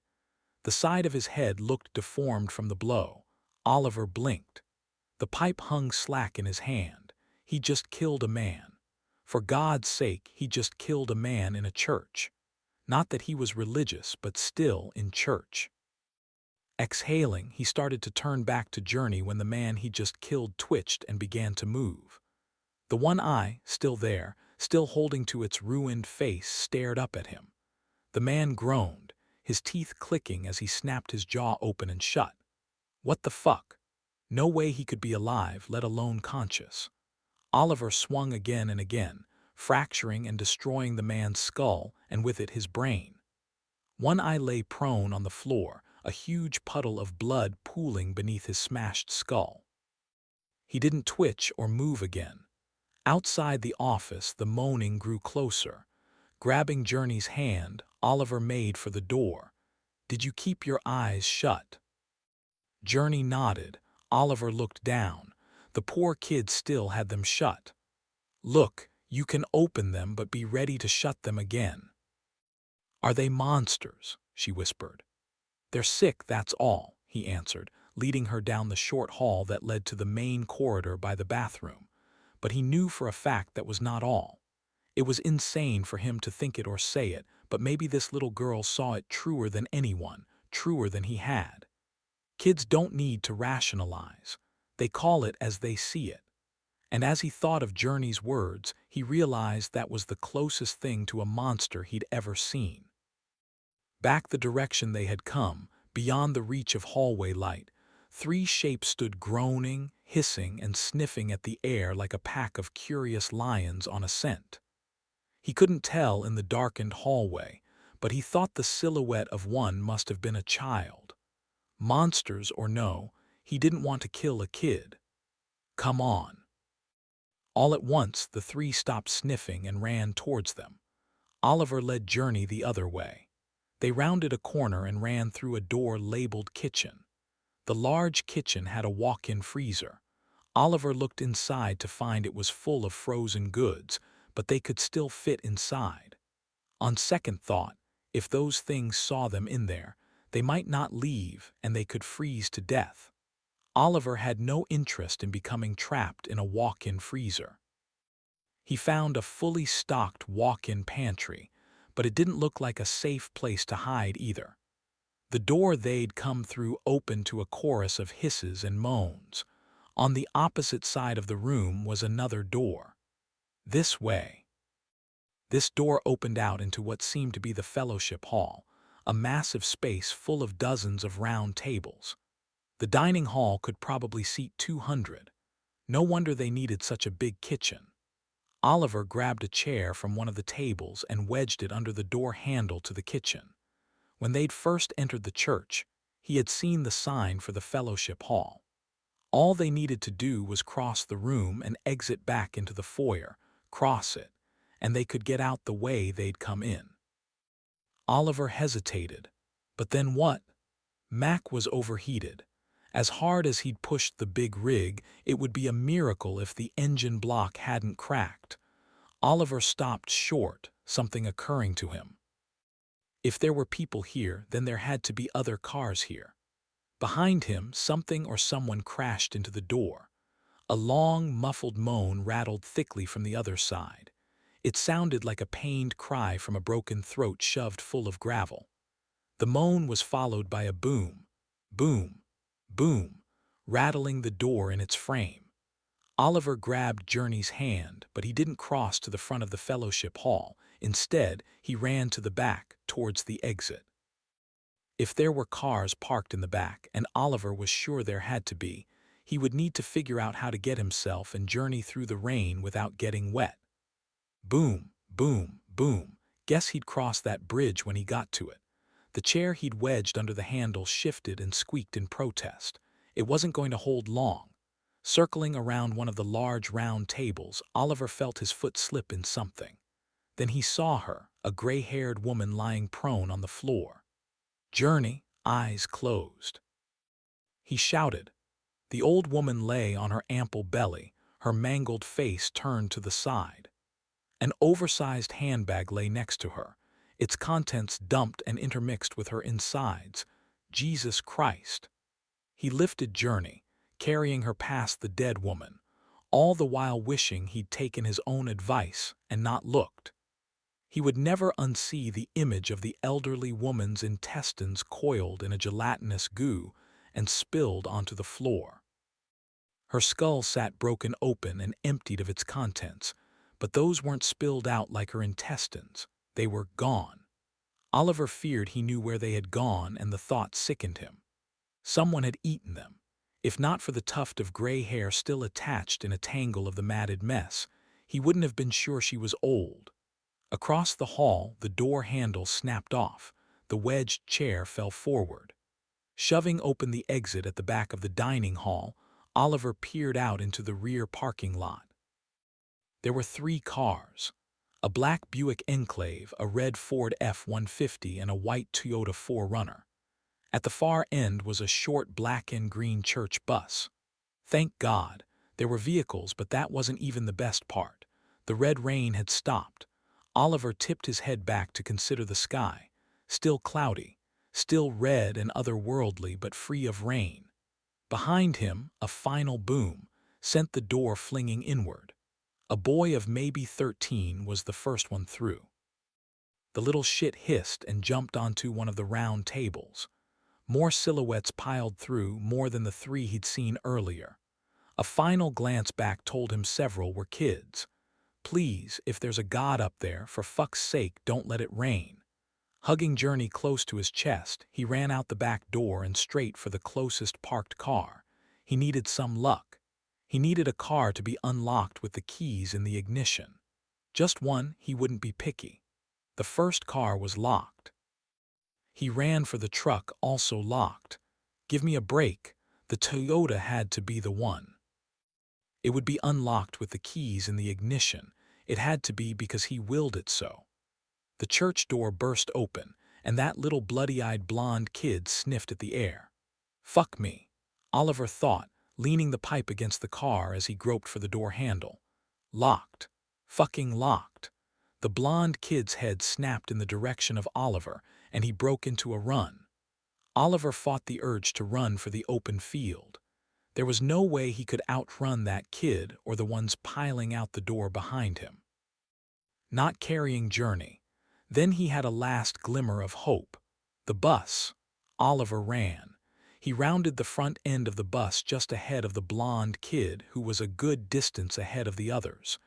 The side of his head looked deformed from the blow. Oliver blinked. The pipe hung slack in his hand. He just killed a man. For God's sake, he just killed a man in a church. Not that he was religious, but still in church. Exhaling, he started to turn back to Journey when the man he just killed twitched and began to move. The one eye, still there, still holding to its ruined face, stared up at him. The man groaned, his teeth clicking as he snapped his jaw open and shut. What the fuck? No way he could be alive, let alone conscious. Oliver swung again and again, fracturing and destroying the man's skull, and with it his brain. One Eye lay prone on the floor, a huge puddle of blood pooling beneath his smashed skull. He didn't twitch or move again. Outside the office, the moaning grew closer. Grabbing Journey's hand, Oliver made for the door. "Did you keep your eyes shut?" Journey nodded. Oliver looked down. The poor kid still had them shut. "Look, you can open them, but be ready to shut them again." "Are they monsters?" she whispered. "They're sick, that's all," he answered, leading her down the short hall that led to the main corridor by the bathroom. But he knew for a fact that was not all. It was insane for him to think it or say it, but maybe this little girl saw it truer than anyone, truer than he had. Kids don't need to rationalize. They call it as they see it. And as he thought of Journey's words, he realized that was the closest thing to a monster he'd ever seen. Back the direction they had come, beyond the reach of hallway light, three shapes stood groaning, hissing, and sniffing at the air like a pack of curious lions on a scent. He couldn't tell in the darkened hallway, but he thought the silhouette of one must have been a child. Monsters or no, he didn't want to kill a kid. Come on. All at once, the three stopped sniffing and ran towards them. Oliver led Journey the other way. They rounded a corner and ran through a door labeled kitchen. The large kitchen had a walk-in freezer. Oliver looked inside to find it was full of frozen goods, but they could still fit inside. On second thought, if those things saw them in there, they might not leave and they could freeze to death. Oliver had no interest in becoming trapped in a walk-in freezer. He found a fully stocked walk-in pantry, but it didn't look like a safe place to hide either. The door they'd come through opened to a chorus of hisses and moans. On the opposite side of the room was another door. This way. This door opened out into what seemed to be the fellowship hall, a massive space full of dozens of round tables. The dining hall could probably seat 200. No wonder they needed such a big kitchen. Oliver grabbed a chair from one of the tables and wedged it under the door handle to the kitchen. When they'd first entered the church, he had seen the sign for the fellowship hall. All they needed to do was cross the room and exit back into the foyer, cross it, and they could get out the way they'd come in. Oliver hesitated. But then what? Mac was overheated. As hard as he'd pushed the big rig, it would be a miracle if the engine block hadn't cracked. Oliver stopped short, something occurring to him. If there were people here, then there had to be other cars here. Behind him, something or someone crashed into the door. A long, muffled moan rattled thickly from the other side. It sounded like a pained cry from a broken throat shoved full of gravel. The moan was followed by a boom, boom, boom, rattling the door in its frame. Oliver grabbed Journey's hand, but he didn't cross to the front of the fellowship hall. Instead, he ran to the back, towards the exit. If there were cars parked in the back, and Oliver was sure there had to be, he would need to figure out how to get himself and Journey through the rain without getting wet. Boom, boom, boom. Guess he'd cross that bridge when he got to it. The The chair he'd wedged under the handle shifted and squeaked in protest. It wasn't going to hold long. Circling around one of the large round tables, Oliver felt his foot slip in something. Then he saw her, a gray-haired woman lying prone on the floor. Journey, eyes closed. He shouted. The old woman lay on her ample belly, her mangled face turned to the side. An oversized handbag lay next to her, its contents dumped and intermixed with her insides. Jesus Christ! He lifted Journey, carrying her past the dead woman, all the while wishing he'd taken his own advice and not looked. He would never unsee the image of the elderly woman's intestines coiled in a gelatinous goo and spilled onto the floor. Her skull sat broken open and emptied of its contents, but those weren't spilled out like her intestines. They were gone. Oliver feared he knew where they had gone, and the thought sickened him. Someone had eaten them. If not for the tuft of gray hair still attached in a tangle of the matted mess, he wouldn't have been sure she was old. Across the hall, the door handle snapped off. The wedged chair fell forward. Shoving open the exit at the back of the dining hall, Oliver peered out into the rear parking lot. There were 3 cars. A black Buick Enclave, a red Ford F-150, and a white Toyota 4Runner. At the far end was a short black and green church bus. Thank God, there were vehicles, but that wasn't even the best part. The red rain had stopped. Oliver tipped his head back to consider the sky. Still cloudy, still red and otherworldly, but free of rain. Behind him, a final boom sent the door flinging inward. A boy of maybe 13 was the first one through. The little shit hissed and jumped onto one of the round tables. More silhouettes piled through, more than the 3 he'd seen earlier. A final glance back told him several were kids. Please, if there's a God up there, for fuck's sake, don't let it rain. Hugging Journey close to his chest, he ran out the back door and straight for the closest parked car. He needed some luck. He needed a car to be unlocked with the keys in the ignition. Just one, he wouldn't be picky. The first car was locked. He ran for the truck, also locked. Give me a break. The Toyota had to be the one. It would be unlocked with the keys in the ignition. It had to be because he willed it so. The church door burst open, and that little bloody-eyed blonde kid sniffed at the air. Fuck me, Oliver thought, leaning the pipe against the car as he groped for the door handle. Locked. Fucking locked. The blonde kid's head snapped in the direction of Oliver, and he broke into a run. Oliver fought the urge to run for the open field. There was no way he could outrun that kid or the ones piling out the door behind him. Not carrying Journey. Then he had a last glimmer of hope. The bus. Oliver ran. He rounded the front end of the bus just ahead of the blonde kid, who was a good distance ahead of the others.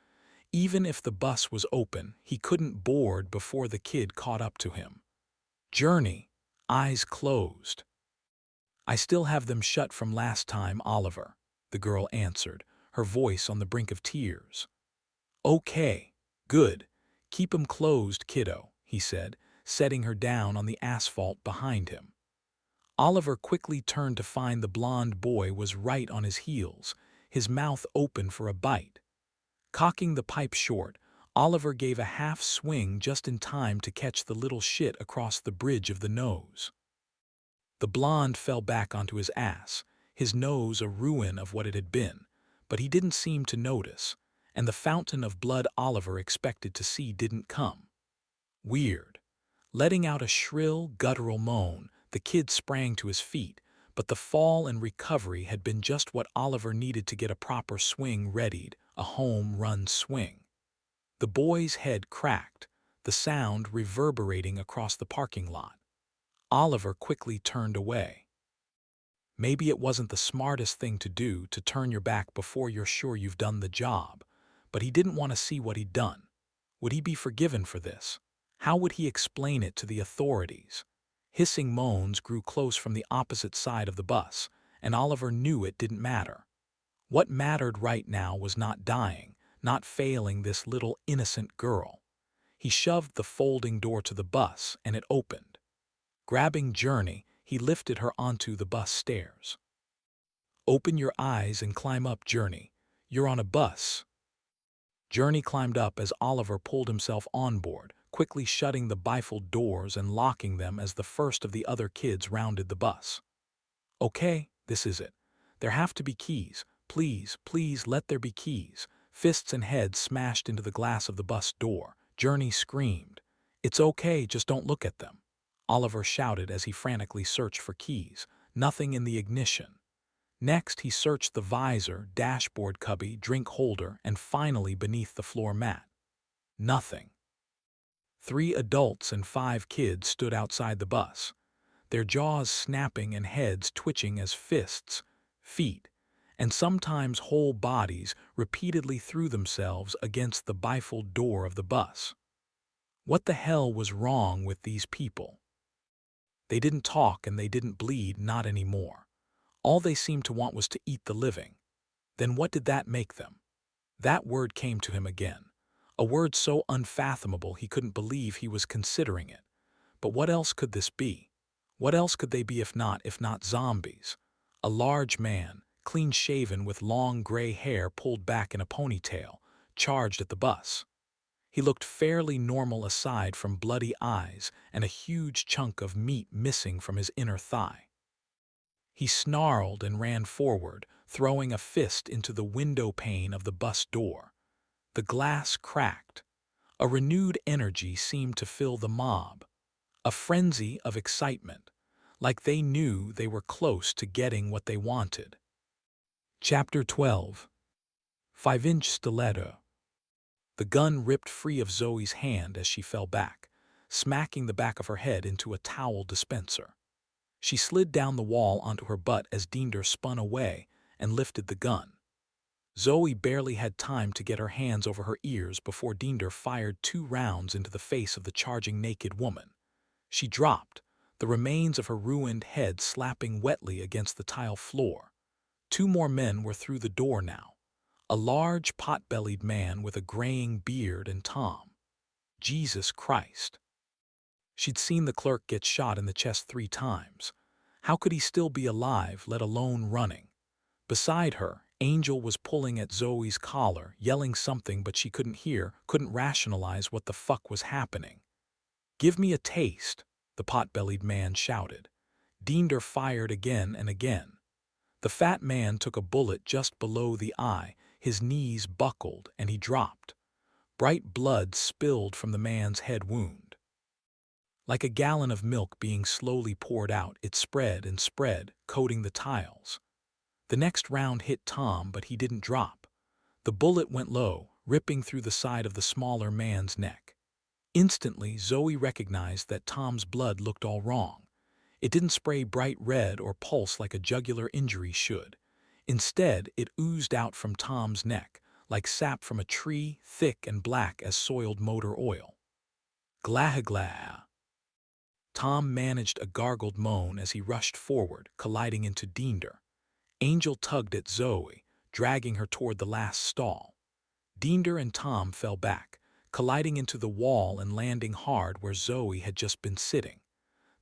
Even if the bus was open, he couldn't board before the kid caught up to him. Journey, eyes closed. I still have them shut from last time, Oliver, the girl answered, her voice on the brink of tears. Okay, good. Keep 'em closed, kiddo, he said, setting her down on the asphalt behind him. Oliver quickly turned to find the blonde boy was right on his heels, his mouth open for a bite. Cocking the pipe short, Oliver gave a half swing just in time to catch the little shit across the bridge of the nose. The blonde fell back onto his ass, his nose a ruin of what it had been, but he didn't seem to notice, and the fountain of blood Oliver expected to see didn't come. Weird. Letting out a shrill, guttural moan, the kid sprang to his feet, but the fall and recovery had been just what Oliver needed to get a proper swing readied, a home run swing. The boy's head cracked, the sound reverberating across the parking lot. Oliver quickly turned away. Maybe it wasn't the smartest thing to do to turn your back before you're sure you've done the job, but he didn't want to see what he'd done. Would he be forgiven for this? How would he explain it to the authorities? Hissing moans grew close from the opposite side of the bus, and Oliver knew it didn't matter. What mattered right now was not dying, not failing this little innocent girl. He shoved the folding door to the bus, and it opened. Grabbing Journey, he lifted her onto the bus stairs. "Open your eyes and climb up, Journey. You're on a bus." Journey climbed up as Oliver pulled himself on board, quickly shutting the bifold doors and locking them as the first of the other kids rounded the bus. "Okay, this is it. There have to be keys. Please, please let there be keys." Fists and heads smashed into the glass of the bus door. Journey screamed. "It's okay, just don't look at them." Oliver shouted as he frantically searched for keys. Nothing in the ignition. Next, he searched the visor, dashboard cubby, drink holder, and finally beneath the floor mat. Nothing. 3 adults and 5 kids stood outside the bus, their jaws snapping and heads twitching as fists, feet, and sometimes whole bodies repeatedly threw themselves against the bifold door of the bus. What the hell was wrong with these people? They didn't talk and they didn't bleed, not anymore. All they seemed to want was to eat the living. Then what did that make them? That word came to him again. A word so unfathomable he couldn't believe he was considering it. But what else could this be? What else could they be if not zombies? A large man, clean-shaven with long gray hair pulled back in a ponytail, charged at the bus. He looked fairly normal aside from bloody eyes and a huge chunk of meat missing from his inner thigh. He snarled and ran forward, throwing a fist into the window pane of the bus door. The glass cracked. A renewed energy seemed to fill the mob. A frenzy of excitement, like they knew they were close to getting what they wanted. Chapter 12. 5-inch stiletto. The gun ripped free of Zoe's hand as she fell back, smacking the back of her head into a towel dispenser. She slid down the wall onto her butt as Dinder spun away and lifted the gun. Zoe barely had time to get her hands over her ears before Dinder fired 2 rounds into the face of the charging naked woman. She dropped, the remains of her ruined head slapping wetly against the tile floor. 2 more men were through the door now. A large, pot-bellied man with a graying beard and Tom. Jesus Christ. She'd seen the clerk get shot in the chest 3 times. How could he still be alive, let alone running? Beside her, Angel was pulling at Zoe's collar, yelling something but she couldn't hear, couldn't rationalize what the fuck was happening. "Give me a taste," the pot-bellied man shouted. Dinder fired again and again. The fat man took a bullet just below the eye, his knees buckled, and he dropped. Bright blood spilled from the man's head wound. Like a gallon of milk being slowly poured out, it spread and spread, coating the tiles. The next round hit Tom, but he didn't drop. The bullet went low, ripping through the side of the smaller man's neck. Instantly, Zoe recognized that Tom's blood looked all wrong. It didn't spray bright red or pulse like a jugular injury should. Instead, it oozed out from Tom's neck, like sap from a tree, thick and black as soiled motor oil. Glahaglah. Tom managed a gargled moan as he rushed forward, colliding into Dinder. Angel tugged at Zoe, dragging her toward the last stall. Dinder and Tom fell back, colliding into the wall and landing hard where Zoe had just been sitting.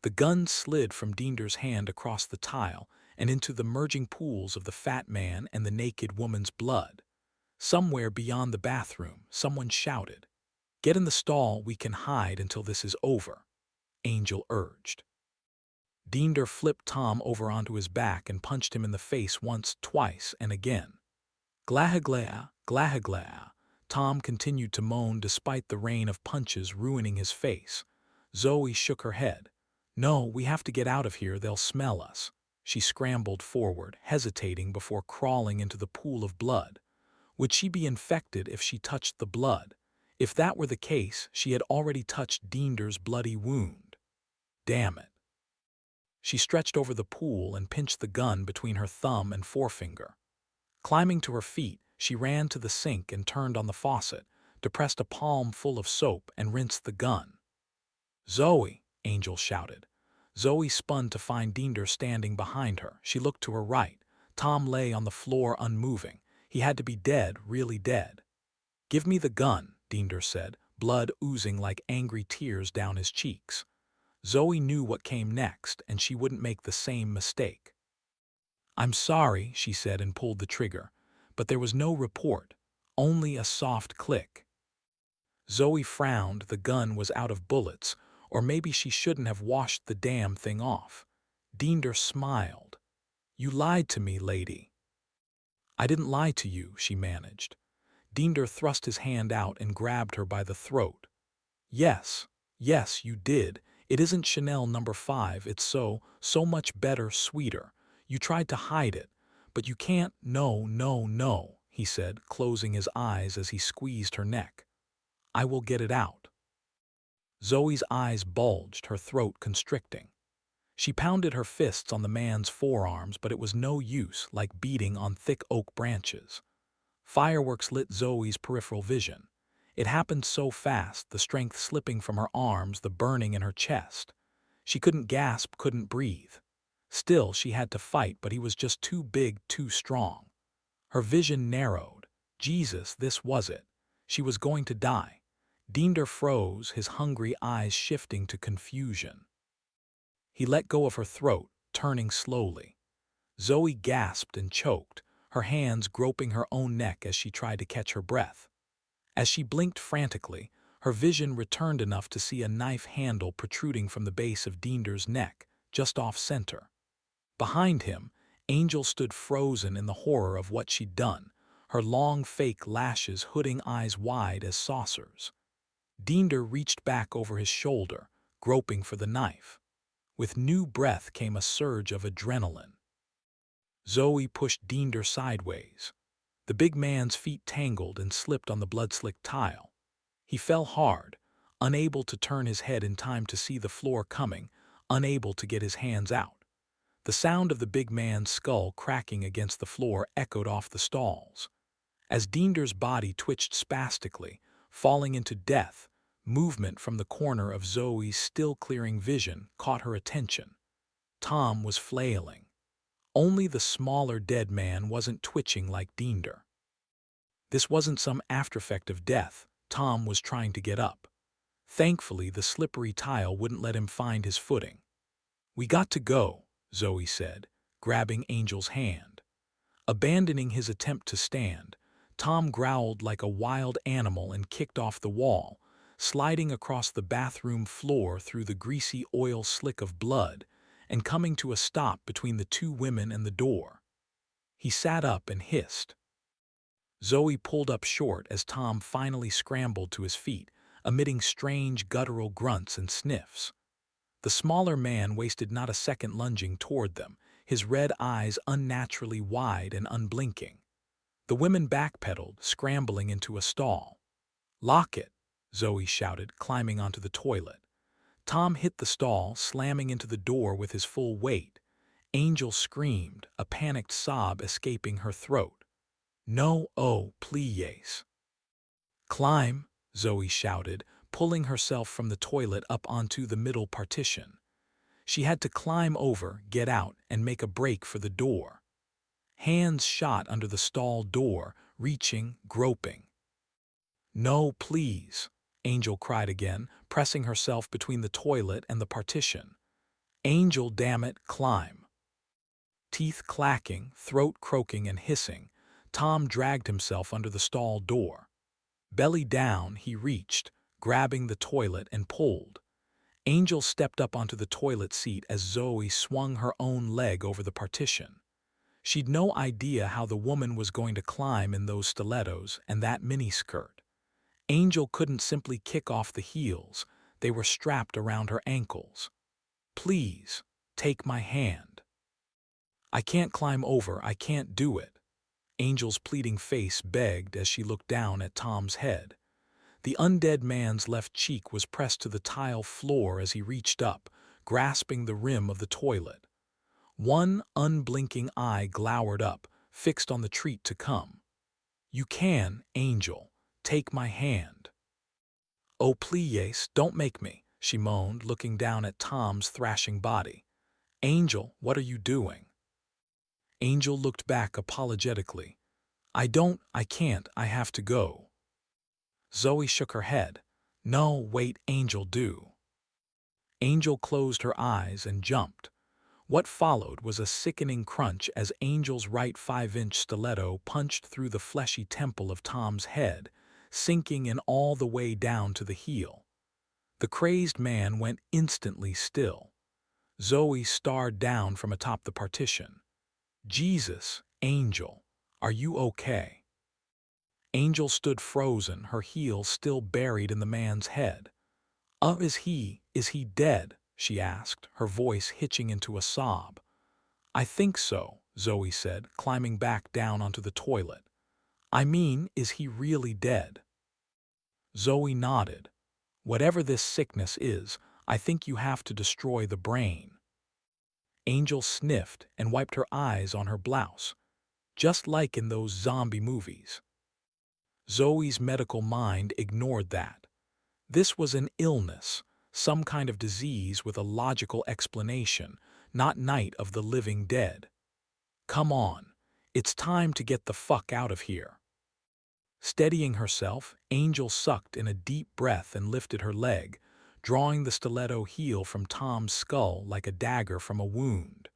The gun slid from Dinder's hand across the tile and into the merging pools of the fat man and the naked woman's blood. Somewhere beyond the bathroom, someone shouted, "Get in the stall, we can hide until this is over," Angel urged. Dinder flipped Tom over onto his back and punched him in the face once, twice, and again. Glahaglah, glahaglah. Tom continued to moan despite the rain of punches ruining his face. Zoe shook her head. "No, we have to get out of here, they'll smell us." She scrambled forward, hesitating before crawling into the pool of blood. Would she be infected if she touched the blood? If that were the case, she had already touched Dinder's bloody wound. Damn it. She stretched over the pool and pinched the gun between her thumb and forefinger. Climbing to her feet, she ran to the sink and turned on the faucet, depressed a palm full of soap and rinsed the gun. "Zoe!" Angel shouted. Zoe spun to find Dinder standing behind her. She looked to her right. Tom lay on the floor unmoving. He had to be dead, really dead. "Give me the gun," Dinder said, blood oozing like angry tears down his cheeks. Zoe knew what came next, and she wouldn't make the same mistake. "I'm sorry," she said and pulled the trigger, but there was no report, only a soft click. Zoe frowned. The gun was out of bullets, or maybe she shouldn't have washed the damn thing off. Diender smiled. "You lied to me, lady." "I didn't lie to you," she managed. Diender thrust his hand out and grabbed her by the throat. "Yes, yes, you did. It isn't Chanel number 5, it's so much better, sweeter. You tried to hide it, but you can't, no, no, no," he said, closing his eyes as he squeezed her neck. "I will get it out." Zoe's eyes bulged, her throat constricting. She pounded her fists on the man's forearms, but it was no use, like beating on thick oak branches. Fireworks lit Zoe's peripheral vision. It happened so fast, the strength slipping from her arms, the burning in her chest. She couldn't gasp, couldn't breathe. Still, she had to fight, but he was just too big, too strong. Her vision narrowed. Jesus, this was it. She was going to die. Diender froze, his hungry eyes shifting to confusion. He let go of her throat, turning slowly. Zoe gasped and choked, her hands groping her own neck as she tried to catch her breath. As she blinked frantically, her vision returned enough to see a knife handle protruding from the base of Diender's neck, just off-center. Behind him, Angel stood frozen in the horror of what she'd done, her long fake lashes hooding eyes wide as saucers. Diender reached back over his shoulder, groping for the knife. With new breath came a surge of adrenaline. Zoe pushed Diender sideways. The big man's feet tangled and slipped on the blood-slicked tile. He fell hard, unable to turn his head in time to see the floor coming, unable to get his hands out. The sound of the big man's skull cracking against the floor echoed off the stalls. As Diender's body twitched spastically, falling into death, movement from the corner of Zoe's still-clearing vision caught her attention. Tom was flailing. Only the smaller dead man wasn't twitching like Diender. This wasn't some aftereffect of death. Tom was trying to get up. Thankfully, the slippery tile wouldn't let him find his footing. "We got to go," Zoe said, grabbing Angel's hand. Abandoning his attempt to stand, Tom growled like a wild animal and kicked off the wall, sliding across the bathroom floor through the greasy oil slick of blood and coming to a stop between the two women and the door. He sat up and hissed. Zoe pulled up short as Tom finally scrambled to his feet, emitting strange guttural grunts and sniffs. The smaller man wasted not a second lunging toward them, his red eyes unnaturally wide and unblinking. The women backpedaled, scrambling into a stall. "Lock it," Zoe shouted, climbing onto the toilet. Tom hit the stall, slamming into the door with his full weight. Angel screamed, a panicked sob escaping her throat. "No, oh, please." "Climb," Zoe shouted, pulling herself from the toilet up onto the middle partition. She had to climb over, get out, and make a break for the door. Hands shot under the stall door, reaching, groping. "No, please," Angel cried again, pressing herself between the toilet and the partition. "Angel, damn it, climb." Teeth clacking, throat croaking and hissing, Tom dragged himself under the stall door. Belly down, he reached, grabbing the toilet and pulled. Angel stepped up onto the toilet seat as Zoe swung her own leg over the partition. She'd no idea how the woman was going to climb in those stilettos and that miniskirt. Angel couldn't simply kick off the heels, they were strapped around her ankles. "Please, take my hand." "I can't climb over, I can't do it." Angel's pleading face begged as she looked down at Tom's head. The undead man's left cheek was pressed to the tile floor as he reached up, grasping the rim of the toilet. One unblinking eye glowered up, fixed on the treat to come. "You can, Angel. Take my hand." "Oh, please, don't make me," she moaned, looking down at Tom's thrashing body. "Angel, what are you doing?" Angel looked back apologetically. I can't, I have to go." Zoe shook her head. "No, wait, Angel, do." Angel closed her eyes and jumped. What followed was a sickening crunch as Angel's right 5-inch stiletto punched through the fleshy temple of Tom's head, sinking in all the way down to the heel. The crazed man went instantly still. Zoe stared down from atop the partition. "Jesus, Angel, are you okay?" Angel stood frozen, her heel still buried in the man's head. Is he dead?" she asked, her voice hitching into a sob. "I think so," Zoe said, climbing back down onto the toilet. "I mean, is he really dead?" Zoe nodded. "Whatever this sickness is, I think you have to destroy the brain." Angel sniffed and wiped her eyes on her blouse, just like in those zombie movies. Zoe's medical mind ignored that. This was an illness, some kind of disease with a logical explanation, not Night of the Living Dead. "Come on, it's time to get the fuck out of here." Steadying herself, Angel sucked in a deep breath and lifted her leg, drawing the stiletto heel from Tom's skull like a dagger from a wound.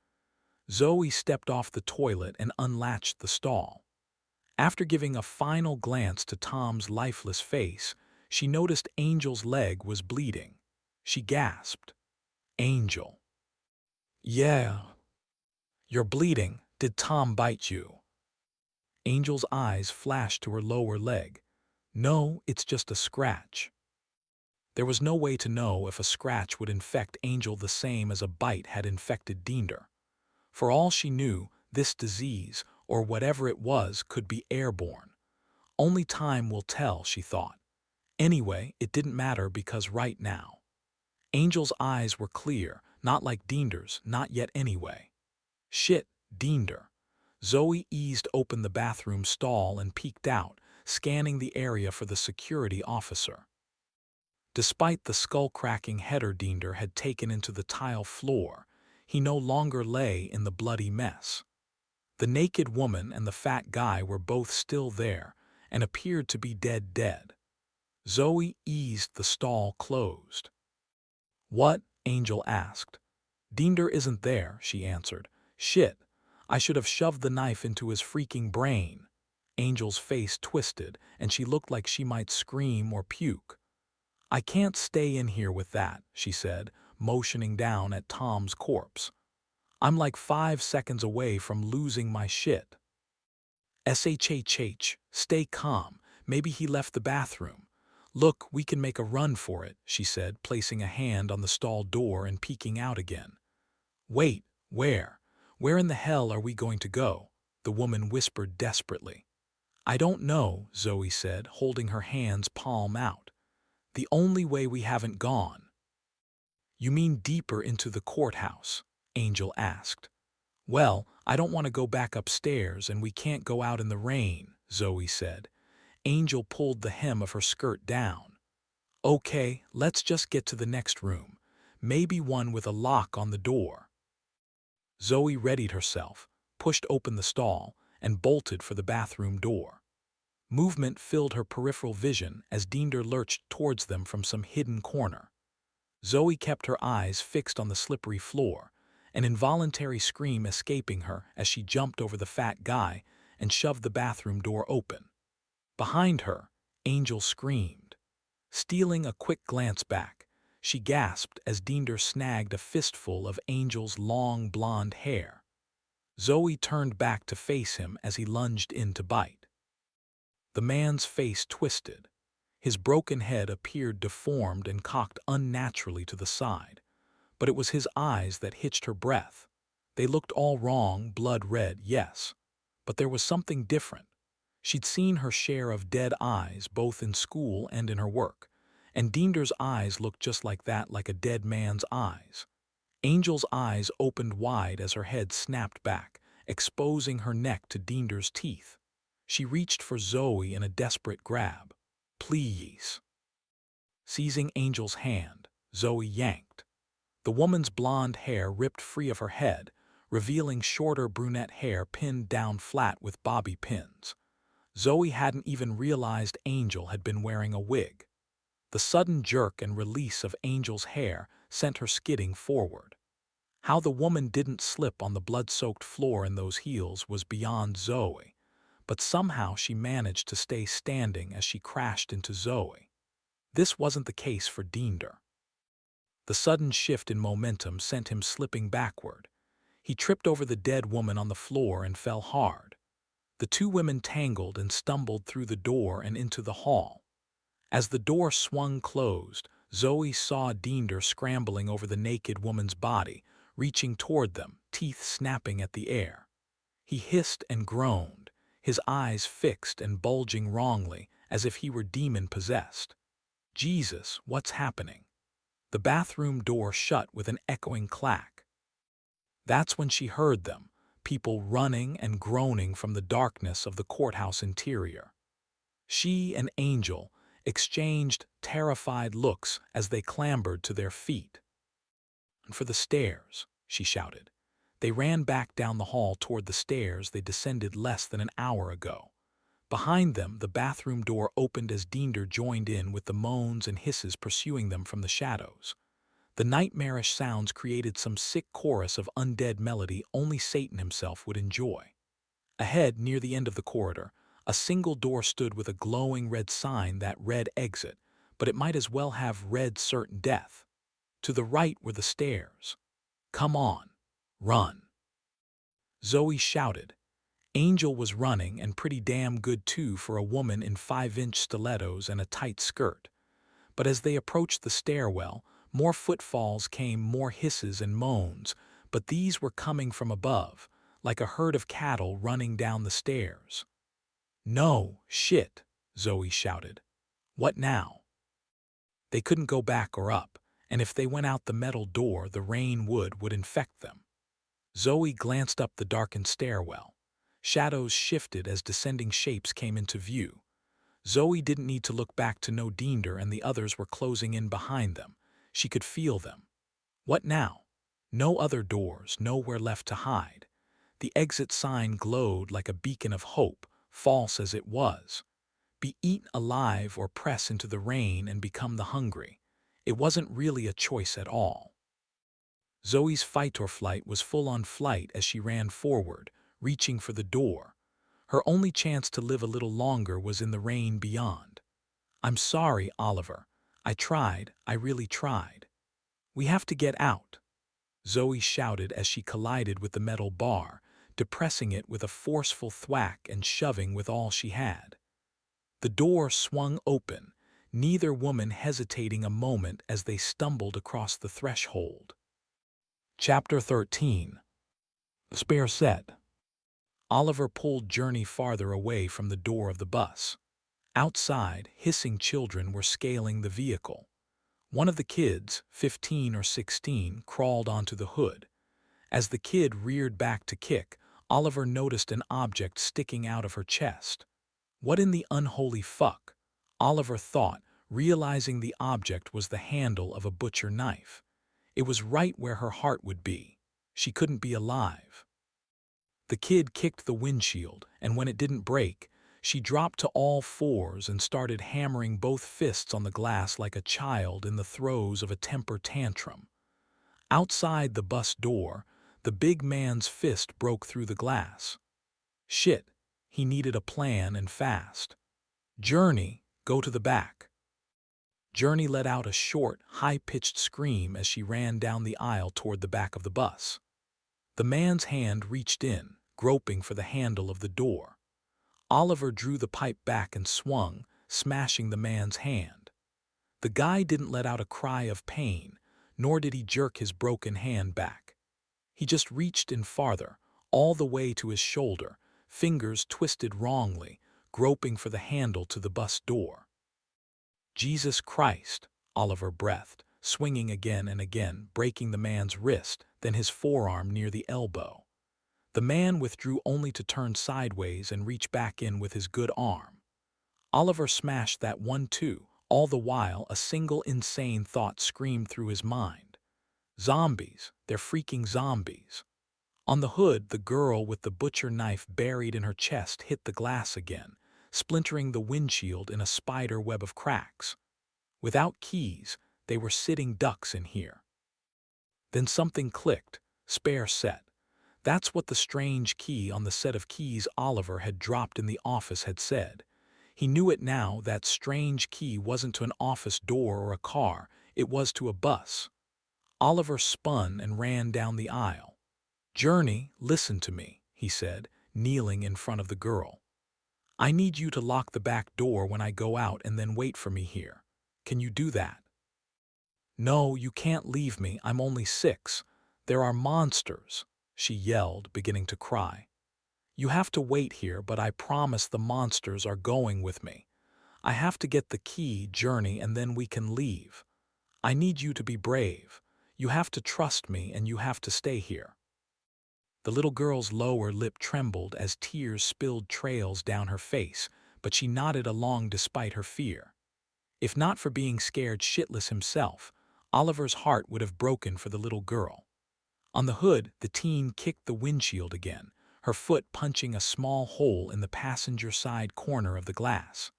Zoe stepped off the toilet and unlatched the stall. After giving a final glance to Tom's lifeless face, she noticed Angel's leg was bleeding. She gasped. "Angel." "Yeah. You're bleeding. Did Tom bite you?" Angel's eyes flashed to her lower leg. "No, it's just a scratch." There was no way to know if a scratch would infect Angel the same as a bite had infected Dinder. For all she knew, this disease, or whatever it was, could be airborne. Only time will tell, she thought. Anyway, it didn't matter because right now. Angel's eyes were clear, not like Dinder's, not yet anyway. Shit, Dinder. Zoe eased open the bathroom stall and peeked out, scanning the area for the security officer. Despite the skull-cracking header Dinder had taken into the tile floor, he no longer lay in the bloody mess. The naked woman and the fat guy were both still there and appeared to be dead. Zoe eased the stall closed. "What?" Angel asked. "Dinder isn't there," she answered. "Shit, I should have shoved the knife into his freaking brain." Angel's face twisted, and she looked like she might scream or puke. "I can't stay in here with that," she said, motioning down at Tom's corpse. "I'm like 5 seconds away from losing my shit." "Shh, stay calm. Maybe he left the bathroom. Look, we can make a run for it," she said, placing a hand on the stall door and peeking out again. "Wait, where? Where in the hell are we going to go?" the woman whispered desperately. "I don't know," Zoe said, holding her hands palm out. "The only way we haven't gone." "You mean deeper into the courthouse?" Angel asked. "Well, I don't want to go back upstairs, and we can't go out in the rain," Zoe said. Angel pulled the hem of her skirt down. "Okay, let's just get to the next room. Maybe one with a lock on the door." Zoe readied herself, pushed open the stall, and bolted for the bathroom door. Movement filled her peripheral vision as Dinder lurched towards them from some hidden corner. Zoe kept her eyes fixed on the slippery floor, an involuntary scream escaping her as she jumped over the fat guy and shoved the bathroom door open. Behind her, Angel screamed. Stealing a quick glance back, she gasped as Dinder snagged a fistful of Angel's long blonde hair. Zoe turned back to face him as he lunged in to bite. The man's face twisted. His broken head appeared deformed and cocked unnaturally to the side. But it was his eyes that hitched her breath. They looked all wrong, blood red, yes. But there was something different. She'd seen her share of dead eyes both in school and in her work, and Dinder's eyes looked just like that, like a dead man's eyes. Angel's eyes opened wide as her head snapped back, exposing her neck to Dinder's teeth. She reached for Zoe in a desperate grab. "Please." Seizing Angel's hand, Zoe yanked. The woman's blonde hair ripped free of her head, revealing shorter brunette hair pinned down flat with bobby pins. Zoe hadn't even realized Angel had been wearing a wig. The sudden jerk and release of Angel's hair sent her skidding forward. How the woman didn't slip on the blood-soaked floor in those heels was beyond Zoe, but somehow she managed to stay standing as she crashed into Zoe. This wasn't the case for Diender. The sudden shift in momentum sent him slipping backward. He tripped over the dead woman on the floor and fell hard. The two women tangled and stumbled through the door and into the hall. As the door swung closed, Zoe saw Diender scrambling over the naked woman's body, reaching toward them, teeth snapping at the air. He hissed and groaned, his eyes fixed and bulging wrongly, as if he were demon-possessed. Jesus, what's happening? The bathroom door shut with an echoing clack. That's when she heard them, people running and groaning from the darkness of the courthouse interior. She and Angel exchanged terrified looks as they clambered to their feet. "And for the stairs," she shouted. They ran back down the hall toward the stairs they descended less than an hour ago. Behind them, the bathroom door opened as Diender joined in with the moans and hisses pursuing them from the shadows. The nightmarish sounds created some sick chorus of undead melody only Satan himself would enjoy. Ahead, near the end of the corridor, a single door stood with a glowing red sign that read exit, but it might as well have read certain death. To the right were the stairs. "Come on, run," Zoe shouted. Angel was running, and pretty damn good too for a woman in 5-inch stilettos and a tight skirt. But as they approached the stairwell, more footfalls came, more hisses and moans, but these were coming from above, like a herd of cattle running down the stairs. "No, shit," Zoe shouted. "What now?" They couldn't go back or up, and if they went out the metal door, the rain would infect them. Zoe glanced up the darkened stairwell. Shadows shifted as descending shapes came into view. Zoe didn't need to look back to know Diender and the others were closing in behind them. She could feel them. What now? No other doors, nowhere left to hide. The exit sign glowed like a beacon of hope, false as it was. Be eaten alive or press into the rain and become the hungry. It wasn't really a choice at all. Zoe's fight or flight was full on flight as she ran forward, reaching for the door. Her only chance to live a little longer was in the rain beyond. "I'm sorry, Oliver. I tried, I really tried. We have to get out," Zoe shouted as she collided with the metal bar, depressing it with a forceful thwack and shoving with all she had. The door swung open, neither woman hesitating a moment as they stumbled across the threshold. Chapter 13. Spare set. Oliver pulled Journey farther away from the door of the bus. Outside, hissing children were scaling the vehicle. One of the kids, 15 or 16, crawled onto the hood. As the kid reared back to kick, Oliver noticed an object sticking out of her chest. What in the unholy fuck? Oliver thought, realizing the object was the handle of a butcher knife. It was right where her heart would be. She couldn't be alive. The kid kicked the windshield, and when it didn't break, she dropped to all fours and started hammering both fists on the glass like a child in the throes of a temper tantrum. Outside the bus door, the big man's fist broke through the glass. Shit, he needed a plan and fast. "Journey, go to the back." Journey let out a short, high-pitched scream as she ran down the aisle toward the back of the bus. The man's hand reached in, groping for the handle of the door. Oliver drew the pipe back and swung, smashing the man's hand. The guy didn't let out a cry of pain, nor did he jerk his broken hand back. He just reached in farther, all the way to his shoulder, fingers twisted wrongly, groping for the handle to the bus door. "Jesus Christ," Oliver breathed, swinging again and again, breaking the man's wrist, then his forearm near the elbow. The man withdrew only to turn sideways and reach back in with his good arm. Oliver smashed that one too, all the while a single insane thought screamed through his mind. Zombies, they're freaking zombies. On the hood, the girl with the butcher knife buried in her chest hit the glass again, splintering the windshield in a spider web of cracks. Without keys, they were sitting ducks in here. Then something clicked. Spare set. That's what the strange key on the set of keys Oliver had dropped in the office had said. He knew it now. That strange key wasn't to an office door or a car, it was to a bus. Oliver spun and ran down the aisle. "Journey, listen to me," he said, kneeling in front of the girl. "I need you to lock the back door when I go out and then wait for me here. Can you do that?" "No, you can't leave me. I'm only 6. There are monsters," she yelled, beginning to cry. "You have to wait here, but I promise the monsters are going with me. I have to get the key, Journey, and then we can leave. I need you to be brave. You have to trust me and you have to stay here." The little girl's lower lip trembled as tears spilled trails down her face, but she nodded along despite her fear. If not for being scared shitless himself, Oliver's heart would have broken for the little girl. On the hood, the teen kicked the windshield again, her foot punching a small hole in the passenger side corner of the glass.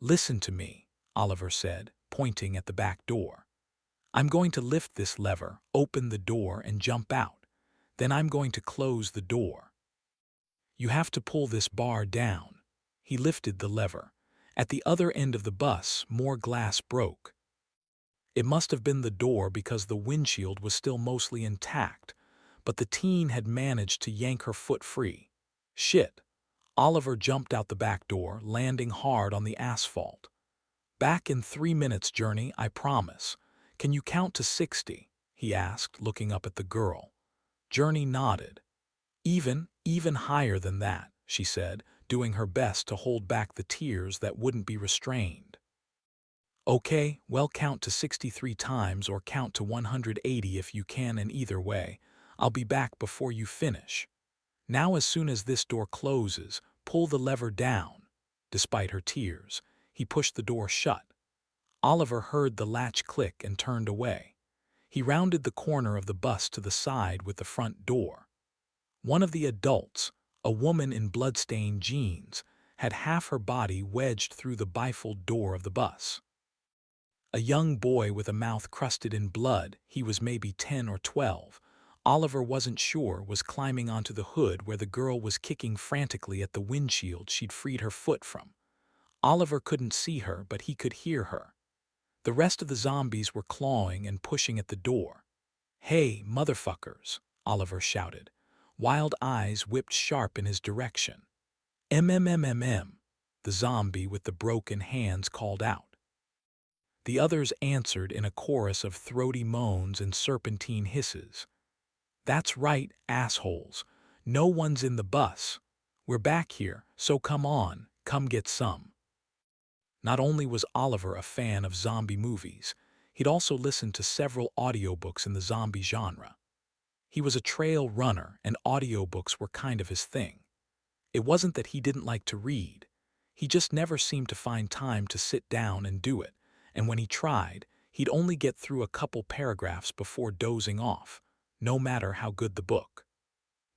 "Listen to me," Oliver said, pointing at the back door. "I'm going to lift this lever, open the door, and jump out. Then I'm going to close the door. You have to pull this bar down." He lifted the lever. At the other end of the bus, more glass broke. It must have been the door because the windshield was still mostly intact, but the teen had managed to yank her foot free. Shit. Oliver jumped out the back door, landing hard on the asphalt. "Back in 3 minutes, Journey, I promise. Can you count to 60? He asked, looking up at the girl. Journey nodded. Even higher than that," she said, doing her best to hold back the tears that wouldn't be restrained. "Okay, well, count to 63 times or count to 180 if you can, and either way, I'll be back before you finish. Now as soon as this door closes, pull the lever down." Despite her tears, he pushed the door shut. Oliver heard the latch click and turned away. He rounded the corner of the bus to the side with the front door. One of the adults, a woman in blood-stained jeans, had half her body wedged through the bifold door of the bus. A young boy with a mouth crusted in blood, he was maybe 10 or 12, Oliver wasn't sure, was climbing onto the hood where the girl was kicking frantically at the windshield she'd freed her foot from. Oliver couldn't see her, but he could hear her. The rest of the zombies were clawing and pushing at the door. "Hey, motherfuckers," Oliver shouted. Wild eyes whipped sharp in his direction. "MMMMM," the zombie with the broken hands called out. The others answered in a chorus of throaty moans and serpentine hisses. "That's right, assholes. No one's in the bus. We're back here, so come on, come get some." Not only was Oliver a fan of zombie movies, he'd also listened to several audiobooks in the zombie genre. He was a trail runner, and audiobooks were kind of his thing. It wasn't that he didn't like to read. He just never seemed to find time to sit down and do it, and when he tried, he'd only get through a couple paragraphs before dozing off, no matter how good the book.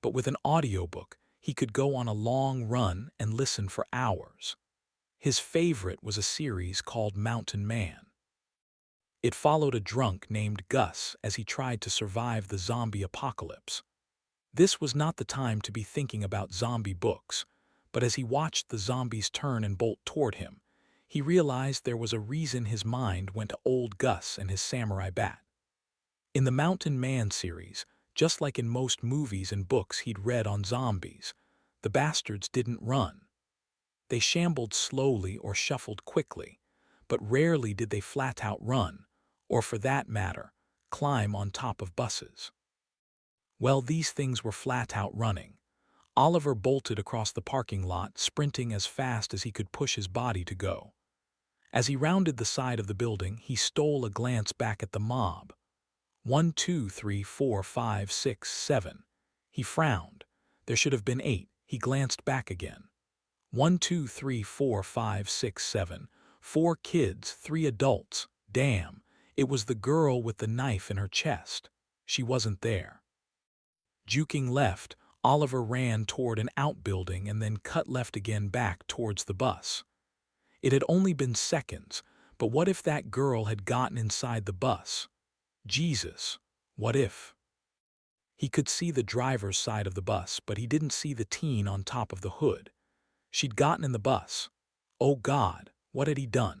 But with an audiobook, he could go on a long run and listen for hours. His favorite was a series called Mountain Man. It followed a drunk named Gus as he tried to survive the zombie apocalypse. This was not the time to be thinking about zombie books, but as he watched the zombies turn and bolt toward him, he realized there was a reason his mind went to old Gus and his samurai bat. In the Mountain Man series, just like in most movies and books he'd read on zombies, the bastards didn't run. They shambled slowly or shuffled quickly, but rarely did they flat-out run, or for that matter, climb on top of buses. Well, these things were flat-out running. Oliver bolted across the parking lot, sprinting as fast as he could push his body to go. As he rounded the side of the building, he stole a glance back at the mob. 1, 2, 3, 4, 5, 6, 7. He frowned. There should have been 8. He glanced back again. 1, 2, 3, 4, 5, 6, 7. 4 kids, 3 adults. Damn, it was the girl with the knife in her chest. She wasn't there. Juking left, Oliver ran toward an outbuilding and then cut left again back towards the bus. It had only been seconds, but what if that girl had gotten inside the bus? Jesus, What if? He could see the driver's side of the bus, but he didn't see the teen on top of the hood. She'd gotten in the bus. Oh God, what had he done?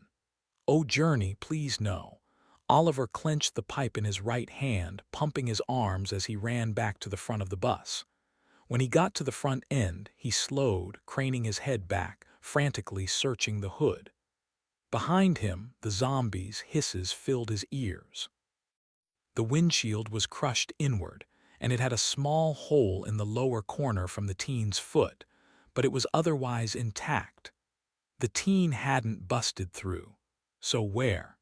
Oh Journey, please no. Oliver clenched the pipe in his right hand, pumping his arms as he ran back to the front of the bus. When he got to the front end, he slowed, craning his head back, frantically searching the hood. Behind him, the zombies' hisses filled his ears. The windshield was crushed inward, and it had a small hole in the lower corner from the teen's foot, but it was otherwise intact. The teen hadn't busted through. So where?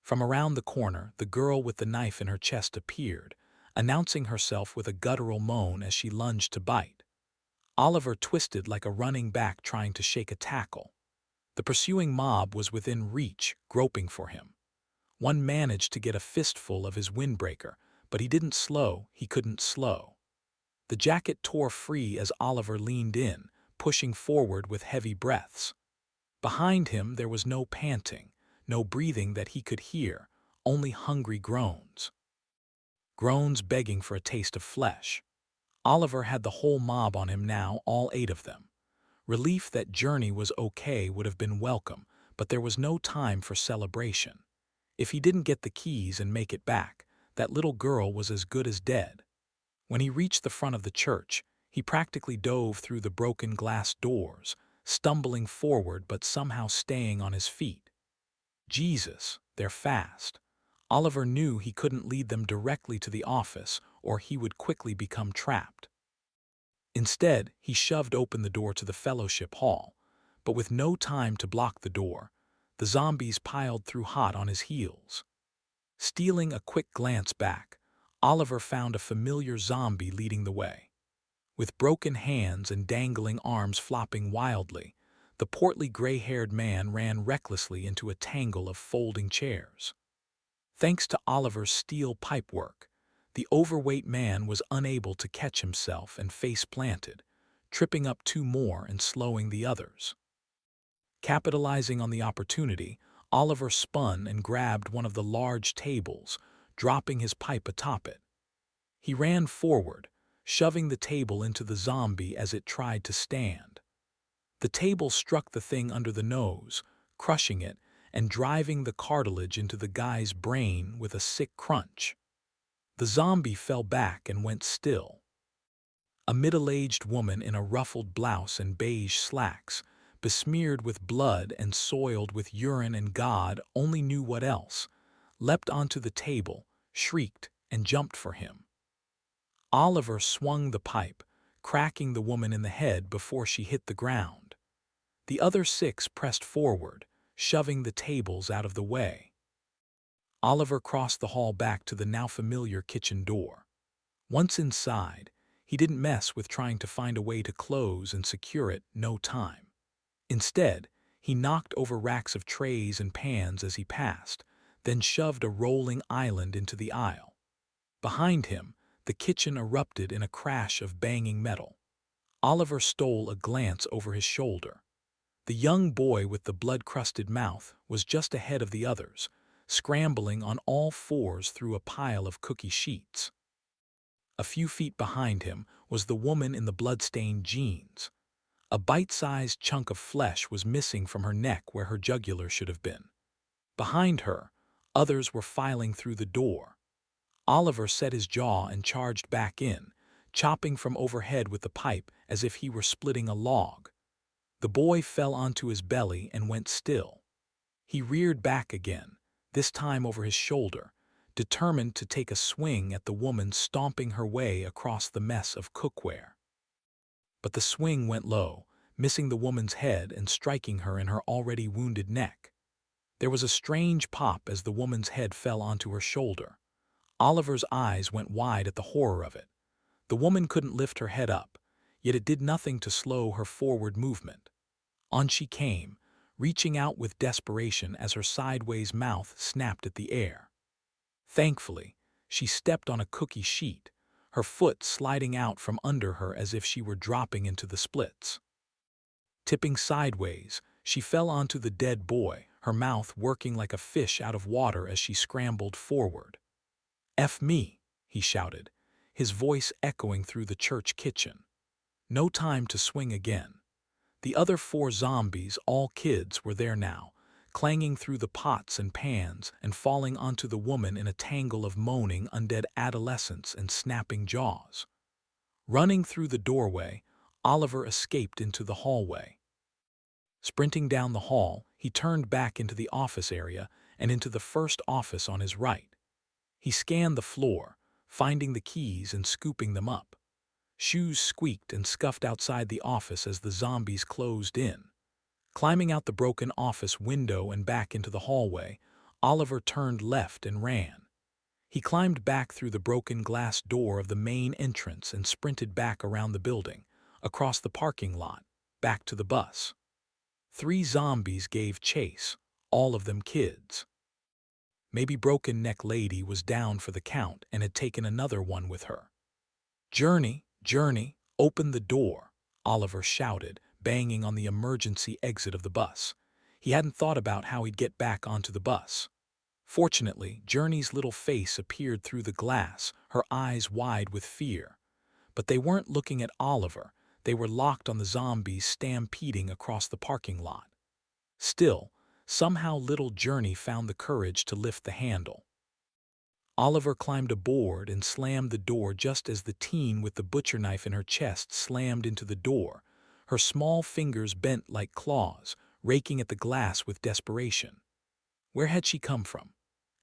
From around the corner, the girl with the knife in her chest appeared, announcing herself with a guttural moan as she lunged to bite. Oliver twisted like a running back trying to shake a tackle. The pursuing mob was within reach, groping for him. One managed to get a fistful of his windbreaker, but he didn't slow, he couldn't slow. The jacket tore free as Oliver leaned in, pushing forward with heavy breaths. Behind him there was no panting, no breathing that he could hear, only hungry groans. Groans begging for a taste of flesh. Oliver had the whole mob on him now, all 8 of them. Relief that Journey was okay would have been welcome, but there was no time for celebration. If he didn't get the keys and make it back, that little girl was as good as dead. When he reached the front of the church, he practically dove through the broken glass doors, stumbling forward but somehow staying on his feet. Jesus, they're fast. Oliver knew he couldn't lead them directly to the office or he would quickly become trapped. Instead, he shoved open the door to the fellowship hall, but with no time to block the door, the zombies piled through hot on his heels. Stealing a quick glance back, Oliver found a familiar zombie leading the way. With broken hands and dangling arms flopping wildly, the portly gray-haired man ran recklessly into a tangle of folding chairs. Thanks to Oliver's steel pipework, the overweight man was unable to catch himself and face-planted, tripping up 2 more and slowing the others. Capitalizing on the opportunity, Oliver spun and grabbed one of the large tables, dropping his pipe atop it. He ran forward, shoving the table into the zombie as it tried to stand. The table struck the thing under the nose, crushing it and driving the cartilage into the guy's brain with a sick crunch. The zombie fell back and went still. A middle-aged woman in a ruffled blouse and beige slacks, besmeared with blood and soiled with urine and God only knew what else, leapt onto the table, shrieked, and jumped for him. Oliver swung the pipe, cracking the woman in the head before she hit the ground. The other 6 pressed forward, shoving the tables out of the way. Oliver crossed the hall back to the now familiar kitchen door. Once inside, he didn't mess with trying to find a way to close and secure it, no time. Instead, he knocked over racks of trays and pans as he passed, then shoved a rolling island into the aisle. Behind him, the kitchen erupted in a crash of banging metal. Oliver stole a glance over his shoulder. The young boy with the blood-crusted mouth was just ahead of the others, scrambling on all 4s through a pile of cookie sheets. A few feet behind him was the woman in the blood-stained jeans. A bite-sized chunk of flesh was missing from her neck where her jugular should have been. Behind her, others were filing through the door. Oliver set his jaw and charged back in, chopping from overhead with the pipe as if he were splitting a log. The boy fell onto his belly and went still. He reared back again, this time over his shoulder, determined to take a swing at the woman stomping her way across the mess of cookware. But the swing went low, missing the woman's head and striking her in her already wounded neck. There was a strange pop as the woman's head fell onto her shoulder. Oliver's eyes went wide at the horror of it. The woman couldn't lift her head up, yet it did nothing to slow her forward movement. On she came, reaching out with desperation as her sideways mouth snapped at the air. Thankfully, she stepped on a cookie sheet, her foot sliding out from under her as if she were dropping into the splits. Tipping sideways, she fell onto the dead boy, her mouth working like a fish out of water as she scrambled forward. "F me," he shouted, his voice echoing through the church kitchen. No time to swing again. The other 4 zombies, all kids, were there now, clanging through the pots and pans and falling onto the woman in a tangle of moaning undead adolescents and snapping jaws. Running through the doorway, Oliver escaped into the hallway. Sprinting down the hall, he turned back into the office area and into the first office on his right. He scanned the floor, finding the keys and scooping them up. Shoes squeaked and scuffed outside the office as the zombies closed in. Climbing out the broken office window and back into the hallway, Oliver turned left and ran. He climbed back through the broken glass door of the main entrance and sprinted back around the building, across the parking lot, back to the bus. 3 zombies gave chase, all of them kids. Maybe Broken Neck Lady was down for the count and had taken another one with her. "Journey, Journey, open the door," Oliver shouted, banging on the emergency exit of the bus. He hadn't thought about how he'd get back onto the bus. Fortunately, Journey's little face appeared through the glass, her eyes wide with fear. But they weren't looking at Oliver, they were locked on the zombies stampeding across the parking lot. Still, somehow little Journey found the courage to lift the handle. Oliver climbed aboard and slammed the door just as the teen with the butcher knife in her chest slammed into the door, her small fingers bent like claws, raking at the glass with desperation. Where had she come from?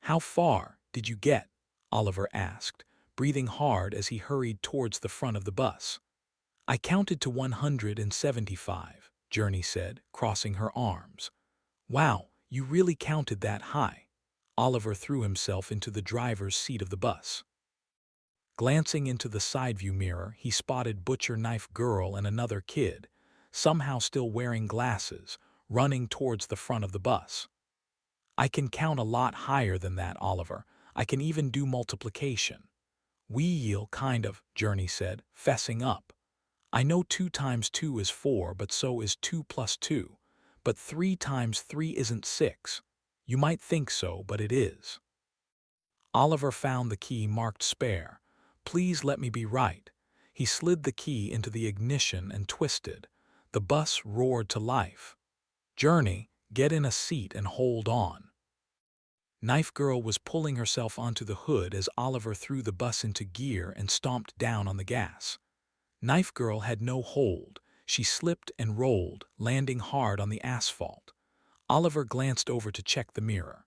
"How far did you get?" Oliver asked, breathing hard as he hurried towards the front of the bus. "I counted to 175, Journey said, crossing her arms. "Wow, you really counted that high." Oliver threw himself into the driver's seat of the bus. Glancing into the side view mirror, he spotted Butcher Knife Girl and another kid, somehow still wearing glasses, running towards the front of the bus. "I can count a lot higher than that, Oliver. I can even do multiplication." "Well, kind of," Journey said, fessing up. "I know 2 times 2 is 4, but so is 2 plus 2. But 3 times 3 isn't 6. You might think so, but it is." Oliver found the key marked spare. "Please let me be right." He slid the key into the ignition and twisted. The bus roared to life. "Journey, get in a seat and hold on." Knife Girl was pulling herself onto the hood as Oliver threw the bus into gear and stomped down on the gas. Knife Girl had no hold. She slipped and rolled, landing hard on the asphalt. Oliver glanced over to check the mirror.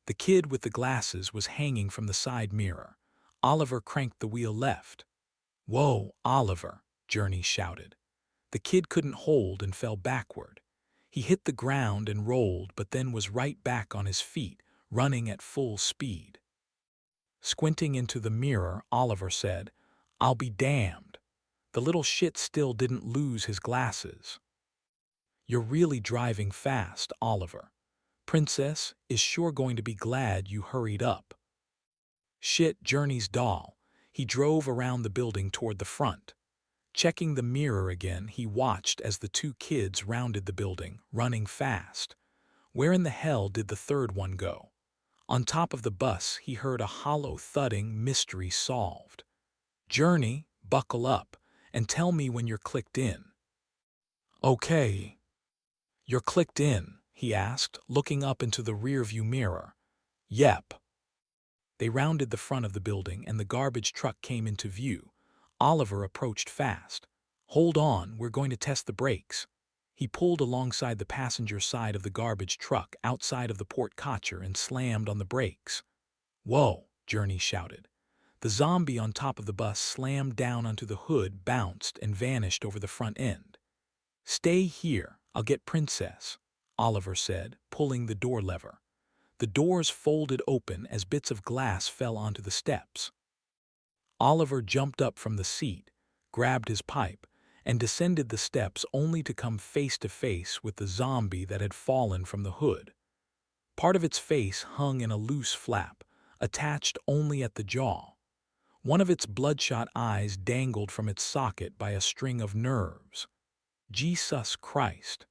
The kid with the glasses was hanging from the side mirror. Oliver cranked the wheel left. "Whoa, Oliver," Journey shouted. The kid couldn't hold and fell backward. He hit the ground and rolled, but then was right back on his feet, running at full speed. Squinting into the mirror, Oliver said, "I'll be damned." The little shit still didn't lose his glasses. "You're really driving fast, Oliver. Princess is sure going to be glad you hurried up." "Shit, Journey's doll." He drove around the building toward the front. Checking the mirror again, he watched as the 2 kids rounded the building, running fast. Where in the hell did the third one go? On top of the bus, he heard a hollow thudding, mystery solved. "Journey, buckle up, and tell me when you're clicked in." "Okay." "You're clicked in?" he asked, looking up into the rearview mirror. "Yep." They rounded the front of the building and the garbage truck came into view. Oliver approached fast. "Hold on, we're going to test the brakes." He pulled alongside the passenger side of the garbage truck outside of the porte-cochere and slammed on the brakes. "Whoa," Journey shouted. The zombie on top of the bus slammed down onto the hood, bounced, and vanished over the front end. "Stay here, I'll get Princess," Oliver said, pulling the door lever. The doors folded open as bits of glass fell onto the steps. Oliver jumped up from the seat, grabbed his pipe, and descended the steps only to come face to face with the zombie that had fallen from the hood. Part of its face hung in a loose flap, attached only at the jaw. One of its bloodshot eyes dangled from its socket by a string of nerves. Jesus Christ!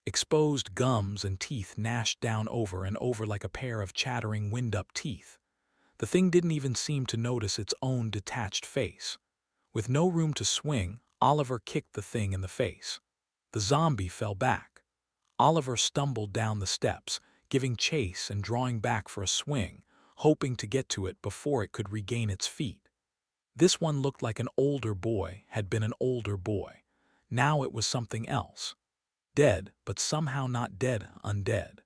Exposed gums and teeth gnashed down over and over like a pair of chattering wind-up teeth. The thing didn't even seem to notice its own detached face. With no room to swing, Oliver kicked the thing in the face. The zombie fell back. Oliver stumbled down the steps, giving chase and drawing back for a swing, hoping to get to it before it could regain its feet. This one looked like an older boy had been an older boy. Now it was something else. Dead, but somehow not dead, undead.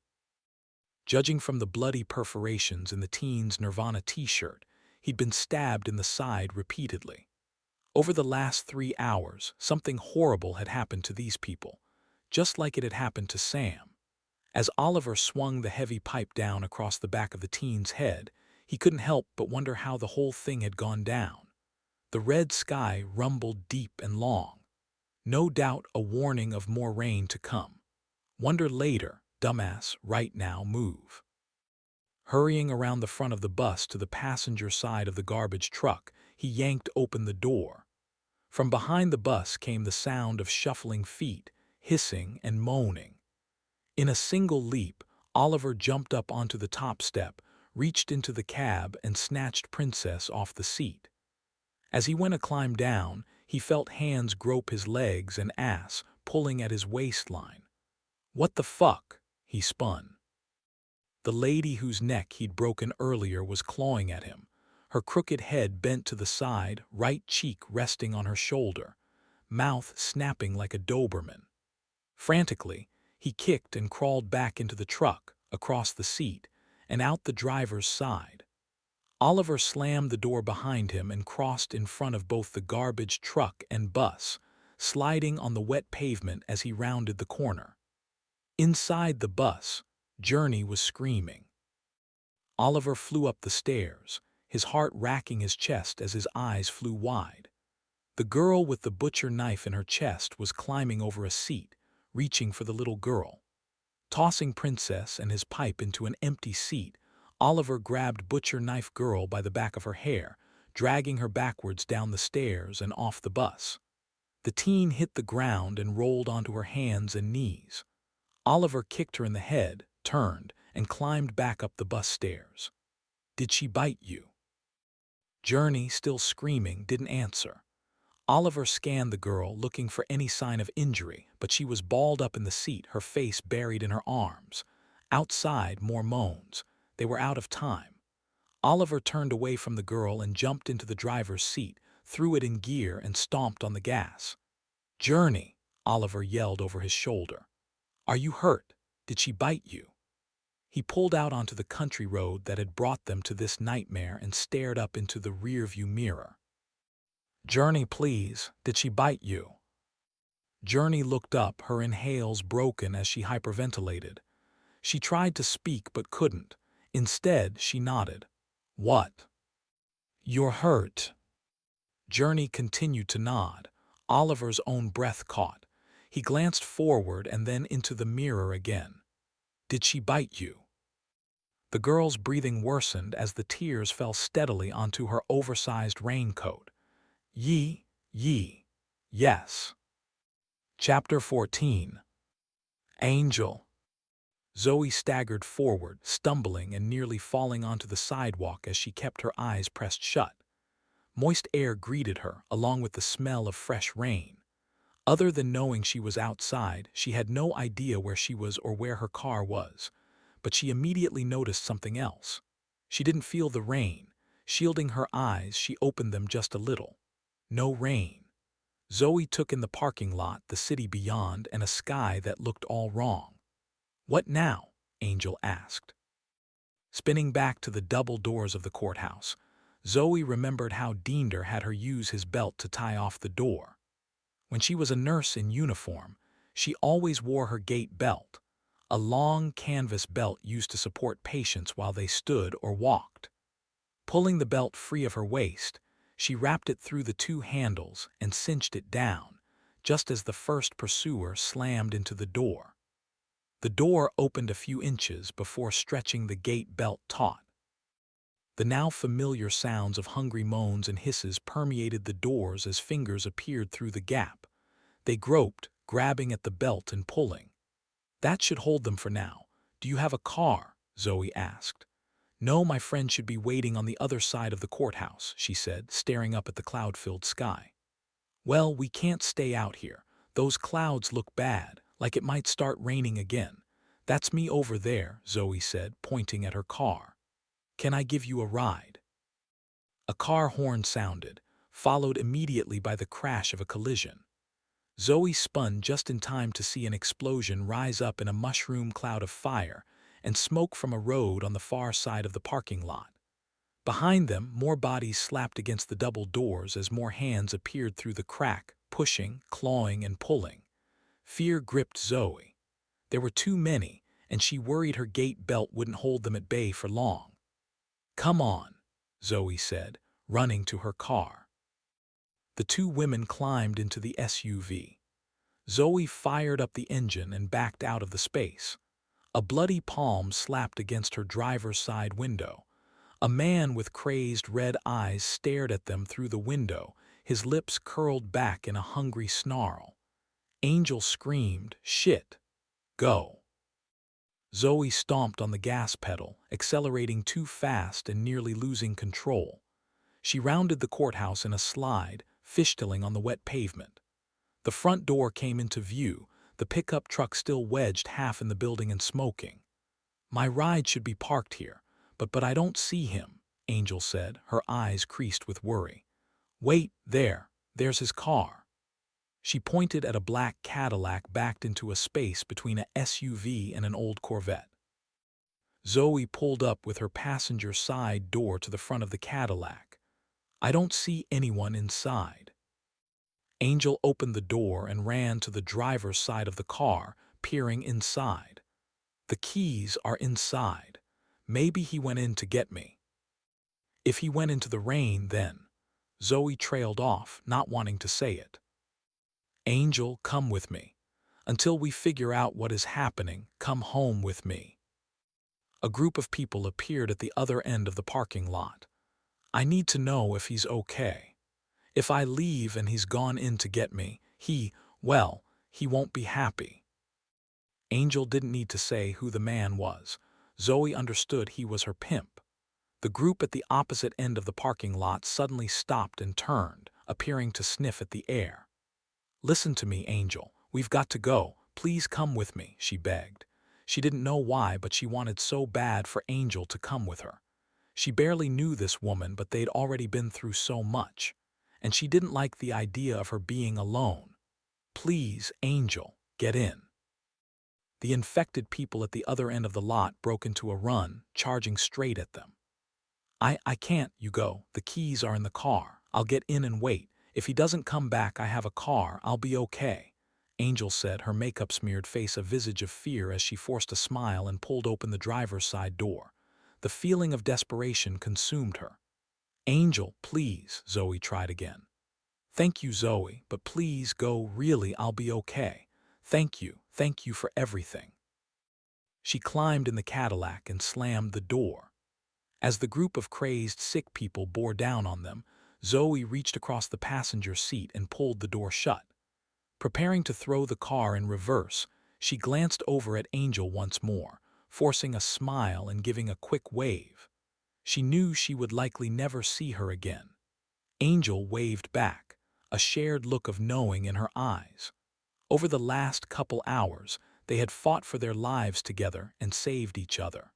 Judging from the bloody perforations in the teen's Nirvana t-shirt, he'd been stabbed in the side repeatedly. Over the last 3 hours, something horrible had happened to these people, just like it had happened to Sam. As Oliver swung the heavy pipe down across the back of the teen's head, he couldn't help but wonder how the whole thing had gone down. The red sky rumbled deep and long. No doubt a warning of more rain to come. Wonder later, dumbass, right now, move. Hurrying around the front of the bus to the passenger side of the garbage truck, he yanked open the door. From behind the bus came the sound of shuffling feet, hissing and moaning. In a single leap, Oliver jumped up onto the top step, reached into the cab and snatched Princess off the seat. As he went to climb down, he felt hands grope his legs and ass, pulling at his waistline. What the fuck? He spun. The lady whose neck he'd broken earlier was clawing at him, her crooked head bent to the side, right cheek resting on her shoulder, mouth snapping like a Doberman. Frantically, he kicked and crawled back into the truck, across the seat, and out the driver's side. Oliver slammed the door behind him and crossed in front of both the garbage truck and bus, sliding on the wet pavement as he rounded the corner. Inside the bus, Journey was screaming. Oliver flew up the stairs, his heart racking his chest as his eyes flew wide. The girl with the butcher knife in her chest was climbing over a seat, reaching for the little girl. Tossing Princess and his pipe into an empty seat, Oliver grabbed Butcher Knife Girl by the back of her hair, dragging her backwards down the stairs and off the bus. The teen hit the ground and rolled onto her hands and knees. Oliver kicked her in the head, turned, and climbed back up the bus stairs. Did she bite you? Journey, still screaming, didn't answer. Oliver scanned the girl, looking for any sign of injury, but she was balled up in the seat, her face buried in her arms. Outside, more moans. They were out of time. Oliver turned away from the girl and jumped into the driver's seat, threw it in gear and stomped on the gas. Journey, Oliver yelled over his shoulder. Are you hurt? Did she bite you? He pulled out onto the country road that had brought them to this nightmare and stared up into the rearview mirror. Journey, please, did she bite you? Journey looked up, her inhales broken as she hyperventilated. She tried to speak but couldn't. Instead, she nodded. What? You're hurt. Journey continued to nod. Oliver's own breath caught. He glanced forward and then into the mirror again. Did she bite you? The girl's breathing worsened as the tears fell steadily onto her oversized raincoat. Yes. Chapter 14. Angel. Zoe staggered forward, stumbling and nearly falling onto the sidewalk as she kept her eyes pressed shut. Moist air greeted her, along with the smell of fresh rain. Other than knowing she was outside, she had no idea where she was or where her car was. But she immediately noticed something else. She didn't feel the rain. Shielding her eyes, she opened them just a little. No rain. Zoe took in the parking lot, the city beyond, and a sky that looked all wrong. What now? Angel asked. Spinning back to the double doors of the courthouse, Zoe remembered how Diender had her use his belt to tie off the door. When she was a nurse in uniform, she always wore her gait belt, a long canvas belt used to support patients while they stood or walked. Pulling the belt free of her waist, she wrapped it through the 2 handles and cinched it down, just as the first pursuer slammed into the door. The door opened a few inches before stretching the gate belt taut. The now familiar sounds of hungry moans and hisses permeated the doors as fingers appeared through the gap. They groped, grabbing at the belt and pulling. That should hold them for now. Do you have a car? Zoe asked. No, my friend should be waiting on the other side of the courthouse, she said, staring up at the cloud-filled sky. Well, we can't stay out here. Those clouds look bad, like it might start raining again. That's me over there, Zoe said, pointing at her car. Can I give you a ride? A car horn sounded, followed immediately by the crash of a collision. Zoe spun just in time to see an explosion rise up in a mushroom cloud of fire and smoke from a road on the far side of the parking lot. Behind them, more bodies slapped against the double doors as more hands appeared through the crack, pushing, clawing, and pulling. Fear gripped Zoe. There were too many, and she worried her gate belt wouldn't hold them at bay for long. Come on, Zoe said, running to her car. The two women climbed into the SUV. Zoe fired up the engine and backed out of the space. A bloody palm slapped against her driver's side window. A man with crazed red eyes stared at them through the window, his lips curled back in a hungry snarl. Angel screamed, "Shit! Go!" Zoe stomped on the gas pedal, accelerating too fast and nearly losing control. She rounded the courthouse in a slide, fishtailing on the wet pavement. The front door came into view, the pickup truck still wedged half in the building and smoking. My ride should be parked here, but I don't see him, Angel said, her eyes creased with worry. Wait, there's his car. She pointed at a black Cadillac backed into a space between a SUV and an old Corvette. Zoe pulled up with her passenger side door to the front of the Cadillac. I don't see anyone inside. Angel opened the door and ran to the driver's side of the car, peering inside. The keys are inside. Maybe he went in to get me. If he went into the rain, then. Zoe trailed off, not wanting to say it. Angel, come with me. Until we figure out what is happening, come home with me. A group of people appeared at the other end of the parking lot. I need to know if he's okay. If I leave and he's gone in to get me, he won't be happy. Angel didn't need to say who the man was. Zoe understood he was her pimp. The group at the opposite end of the parking lot suddenly stopped and turned, appearing to sniff at the air. Listen to me, Angel. We've got to go. Please come with me, she begged. She didn't know why, but she wanted so bad for Angel to come with her. She barely knew this woman, but they'd already been through so much. And she didn't like the idea of her being alone. Please, Angel, get in. The infected people at the other end of the lot broke into a run, charging straight at them. I can't, you go. The keys are in the car. I'll get in and wait. If he doesn't come back, I have a car. I'll be okay. Angel said, her makeup-smeared face a visage of fear as she forced a smile and pulled open the driver's side door. The feeling of desperation consumed her. Angel, please, Zoe tried again. Thank you, Zoe, but please go, really, I'll be okay. Thank you for everything. She climbed in the Cadillac and slammed the door. As the group of crazed, sick people bore down on them, Zoe reached across the passenger seat and pulled the door shut. Preparing to throw the car in reverse, she glanced over at Angel once more, forcing a smile and giving a quick wave. She knew she would likely never see her again. Angel waved back, a shared look of knowing in her eyes. Over the last couple hours, they had fought for their lives together and saved each other.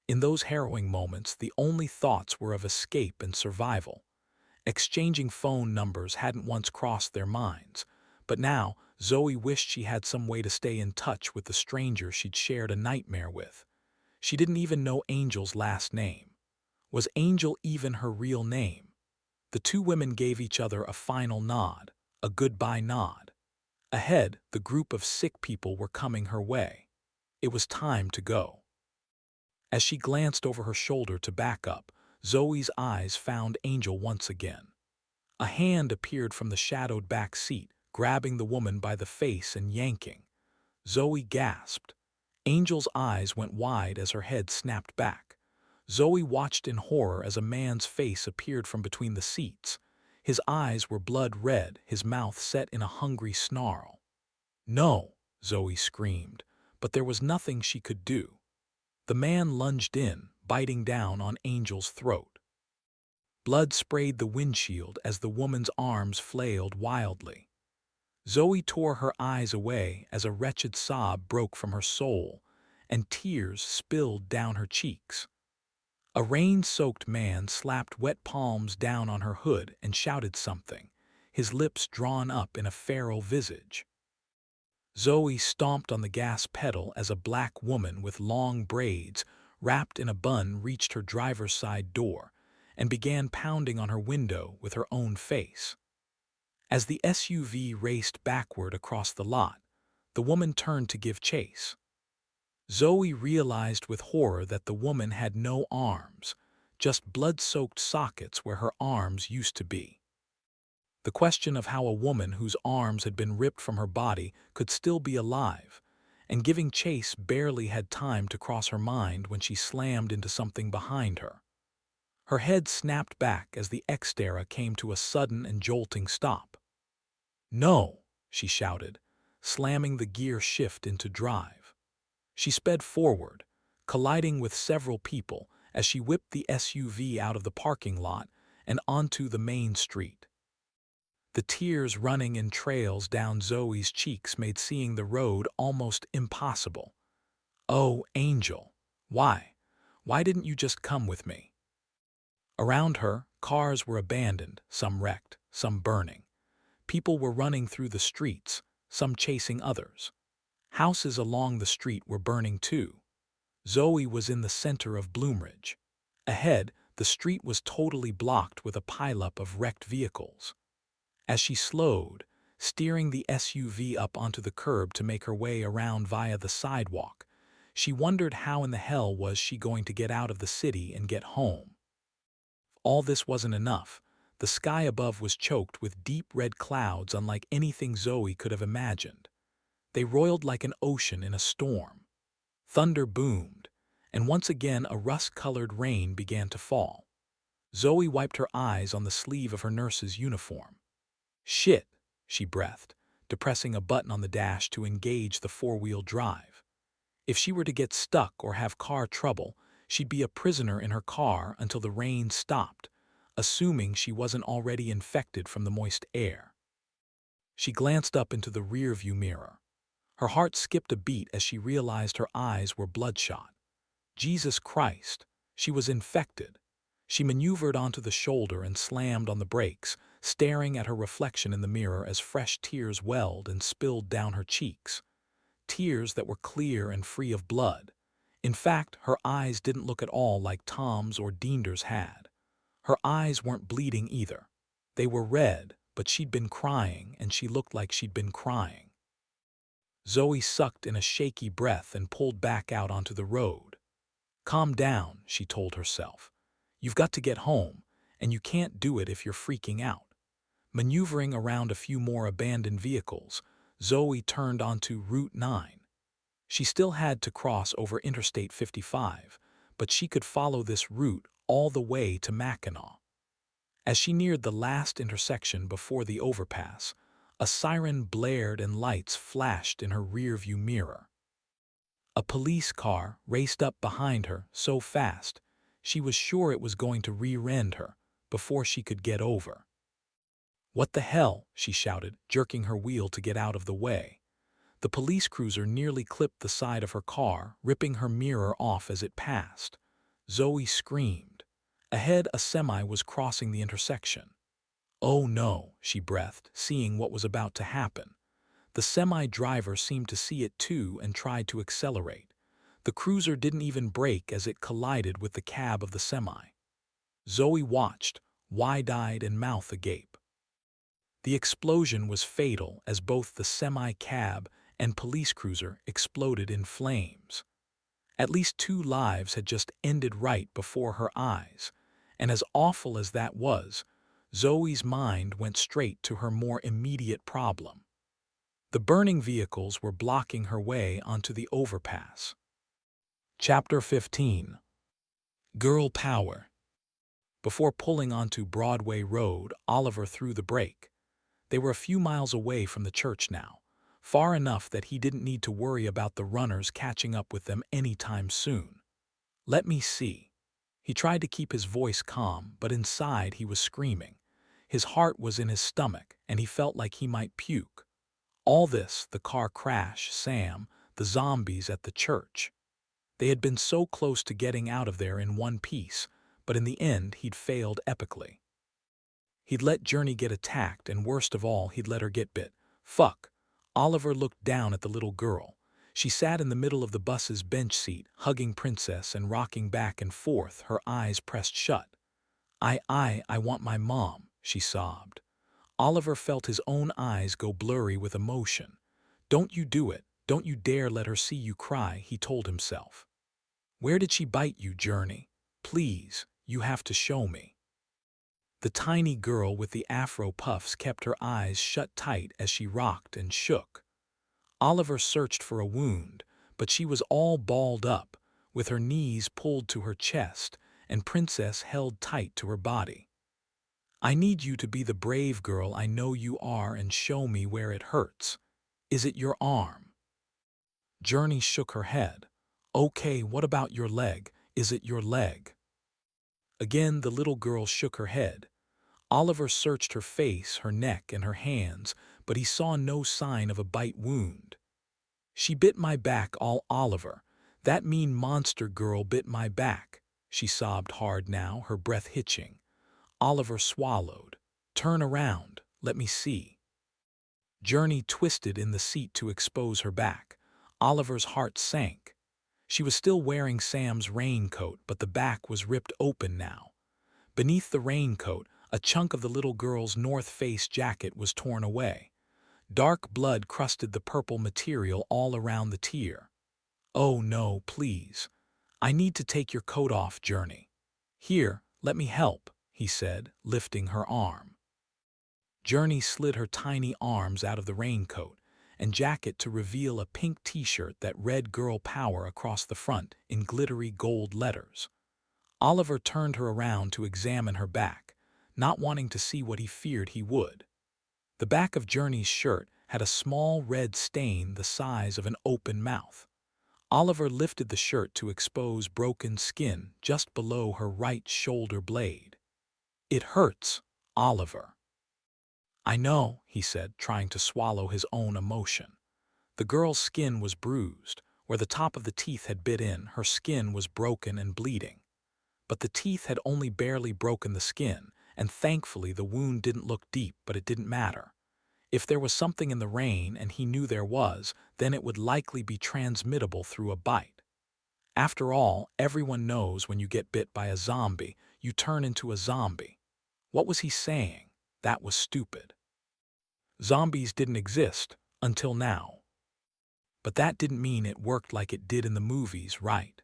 In those harrowing moments, the only thoughts were of escape and survival. Exchanging phone numbers hadn't once crossed their minds, but now Zoe wished she had some way to stay in touch with the stranger she'd shared a nightmare with. She didn't even know Angel's last name. Was Angel even her real name? The two women gave each other a final nod, a goodbye nod. Ahead, the group of sick people were coming her way. It was time to go. As she glanced over her shoulder to back up, Zoe's eyes found Angel once again. A hand appeared from the shadowed back seat, grabbing the woman by the face and yanking. Zoe gasped. Angel's eyes went wide as her head snapped back. Zoe watched in horror as a man's face appeared from between the seats. His eyes were blood red, his mouth set in a hungry snarl. No, Zoe screamed, but there was nothing she could do. The man lunged in, biting down on Angel's throat. Blood sprayed the windshield as the woman's arms flailed wildly. Zoe tore her eyes away as a wretched sob broke from her soul, and tears spilled down her cheeks. A rain-soaked man slapped wet palms down on her hood and shouted something, his lips drawn up in a feral visage. Zoe stomped on the gas pedal as a black woman with long braids wrapped in a bun reached her driver's side door and began pounding on her window with her own face. As the SUV raced backward across the lot, the woman turned to give chase. Zoe realized with horror that the woman had no arms, just blood-soaked sockets where her arms used to be. The question of how a woman whose arms had been ripped from her body could still be alive, and giving chase barely had time to cross her mind when she slammed into something behind her. Her head snapped back as the Xterra came to a sudden and jolting stop. "No!" she shouted, slamming the gear shift into drive. She sped forward, colliding with several people as she whipped the SUV out of the parking lot and onto the main street. The tears running in trails down Zoe's cheeks made seeing the road almost impossible. "Oh, Angel, why? Why didn't you just come with me?" Around her, cars were abandoned, some wrecked, some burning. People were running through the streets, some chasing others. Houses along the street were burning too. Zoe was in the center of Bloomridge. Ahead, the street was totally blocked with a pileup of wrecked vehicles. As she slowed, steering the SUV up onto the curb to make her way around via the sidewalk, she wondered how in the hell was she going to get out of the city and get home. All this wasn't enough. The sky above was choked with deep red clouds unlike anything Zoe could have imagined. They roiled like an ocean in a storm. Thunder boomed, and once again a rust-colored rain began to fall. Zoe wiped her eyes on the sleeve of her nurse's uniform. "Shit," she breathed, depressing a button on the dash to engage the four-wheel drive. If she were to get stuck or have car trouble, she'd be a prisoner in her car until the rain stopped, assuming she wasn't already infected from the moist air. She glanced up into the rearview mirror. Her heart skipped a beat as she realized her eyes were bloodshot. Jesus Christ, she was infected. She maneuvered onto the shoulder and slammed on the brakes, staring at her reflection in the mirror as fresh tears welled and spilled down her cheeks. Tears that were clear and free of blood. In fact, her eyes didn't look at all like Tom's or Deender's had. Her eyes weren't bleeding either. They were red, but she'd been crying, and she looked like she'd been crying. Zoe sucked in a shaky breath and pulled back out onto the road. "Calm down," she told herself. "You've got to get home, and you can't do it if you're freaking out." Maneuvering around a few more abandoned vehicles, Zoe turned onto Route 9. She still had to cross over Interstate 55, but she could follow this route all the way to Mackinac. As she neared the last intersection before the overpass, a siren blared and lights flashed in her rearview mirror. A police car raced up behind her so fast, she was sure it was going to rear-end her before she could get over. "What the hell?" she shouted, jerking her wheel to get out of the way. The police cruiser nearly clipped the side of her car, ripping her mirror off as it passed. Zoe screamed. Ahead, a semi was crossing the intersection. "Oh no," she breathed, seeing what was about to happen. The semi-driver seemed to see it too and tried to accelerate. The cruiser didn't even brake as it collided with the cab of the semi. Zoe watched, wide-eyed and mouth agape. The explosion was fatal as both the semi-cab and police cruiser exploded in flames. At least 2 lives had just ended right before her eyes, and as awful as that was, Zoe's mind went straight to her more immediate problem. The burning vehicles were blocking her way onto the overpass. Chapter 15. Girl Power. Before pulling onto Broadway Road, Oliver threw the brake. They were a few miles away from the church now, far enough that he didn't need to worry about the runners catching up with them anytime soon. "Let me see," He tried to keep his voice calm, but inside he was screaming. His heart was in his stomach, and he felt like he might puke. All this, the car crash, Sam, the zombies at the church. They had been so close to getting out of there in one piece, but in the end he'd failed epically. He'd let Journey get attacked, and worst of all, he'd let her get bit. Fuck. Oliver looked down at the little girl. She sat in the middle of the bus's bench seat, hugging Princess and rocking back and forth, her eyes pressed shut. I want my mom, she sobbed. Oliver felt his own eyes go blurry with emotion. Don't you do it. Don't you dare let her see you cry, he told himself. Where did she bite you, Journey? Please, you have to show me. The tiny girl with the afro puffs kept her eyes shut tight as she rocked and shook. Oliver searched for a wound, but she was all balled up, with her knees pulled to her chest, and Princess held tight to her body. I need you to be the brave girl I know you are and show me where it hurts. Is it your arm? Journey shook her head. Okay, what about your leg? Is it your leg? Again, the little girl shook her head. Oliver searched her face, her neck, and her hands, but he saw no sign of a bite wound. She bit my back, all Oliver. That mean monster girl bit my back. She sobbed hard now, her breath hitching. Oliver swallowed. Turn around, let me see. Journey twisted in the seat to expose her back. Oliver's heart sank. She was still wearing Sam's raincoat, but the back was ripped open now. Beneath the raincoat, a chunk of the little girl's North Face jacket was torn away. Dark blood crusted the purple material all around the tear. Oh no, please. I need to take your coat off, Journey. Here, let me help, he said, lifting her arm. Journey slid her tiny arms out of the raincoat and jacket to reveal a pink t-shirt that read Girl Power across the front in glittery gold letters. Oliver turned her around to examine her back, not wanting to see what he feared he would. The back of Journey's shirt had a small red stain the size of an open mouth. Oliver lifted the shirt to expose broken skin just below her right shoulder blade. It hurts, Oliver. I know, he said, trying to swallow his own emotion. The girl's skin was bruised. Where the top of the teeth had bit in, her skin was broken and bleeding. But the teeth had only barely broken the skin, and thankfully the wound didn't look deep, but it didn't matter. If there was something in the rain, and he knew there was, then it would likely be transmittable through a bite. After all, everyone knows when you get bit by a zombie, you turn into a zombie. What was he saying? That was stupid. Zombies didn't exist until now. But that didn't mean it worked like it did in the movies, right?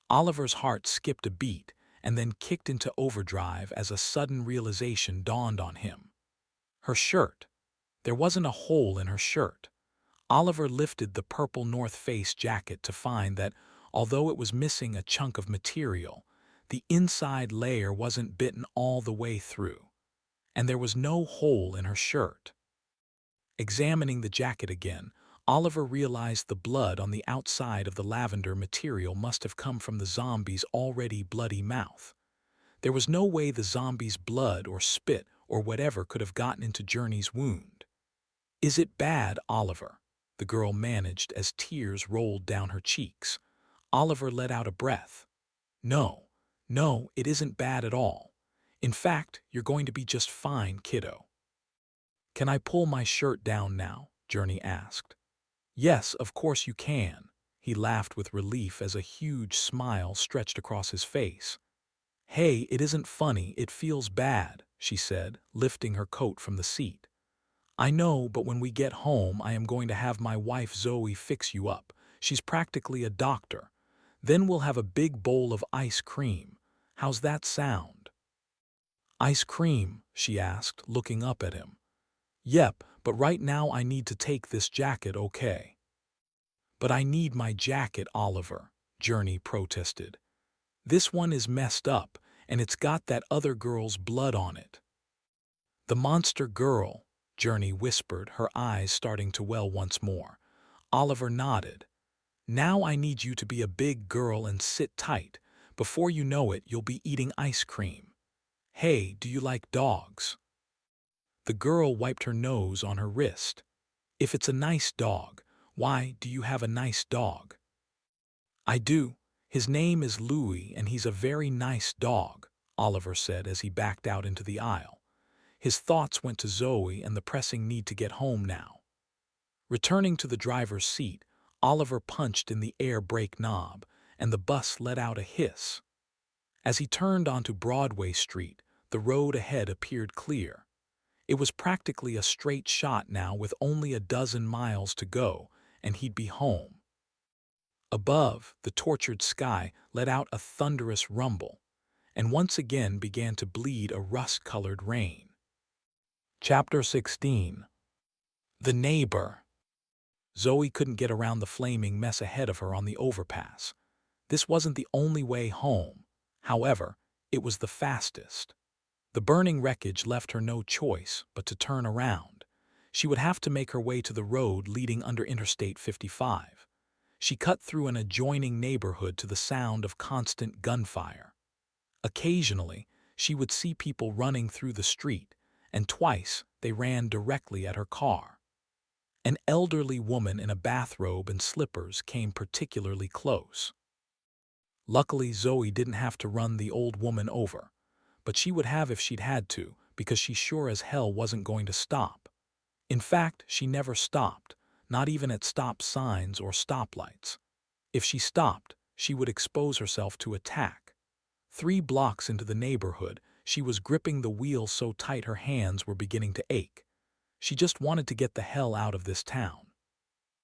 Oliver's heart skipped a beat and then kicked into overdrive as a sudden realization dawned on him. Her shirt. There wasn't a hole in her shirt. Oliver lifted the purple North Face jacket to find that, although it was missing a chunk of material, the inside layer wasn't bitten all the way through, and there was no hole in her shirt. Examining the jacket again, Oliver realized the blood on the outside of the lavender material must have come from the zombie's already bloody mouth. There was no way the zombie's blood or spit or whatever could have gotten into Journey's wound. Is it bad, Oliver? The girl managed as tears rolled down her cheeks. Oliver let out a breath. No, it isn't bad at all. In fact, you're going to be just fine, kiddo. Can I pull my shirt down now? Journey asked. Yes, of course you can. He laughed with relief as a huge smile stretched across his face. Hey, it isn't funny, it feels bad, she said, lifting her coat from the seat. I know, but when we get home, I am going to have my wife Zoe fix you up. She's practically a doctor. Then we'll have a big bowl of ice cream. How's that sound? Ice cream? She asked, looking up at him. Yep, but right now I need to take this jacket, okay? But I need my jacket, Oliver, Journey protested. This one is messed up, and it's got that other girl's blood on it. The monster girl, Journey whispered, her eyes starting to well once more. Oliver nodded. Now I need you to be a big girl and sit tight, Before you know it, you'll be eating ice cream. Hey, do you like dogs? The girl wiped her nose on her wrist. If it's a nice dog, why do you have a nice dog? I do. His name is Louis, and he's a very nice dog, Oliver said as he backed out into the aisle. His thoughts went to Zoe and the pressing need to get home now. Returning to the driver's seat, Oliver punched in the air brake knob, and the bus let out a hiss. As he turned onto Broadway Street, the road ahead appeared clear. It was practically a straight shot now with only a dozen miles to go, and he'd be home. Above, the tortured sky let out a thunderous rumble, and once again began to bleed a rust-colored rain. Chapter 16. The Neighbor. Zoe couldn't get around the flaming mess ahead of her on the overpass. This wasn't the only way home. However, it was the fastest. The burning wreckage left her no choice but to turn around. She would have to make her way to the road leading under Interstate 55. She cut through an adjoining neighborhood to the sound of constant gunfire. Occasionally, she would see people running through the street, and twice they ran directly at her car. An elderly woman in a bathrobe and slippers came particularly close. Luckily, Zoe didn't have to run the old woman over, but she would have if she'd had to, because she sure as hell wasn't going to stop. In fact, she never stopped, not even at stop signs or stoplights. If she stopped, she would expose herself to attack. 3 blocks into the neighborhood, she was gripping the wheel so tight her hands were beginning to ache. She just wanted to get the hell out of this town.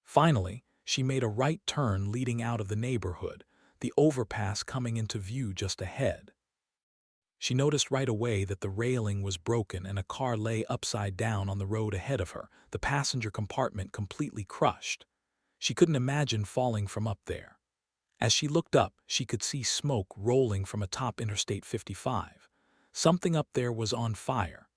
Finally, she made a right turn leading out of the neighborhood, the overpass coming into view just ahead. She noticed right away that the railing was broken and a car lay upside down on the road ahead of her, the passenger compartment completely crushed. She couldn't imagine falling from up there. As she looked up, she could see smoke rolling from atop Interstate 55. Something up there was on fire.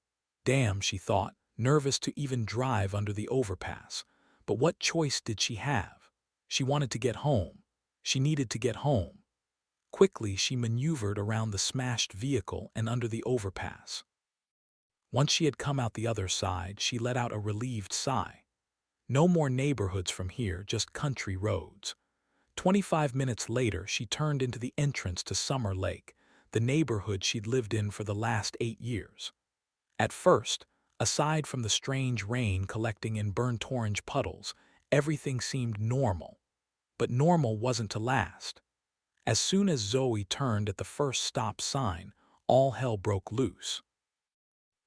Damn, she thought, nervous to even drive under the overpass. But what choice did she have? She wanted to get home. She needed to get home. Quickly, she maneuvered around the smashed vehicle and under the overpass. Once she had come out the other side, she let out a relieved sigh. No more neighborhoods from here, just country roads. 25 minutes later, she turned into the entrance to Summer Lake, the neighborhood she'd lived in for the last 8 years. At first, aside from the strange rain collecting in burnt orange puddles, everything seemed normal. But normal wasn't to last. As soon as Zoe turned at the first stop sign, all hell broke loose.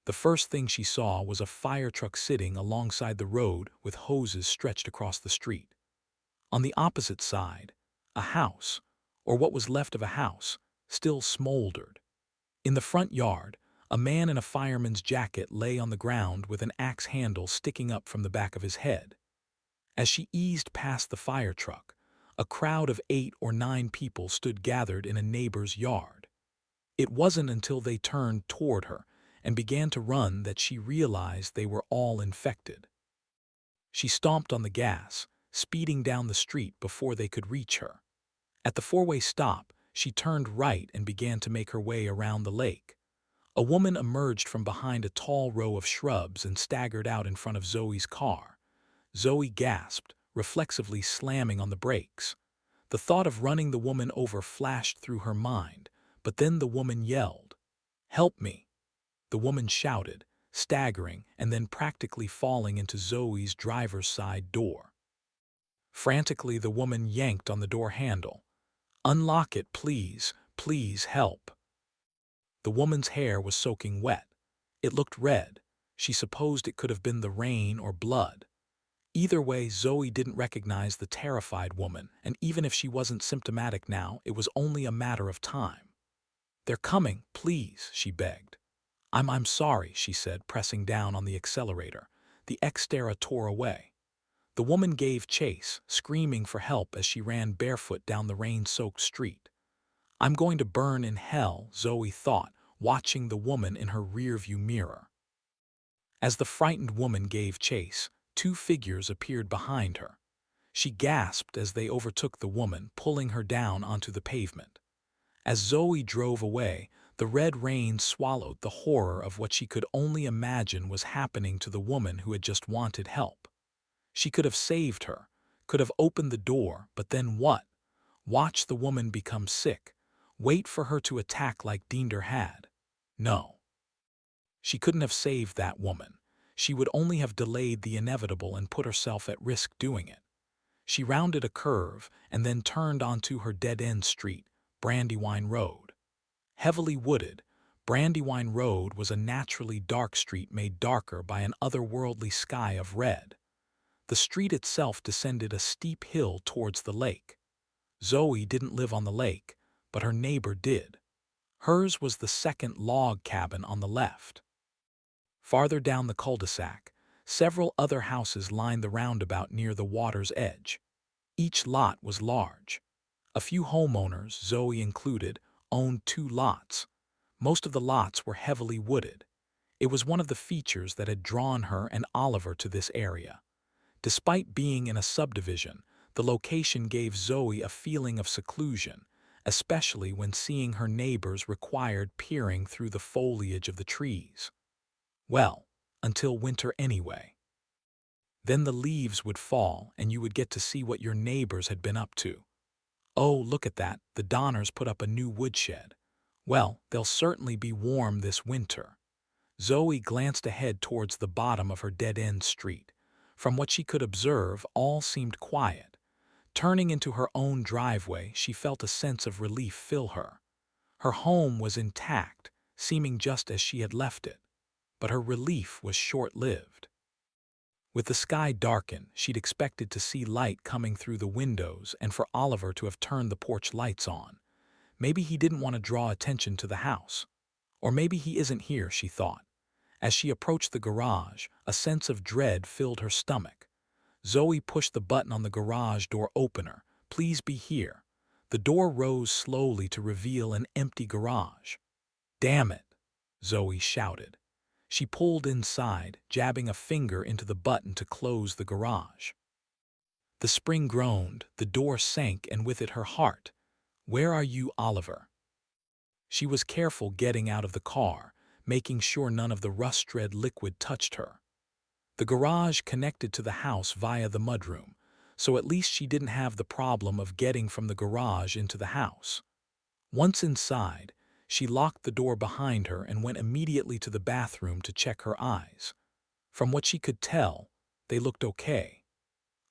The first thing she saw was a fire truck sitting alongside the road with hoses stretched across the street. On the opposite side, a house, or what was left of a house, still smoldered. In the front yard, a man in a fireman's jacket lay on the ground with an axe handle sticking up from the back of his head. As she eased past the fire truck, a crowd of 8 or 9 people stood gathered in a neighbor's yard. It wasn't until they turned toward her and began to run that she realized they were all infected. She stomped on the gas, speeding down the street before they could reach her. At the 4-way stop, she turned right and began to make her way around the lake. A woman emerged from behind a tall row of shrubs and staggered out in front of Zoe's car. Zoe gasped, reflexively slamming on the brakes. The thought of running the woman over flashed through her mind, but then the woman yelled, "Help me!" The woman shouted, staggering and then practically falling into Zoe's driver's side door. Frantically, the woman yanked on the door handle. "Unlock it, please, please help." The woman's hair was soaking wet. It looked red. She supposed it could have been the rain or blood. Either way, Zoe didn't recognize the terrified woman, and even if she wasn't symptomatic now, it was only a matter of time. "They're coming, please," she begged. I'm sorry," she said, pressing down on the accelerator. The Xterra tore away. The woman gave chase, screaming for help as she ran barefoot down the rain-soaked street. "I'm going to burn in hell," Zoe thought, watching the woman in her rearview mirror. As the frightened woman gave chase, 2 figures appeared behind her. She gasped as they overtook the woman, pulling her down onto the pavement. As Zoe drove away, the red rain swallowed the horror of what she could only imagine was happening to the woman who had just wanted help. She could have saved her, could have opened the door, but then what? Watch the woman become sick, wait for her to attack like Dinder had. No. She couldn't have saved that woman. She would only have delayed the inevitable and put herself at risk doing it. She rounded a curve and then turned onto her dead-end street, Brandywine Road. Heavily wooded, Brandywine Road was a naturally dark street made darker by an otherworldly sky of red. The street itself descended a steep hill towards the lake. Zoe didn't live on the lake, but her neighbor did. Hers was the second log cabin on the left. Farther down the cul-de-sac, several other houses lined the roundabout near the water's edge. Each lot was large. A few homeowners, Zoe included, owned 2 lots. Most of the lots were heavily wooded. It was one of the features that had drawn her and Oliver to this area. Despite being in a subdivision, the location gave Zoe a feeling of seclusion, especially when seeing her neighbors required peering through the foliage of the trees. Well, until winter anyway. Then the leaves would fall and you would get to see what your neighbors had been up to. Oh, look at that, the Donners put up a new woodshed. Well, they'll certainly be warm this winter. Zoe glanced ahead towards the bottom of her dead-end street. From what she could observe, all seemed quiet. Turning into her own driveway, she felt a sense of relief fill her. Her home was intact, seeming just as she had left it. But her relief was short-lived. With the sky darkened, she'd expected to see light coming through the windows and for Oliver to have turned the porch lights on. Maybe he didn't want to draw attention to the house. Or maybe he isn't here, she thought. As she approached the garage, a sense of dread filled her stomach. Zoe pushed the button on the garage door opener. Please be here. The door rose slowly to reveal an empty garage. Damn it, Zoe shouted. She pulled inside, jabbing a finger into the button to close the garage. The spring groaned, the door sank, and with it her heart. Where are you, Oliver? She was careful getting out of the car, making sure none of the rust-red liquid touched her. The garage connected to the house via the mudroom, so at least she didn't have the problem of getting from the garage into the house. Once inside, she locked the door behind her and went immediately to the bathroom to check her eyes. From what she could tell, they looked okay.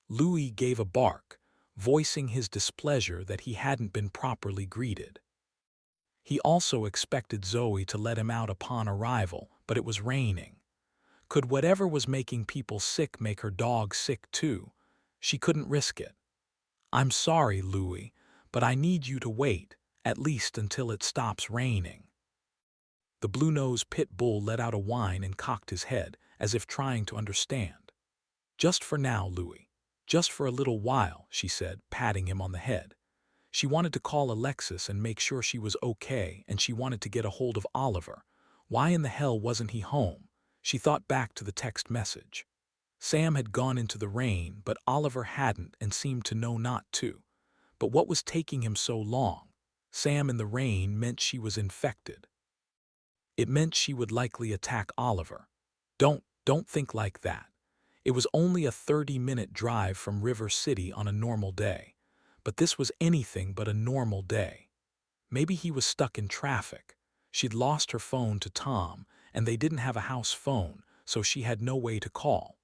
Louis gave a bark, voicing his displeasure that he hadn't been properly greeted. He also expected Zoe to let him out upon arrival, but it was raining. Could whatever was making people sick make her dog sick too? She couldn't risk it. I'm sorry, Louis, but I need you to wait, at least until it stops raining. The blue-nosed pit bull let out a whine and cocked his head, as if trying to understand. Just for now, Louis. Just for a little while, she said, patting him on the head. She wanted to call Alexis and make sure she was okay, and she wanted to get a hold of Oliver. Why in the hell wasn't he home? She thought back to the text message. Sam had gone into the rain, but Oliver hadn't and seemed to know not to. But what was taking him so long? Sam in the rain meant she was infected. It meant she would likely attack Oliver. Don't think like that. It was only a 30-minute drive from River City on a normal day. But this was anything but a normal day. Maybe he was stuck in traffic. She'd lost her phone to Tom, and they didn't have a house phone, so she had no way to call.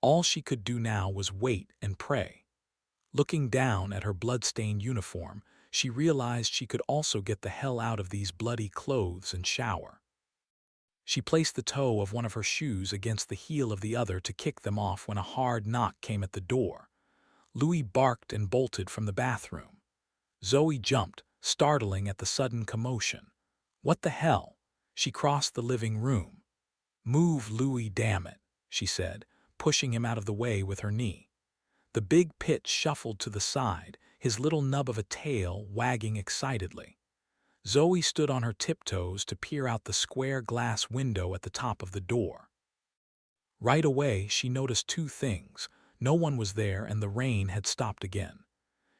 All she could do now was wait and pray. Looking down at her blood-stained uniform, she realized she could also get the hell out of these bloody clothes and shower. She placed the toe of one of her shoes against the heel of the other to kick them off when a hard knock came at the door. Louis barked and bolted from the bathroom. Zoe jumped, startling at the sudden commotion. What the hell? She crossed the living room. Move, Louis, damn it, she said, pushing him out of the way with her knee. The big pit shuffled to the side, his little nub of a tail wagging excitedly. Zoe stood on her tiptoes to peer out the square glass window at the top of the door. Right away, she noticed 2 things. No one was there and the rain had stopped again.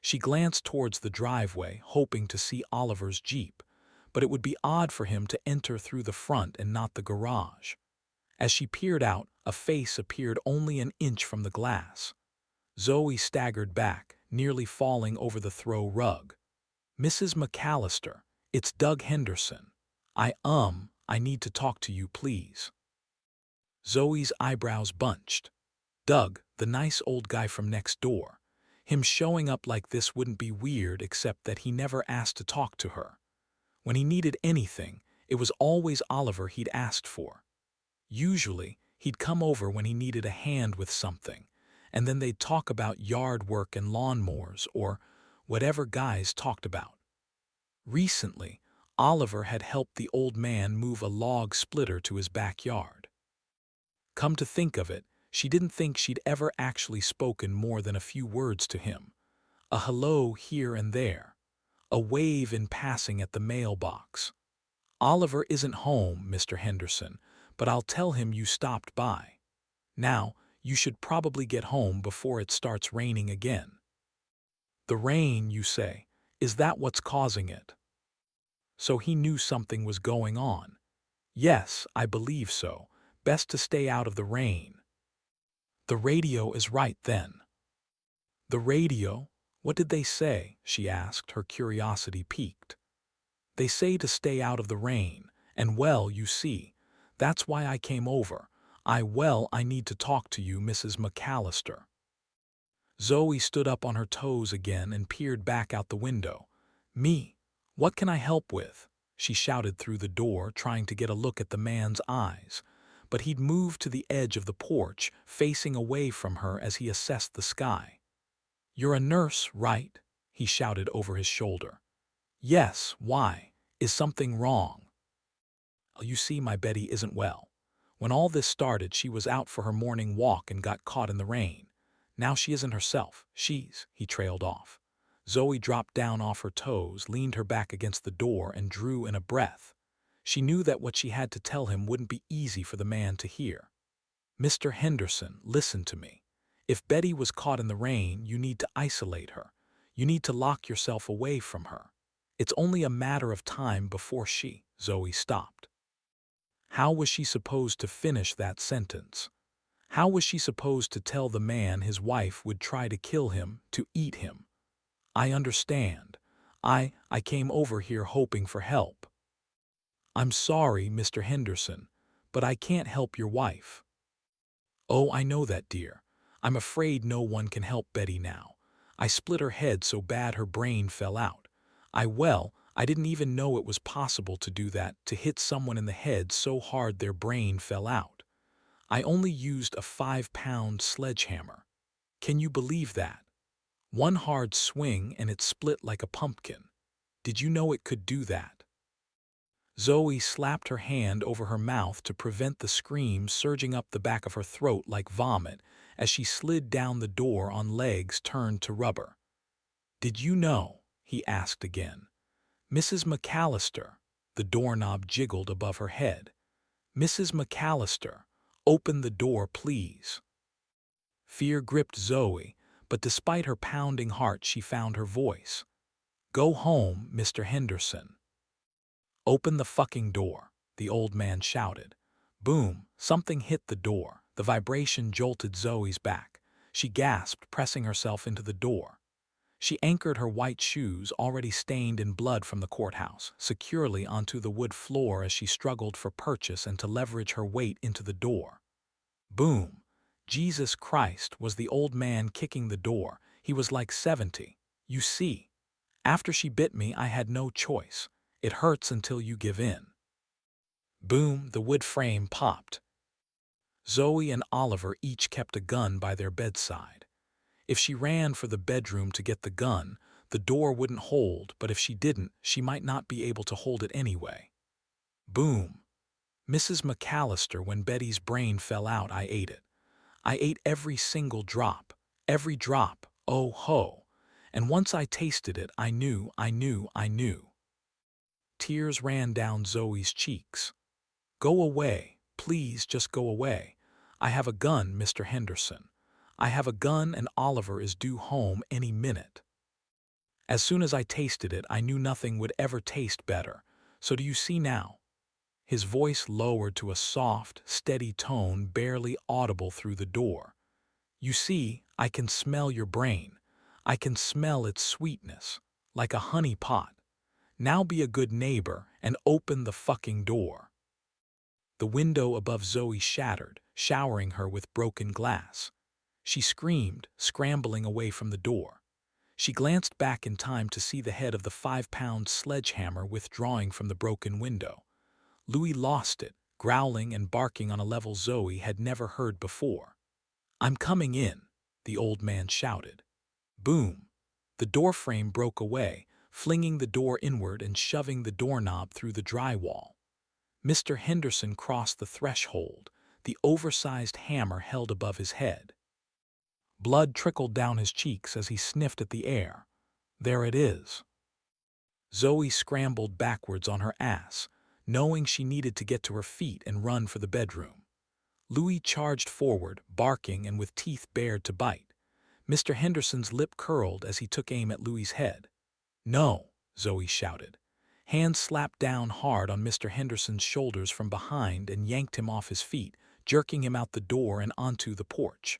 She glanced towards the driveway, hoping to see Oliver's Jeep, but it would be odd for him to enter through the front and not the garage. As she peered out, a face appeared only an inch from the glass. Zoe staggered back, nearly falling over the throw rug. "Mrs. McAllister, it's Doug Henderson. I need to talk to you, please." Zoe's eyebrows bunched. Doug, the nice old guy from next door. Him showing up like this wouldn't be weird except that he never asked to talk to her. When he needed anything, it was always Oliver he'd asked for. Usually, he'd come over when he needed a hand with something, and then they'd talk about yard work and lawnmowers or whatever guys talked about. Recently, Oliver had helped the old man move a log splitter to his backyard. Come to think of it, she didn't think she'd ever actually spoken more than a few words to him. A hello here and there. A wave in passing at the mailbox. "Oliver isn't home, Mr. Henderson, but I'll tell him you stopped by. Now, you should probably get home before it starts raining again." "The rain, you say? Is that what's causing it?" So he knew something was going on. "Yes, I believe so. Best to stay out of the rain." "The radio is right then." "The radio? What did they say?" she asked, her curiosity piqued. "They say to stay out of the rain, and well, you see, that's why I came over. I need to talk to you, Mrs. McAllister." Zoe stood up on her toes again and peered back out the window. "Me? What can I help with?" she shouted through the door, trying to get a look at the man's eyes. But he'd moved to the edge of the porch, facing away from her as he assessed the sky. "You're a nurse, right?" he shouted over his shoulder. "Yes, why? Is something wrong?" "You see, my Betty isn't well. When all this started, she was out for her morning walk and got caught in the rain. Now she isn't herself. He trailed off. Zoe dropped down off her toes, leaned her back against the door, and drew in a breath. She knew that what she had to tell him wouldn't be easy for the man to hear. "Mr. Henderson, listen to me. If Betty was caught in the rain, you need to isolate her. You need to lock yourself away from her. It's only a matter of time before Zoe stopped. How was she supposed to finish that sentence? How was she supposed to tell the man his wife would try to kill him, to eat him? "I understand. I came over here hoping for help." "I'm sorry, Mr. Henderson, but I can't help your wife." "Oh, I know that, dear. I'm afraid no one can help Betty now. I split her head so bad her brain fell out. I didn't even know it was possible to do that, to hit someone in the head so hard their brain fell out. I only used a 5-pound sledgehammer. Can you believe that? One hard swing and it split like a pumpkin. Did you know it could do that?" Zoe slapped her hand over her mouth to prevent the scream surging up the back of her throat like vomit as she slid down the door on legs turned to rubber. "Did you know?" he asked again. "Mrs. McAllister." The doorknob jiggled above her head. "Mrs. McAllister, open the door, please." Fear gripped Zoe, but despite her pounding heart she found her voice. "Go home, Mr. Henderson." "Open the fucking door," the old man shouted. Boom, something hit the door. The vibration jolted Zoe's back. She gasped, pressing herself into the door. She anchored her white shoes, already stained in blood from the courthouse, securely onto the wood floor as she struggled for purchase and to leverage her weight into the door. Boom! Jesus Christ, was the old man kicking the door. He was like 70. "You see, after she bit me, I had no choice. It hurts until you give in." Boom, the wood frame popped. Zoe and Oliver each kept a gun by their bedside. If she ran for the bedroom to get the gun, the door wouldn't hold, but if she didn't, she might not be able to hold it anyway. Boom. "Mrs. McAllister, when Betty's brain fell out, I ate it. I ate every single drop. Every drop, oh ho. And once I tasted it, I knew. Tears ran down Zoe's cheeks. "Go away, please just go away. I have a gun, Mr. Henderson. I have a gun and Oliver is due home any minute." As soon as I tasted it, I knew nothing would ever taste better. So do you see now?" His voice lowered to a soft, steady tone barely audible through the door. "You see, I can smell your brain. I can smell its sweetness, like a honey pot. Now be a good neighbor and open the fucking door." The window above Zoe shattered, showering her with broken glass. She screamed, scrambling away from the door. She glanced back in time to see the head of the 5-pound sledgehammer withdrawing from the broken window. Louis lost it, growling and barking on a level Zoe had never heard before. "I'm coming in," the old man shouted. Boom! The door frame broke away, flinging the door inward and shoving the doorknob through the drywall. Mr. Henderson crossed the threshold, the oversized hammer held above his head. Blood trickled down his cheeks as he sniffed at the air. "There it is." Zoe scrambled backwards on her ass, knowing she needed to get to her feet and run for the bedroom. Louis charged forward, barking and with teeth bared to bite. Mr. Henderson's lip curled as he took aim at Louis's head. "No!" Zoe shouted. Hands slapped down hard on Mr. Henderson's shoulders from behind and yanked him off his feet, jerking him out the door and onto the porch.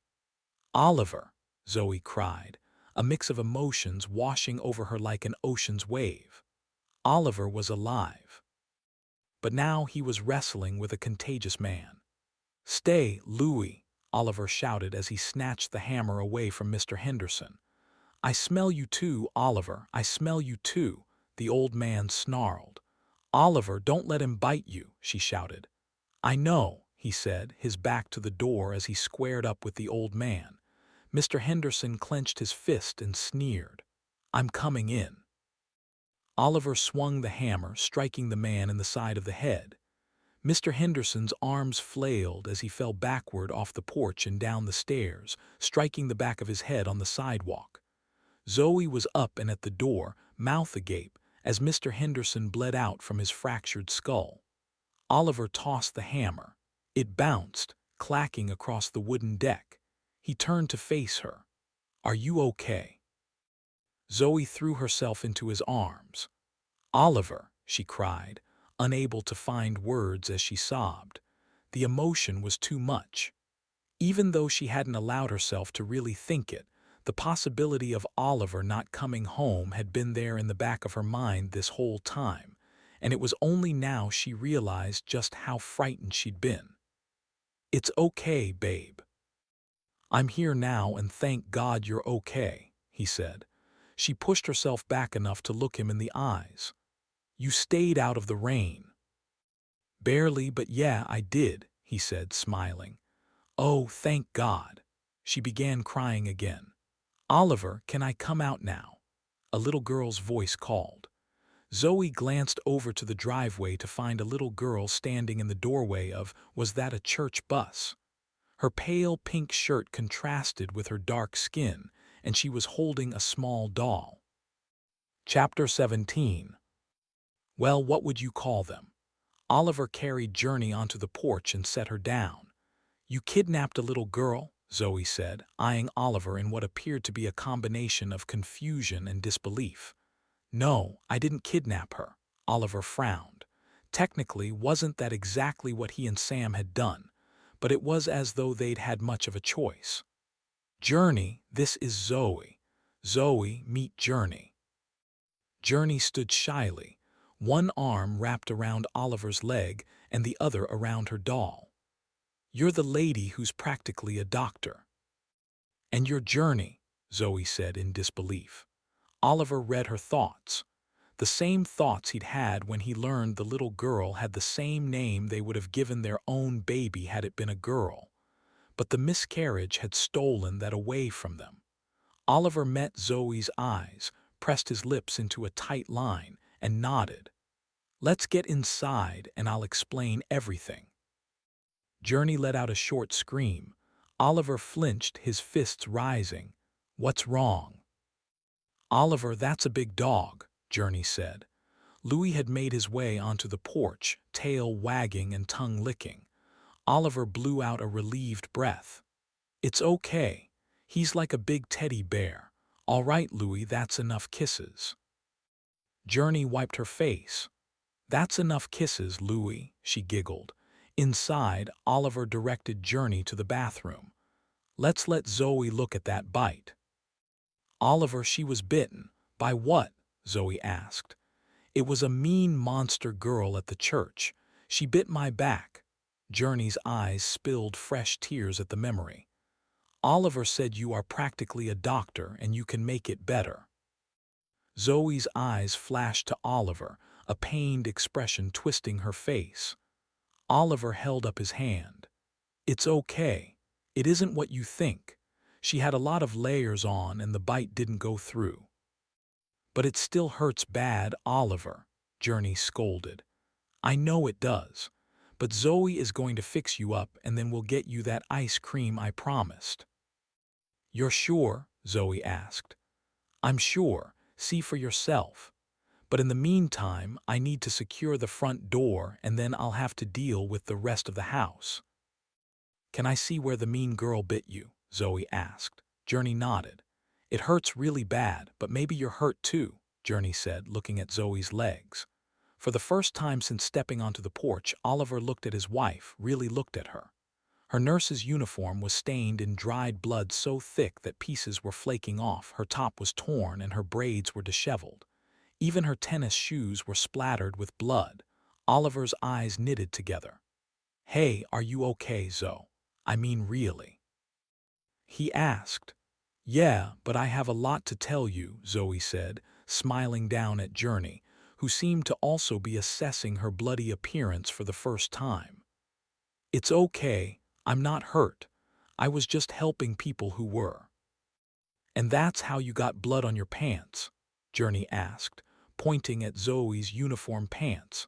"Oliver!" Zoe cried, a mix of emotions washing over her like an ocean's wave. Oliver was alive. But now he was wrestling with a contagious man. "Stay, Louis!" Oliver shouted as he snatched the hammer away from Mr. Henderson. "I smell you too, Oliver, I smell you too," the old man snarled. "Oliver, don't let him bite you," she shouted. "I know," he said, his back to the door as he squared up with the old man. Mr. Henderson clenched his fist and sneered. "I'm coming in." Oliver swung the hammer, striking the man in the side of the head. Mr. Henderson's arms flailed as he fell backward off the porch and down the stairs, striking the back of his head on the sidewalk. Zoe was up and at the door, mouth agape, as Mr. Henderson bled out from his fractured skull. Oliver tossed the hammer. It bounced, clacking across the wooden deck. He turned to face her. "Are you okay?" Zoe threw herself into his arms. "Oliver," she cried, unable to find words as she sobbed. The emotion was too much. Even though she hadn't allowed herself to really think it, the possibility of Oliver not coming home had been there in the back of her mind this whole time, and it was only now she realized just how frightened she'd been. "It's okay, babe. I'm here now and thank God you're okay," he said. She pushed herself back enough to look him in the eyes. "You stayed out of the rain." "Barely, but yeah, I did," he said, smiling. "Oh, thank God." She began crying again. "Oliver, can I come out now?" A little girl's voice called. Zoe glanced over to the driveway to find a little girl standing in the doorway of, was that a church bus? Her pale pink shirt contrasted with her dark skin, and she was holding a small doll. Chapter 17. Well, what would you call them? Oliver carried Journey onto the porch and set her down. "You kidnapped a little girl?" Zoe said, eyeing Oliver in what appeared to be a combination of confusion and disbelief. "No, I didn't kidnap her." Oliver frowned. Technically, wasn't that exactly what he and Sam had done, but it was as though they'd had much of a choice. "Journey, this is Zoe. Zoe, meet Journey." Journey stood shyly, one arm wrapped around Oliver's leg and the other around her doll. "You're the lady who's practically a doctor." "And your Journey," Zoe said in disbelief. Oliver read her thoughts. The same thoughts he'd had when he learned the little girl had the same name they would have given their own baby had it been a girl. But the miscarriage had stolen that away from them. Oliver met Zoe's eyes, pressed his lips into a tight line, and nodded. "Let's get inside and I'll explain everything." Journey let out a short scream. Oliver flinched, his fists rising. "What's wrong?" "Oliver, that's a big dog," Journey said. Louis had made his way onto the porch, tail wagging and tongue licking. Oliver blew out a relieved breath. "It's okay. He's like a big teddy bear. All right, Louie, that's enough kisses. Journey wiped her face. That's enough kisses, Louie, she giggled. Inside, Oliver directed Journey to the bathroom. Let's let Zoe look at that bite. Oliver, she was bitten. By what? Zoe asked. It was a mean monster girl at the church. She bit my back. Journey's eyes spilled fresh tears at the memory. Oliver said you are practically a doctor and you can make it better. Zoe's eyes flashed to Oliver, a pained expression twisting her face. Oliver held up his hand. It's okay. It isn't what you think. She had a lot of layers on and the bite didn't go through. But it still hurts bad, Oliver, Journey scolded. I know it does. But Zoe is going to fix you up and then we'll get you that ice cream I promised. You're sure? Zoe asked. I'm sure. See for yourself. But in the meantime, I need to secure the front door and then I'll have to deal with the rest of the house. Can I see where the mean girl bit you? Zoe asked. Journey nodded. It hurts really bad, but maybe you're hurt too, Journey said, looking at Zoe's legs. For the first time since stepping onto the porch, Oliver looked at his wife, really looked at her. Her nurse's uniform was stained in dried blood so thick that pieces were flaking off, her top was torn and her braids were disheveled. Even her tennis shoes were splattered with blood. Oliver's eyes knitted together. Hey, are you okay, Zoe? I mean really? He asked. Yeah, but I have a lot to tell you, Zoe said, smiling down at Journey, who seemed to also be assessing her bloody appearance for the first time. It's okay, I'm not hurt. I was just helping people who were. And that's how you got blood on your pants? Journey asked, pointing at Zoe's uniform pants.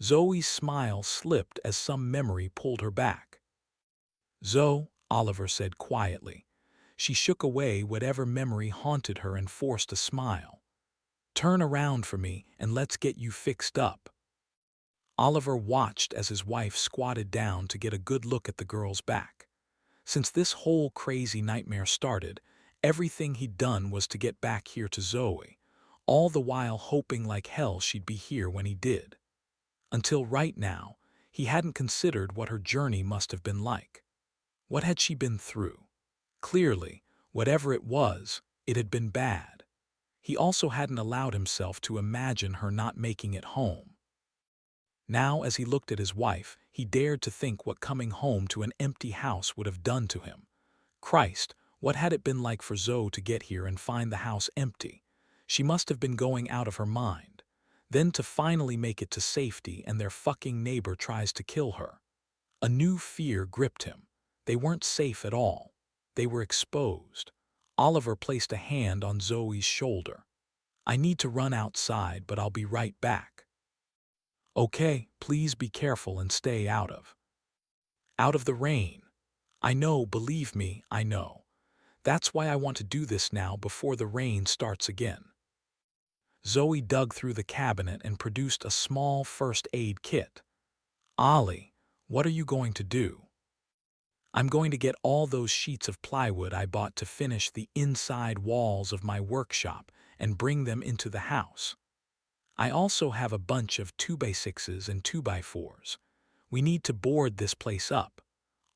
Zoe's smile slipped as some memory pulled her back. Zoe, Oliver said quietly. She shook away whatever memory haunted her and forced a smile. Turn around for me and let's get you fixed up. Oliver watched as his wife squatted down to get a good look at the girl's back. Since this whole crazy nightmare started, everything he'd done was to get back here to Zoe, all the while hoping like hell she'd be here when he did. Until right now, he hadn't considered what her journey must have been like. What had she been through? Clearly, whatever it was, it had been bad. He also hadn't allowed himself to imagine her not making it home. Now, as he looked at his wife, he dared to think what coming home to an empty house would have done to him. Christ, what had it been like for Zoe to get here and find the house empty? She must have been going out of her mind. Then to finally make it to safety and their fucking neighbor tries to kill her. A new fear gripped him. They weren't safe at all. They were exposed. Oliver placed a hand on Zoe's shoulder. I need to run outside, but I'll be right back. Okay, please be careful and stay out of the rain. I know, believe me, I know. That's why I want to do this now before the rain starts again. Zoe dug through the cabinet and produced a small first aid kit. Ollie, what are you going to do? I'm going to get all those sheets of plywood I bought to finish the inside walls of my workshop and bring them into the house. I also have a bunch of 2x6s and 2x4s. We need to board this place up.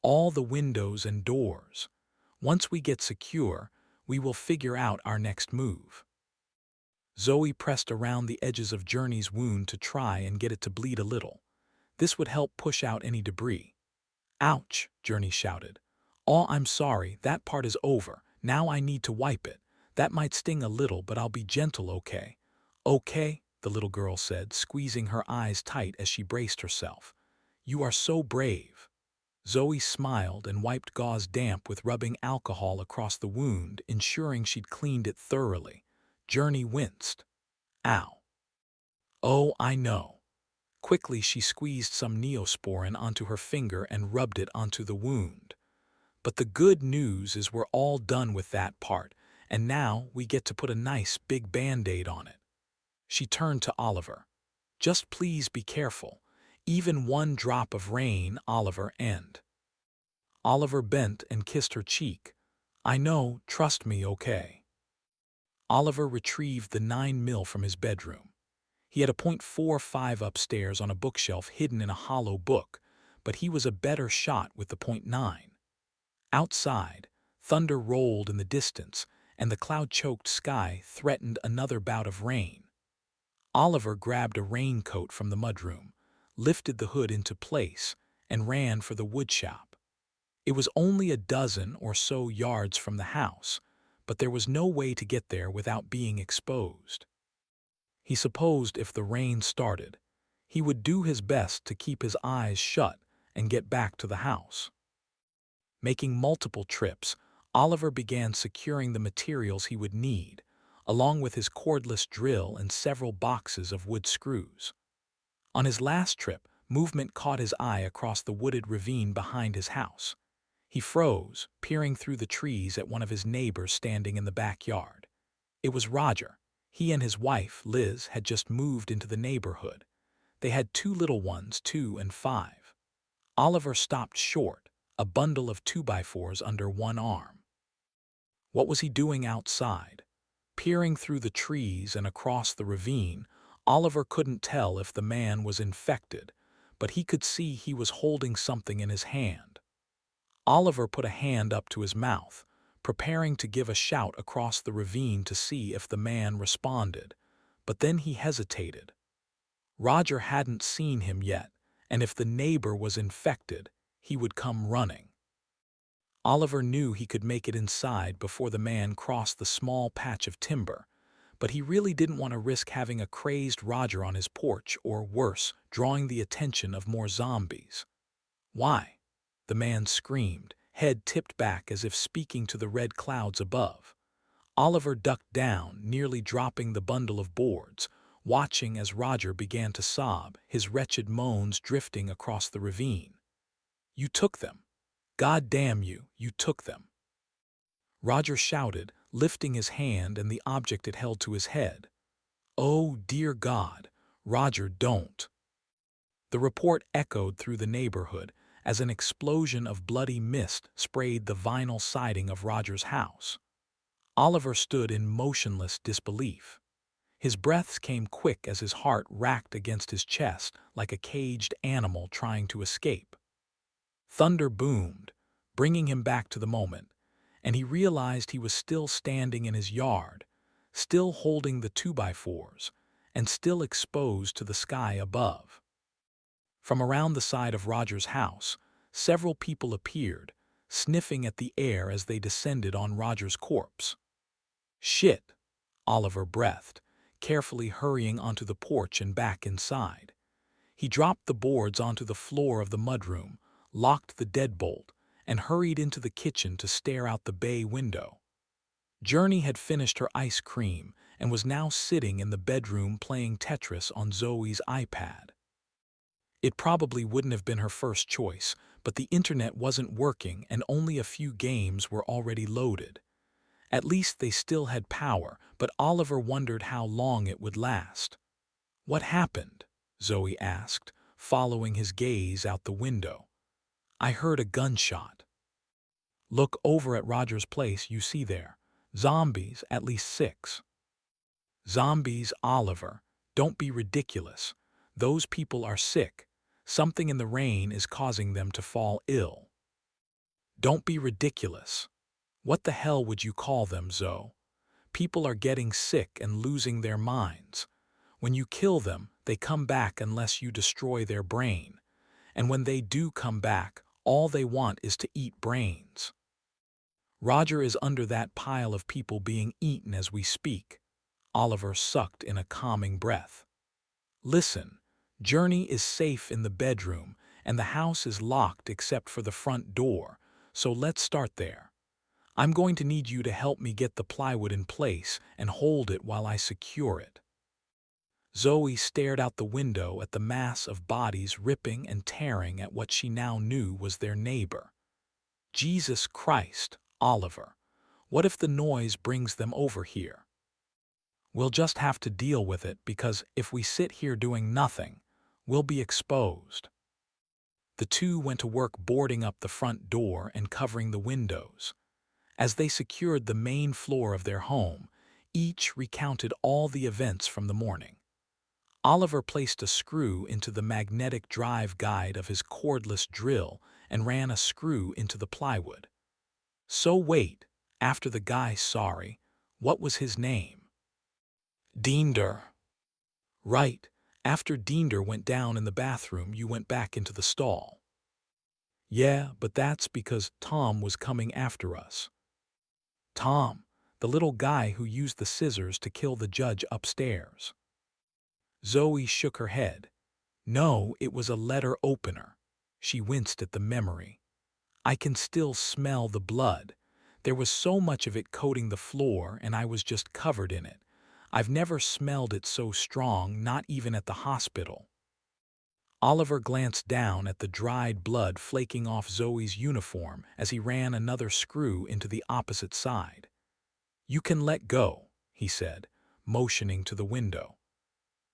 All the windows and doors. Once we get secure, we will figure out our next move. Zoe pressed around the edges of Journey's wound to try and get it to bleed a little. This would help push out any debris. Ouch, Journey shouted. Oh, I'm sorry, that part is over. Now I need to wipe it. That might sting a little, but I'll be gentle, okay? Okay, the little girl said, squeezing her eyes tight as she braced herself. You are so brave. Zoe smiled and wiped gauze damp with rubbing alcohol across the wound, ensuring she'd cleaned it thoroughly. Journey winced. Ow. Oh, I know. Quickly she squeezed some Neosporin onto her finger and rubbed it onto the wound. But the good news is we're all done with that part, and now we get to put a nice big Band-Aid on it. She turned to Oliver. Just please be careful. Even one drop of rain, Oliver, and... Oliver bent and kissed her cheek. I know, trust me, okay? Oliver retrieved the 9mm from his bedroom. He had a .45 upstairs on a bookshelf hidden in a hollow book, but he was a better shot with the .9. Outside, thunder rolled in the distance, and the cloud-choked sky threatened another bout of rain. Oliver grabbed a raincoat from the mudroom, lifted the hood into place, and ran for the woodshop. It was only a dozen or so yards from the house, but there was no way to get there without being exposed. He supposed if the rain started, he would do his best to keep his eyes shut and get back to the house. Making multiple trips, Oliver began securing the materials he would need, along with his cordless drill and several boxes of wood screws. On his last trip, movement caught his eye across the wooded ravine behind his house. He froze, peering through the trees at one of his neighbors standing in the backyard. It was Roger. He and his wife, Liz, had just moved into the neighborhood. They had two little ones, 2 and 5. Oliver stopped short, a bundle of 2x4s under one arm. What was he doing outside? Peering through the trees and across the ravine, Oliver couldn't tell if the man was infected, but he could see he was holding something in his hand. Oliver put a hand up to his mouth, preparing to give a shout across the ravine to see if the man responded, but then he hesitated. Roger hadn't seen him yet, and if the neighbor was infected, he would come running. Oliver knew he could make it inside before the man crossed the small patch of timber, but he really didn't want to risk having a crazed Roger on his porch or, worse, drawing the attention of more zombies. "Why?" the man screamed, head tipped back as if speaking to the red clouds above. Oliver ducked down, nearly dropping the bundle of boards, watching as Roger began to sob, his wretched moans drifting across the ravine. "You took them. God damn you, you took them." Roger shouted, lifting his hand and the object it held to his head. "Oh, dear God, Roger, don't." The report echoed through the neighborhood as an explosion of bloody mist sprayed the vinyl siding of Roger's house. Oliver stood in motionless disbelief. His breaths came quick as his heart racked against his chest like a caged animal trying to escape. Thunder boomed, bringing him back to the moment, and he realized he was still standing in his yard, still holding the 2x4s, and still exposed to the sky above. From around the side of Roger's house, several people appeared, sniffing at the air as they descended on Roger's corpse. "Shit," Oliver breathed, carefully hurrying onto the porch and back inside. He dropped the boards onto the floor of the mudroom, locked the deadbolt, and hurried into the kitchen to stare out the bay window. Journey had finished her ice cream and was now sitting in the bedroom playing Tetris on Zoe's iPad. It probably wouldn't have been her first choice, but the internet wasn't working and only a few games were already loaded. At least they still had power, but Oliver wondered how long it would last. "What happened?" Zoe asked, following his gaze out the window. "I heard a gunshot." "Look over at Roger's place, you see there. Zombies, at least 6. "Zombies, Oliver. Don't be ridiculous. Those people are sick. Something in the rain is causing them to fall ill." "Don't be ridiculous. What the hell would you call them, Zoe? People are getting sick and losing their minds. When you kill them, they come back unless you destroy their brain. And when they do come back, all they want is to eat brains. Roger is under that pile of people being eaten as we speak." Oliver sucked in a calming breath. "Listen, Journey is safe in the bedroom, and the house is locked except for the front door, so let's start there. I'm going to need you to help me get the plywood in place and hold it while I secure it." Zoe stared out the window at the mass of bodies ripping and tearing at what she now knew was their neighbor. "Jesus Christ, Oliver, what if the noise brings them over here? We'll just have to deal with it because if we sit here doing nothing, we'll be exposed." The two went to work boarding up the front door and covering the windows. As they secured the main floor of their home, Each recounted all the events from the morning. Oliver placed a screw into the magnetic drive guide of his cordless drill and ran a screw into the plywood. So wait, after the guy sorry, what was his name? Diender. Right, after Diender went down in the bathroom, you went back into the stall. Yeah, but that's because Tom was coming after us. Tom, the little guy who used the scissors to kill the judge upstairs. Zoe shook her head. No, it was a letter opener. She winced at the memory. I can still smell the blood. There was so much of it coating the floor, and I was just covered in it. I've never smelled it so strong, not even at the hospital. Oliver glanced down at the dried blood flaking off Zoe's uniform as he ran another screw into the opposite side. You can let go, he said, motioning to the window.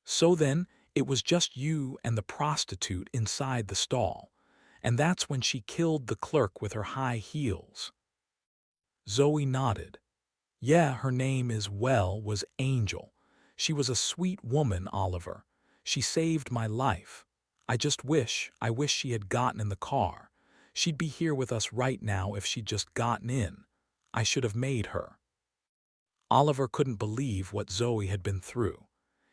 So then, it was just you and the prostitute inside the stall, and that's when she killed the clerk with her high heels. Zoe nodded. Yeah, her name was Angel. She was a sweet woman, Oliver. She saved my life. I wish she had gotten in the car. She'd be here with us right now if she'd just gotten in. I should have made her. Oliver couldn't believe what Zoe had been through.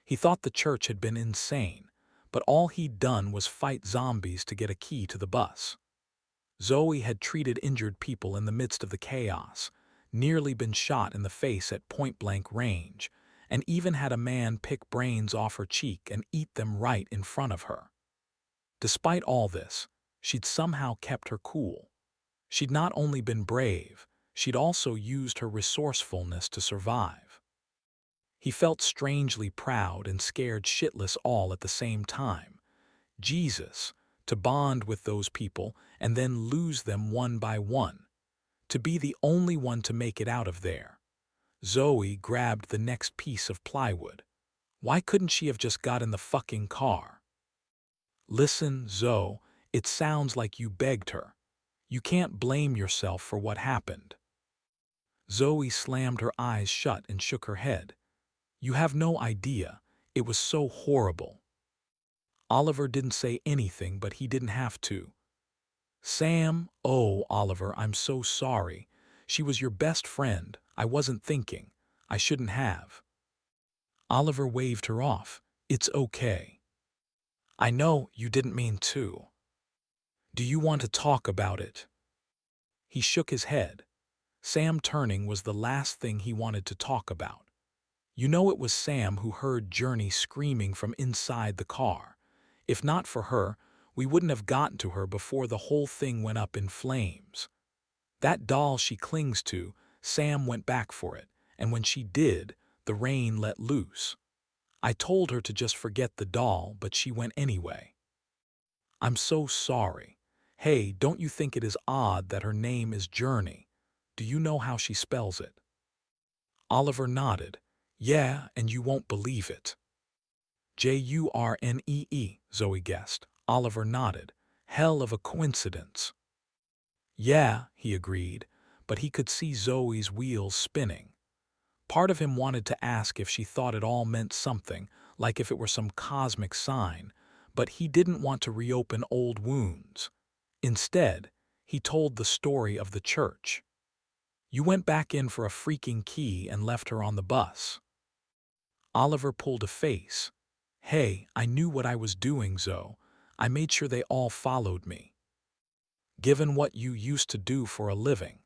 He thought the church had been insane, but all he'd done was fight zombies to get a key to the bus. Zoe had treated injured people in the midst of the chaos, nearly been shot in the face at point-blank range, and even had a man pick brains off her cheek and eat them right in front of her. Despite all this, she'd somehow kept her cool. She'd not only been brave, she'd also used her resourcefulness to survive. He felt strangely proud and scared shitless all at the same time. Jesus, to bond with those people and then lose them one by one. To be the only one to make it out of there. Zoe grabbed the next piece of plywood. Why couldn't she have just got in the fucking car? Listen, Zoe, it sounds like you begged her. You can't blame yourself for what happened. Zoe slammed her eyes shut and shook her head. You have no idea. It was so horrible. Oliver didn't say anything, but he didn't have to. Sam, oh, Oliver, I'm so sorry. She was your best friend. I wasn't thinking. I shouldn't have. Oliver waved her off. It's okay. I know you didn't mean to. Do you want to talk about it? He shook his head. Sam turning was the last thing he wanted to talk about. You know, it was Sam who heard Journey screaming from inside the car. If not for her, we wouldn't have gotten to her before the whole thing went up in flames. That doll she clings to, Sam went back for it, and when she did, the rain let loose. I told her to just forget the doll, but she went anyway. I'm so sorry. Hey, don't you think it is odd that her name is Journey? Do you know how she spells it? Oliver nodded. Yeah, and you won't believe it. Journee, Zoe guessed. Oliver nodded. Hell of a coincidence. Yeah, he agreed, but he could see Zoe's wheels spinning. Part of him wanted to ask if she thought it all meant something, like if it were some cosmic sign, but he didn't want to reopen old wounds. Instead, he told the story of the church. You went back in for a freaking key and left her on the bus. Oliver pulled a face. Hey, I knew what I was doing, Zoe. I made sure they all followed me. Given what you used to do for a living,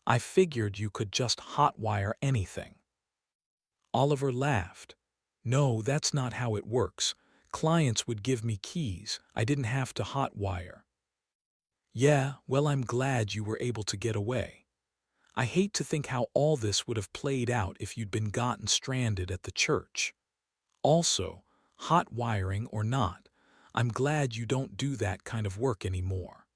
I figured you could just hotwire anything. Oliver laughed. No, that's not how it works. Clients would give me keys. I didn't have to hotwire. Yeah, well, I'm glad you were able to get away. I hate to think how all this would have played out if you'd been gotten stranded at the church. Also, hot wiring or not, I'm glad you don't do that kind of work anymore.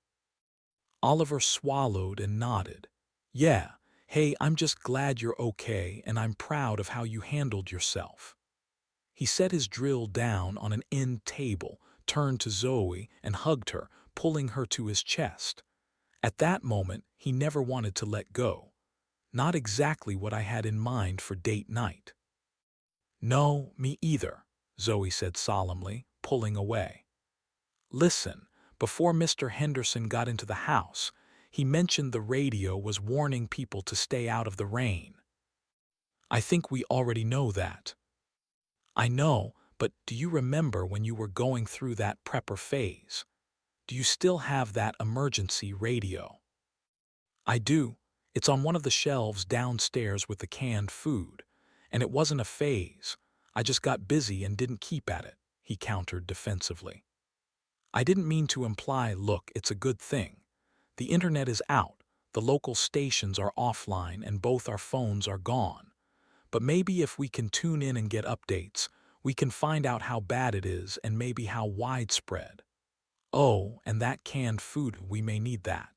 Oliver swallowed and nodded. Yeah, hey, I'm just glad you're okay, and I'm proud of how you handled yourself. He set his drill down on an end table, turned to Zoe, and hugged her, pulling her to his chest. At that moment, he never wanted to let go. Not exactly what I had in mind for date night. No, me either, Zoe said solemnly, pulling away. Listen, before Mr. Henderson got into the house, he mentioned the radio was warning people to stay out of the rain. I think we already know that. I know, but do you remember when you were going through that prepper phase? Do you still have that emergency radio? I do. It's on one of the shelves downstairs with the canned food. And it wasn't a phase. I just got busy and didn't keep at it, he countered defensively. I didn't mean to imply, look, it's a good thing. The internet is out, the local stations are offline, and both our phones are gone. But maybe if we can tune in and get updates, we can find out how bad it is and maybe how widespread. Oh, and that canned food, we may need that.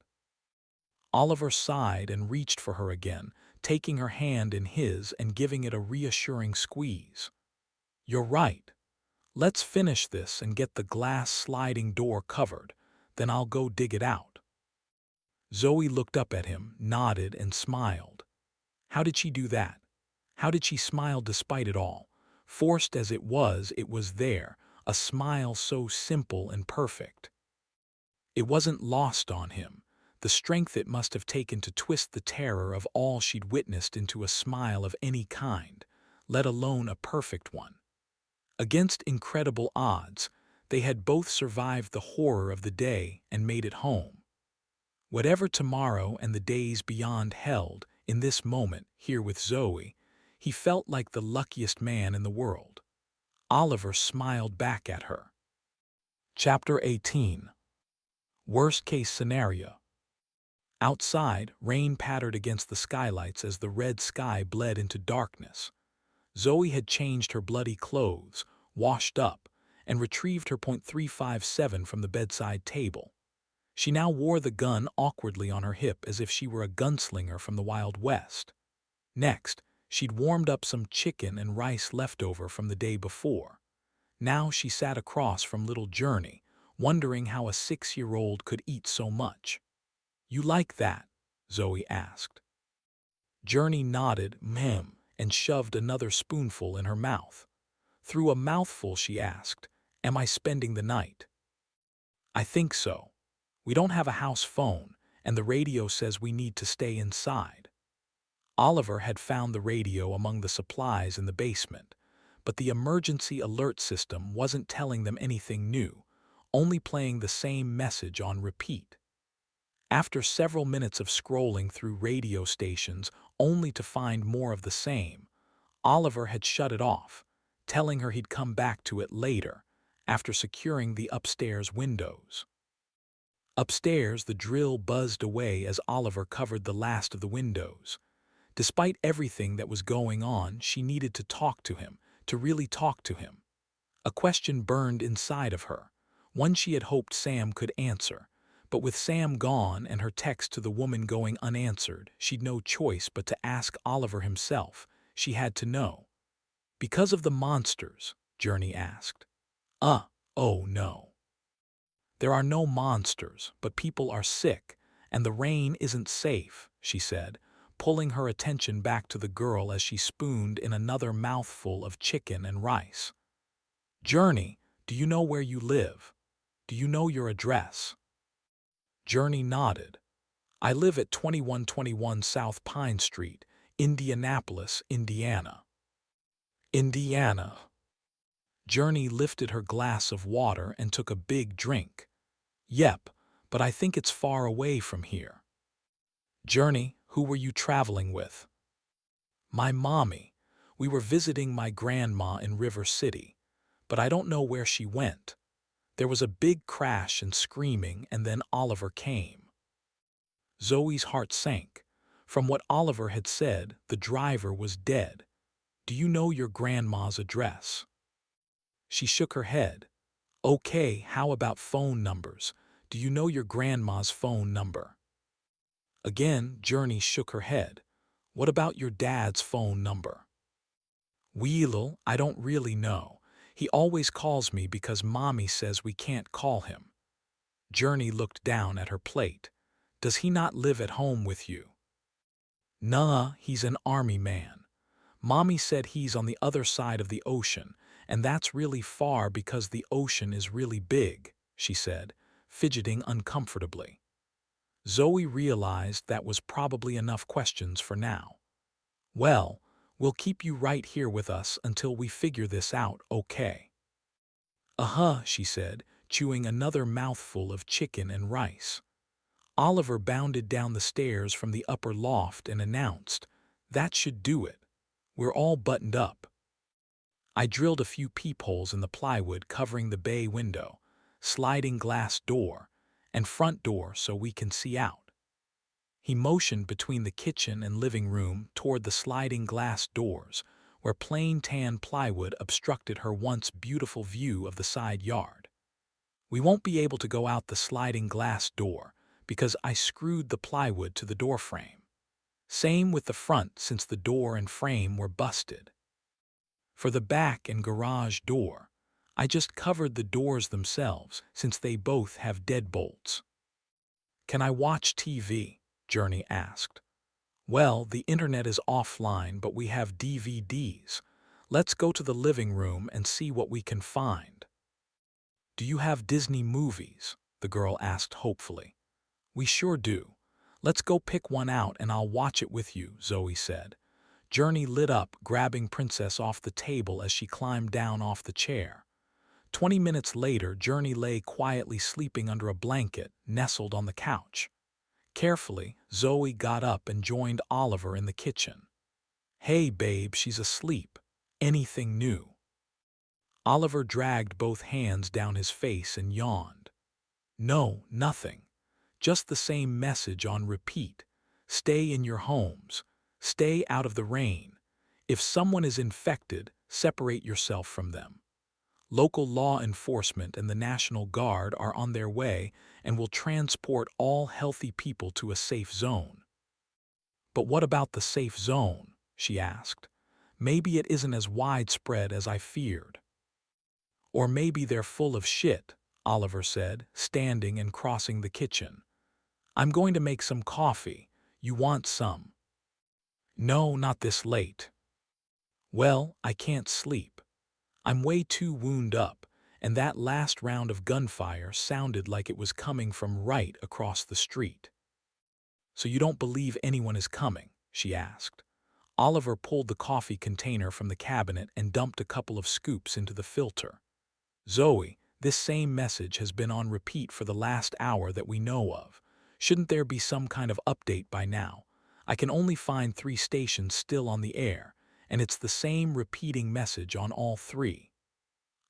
Oliver sighed and reached for her again, taking her hand in his and giving it a reassuring squeeze. You're right. Let's finish this and get the glass sliding door covered, then I'll go dig it out. Zoe looked up at him, nodded, and smiled. How did she do that? How did she smile despite it all? Forced as it was there, a smile so simple and perfect. It wasn't lost on him, the strength it must have taken to twist the terror of all she'd witnessed into a smile of any kind, let alone a perfect one. Against incredible odds, they had both survived the horror of the day and made it home. Whatever tomorrow and the days beyond held, in this moment, here with Zoe, he felt like the luckiest man in the world. Oliver smiled back at her. Chapter 18. Worst case scenario. Outside, rain pattered against the skylights as the red sky bled into darkness. Zoe had changed her bloody clothes, washed up, and retrieved her .357 from the bedside table. She now wore the gun awkwardly on her hip as if she were a gunslinger from the Wild West. Next, she'd warmed up some chicken and rice leftover from the day before. Now she sat across from little Journey, wondering how a 6-year-old could eat so much. You like that? Zoe asked. Journey nodded, ma'am, and shoved another spoonful in her mouth. Through a mouthful she asked, am I spending the night? I think so. We don't have a house phone, and the radio says we need to stay inside. Oliver had found the radio among the supplies in the basement, but the emergency alert system wasn't telling them anything new, only playing the same message on repeat. After several minutes of scrolling through radio stations only to find more of the same, Oliver had shut it off, telling her he'd come back to it later, after securing the upstairs windows. Upstairs, the drill buzzed away as Oliver covered the last of the windows. Despite everything that was going on, she needed to talk to him, to really talk to him. A question burned inside of her, one she had hoped Sam could answer. But with Sam gone and her text to the woman going unanswered, she'd no choice but to ask Oliver himself. She had to know. Because of the monsters, Journey asked. Oh no. There are no monsters, but people are sick, and the rain isn't safe, she said, pulling her attention back to the girl as she spooned in another mouthful of chicken and rice. Journey, do you know where you live? Do you know your address? Journey nodded. I live at 2121 South Pine Street, Indianapolis, Indiana. Indiana. Journey lifted her glass of water and took a big drink. Yep, but I think it's far away from here. Journey, who were you traveling with? My mommy. We were visiting my grandma in River City, but I don't know where she went. There was a big crash and screaming, and then Oliver came. Zoe's heart sank. From what Oliver had said, the driver was dead. Do you know your grandma's address? She shook her head. Okay, how about phone numbers? Do you know your grandma's phone number? Again, Journey shook her head. What about your dad's phone number? Weedle, I don't really know. He always calls me because Mommy says we can't call him. Journey looked down at her plate. Does he not live at home with you? Nah, he's an army man. Mommy said he's on the other side of the ocean, and that's really far because the ocean is really big, she said, fidgeting uncomfortably. Zoe realized that was probably enough questions for now. Well, we'll keep you right here with us until we figure this out, okay? Uh-huh, she said, chewing another mouthful of chicken and rice. Oliver bounded down the stairs from the upper loft and announced, "That should do it. We're all buttoned up." I drilled a few peepholes in the plywood covering the bay window, sliding glass door, and front door so we can see out. He motioned between the kitchen and living room toward the sliding glass doors, where plain tan plywood obstructed her once beautiful view of the side yard. "We won't be able to go out the sliding glass door because I screwed the plywood to the door frame. Same with the front since the door and frame were busted. For the back and garage door, I just covered the doors themselves since they both have deadbolts." "Can I watch TV?" Journey asked. "Well, the internet is offline, but we have DVDs. Let's go to the living room and see what we can find." "Do you have Disney movies?" the girl asked hopefully. "We sure do. Let's go pick one out and I'll watch it with you," Zoe said. Journey lit up, grabbing Princess off the table as she climbed down off the chair. 20 minutes later, Journey lay quietly sleeping under a blanket, nestled on the couch. Carefully, Zoe got up and joined Oliver in the kitchen. "Hey, babe, she's asleep. Anything new?" Oliver dragged both hands down his face and yawned. "No, nothing. Just the same message on repeat. Stay in your homes. Stay out of the rain. If someone is infected, separate yourself from them. Local law enforcement and the National Guard are on their way and will transport all healthy people to a safe zone." "But what about the safe zone?" she asked. "Maybe it isn't as widespread as I feared." "Or maybe they're full of shit," Oliver said, standing and crossing the kitchen. "I'm going to make some coffee. You want some?" "No, not this late." "Well, I can't sleep. I'm way too wound up, and that last round of gunfire sounded like it was coming from right across the street." "So you don't believe anyone is coming?" she asked. Oliver pulled the coffee container from the cabinet and dumped a couple of scoops into the filter. "Zoe, this same message has been on repeat for the last hour that we know of. Shouldn't there be some kind of update by now? I can only find 3 stations still on the air, and it's the same repeating message on all 3.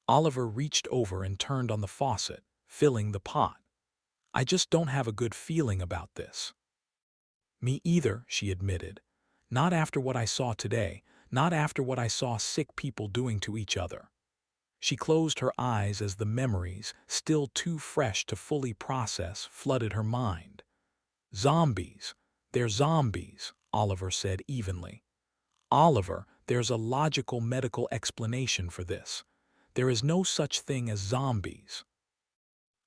Oliver reached over and turned on the faucet, filling the pot. "I just don't have a good feeling about this." "Me either," she admitted. "Not after what I saw today, not after what I saw sick people doing to each other." She closed her eyes as the memories, still too fresh to fully process, flooded her mind. "Zombies. They're zombies," Oliver said evenly. "Oliver, there's a logical medical explanation for this. There is no such thing as zombies."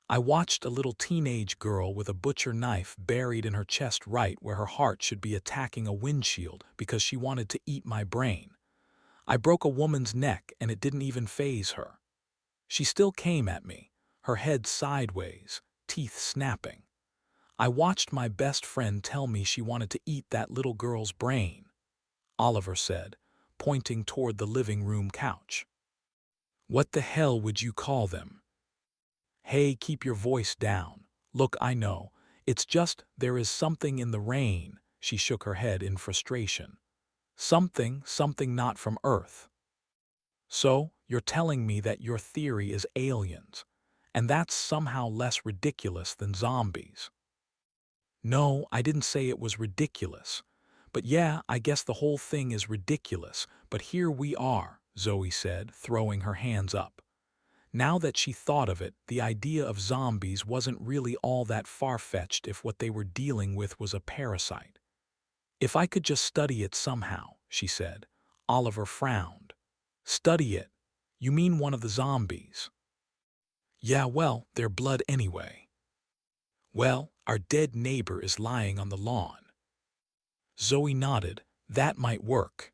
"I watched a little teenage girl with a butcher knife buried in her chest right where her heart should be attacking a windshield because she wanted to eat my brain. I broke a woman's neck and it didn't even faze her. She still came at me, her head sideways, teeth snapping. I watched my best friend tell me she wanted to eat that little girl's brain," Oliver said, pointing toward the living room couch. "What the hell would you call them?" "Hey, keep your voice down. Look, I know. It's just there is something in the rain." She shook her head in frustration. Something not from Earth." "So, you're telling me that your theory is aliens, and that's somehow less ridiculous than zombies?" "No, I didn't say it was ridiculous. But yeah, I guess the whole thing is ridiculous, but here we are," Zoe said, throwing her hands up. Now that she thought of it, the idea of zombies wasn't really all that far-fetched if what they were dealing with was a parasite. "If I could just study it somehow," she said. Oliver frowned. "Study it? You mean one of the zombies?" "Yeah, well, they're blood anyway." "Well, our dead neighbor is lying on the lawn." Zoe nodded. That might work.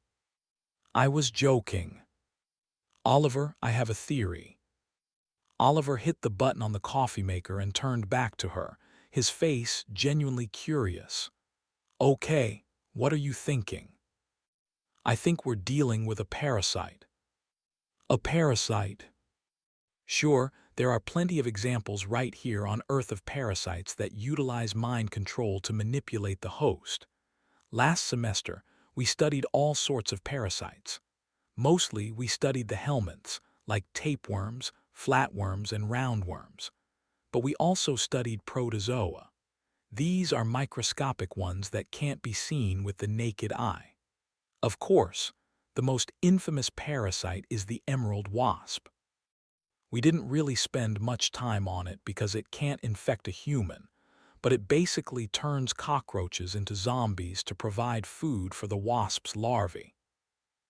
I was joking. Oliver, I have a theory. Oliver hit the button on the coffee maker and turned back to her, his face genuinely curious. Okay, what are you thinking? I think we're dealing with a parasite. A parasite? Sure, there are plenty of examples right here on Earth of parasites that utilize mind control to manipulate the host. Last semester, we studied all sorts of parasites. Mostly, we studied the helminths, like tapeworms, flatworms, and roundworms. But we also studied protozoa. These are microscopic ones that can't be seen with the naked eye. Of course, the most infamous parasite is the emerald wasp. We didn't really spend much time on it because it can't infect a human, but it basically turns cockroaches into zombies to provide food for the wasp's larvae.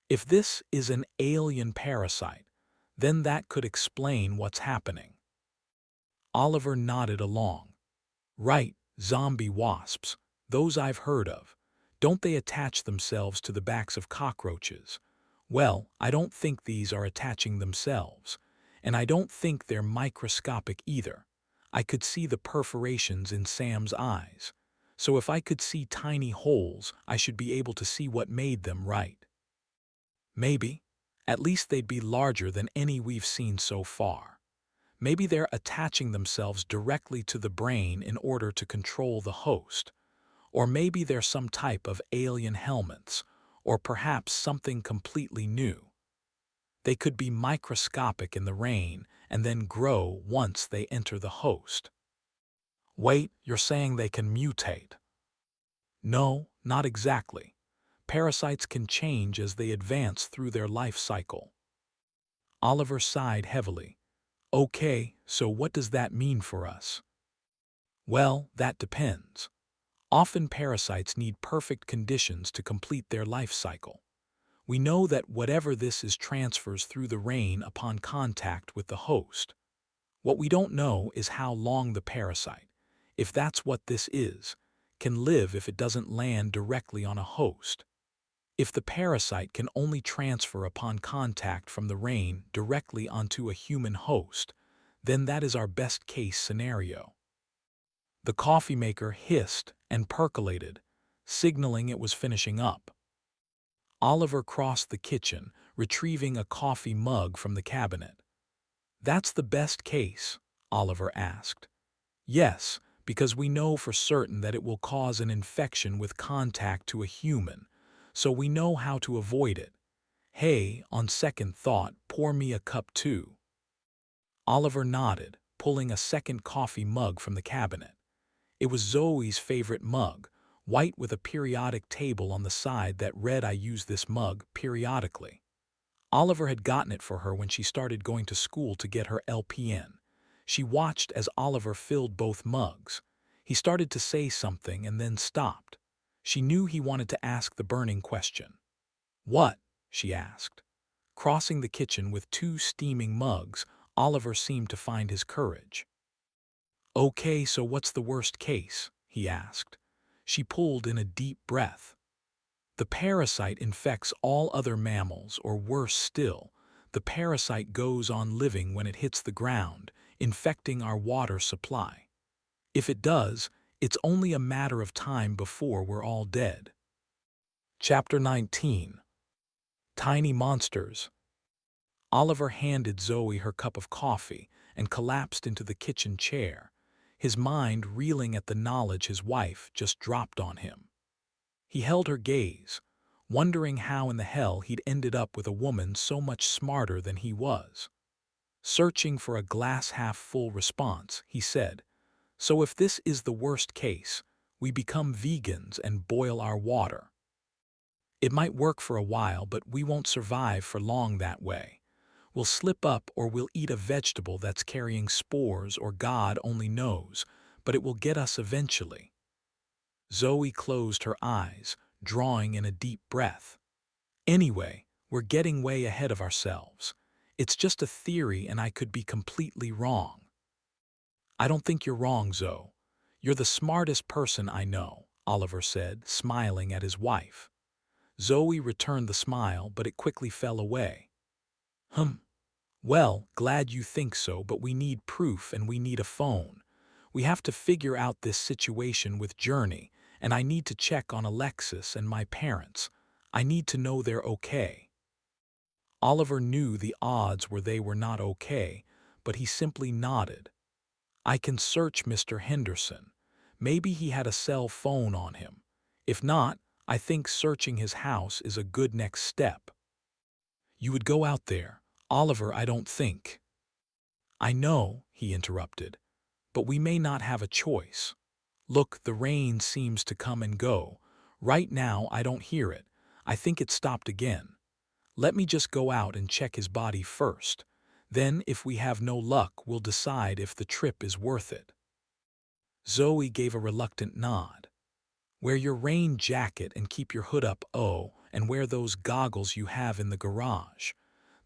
If this is an alien parasite, then that could explain what's happening. Oliver nodded along. Right, zombie wasps, those I've heard of. Don't they attach themselves to the backs of cockroaches? Well, I don't think these are attaching themselves, and I don't think they're microscopic either. I could see the perforations in Sam's eyes. So if I could see tiny holes, I should be able to see what made them, right? Maybe. At least they'd be larger than any we've seen so far. Maybe they're attaching themselves directly to the brain in order to control the host. Or maybe they're some type of alien helminths, or perhaps something completely new. They could be microscopic in the rain and then grow once they enter the host. Wait, you're saying they can mutate? No, not exactly. Parasites can change as they advance through their life cycle. Oliver sighed heavily. Okay, so what does that mean for us? Well, that depends. Often parasites need perfect conditions to complete their life cycle. We know that whatever this is transfers through the rain upon contact with the host. What we don't know is how long the parasite, if that's what this is, can live if it doesn't land directly on a host. If the parasite can only transfer upon contact from the rain directly onto a human host, then that is our best-case scenario. The coffee maker hissed and percolated, signaling it was finishing up. Oliver crossed the kitchen, retrieving a coffee mug from the cabinet. That's the best case, Oliver asked. Yes, because we know for certain that it will cause an infection with contact to a human, so we know how to avoid it. Hey, on second thought, pour me a cup too. Oliver nodded, pulling a second coffee mug from the cabinet. It was Zoe's favorite mug, white with a periodic table on the side that read, "I use this mug periodically." Oliver had gotten it for her when she started going to school to get her LPN. She watched as Oliver filled both mugs. He started to say something and then stopped. She knew he wanted to ask the burning question. "What?" she asked. Crossing the kitchen with two steaming mugs, Oliver seemed to find his courage. "Okay, so what's the worst case?" he asked. She pulled in a deep breath. The parasite infects all other mammals, or worse still, the parasite goes on living when it hits the ground, infecting our water supply. If it does, it's only a matter of time before we're all dead. Chapter 19. Tiny Monsters. Oliver handed Zoe her cup of coffee and collapsed into the kitchen chair, his mind reeling at the knowledge his wife just dropped on him. He held her gaze, wondering how in the hell he'd ended up with a woman so much smarter than he was. Searching for a glass-half-full response, he said, "So if this is the worst case, we become vegans and boil our water. It might work for a while, but we won't survive for long that way. We'll slip up or we'll eat a vegetable that's carrying spores or God only knows, but it will get us eventually." Zoe closed her eyes, drawing in a deep breath. "Anyway, we're getting way ahead of ourselves. It's just a theory and I could be completely wrong." "I don't think you're wrong, Zoe. You're the smartest person I know. Oliver said, smiling at his wife. Zoe returned the smile, but it quickly fell away. Well, glad you think so, but we need proof and we need a phone. We have to figure out this situation with Journey, and I need to check on Alexis and my parents. I need to know they're okay. Oliver knew the odds were they were not okay, but he simply nodded. I can search Mr. Henderson. Maybe he had a cell phone on him. If not, I think searching his house is a good next step. You would go out there, Oliver, I don't think. I know, he interrupted, but we may not have a choice. Look, the rain seems to come and go. Right now, I don't hear it. I think it stopped again. Let me just go out and check his body first. Then, if we have no luck, we'll decide if the trip is worth it. Zoe gave a reluctant nod. Wear your rain jacket and keep your hood up, and wear those goggles you have in the garage.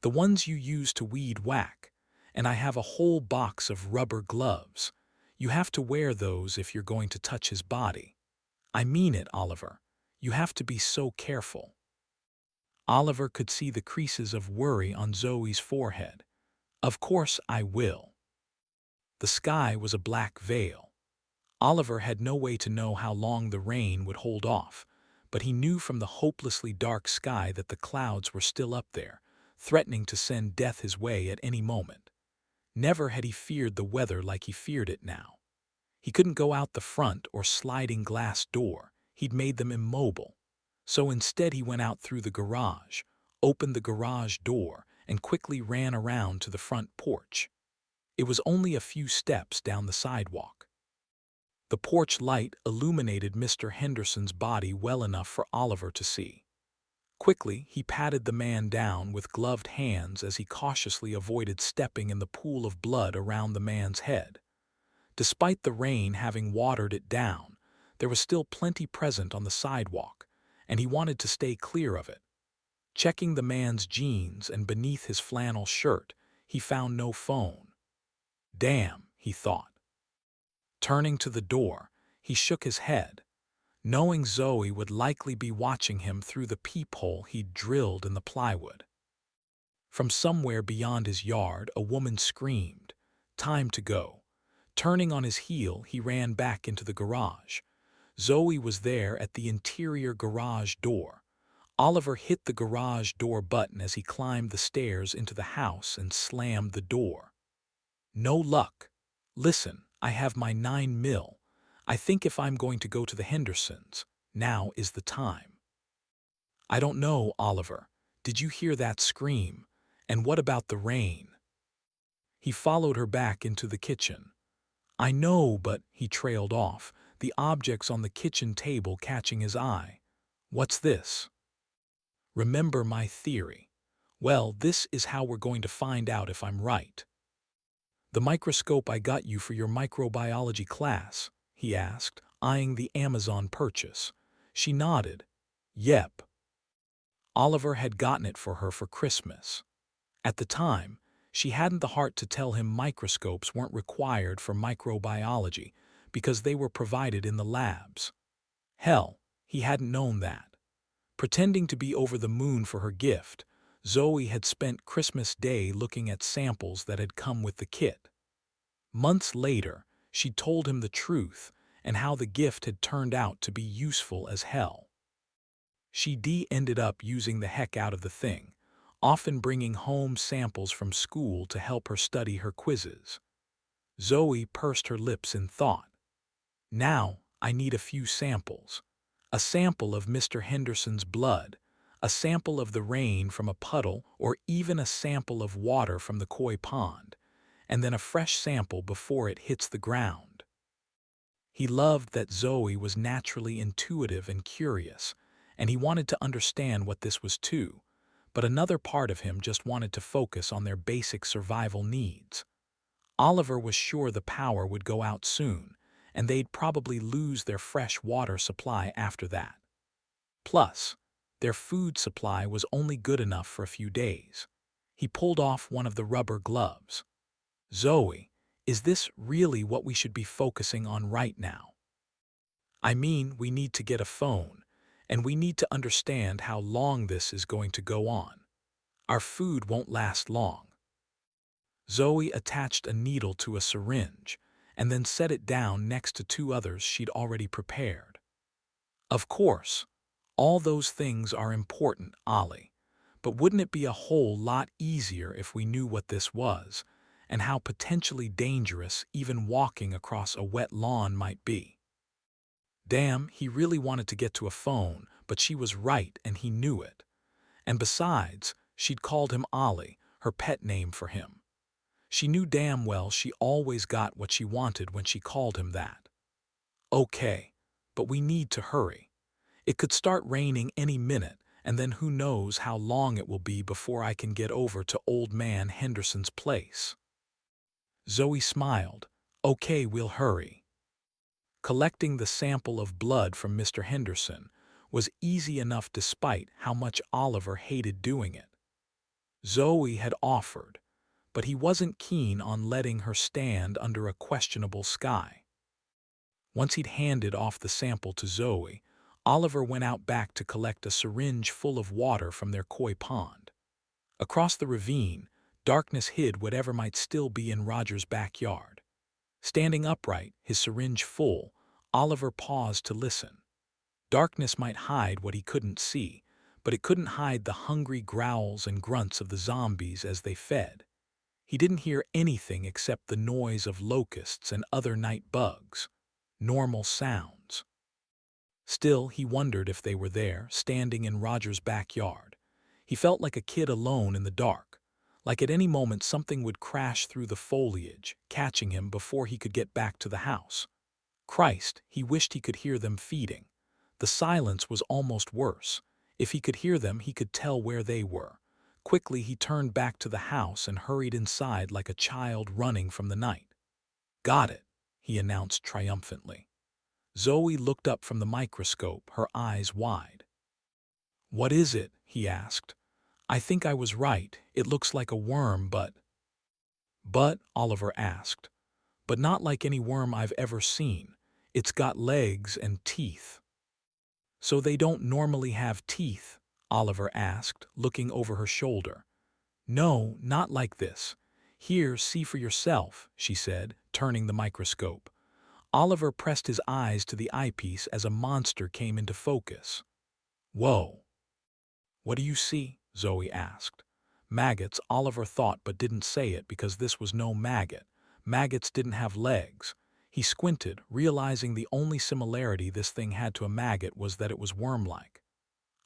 The ones you use to weed whack. And I have a whole box of rubber gloves. You have to wear those if you're going to touch his body. I mean it, Oliver. You have to be so careful. Oliver could see the creases of worry on Zoe's forehead. Of course I will. The sky was a black veil. Oliver had no way to know how long the rain would hold off, but he knew from the hopelessly dark sky that the clouds were still up there, threatening to send death his way at any moment. Never had he feared the weather like he feared it now. He couldn't go out the front or sliding glass door. He'd made them immobile. So instead he went out through the garage, opened the garage door, and quickly ran around to the front porch. It was only a few steps down the sidewalk. The porch light illuminated Mr. Henderson's body well enough for Oliver to see. Quickly, he patted the man down with gloved hands as he cautiously avoided stepping in the pool of blood around the man's head. Despite the rain having watered it down, there was still plenty present on the sidewalk, and he wanted to stay clear of it. Checking the man's jeans and beneath his flannel shirt, he found no phone. Damn, he thought. Turning to the door, he shook his head, knowing Zoe would likely be watching him through the peephole he'd drilled in the plywood. From somewhere beyond his yard, a woman screamed, "Time to go." Turning on his heel, he ran back into the garage. Zoe was there at the interior garage door. Oliver hit the garage door button as he climbed the stairs into the house and slammed the door. No luck. Listen, I have my 9mm. I think if I'm going to go to the Hendersons, now is the time. I don't know, Oliver. Did you hear that scream? And what about the rain? He followed her back into the kitchen. I know, but he trailed off, the objects on the kitchen table catching his eye. What's this? Remember my theory. Well, this is how we're going to find out if I'm right. The microscope I got you for your microbiology class, he asked, eyeing the Amazon purchase. She nodded. Yep. Oliver had gotten it for her for Christmas. At the time, she hadn't the heart to tell him microscopes weren't required for microbiology because they were provided in the labs. Hell, he hadn't known that. Pretending to be over the moon for her gift, Zoe had spent Christmas Day looking at samples that had come with the kit. Months later, she told him the truth and how the gift had turned out to be useful as hell. She ended up using the heck out of the thing, often bringing home samples from school to help her study her quizzes. Zoe pursed her lips in thought. Now, I need a few samples. A sample of Mr. Henderson's blood, a sample of the rain from a puddle, or even a sample of water from the koi pond, and then a fresh sample before it hits the ground. He loved that Zoe was naturally intuitive and curious, and he wanted to understand what this was too, but another part of him just wanted to focus on their basic survival needs. Oliver was sure the power would go out soon, and they'd probably lose their fresh water supply after that. Plus, their food supply was only good enough for a few days. He pulled off one of the rubber gloves. Zoe, is this really what we should be focusing on right now? I mean, we need to get a phone, and we need to understand how long this is going to go on. Our food won't last long. Zoe attached a needle to a syringe and then set it down next to two others she'd already prepared. Of course, all those things are important, Ollie, but wouldn't it be a whole lot easier if we knew what this was and how potentially dangerous even walking across a wet lawn might be? Damn, he really wanted to get to a phone, but she was right and he knew it. And besides, she'd called him Ollie, her pet name for him. She knew damn well she always got what she wanted when she called him that. Okay, but we need to hurry. It could start raining any minute, and then who knows how long it will be before I can get over to Old Man Henderson's place. Zoe smiled. Okay, we'll hurry. Collecting the sample of blood from Mr. Henderson was easy enough despite how much Oliver hated doing it. Zoe had offered, but he wasn't keen on letting her stand under a questionable sky. Once he'd handed off the sample to Zoe, Oliver went out back to collect a syringe full of water from their koi pond. Across the ravine, darkness hid whatever might still be in Roger's backyard. Standing upright, his syringe full, Oliver paused to listen. Darkness might hide what he couldn't see, but it couldn't hide the hungry growls and grunts of the zombies as they fed. He didn't hear anything except the noise of locusts and other night bugs. Normal sounds. Still, he wondered if they were there, standing in Roger's backyard. He felt like a kid alone in the dark, like at any moment something would crash through the foliage, catching him before he could get back to the house. Christ, he wished he could hear them feeding. The silence was almost worse. If he could hear them, he could tell where they were. Quickly, he turned back to the house and hurried inside like a child running from the night. Got it, he announced triumphantly. Zoe looked up from the microscope, her eyes wide. What is it? He asked. I think I was right. It looks like a worm, but... But, Oliver asked. But not like any worm I've ever seen. It's got legs and teeth. So they don't normally have teeth? Oliver asked, looking over her shoulder. No, not like this. Here, see for yourself, she said, turning the microscope. Oliver pressed his eyes to the eyepiece as a monster came into focus. Whoa. What do you see? Zoe asked. Maggots, Oliver thought but didn't say it because this was no maggot. Maggots didn't have legs. He squinted, realizing the only similarity this thing had to a maggot was that it was worm-like.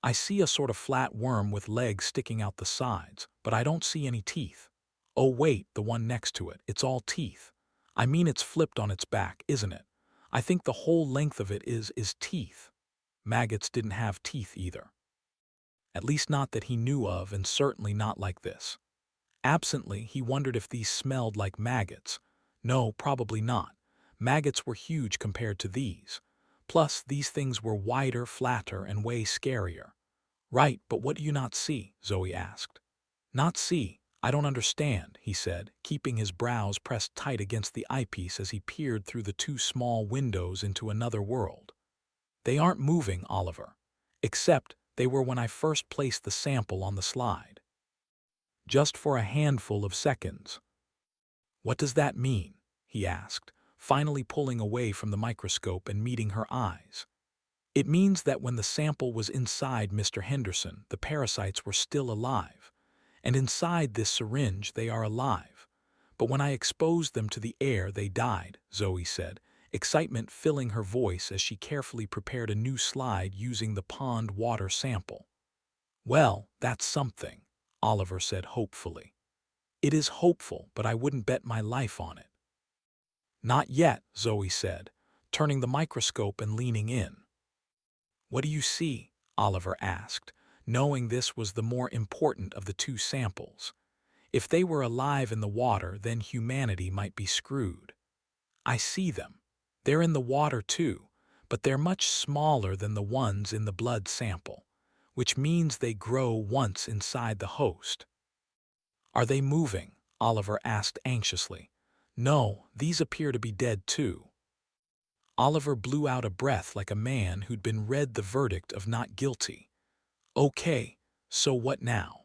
I see a sort of flat worm with legs sticking out the sides, but I don't see any teeth. Oh wait, the one next to it, it's all teeth. I mean it's flipped on its back, isn't it? I think the whole length of it is teeth. Maggots didn't have teeth either. At least not that he knew of, and certainly not like this. Absently, he wondered if these smelled like maggots. No, probably not. Maggots were huge compared to these. Plus, these things were wider, flatter, and way scarier. Right, but what do you not see? Zoe asked. Not see? I don't understand, he said, keeping his brows pressed tight against the eyepiece as he peered through the two small windows into another world. They aren't moving, Oliver. Except they were when I first placed the sample on the slide. Just for a handful of seconds. What does that mean? He asked, finally pulling away from the microscope and meeting her eyes. It means that when the sample was inside Mr. Henderson, the parasites were still alive. And inside this syringe they are alive. But when I exposed them to the air, they died, Zoe said, excitement filling her voice as she carefully prepared a new slide using the pond water sample. Well, that's something, Oliver said hopefully. It is hopeful, but I wouldn't bet my life on it. Not yet, Zoe said, turning the microscope and leaning in. What do you see? Oliver asked, knowing this was the more important of the two samples. If they were alive in the water, then humanity might be screwed. I see them. They're in the water too, but they're much smaller than the ones in the blood sample, which means they grow once inside the host. Are they moving? Oliver asked anxiously. No, these appear to be dead too. Oliver blew out a breath like a man who'd been read the verdict of not guilty. Okay, so what now?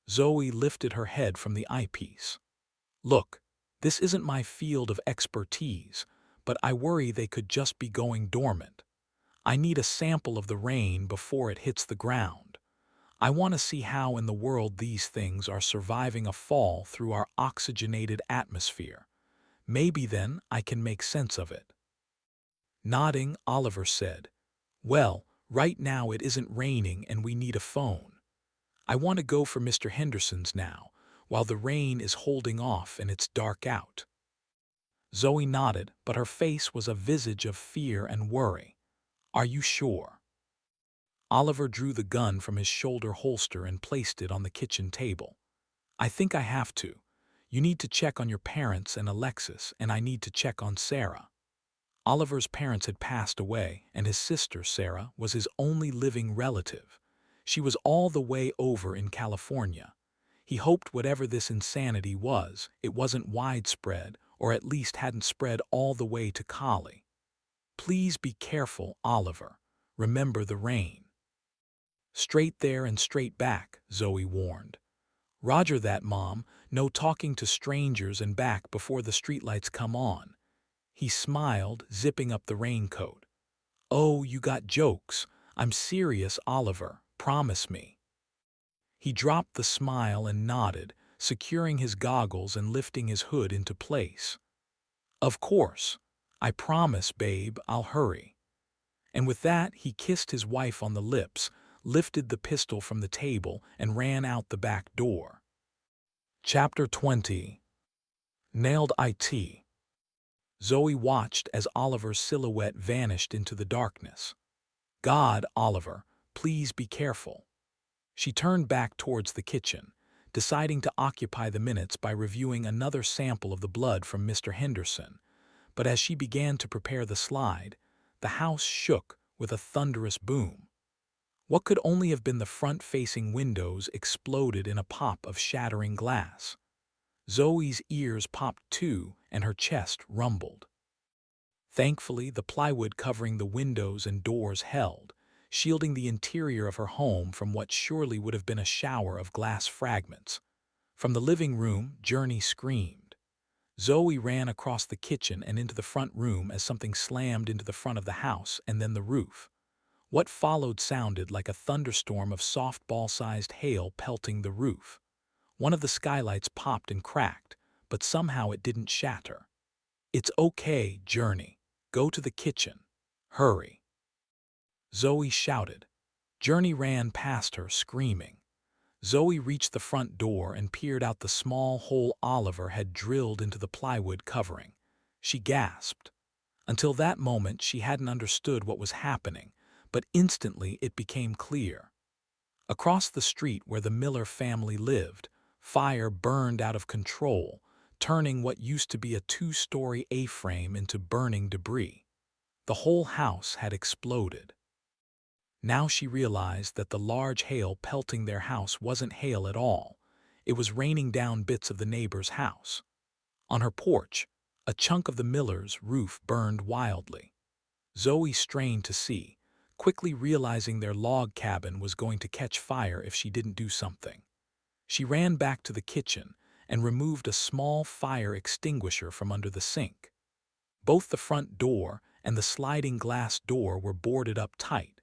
Zoe lifted her head from the eyepiece. Look, this isn't my field of expertise, but I worry they could just be going dormant. I need a sample of the rain before it hits the ground. I want to see how in the world these things are surviving a fall through our oxygenated atmosphere. Maybe then I can make sense of it. Nodding, Oliver said, Well, right now it isn't raining and we need a phone. I want to go for Mr. Henderson's now, while the rain is holding off and it's dark out. Zoe nodded, but her face was a visage of fear and worry. Are you sure? Oliver drew the gun from his shoulder holster and placed it on the kitchen table. I think I have to. You need to check on your parents and Alexis, and I need to check on Sarah. Oliver's parents had passed away, and his sister, Sarah, was his only living relative. She was all the way over in California. He hoped whatever this insanity was, it wasn't widespread, or at least hadn't spread all the way to Cali. Please be careful, Oliver. Remember the rain. Straight there and straight back, Zoe warned. Roger that, Mom. No talking to strangers and back before the streetlights come on. He smiled, zipping up the raincoat. Oh, you got jokes. I'm serious, Oliver. Promise me. He dropped the smile and nodded, securing his goggles and lifting his hood into place. Of course. I promise, babe, I'll hurry. And with that, he kissed his wife on the lips, lifted the pistol from the table, and ran out the back door. Chapter 20. Nailed IT. Zoe watched as Oliver's silhouette vanished into the darkness. God, Oliver, please be careful. She turned back towards the kitchen, deciding to occupy the minutes by reviewing another sample of the blood from Mr. Henderson. But as she began to prepare the slide, the house shook with a thunderous boom. What could only have been the front-facing windows exploded in a pop of shattering glass. Zoe's ears popped too, and her chest rumbled. Thankfully, the plywood covering the windows and doors held, shielding the interior of her home from what surely would have been a shower of glass fragments. From the living room, Journey screamed. Zoe ran across the kitchen and into the front room as something slammed into the front of the house and then the roof. What followed sounded like a thunderstorm of softball-sized hail pelting the roof. One of the skylights popped and cracked, but somehow it didn't shatter. It's okay, Journey. Go to the kitchen. Hurry. Zoe shouted. Journey ran past her, screaming. Zoe reached the front door and peered out the small hole Oliver had drilled into the plywood covering. She gasped. Until that moment, she hadn't understood what was happening, but instantly it became clear. Across the street where the Miller family lived, fire burned out of control, turning what used to be a two-story A-frame into burning debris. The whole house had exploded. Now she realized that the large hail pelting their house wasn't hail at all. It was raining down bits of the neighbor's house. On her porch, a chunk of the Miller's roof burned wildly. Zoe strained to see, quickly realizing their log cabin was going to catch fire if she didn't do something. She ran back to the kitchen and removed a small fire extinguisher from under the sink. Both the front door and the sliding glass door were boarded up tight.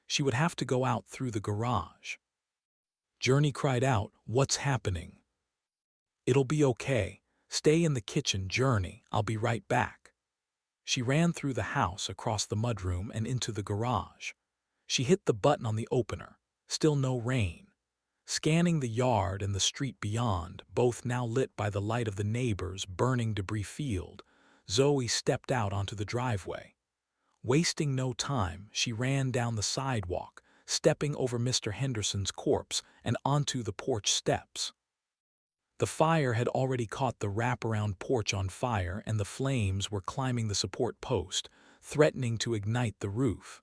She would have to go out through the garage. Journey cried out, What's happening? It'll be okay. Stay in the kitchen, Journey. I'll be right back. She ran through the house, across the mudroom, and into the garage. She hit the button on the opener. Still no rain. Scanning the yard and the street beyond, both now lit by the light of the neighbor's burning debris field, Zoe stepped out onto the driveway. Wasting no time, she ran down the sidewalk, stepping over Mr. Henderson's corpse and onto the porch steps. The fire had already caught the wraparound porch on fire, and the flames were climbing the support post, threatening to ignite the roof.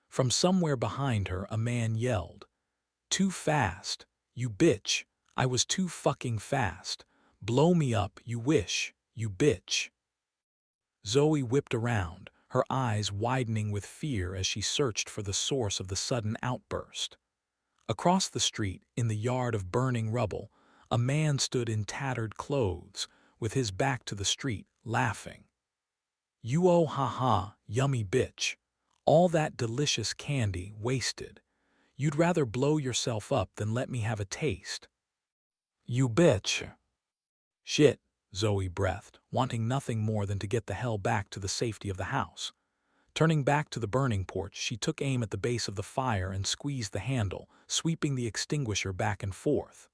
From somewhere behind her, a man yelled, Too fast, you bitch. I was too fucking fast. Blow me up, you wish, you bitch. Zoe whipped around, her eyes widening with fear as she searched for the source of the sudden outburst. Across the street, in the yard of burning rubble, a man stood in tattered clothes, with his back to the street, laughing. "You oh ha ha, yummy bitch. All that delicious candy wasted. You'd rather blow yourself up than let me have a taste. You bitch." "Shit," Zoe breathed, wanting nothing more than to get the hell back to the safety of the house. Turning back to the burning porch, she took aim at the base of the fire and squeezed the handle, sweeping the extinguisher back and forth.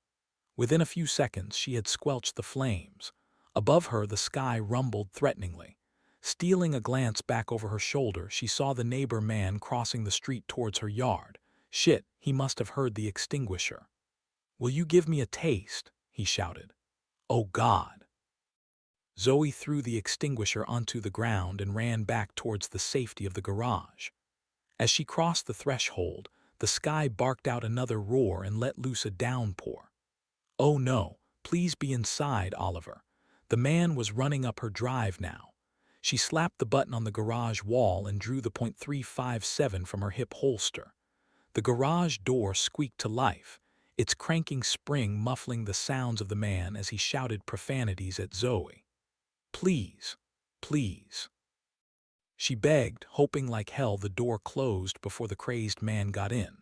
Within a few seconds, she had squelched the flames. Above her, the sky rumbled threateningly. Stealing a glance back over her shoulder, she saw the neighbor man crossing the street towards her yard. Shit, he must have heard the extinguisher. "Will you give me a taste?" he shouted. "Oh God." Zoe threw the extinguisher onto the ground and ran back towards the safety of the garage. As she crossed the threshold, the sky barked out another roar and let loose a downpour. "Oh no, please be inside, Oliver." The man was running up her drive now. She slapped the button on the garage wall and drew the .357 from her hip holster. The garage door squeaked to life, its cranking spring muffling the sounds of the man as he shouted profanities at Zoe. "Please, please." She begged, hoping like hell the door closed before the crazed man got in.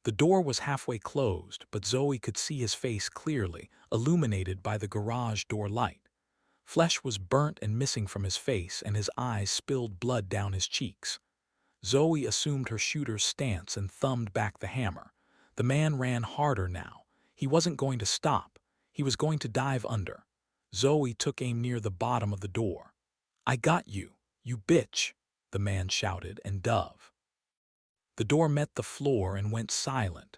The door was halfway closed, but Zoe could see his face clearly, illuminated by the garage door light. Flesh was burnt and missing from his face, and his eyes spilled blood down his cheeks. Zoe assumed her shooter's stance and thumbed back the hammer. The man ran harder now. He wasn't going to stop. He was going to dive under. Zoe took aim near the bottom of the door. "I got you, you bitch," the man shouted and dove. The door met the floor and went silent.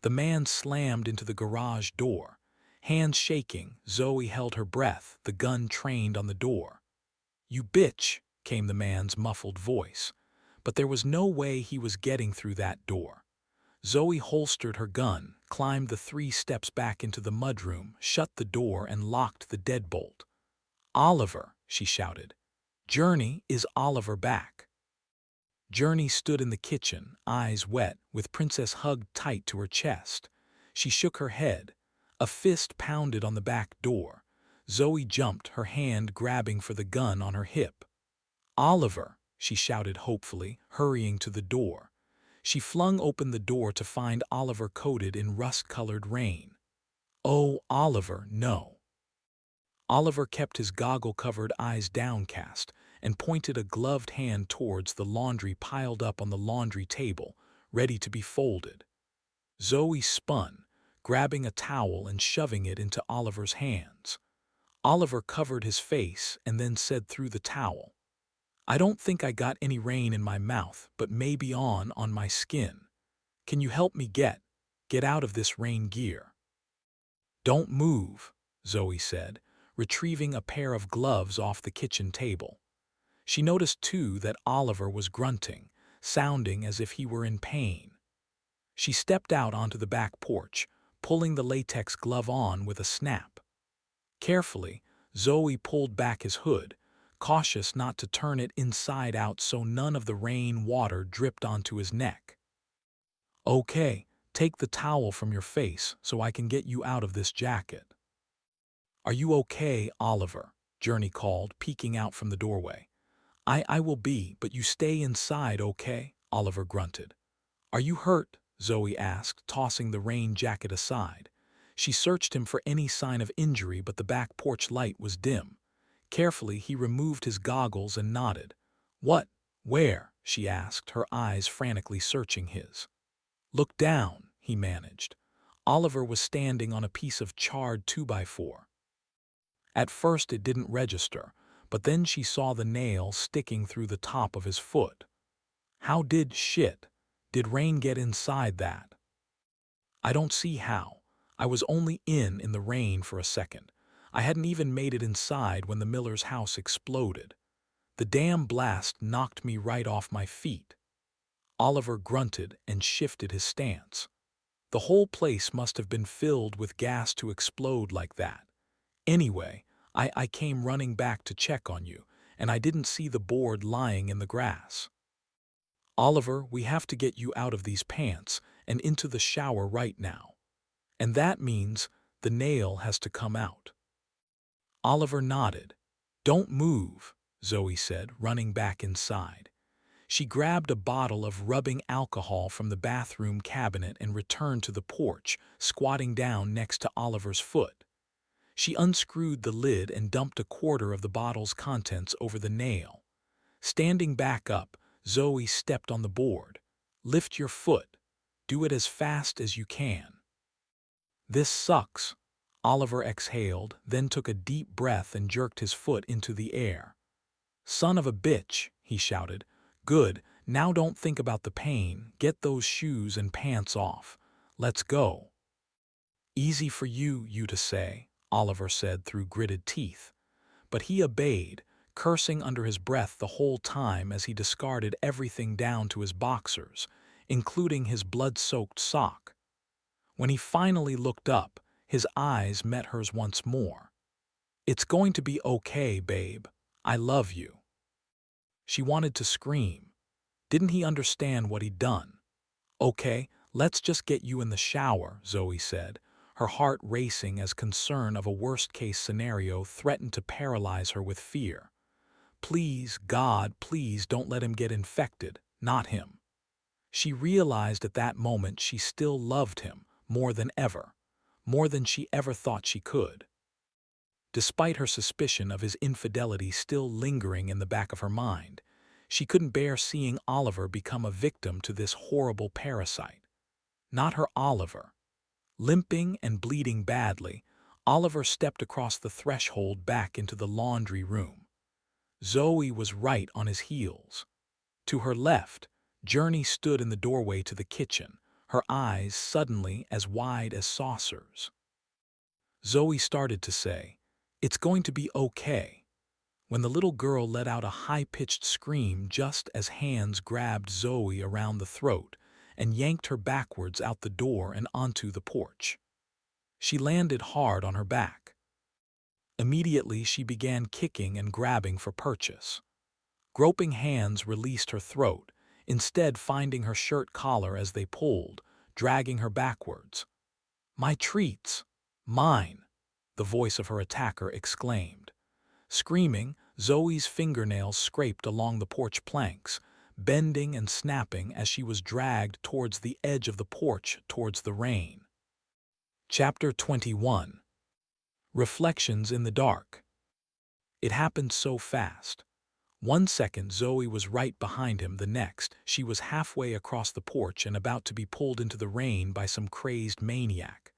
The man slammed into the garage door. Hands shaking, Zoe held her breath, the gun trained on the door. "You bitch," came the man's muffled voice. But there was no way he was getting through that door. Zoe holstered her gun, climbed the 3 steps back into the mudroom, shut the door, and locked the deadbolt. "Oliver," she shouted. "Journey, is Oliver back?" Journey stood in the kitchen, eyes wet, with Princess hugged tight to her chest. She shook her head. A fist pounded on the back door. Zoe jumped, her hand grabbing for the gun on her hip. "Oliver," she shouted hopefully, hurrying to the door. She flung open the door to find Oliver coated in rust-colored rain. "Oh, Oliver, no." Oliver kept his goggle-covered eyes downcast and pointed a gloved hand towards the laundry piled up on the laundry table, ready to be folded. Zoe spun, grabbing a towel and shoving it into Oliver's hands. Oliver covered his face and then said through the towel, "I don't think I got any rain in my mouth, but maybe on my skin. Can you help me get out of this rain gear?" "Don't move," Zoe said, retrieving a pair of gloves off the kitchen table. She noticed too that Oliver was grunting, sounding as if he were in pain. She stepped out onto the back porch, pulling the latex glove on with a snap. Carefully, Zoe pulled back his hood, cautious not to turn it inside out so none of the rain water dripped onto his neck. "Okay, take the towel from your face so I can get you out of this jacket." "Are you okay, Oliver?" Journey called, peeking out from the doorway. I will be, but you stay inside, okay?" Oliver grunted. "Are you hurt?" Zoe asked, tossing the rain jacket aside. She searched him for any sign of injury, but the back porch light was dim. Carefully, he removed his goggles and nodded. "What? Where?" she asked, her eyes frantically searching his. "Look down," he managed. Oliver was standing on a piece of charred 2x4. At first it didn't register, but then she saw the nail sticking through the top of his foot. How did rain get inside that? "I don't see how. I was only in the rain for a second. I hadn't even made it inside when the miller's house exploded. The damn blast knocked me right off my feet." Oliver grunted and shifted his stance. "The whole place must have been filled with gas to explode like that. Anyway, I came running back to check on you, and I didn't see the board lying in the grass. Oliver, we have to get you out of these pants and into the shower right now. And that means the nail has to come out. Oliver nodded. Don't move, Zoe said, running back inside. She grabbed a bottle of rubbing alcohol from the bathroom cabinet and returned to the porch, squatting down next to Oliver's foot. She unscrewed the lid and dumped a quarter of the bottle's contents over the nail. Standing back up, Zoe stepped on the board. Lift your foot. Do it as fast as you can. This sucks. Oliver exhaled, then took a deep breath and jerked his foot into the air. Son of a bitch, he shouted. Good, now don't think about the pain. Get those shoes and pants off. Let's go. Easy for you to say, Oliver said through gritted teeth. But he obeyed, cursing under his breath the whole time as he discarded everything down to his boxers, including his blood-soaked sock. When he finally looked up, his eyes met hers once more. It's going to be okay, babe. I love you. She wanted to scream. Didn't he understand what he'd done? Okay, let's just get you in the shower, Zoe said, her heart racing as concern of a worst-case scenario threatened to paralyze her with fear. Please, God, please don't let him get infected, not him. She realized at that moment she still loved him, more than ever, more than she ever thought she could. Despite her suspicion of his infidelity still lingering in the back of her mind, she couldn't bear seeing Oliver become a victim to this horrible parasite. Not her Oliver. Limping and bleeding badly, Oliver stepped across the threshold back into the laundry room. Zoe was right on his heels. To her left, Journey stood in the doorway to the kitchen, her eyes suddenly as wide as saucers. Zoe started to say, "It's going to be okay," when the little girl let out a high-pitched scream just as hands grabbed Zoe around the throat and yanked her backwards out the door and onto the porch. She landed hard on her back. Immediately she began kicking and grabbing for purchase. Groping hands released her throat, instead finding her shirt collar as they pulled, dragging her backwards. "My treats! Mine!" the voice of her attacker exclaimed. Screaming, Zoe's fingernails scraped along the porch planks, bending and snapping as she was dragged towards the edge of the porch towards the rain. Chapter 21. Reflections in the Dark. It happened so fast. 1 second Zoe was right behind him, the next she was halfway across the porch and about to be pulled into the rain by some crazed maniac.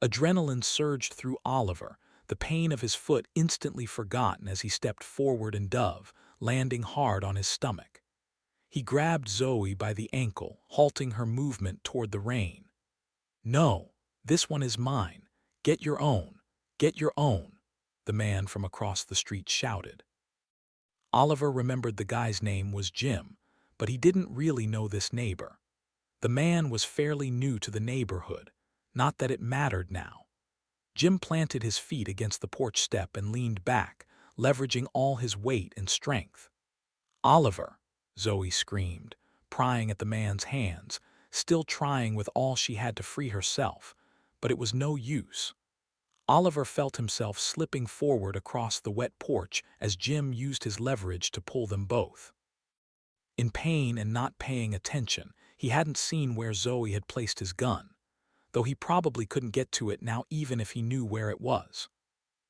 Adrenaline surged through Oliver, the pain of his foot instantly forgotten as he stepped forward and dove, landing hard on his stomach. He grabbed Zoe by the ankle, halting her movement toward the rain. "No, this one is mine. Get your own. Get your own," the man from across the street shouted. Oliver remembered the guy's name was Jim, but he didn't really know this neighbor. The man was fairly new to the neighborhood, not that it mattered now. Jim planted his feet against the porch step and leaned back, leveraging all his weight and strength. "Oliver!" Zoe screamed, prying at the man's hands, still trying with all she had to free herself, but it was no use. Oliver felt himself slipping forward across the wet porch as Jim used his leverage to pull them both. In pain and not paying attention, he hadn't seen where Zoe had placed his gun, though he probably couldn't get to it now even if he knew where it was.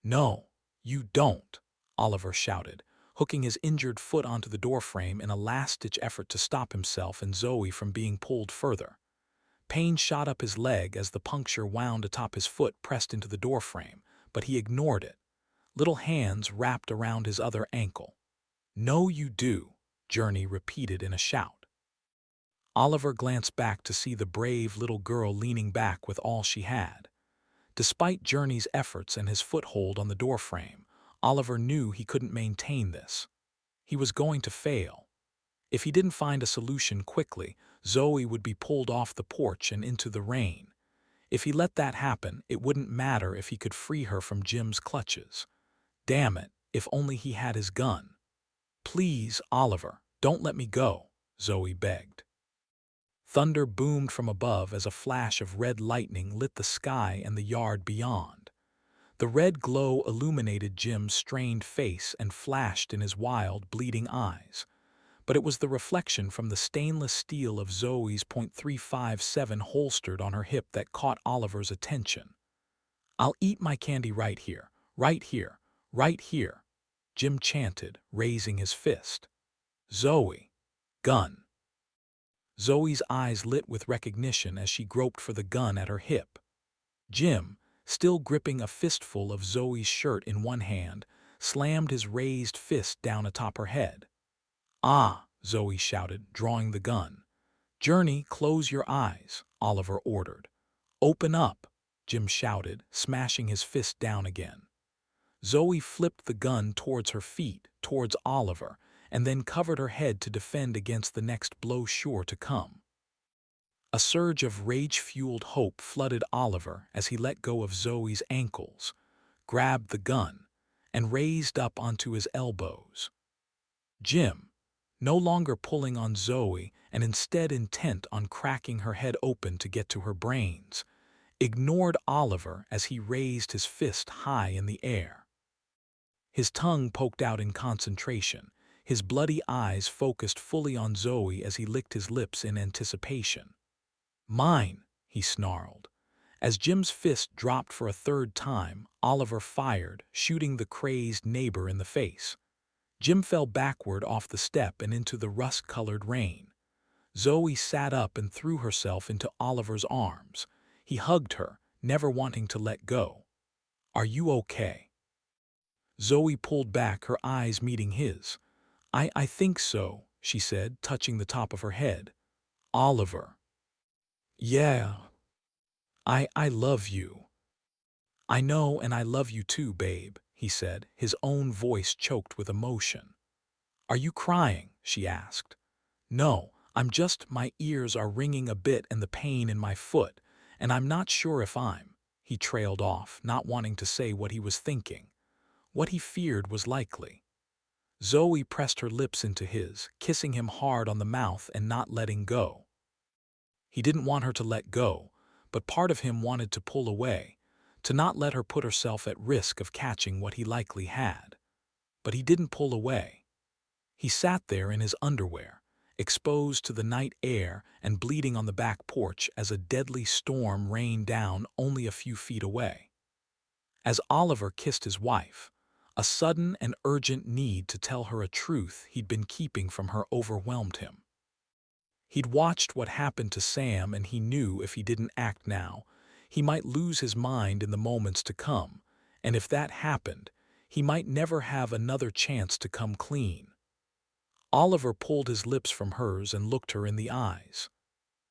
"No, you don't," Oliver shouted, hooking his injured foot onto the doorframe in a last-ditch effort to stop himself and Zoe from being pulled further. Pain shot up his leg as the puncture wound atop his foot pressed into the doorframe, but he ignored it. Little hands wrapped around his other ankle. "No, you do," Journey repeated in a shout. Oliver glanced back to see the brave little girl leaning back with all she had. Despite Journey's efforts and his foothold on the doorframe, Oliver knew he couldn't maintain this. He was going to fail. If he didn't find a solution quickly, Zoe would be pulled off the porch and into the rain. If he let that happen, it wouldn't matter if he could free her from Jim's clutches. Damn it, if only he had his gun. Please, Oliver, don't let me go, Zoe begged. Thunder boomed from above as a flash of red lightning lit the sky and the yard beyond. The red glow illuminated Jim's strained face and flashed in his wild, bleeding eyes. But it was the reflection from the stainless steel of Zoe's .357 holstered on her hip that caught Oliver's attention. "I'll eat my candy right here, right here, right here," Jim chanted, raising his fist. "Zoe, gun." Zoe's eyes lit with recognition as she groped for the gun at her hip. Jim, still gripping a fistful of Zoe's shirt in one hand, slammed his raised fist down atop her head. "Ah," Zoe shouted, drawing the gun. "Journey, close your eyes," Oliver ordered. "Open up," Jim shouted, smashing his fist down again. Zoe flipped the gun towards her feet, towards Oliver, and then covered her head to defend against the next blow sure to come. A surge of rage-fueled hope flooded Oliver as he let go of Zoe's ankles, grabbed the gun, and raised up onto his elbows. Jim, no longer pulling on Zoe and instead intent on cracking her head open to get to her brains, ignored Oliver as he raised his fist high in the air. His tongue poked out in concentration, his bloody eyes focused fully on Zoe as he licked his lips in anticipation. "Mine," he snarled. As Jim's fist dropped for a third time, Oliver fired, shooting the crazed neighbor in the face. Jim fell backward off the step and into the rust-colored rain. Zoe sat up and threw herself into Oliver's arms. He hugged her, never wanting to let go. "Are you okay?" Zoe pulled back, her eyes meeting his. I think so," she said, touching the top of her head. "Oliver." "Yeah. I love you." "I know, and I love you too, babe," he said, his own voice choked with emotion. "Are you crying?" she asked. "No, my ears are ringing a bit and the pain in my foot, and I'm not sure if I'm," he trailed off, not wanting to say what he was thinking. What he feared was likely. Zoe pressed her lips into his, kissing him hard on the mouth and not letting go. He didn't want her to let go, but part of him wanted to pull away, to not let her put herself at risk of catching what he likely had. But he didn't pull away. He sat there in his underwear, exposed to the night air and bleeding on the back porch as a deadly storm rained down only a few feet away. As Oliver kissed his wife, a sudden and urgent need to tell her a truth he'd been keeping from her overwhelmed him. He'd watched what happened to Sam, and he knew if he didn't act now, he might lose his mind in the moments to come, and if that happened, he might never have another chance to come clean. Oliver pulled his lips from hers and looked her in the eyes.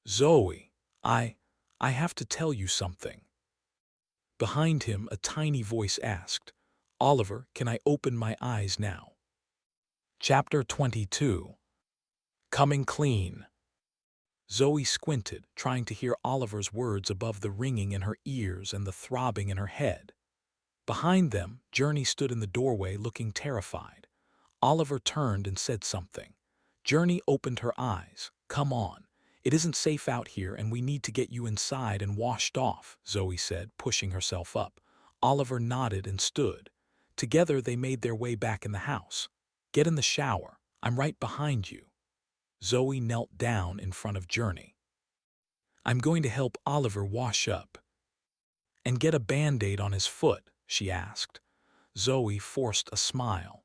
"Zoe, I have to tell you something." Behind him, a tiny voice asked, "Oliver, can I open my eyes now?" Chapter 22. Coming Clean. Zoe squinted, trying to hear Oliver's words above the ringing in her ears and the throbbing in her head. Behind them, Journey stood in the doorway looking terrified. Oliver turned and said something. Journey opened her eyes. "Come on. It isn't safe out here and we need to get you inside and washed off," Zoe said, pushing herself up. Oliver nodded and stood. Together they made their way back in the house. "Get in the shower. I'm right behind you." Zoe knelt down in front of Journey. "I'm going to help Oliver wash up." "And get a Band-Aid on his foot?" she asked. Zoe forced a smile.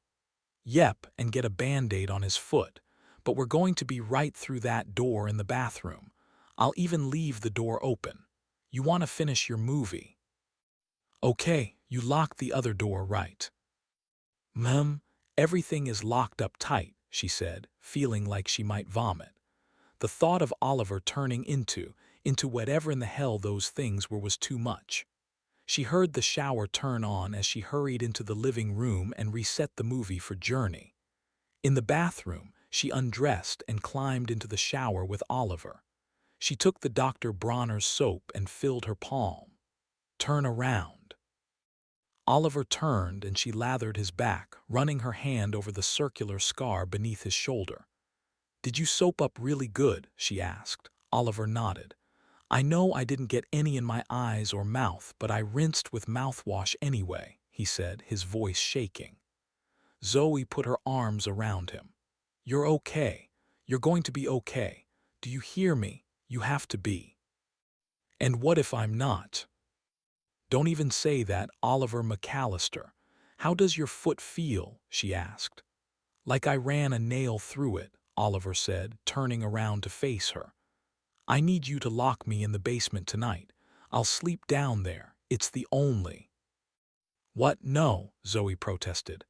"Yep, and get a Band-Aid on his foot. But we're going to be right through that door in the bathroom. I'll even leave the door open. You want to finish your movie." "Okay, you lock the other door, right?" Everything is locked up tight," she said, feeling like she might vomit. The thought of Oliver turning into whatever in the hell those things were was too much. She heard the shower turn on as she hurried into the living room and reset the movie for Journey. In the bathroom, she undressed and climbed into the shower with Oliver. She took the Dr. Bronner's soap and filled her palm. "Turn around." Oliver turned and she lathered his back, running her hand over the circular scar beneath his shoulder. "Did you soap up really good?" she asked. Oliver nodded. "I know I didn't get any in my eyes or mouth, but I rinsed with mouthwash anyway," he said, his voice shaking. Zoe put her arms around him. "You're okay. You're going to be okay. Do you hear me? You have to be." "And what if I'm not?" "Don't even say that, Oliver McAllister. How does your foot feel?" she asked. "Like I ran a nail through it," Oliver said, turning around to face her. "I need you to lock me in the basement tonight. I'll sleep down there. It's the only—" "What? No," Zoe protested.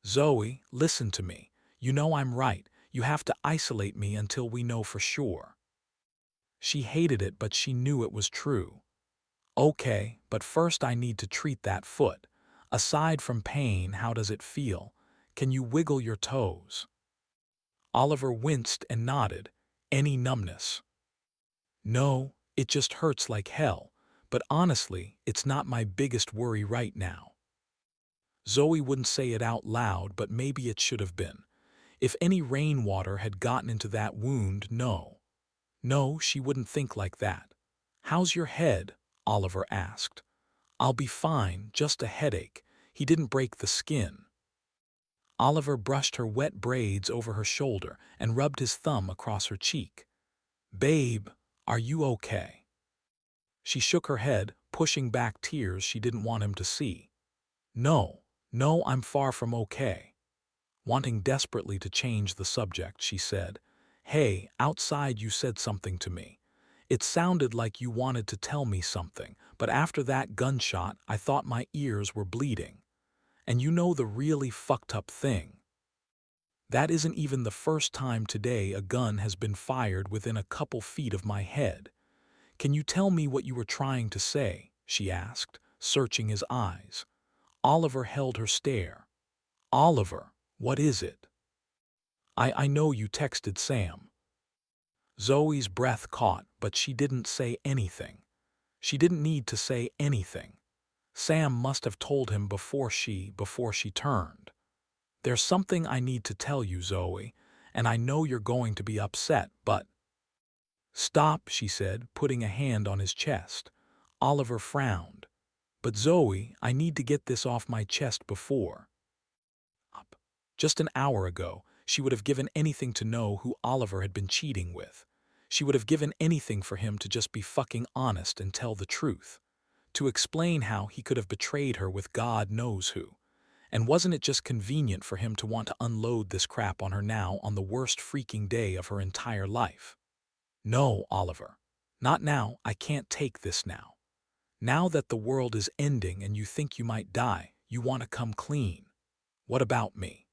"Zoe, listen to me. You know I'm right. You have to isolate me until we know for sure." She hated it, but she knew it was true. "Okay, but first I need to treat that foot. Aside from pain, how does it feel? Can you wiggle your toes?" Oliver winced and nodded. "Any numbness?" "No, it just hurts like hell. But honestly, it's not my biggest worry right now." Zoe wouldn't say it out loud, but maybe it should have been. If any rainwater had gotten into that wound, no. No, she wouldn't think like that. "How's your head?" Oliver asked. "I'll be fine, just a headache. He didn't break the skin." Oliver brushed her wet braids over her shoulder and rubbed his thumb across her cheek. "Babe, are you okay?" She shook her head, pushing back tears she didn't want him to see. "No, no, I'm far from okay." Wanting desperately to change the subject, she said, "Hey, outside you said something to me. It sounded like you wanted to tell me something, but after that gunshot, I thought my ears were bleeding. And you know the really fucked up thing? That isn't even the first time today a gun has been fired within a couple feet of my head. Can you tell me what you were trying to say?" she asked, searching his eyes. Oliver held her stare. "Oliver, what is it?" I know you texted Sam." Zoe's breath caught, but she didn't say anything. She didn't need to say anything. Sam must have told him before she turned. "There's something I need to tell you, Zoe, and I know you're going to be upset, but—" "Stop," she said, putting a hand on his chest. Oliver frowned. "But Zoe, I need to get this off my chest before—" Just an hour ago, she would have given anything to know who Oliver had been cheating with. She would have given anything for him to just be fucking honest and tell the truth. To explain how he could have betrayed her with God knows who. And wasn't it just convenient for him to want to unload this crap on her now on the worst freaking day of her entire life? "No, Oliver. Not now. I can't take this now. Now that the world is ending and you think you might die, you want to come clean. What about me?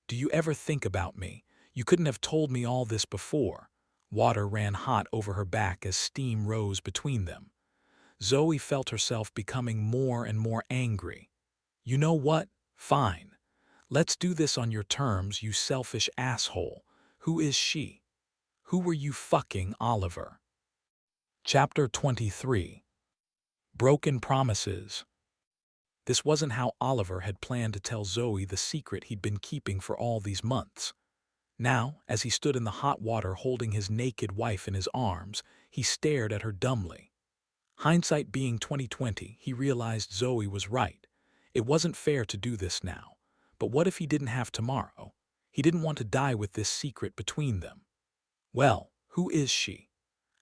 Do you ever think about me? You couldn't have told me all this before." Water ran hot over her back as steam rose between them. Zoe felt herself becoming more and more angry. "You know what? Fine. Let's do this on your terms, you selfish asshole. Who is she? Who were you fucking, Oliver?" Chapter 23. Broken Promises. This wasn't how Oliver had planned to tell Zoe the secret he'd been keeping for all these months. Now, as he stood in the hot water holding his naked wife in his arms, he stared at her dumbly. Hindsight being 20/20, he realized Zoe was right. It wasn't fair to do this now. But what if he didn't have tomorrow? He didn't want to die with this secret between them. "Well, who is she?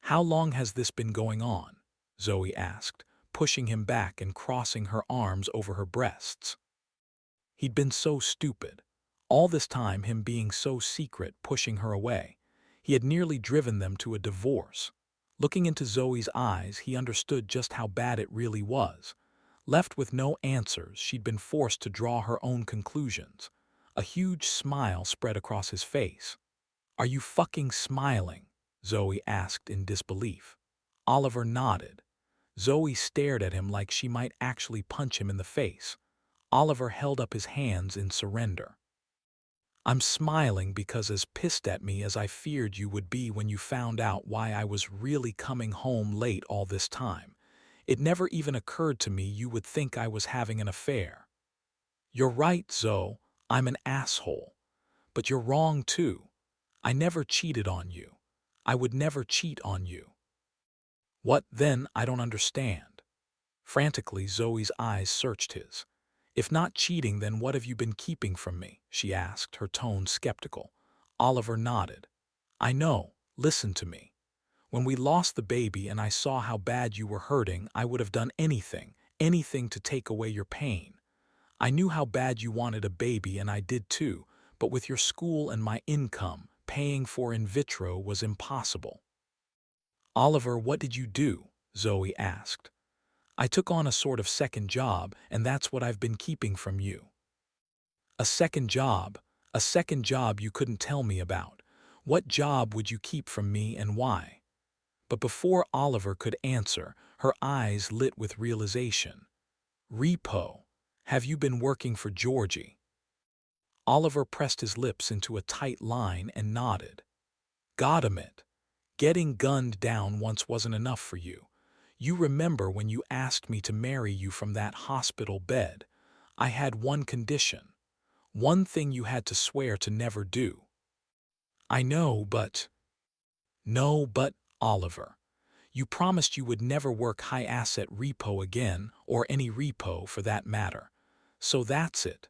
How long has this been going on?" Zoe asked, pushing him back and crossing her arms over her breasts. He'd been so stupid. All this time, him being so secret, pushing her away. He had nearly driven them to a divorce. Looking into Zoe's eyes, he understood just how bad it really was. Left with no answers, she'd been forced to draw her own conclusions. A huge smile spread across his face. "Are you fucking smiling?" Zoe asked in disbelief. Oliver nodded. Zoe stared at him like she might actually punch him in the face. Oliver held up his hands in surrender. "I'm smiling because as pissed at me as I feared you would be when you found out why I was really coming home late all this time. It never even occurred to me you would think I was having an affair. You're right, Zoe, I'm an asshole. But you're wrong too. I never cheated on you. I would never cheat on you. What then? I don't understand. Frantically, Zoe's eyes searched his. If not cheating, then what have you been keeping from me? She asked, her tone skeptical. Oliver nodded. I know. Listen to me. When we lost the baby and I saw how bad you were hurting, I would have done anything, anything to take away your pain. I knew how bad you wanted a baby and I did too, but with your school and my income, paying for in vitro was impossible. Oliver, what did you do? Zoe asked. I took on a sort of second job, and that's what I've been keeping from you. A second job? A second job you couldn't tell me about. What job would you keep from me and why? But before Oliver could answer, her eyes lit with realization. Repo. Have you been working for Georgie? Oliver pressed his lips into a tight line and nodded. Got it. Getting gunned down once wasn't enough for you. You remember when you asked me to marry you from that hospital bed. I had one condition. One thing you had to swear to never do. I know, but... No, but, Oliver. You promised you would never work high-asset repo again, or any repo for that matter. So that's it.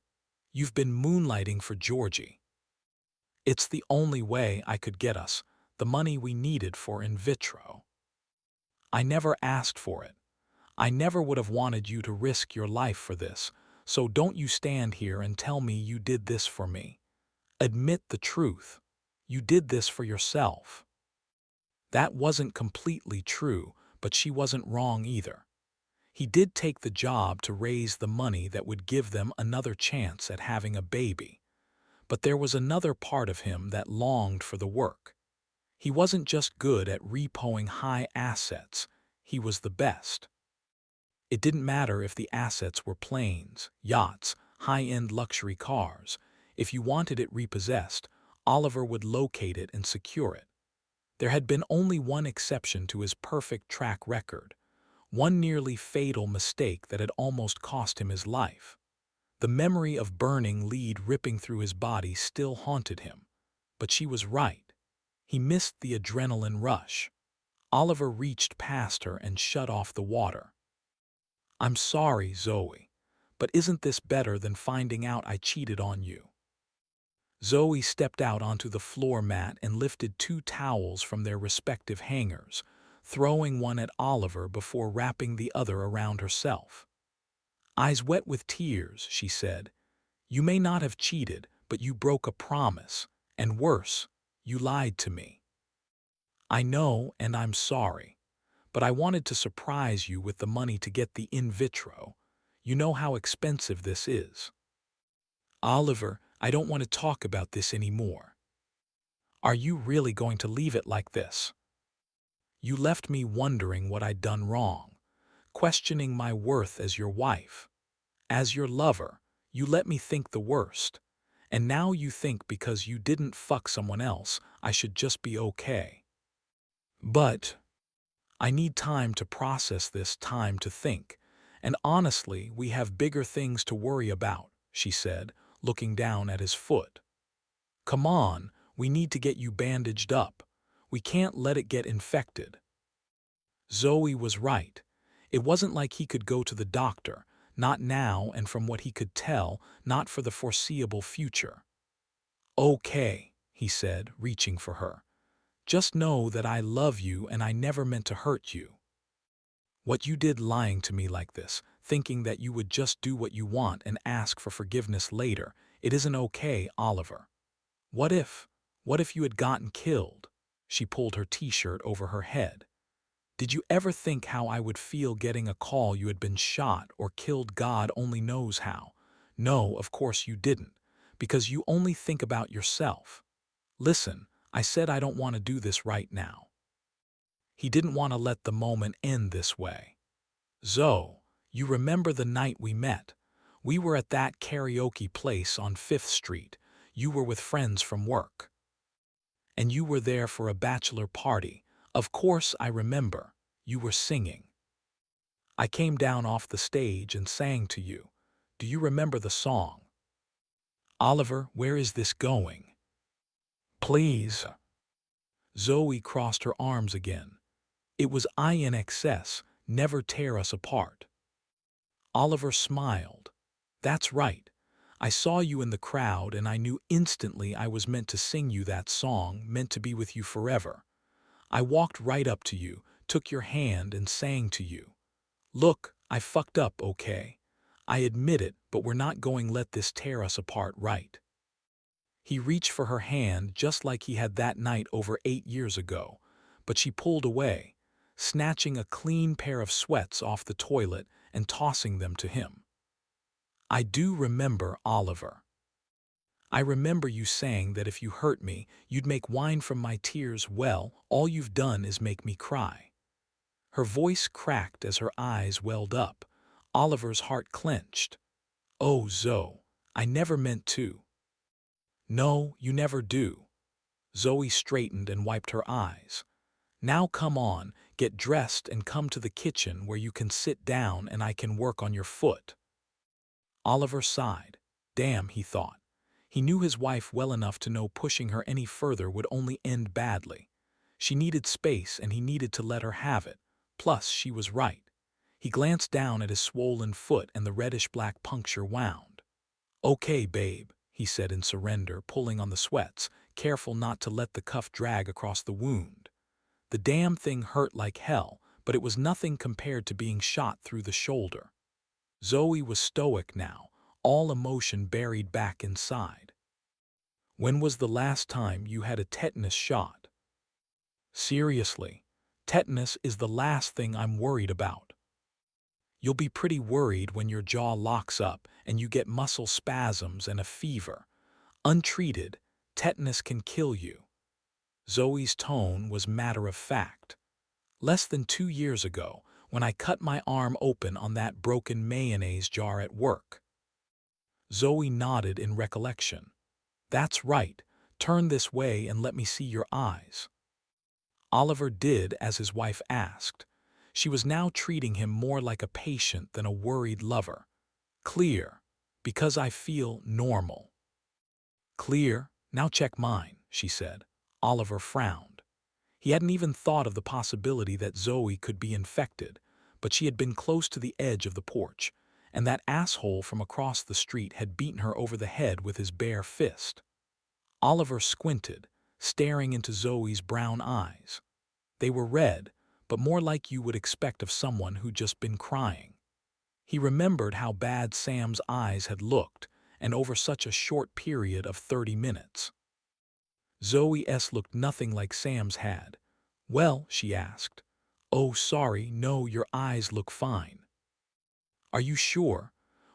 You've been moonlighting for Georgie. It's the only way I could get us the money we needed for in vitro. I never asked for it. I never would have wanted you to risk your life for this, so don't you stand here and tell me you did this for me. Admit the truth. You did this for yourself. That wasn't completely true, but she wasn't wrong either. He did take the job to raise the money that would give them another chance at having a baby. But there was another part of him that longed for the work. He wasn't just good at repoing high assets, he was the best. It didn't matter if the assets were planes, yachts, high-end luxury cars. If you wanted it repossessed, Oliver would locate it and secure it. There had been only one exception to his perfect track record, one nearly fatal mistake that had almost cost him his life. The memory of burning lead ripping through his body still haunted him. But she was right. He missed the adrenaline rush. Oliver reached past her and shut off the water. I'm sorry, Zoe, but isn't this better than finding out I cheated on you? Zoe stepped out onto the floor mat and lifted 2 towels from their respective hangers, throwing one at Oliver before wrapping the other around herself. Eyes wet with tears, she said, you may not have cheated, but you broke a promise, and worse, you lied to me. I know, and I'm sorry, but I wanted to surprise you with the money to get the in vitro. You know how expensive this is. Oliver, I don't want to talk about this anymore. Are you really going to leave it like this? You left me wondering what I'd done wrong, questioning my worth as your wife. As your lover, you let me think the worst. And now you think because you didn't fuck someone else, I should just be okay. But I need time to process this, time to think. And honestly, we have bigger things to worry about, she said, looking down at his foot. Come on, we need to get you bandaged up. We can't let it get infected. Zoe was right. It wasn't like he could go to the doctor, not now, and from what he could tell, not for the foreseeable future. Okay, he said, reaching for her. Just know that I love you and I never meant to hurt you. What you did lying to me like this, thinking that you would just do what you want and ask for forgiveness later, it isn't okay, Oliver. What if you had gotten killed? She pulled her t-shirt over her head. Did you ever think how I would feel getting a call you had been shot or killed? God only knows how. No, of course you didn't, because you only think about yourself. Listen, I said I don't want to do this right now. He didn't want to let the moment end this way. Zoe, you remember the night we met? We were at that karaoke place on 5th Street. You were with friends from work. And you were there for a bachelor party. Of course I remember. You were singing. I came down off the stage and sang to you. Do you remember the song? Oliver, where is this going? Please. Zoe crossed her arms again. It was INXS, never tear us apart. Oliver smiled. That's right. I saw you in the crowd and I knew instantly I was meant to sing you that song, meant to be with you forever. I walked right up to you, took your hand and sang to you. Look, I fucked up, okay? I admit it, but we're not going to let this tear us apart, right? He reached for her hand just like he had that night over 8 years ago, but she pulled away, snatching a clean pair of sweats off the toilet and tossing them to him. I do remember, Oliver. I remember you saying that if you hurt me, you'd make wine from my tears. Well, all you've done is make me cry. Her voice cracked as her eyes welled up. Oliver's heart clenched. Oh, Zoe, I never meant to. No, you never do. Zoe straightened and wiped her eyes. Now come on, get dressed and come to the kitchen where you can sit down and I can work on your foot. Oliver sighed. Damn, he thought. He knew his wife well enough to know pushing her any further would only end badly. She needed space and he needed to let her have it. Plus, she was right. He glanced down at his swollen foot and the reddish-black puncture wound. Okay, babe, he said in surrender, pulling on the sweats, careful not to let the cuff drag across the wound. The damn thing hurt like hell, but it was nothing compared to being shot through the shoulder. Zoe was stoic now, all emotion buried back inside. When was the last time you had a tetanus shot? Seriously, tetanus is the last thing I'm worried about. You'll be pretty worried when your jaw locks up and you get muscle spasms and a fever. Untreated, tetanus can kill you. Zoe's tone was matter of fact. Less than 2 years ago, when I cut my arm open on that broken mayonnaise jar at work. Zoe nodded in recollection. That's right. Turn this way and let me see your eyes. Oliver did as his wife asked. She was now treating him more like a patient than a worried lover. Clear, because I feel normal. Clear, now check mine, she said. Oliver frowned. He hadn't even thought of the possibility that Zoe could be infected, but she had been close to the edge of the porch, and that asshole from across the street had beaten her over the head with his bare fist. Oliver squinted, staring into Zoe's brown eyes. They were red, but more like you would expect of someone who'd just been crying. He remembered how bad Sam's eyes had looked, and over such a short period of 30 minutes. Zoe's looked nothing like Sam's had. Well, she asked. Oh, sorry, no, your eyes look fine. Are you sure?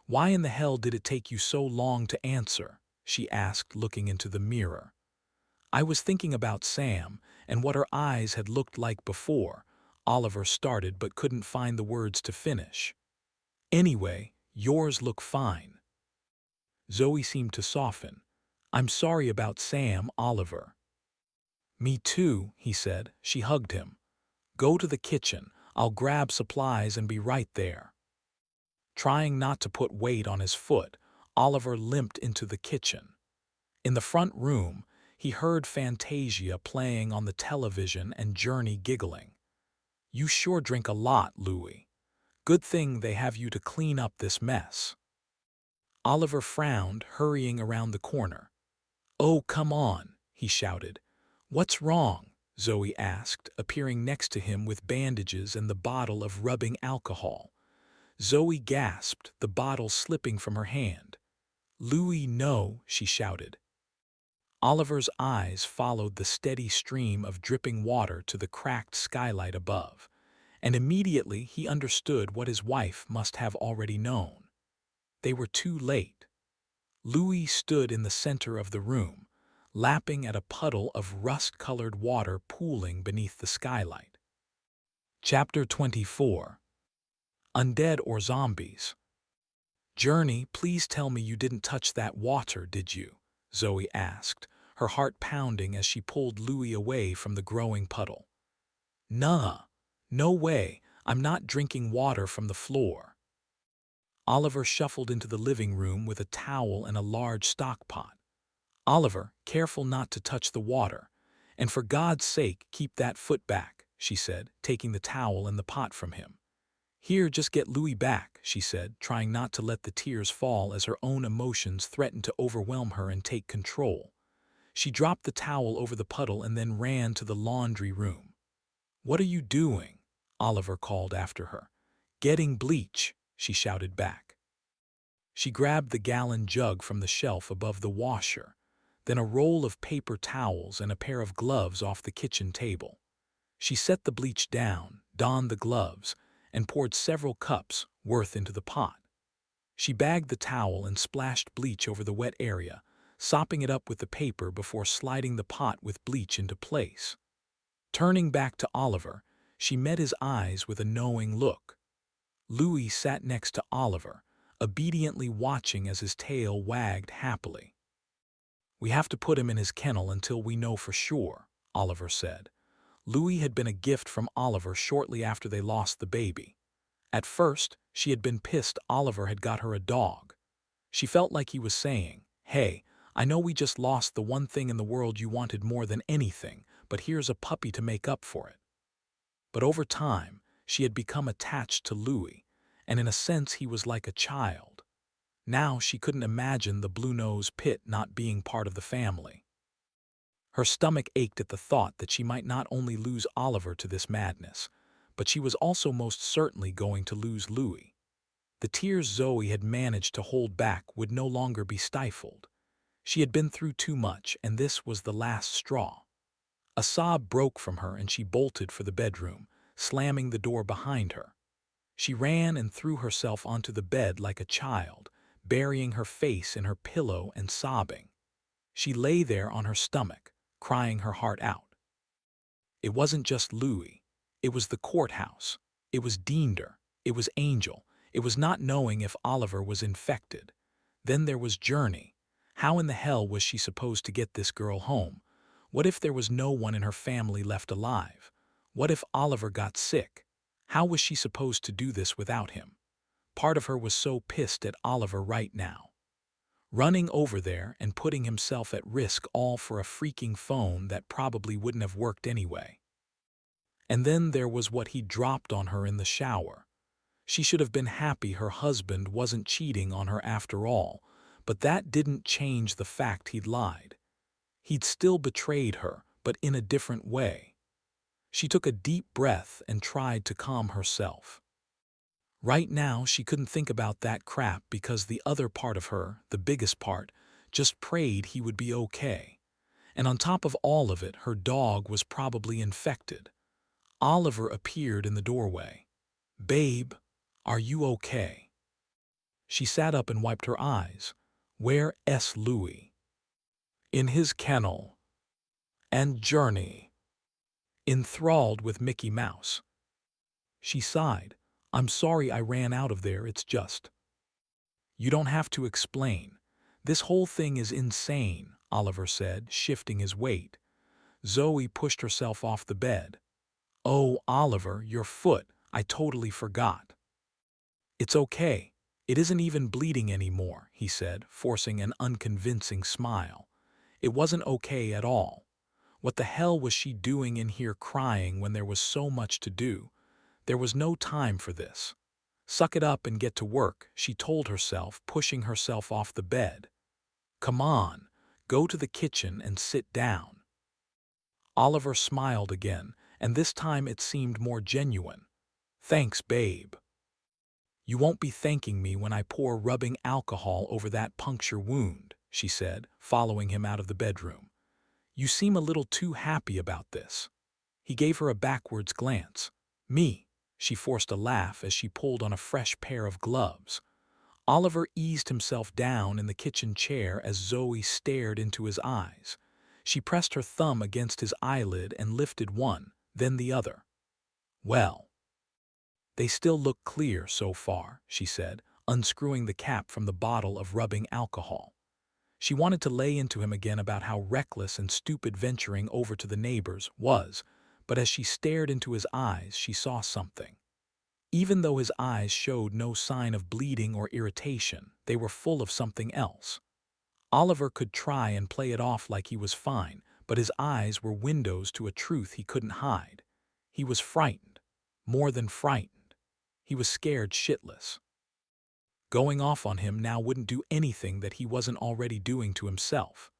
Why in the hell did it take you so long to answer? She asked, looking into the mirror. I was thinking about Sam and what her eyes had looked like before. Oliver started but couldn't find the words to finish. Anyway, yours look fine. Zoe seemed to soften. I'm sorry about Sam, Oliver. Me too, he said. She hugged him. Go to the kitchen. I'll grab supplies and be right there. Trying not to put weight on his foot, Oliver limped into the kitchen. In the front room, he heard Fantasia playing on the television and Journey giggling. You sure drink a lot, Louis. Good thing they have you to clean up this mess. Oliver frowned, hurrying around the corner. Oh, come on, he shouted. What's wrong? Zoe asked, appearing next to him with bandages and the bottle of rubbing alcohol. Zoe gasped, the bottle slipping from her hand. Louis, no, she shouted. Oliver's eyes followed the steady stream of dripping water to the cracked skylight above, and immediately he understood what his wife must have already known. They were too late. Louis stood in the center of the room, lapping at a puddle of rust-colored water pooling beneath the skylight. Chapter 24. Undead or Zombies? Journey, please tell me you didn't touch that water, did you? Zoe asked, her heart pounding as she pulled Louis away from the growing puddle. Nuh, no way, I'm not drinking water from the floor." Oliver shuffled into the living room with a towel and a large stock pot. "Oliver, careful not to touch the water. And for God's sake, keep that foot back," she said, taking the towel and the pot from him. "Here, just get Louis back," she said, trying not to let the tears fall as her own emotions threatened to overwhelm her and take control. She dropped the towel over the puddle and then ran to the laundry room. "What are you doing?" Oliver called after her. "Getting bleach," she shouted back. She grabbed the gallon jug from the shelf above the washer, then a roll of paper towels and a pair of gloves off the kitchen table. She set the bleach down, donned the gloves, and poured several cups worth into the pot. She bagged the towel and splashed bleach over the wet area, sopping it up with the paper before sliding the pot with bleach into place. Turning back to Oliver, she met his eyes with a knowing look. Louis sat next to Oliver, obediently watching as his tail wagged happily. "We have to put him in his kennel until we know for sure," Oliver said. Louis had been a gift from Oliver shortly after they lost the baby. At first, she had been pissed Oliver had got her a dog. She felt like he was saying, "Hey, I know we just lost the one thing in the world you wanted more than anything, but here's a puppy to make up for it." But over time, she had become attached to Louis, and in a sense he was like a child. Now she couldn't imagine the blue-nosed pit not being part of the family. Her stomach ached at the thought that she might not only lose Oliver to this madness, but she was also most certainly going to lose Louis. The tears Zoe had managed to hold back would no longer be stifled. She had been through too much, and this was the last straw. A sob broke from her and she bolted for the bedroom, slamming the door behind her. She ran and threw herself onto the bed like a child, burying her face in her pillow and sobbing. She lay there on her stomach, crying her heart out. It wasn't just Louis. It was the courthouse. It was Diender. It was Angel. It was not knowing if Oliver was infected. Then there was Journey. How in the hell was she supposed to get this girl home? What if there was no one in her family left alive? What if Oliver got sick? How was she supposed to do this without him? Part of her was so pissed at Oliver right now. Running over there and putting himself at risk all for a freaking phone that probably wouldn't have worked anyway. And then there was what he dropped on her in the shower. She should have been happy her husband wasn't cheating on her after all, but that didn't change the fact he'd lied. He'd still betrayed her, but in a different way. She took a deep breath and tried to calm herself. Right now, she couldn't think about that crap because the other part of her, the biggest part, just prayed he would be okay. And on top of all of it, her dog was probably infected. Oliver appeared in the doorway. "Babe, are you okay?" She sat up and wiped her eyes. "Where's Louis?" "In his kennel." "And Journey?" "Enthralled with Mickey Mouse." She sighed. "I'm sorry I ran out of there, it's just—" "You don't have to explain. This whole thing is insane," Oliver said, shifting his weight. Zoe pushed herself off the bed. "Oh, Oliver, your foot. I totally forgot." "It's okay. It isn't even bleeding anymore," he said, forcing an unconvincing smile. It wasn't okay at all. What the hell was she doing in here crying when there was so much to do? There was no time for this. "Suck it up and get to work," she told herself, pushing herself off the bed. "Come on, go to the kitchen and sit down." Oliver smiled again, and this time it seemed more genuine. "Thanks, babe." "You won't be thanking me when I pour rubbing alcohol over that puncture wound," she said, following him out of the bedroom. "You seem a little too happy about this." He gave her a backwards glance. "Me?" She forced a laugh as she pulled on a fresh pair of gloves. Oliver eased himself down in the kitchen chair as Zoe stared into his eyes. She pressed her thumb against his eyelid and lifted one, then the other. "Well, they still look clear so far," she said, unscrewing the cap from the bottle of rubbing alcohol. She wanted to lay into him again about how reckless and stupid venturing over to the neighbors was, but as she stared into his eyes, she saw something. Even though his eyes showed no sign of bleeding or irritation, they were full of something else. Oliver could try and play it off like he was fine, but his eyes were windows to a truth he couldn't hide. He was frightened. More than frightened. He was scared shitless. Going off on him now wouldn't do anything that he wasn't already doing to himself.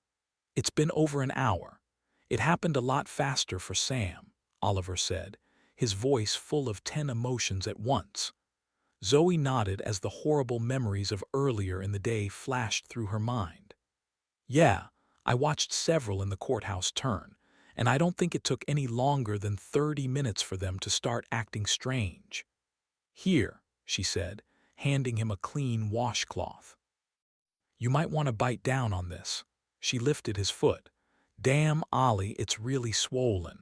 It's been over an hour. It happened a lot faster for Sam, Oliver said, his voice full of 10 emotions at once. Zoe nodded as the horrible memories of earlier in the day flashed through her mind. Yeah, I watched several in the courthouse turn, and I don't think it took any longer than 30 minutes for them to start acting strange. Here, she said, handing him a clean washcloth. You might want to bite down on this. She lifted his foot. Damn, Ollie, it's really swollen.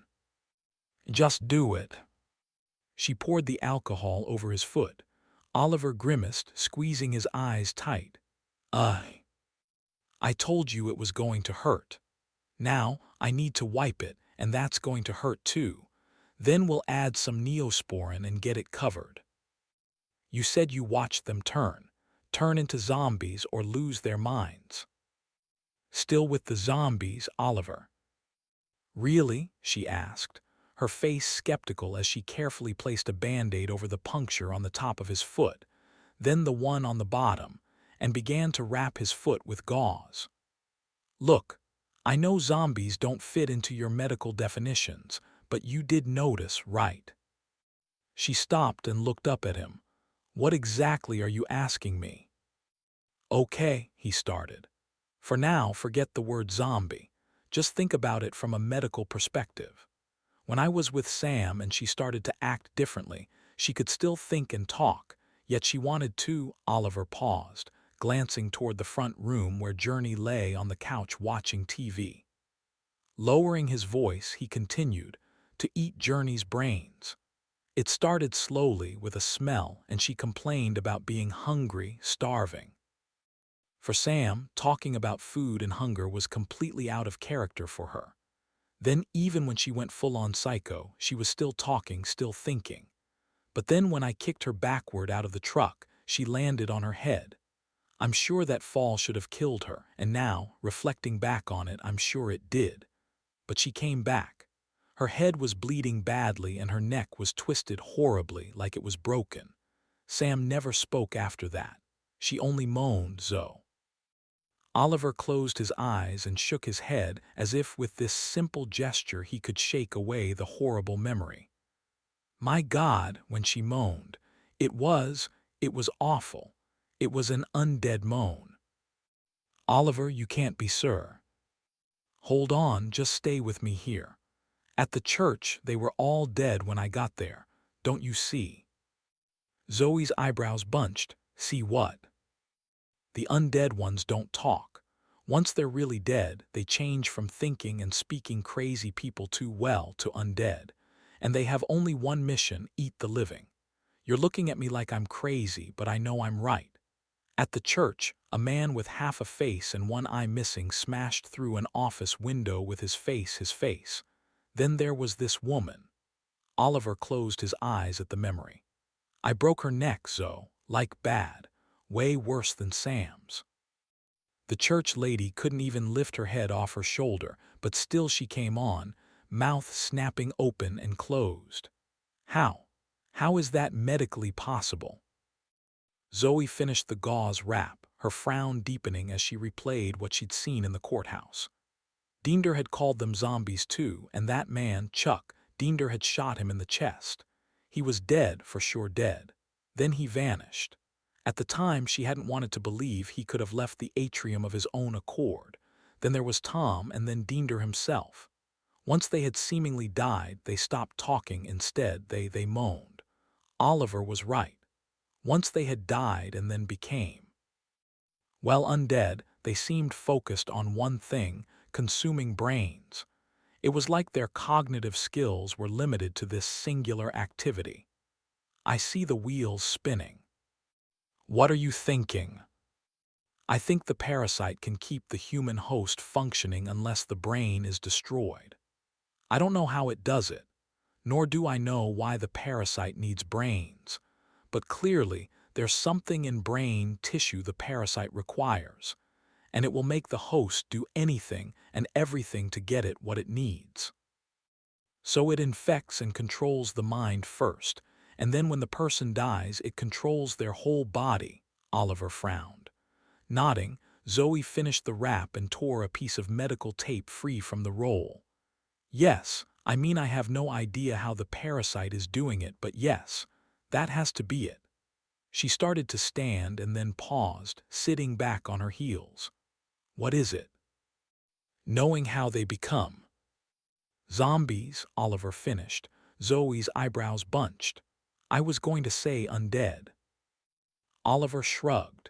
Just do it. She poured the alcohol over his foot. Oliver grimaced, squeezing his eyes tight. I told you it was going to hurt. Now, I need to wipe it, and that's going to hurt too. Then we'll add some Neosporin and get it covered. You said you watched them turn into zombies or lose their minds. Still with the zombies, Oliver. Really? She asked, her face skeptical as she carefully placed a Band-Aid over the puncture on the top of his foot, then the one on the bottom, and began to wrap his foot with gauze. Look, I know zombies don't fit into your medical definitions, but you did notice, right? She stopped and looked up at him. What exactly are you asking me? Okay, he started. For now, forget the word zombie. Just think about it from a medical perspective. When I was with Sam and she started to act differently, she could still think and talk, yet she wanted to. Oliver paused, glancing toward the front room where Journey lay on the couch watching TV. Lowering his voice, he continued, to eat Journey's brains. It started slowly with a smell, and she complained about being hungry, starving. For Sam, talking about food and hunger was completely out of character for her. Then even when she went full-on psycho, she was still talking, still thinking. But then when I kicked her backward out of the truck, she landed on her head. I'm sure that fall should have killed her, and now, reflecting back on it, I'm sure it did. But she came back. Her head was bleeding badly and her neck was twisted horribly like it was broken. Sam never spoke after that. She only moaned, Zoe. Oliver closed his eyes and shook his head as if with this simple gesture he could shake away the horrible memory. My God, when she moaned, it was awful. It was an undead moan. Oliver, you can't be sir. Hold on, just stay with me here. At the church, they were all dead when I got there. Don't you see? Zoe's eyebrows bunched. See what? The undead ones don't talk. Once they're really dead, they change from thinking and speaking crazy people too well to undead. And they have only one mission, eat the living. You're looking at me like I'm crazy, but I know I'm right. At the church, a man with half a face and one eye missing smashed through an office window with his face. Then there was this woman. Oliver closed his eyes at the memory. I broke her neck, Zoe, like bad. Way worse than Sam's. The church lady couldn't even lift her head off her shoulder, but still she came on, mouth snapping open and closed. How? How is that medically possible? Zoe finished the gauze wrap, her frown deepening as she replayed what she'd seen in the courthouse. Diender had called them zombies too, and that man, Chuck, Diender had shot him in the chest. He was dead, for sure dead. Then he vanished. At the time, she hadn't wanted to believe he could have left the atrium of his own accord. Then there was Tom, and then Diender himself. Once they had seemingly died, they stopped talking. Instead, they moaned. Oliver was right. Once they had died and then became. Well, undead, they seemed focused on one thing, consuming brains. It was like their cognitive skills were limited to this singular activity. I see the wheels spinning. What are you thinking? I think the parasite can keep the human host functioning unless the brain is destroyed. I don't know how it does it, nor do I know why the parasite needs brains, but clearly there's something in brain tissue the parasite requires, and it will make the host do anything and everything to get it what it needs. So it infects and controls the mind first, and then when the person dies, it controls their whole body. Oliver frowned. Nodding, Zoe finished the wrap and tore a piece of medical tape free from the roll. Yes, I mean I have no idea how the parasite is doing it, but yes, that has to be it. She started to stand and then paused, sitting back on her heels. What is it? Knowing how they become. Zombies, Oliver finished. Zoe's eyebrows bunched. I was going to say undead. Oliver shrugged.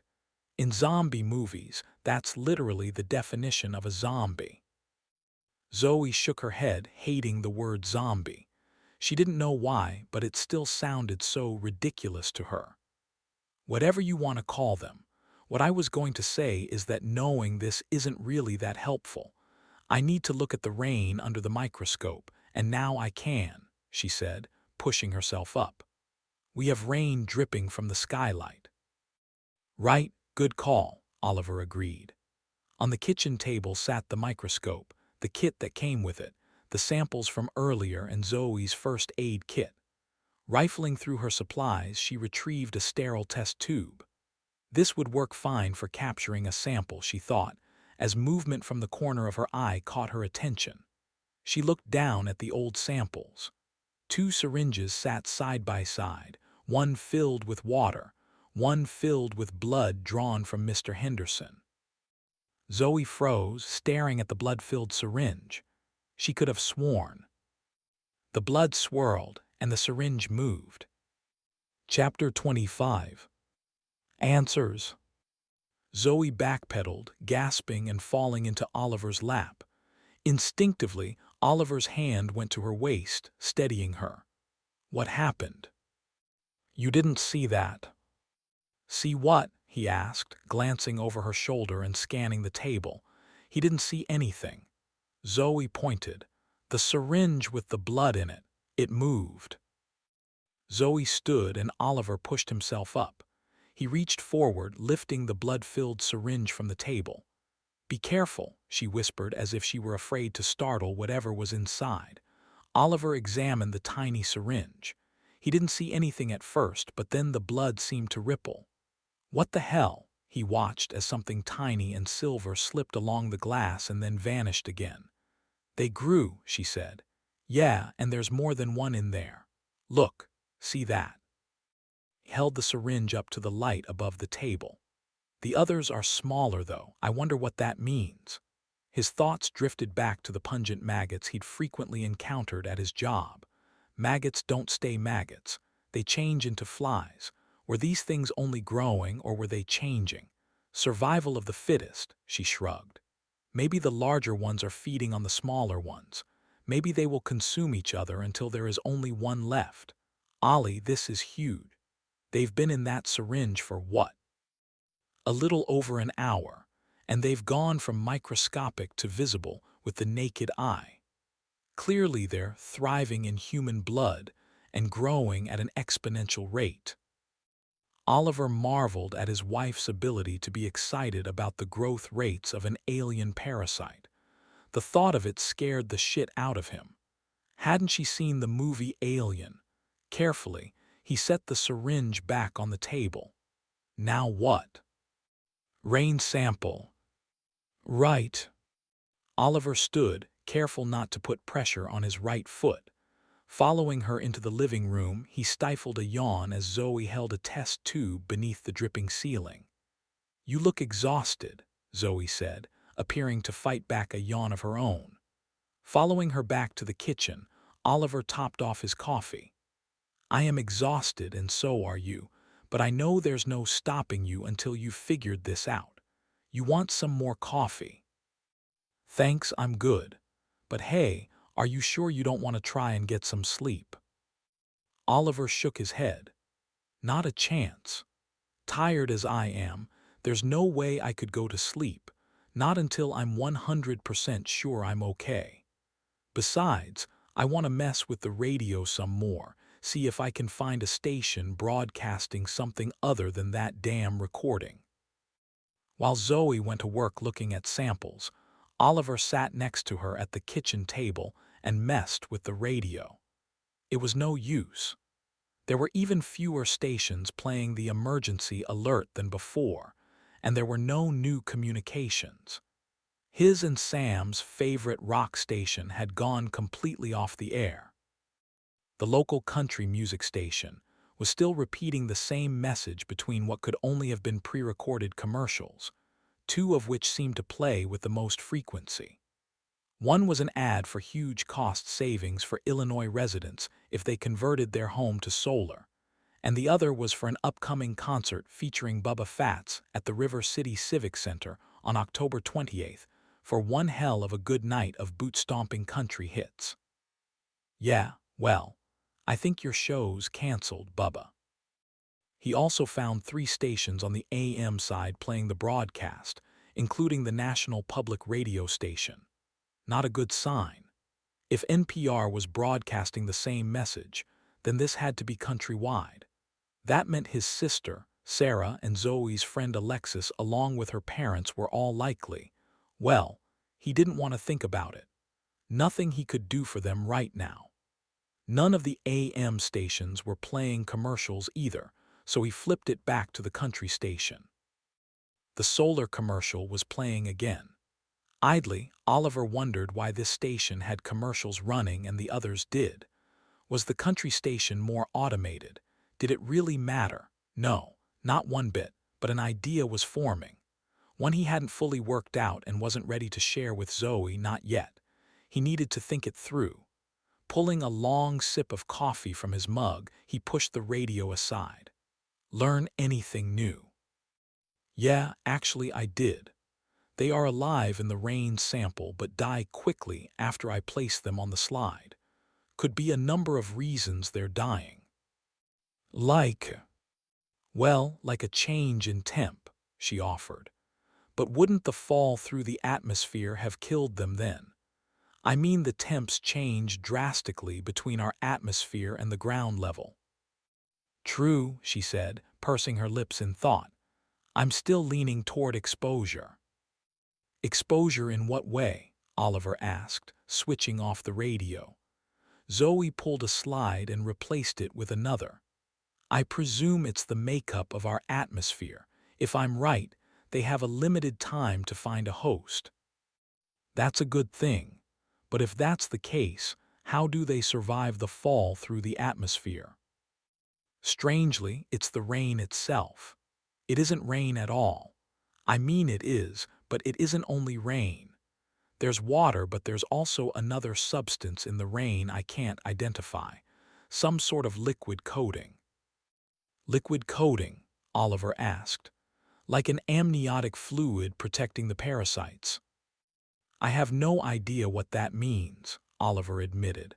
In zombie movies, that's literally the definition of a zombie. Zoe shook her head, hating the word zombie. She didn't know why, but it still sounded so ridiculous to her. Whatever you want to call them, what I was going to say is that knowing this isn't really that helpful. I need to look at the rain under the microscope, and now I can, she said, pushing herself up. We have rain dripping from the skylight. Right, good call, Oliver agreed. On the kitchen table sat the microscope, the kit that came with it, the samples from earlier and Zoe's first aid kit. Rifling through her supplies, she retrieved a sterile test tube. This would work fine for capturing a sample, she thought, as movement from the corner of her eye caught her attention. She looked down at the old samples. 2 syringes sat side by side, one filled with water, one filled with blood drawn from Mr. Henderson. Zoe froze, staring at the blood-filled syringe. She could have sworn. The blood swirled, and the syringe moved. Chapter 25. Answers. Zoe backpedaled, gasping and falling into Oliver's lap. Instinctively, Oliver's hand went to her waist, steadying her. What happened? You didn't see that. See what? He asked, glancing over her shoulder and scanning the table. He didn't see anything. Zoe pointed. The syringe with the blood in it. It moved. Zoe stood and Oliver pushed himself up. He reached forward, lifting the blood-filled syringe from the table. Be careful, she whispered as if she were afraid to startle whatever was inside. Oliver examined the tiny syringe. He didn't see anything at first, but then the blood seemed to ripple. What the hell? He watched as something tiny and silver slipped along the glass and then vanished again. They grew, she said. Yeah, and there's more than one in there. Look, see that? He held the syringe up to the light above the table. The others are smaller, though. I wonder what that means. His thoughts drifted back to the pungent maggots he'd frequently encountered at his job. Maggots don't stay maggots. They change into flies. Were these things only growing, or were they changing? Survival of the fittest, she shrugged. Maybe the larger ones are feeding on the smaller ones. Maybe they will consume each other until there is only one left. Ollie, this is huge. They've been in that syringe for what? A little over an hour, and they've gone from microscopic to visible with the naked eye. Clearly they're thriving in human blood and growing at an exponential rate. Oliver marveled at his wife's ability to be excited about the growth rates of an alien parasite. The thought of it scared the shit out of him. Hadn't she seen the movie Alien? Carefully, he set the syringe back on the table. Now what? Rain sample. Right. Oliver stood, careful not to put pressure on his right foot. Following her into the living room, he stifled a yawn as Zoe held a test tube beneath the dripping ceiling. You look exhausted, Zoe said, appearing to fight back a yawn of her own. Following her back to the kitchen, Oliver topped off his coffee. I am exhausted and so are you, but I know there's no stopping you until you've figured this out. You want some more coffee? Thanks, I'm good. But hey, are you sure you don't want to try and get some sleep? Oliver shook his head. Not a chance. Tired as I am, there's no way I could go to sleep, not until I'm 100% sure I'm okay. Besides, I want to mess with the radio some more, see if I can find a station broadcasting something other than that damn recording. While Zoe went to work looking at samples, Oliver sat next to her at the kitchen table and messed with the radio. It was no use. There were even fewer stations playing the emergency alert than before, and there were no new communications. His and Sam's favorite rock station had gone completely off the air. The local country music station was still repeating the same message between what could only have been pre-recorded commercials, two of which seemed to play with the most frequency. One was an ad for huge cost savings for Illinois residents if they converted their home to solar, and the other was for an upcoming concert featuring Bubba Fats at the River City Civic Center on October 28th for one hell of a good night of boot-stomping country hits. Yeah, well, I think your show's canceled, Bubba. He also found 3 stations on the AM side playing the broadcast, including the National Public Radio station. Not a good sign. If NPR was broadcasting the same message, then this had to be countrywide. That meant his sister, Sarah, and Zoe's friend Alexis, along with her parents, were all likely. Well, he didn't want to think about it. Nothing he could do for them right now. None of the AM stations were playing commercials either, so he flipped it back to the country station. The solar commercial was playing again. Idly, Oliver wondered why this station had commercials running and the others did. Was the country station more automated? Did it really matter? No, not one bit, but an idea was forming. One he hadn't fully worked out and wasn't ready to share with Zoe, not yet. He needed to think it through. Pulling a long sip of coffee from his mug, he pushed the radio aside. Learn anything new? Yeah, actually I did. They are alive in the rain sample but die quickly after I place them on the slide. Could be a number of reasons they're dying. Like a change in temp, she offered. But wouldn't the fall through the atmosphere have killed them then? I mean the temps change drastically between our atmosphere and the ground level. True, she said, pursing her lips in thought. I'm still leaning toward exposure. Exposure in what way? Oliver asked, switching off the radio. Zoe pulled a slide and replaced it with another. I presume it's the makeup of our atmosphere. If I'm right, they have a limited time to find a host. That's a good thing. But if that's the case, how do they survive the fall through the atmosphere? Strangely, it's the rain itself. It isn't rain at all. I mean it is, but it isn't only rain. There's water, but there's also another substance in the rain I can't identify. Some sort of liquid coating. Liquid coating? Oliver asked. Like an amniotic fluid protecting the parasites. I have no idea what that means, Oliver admitted.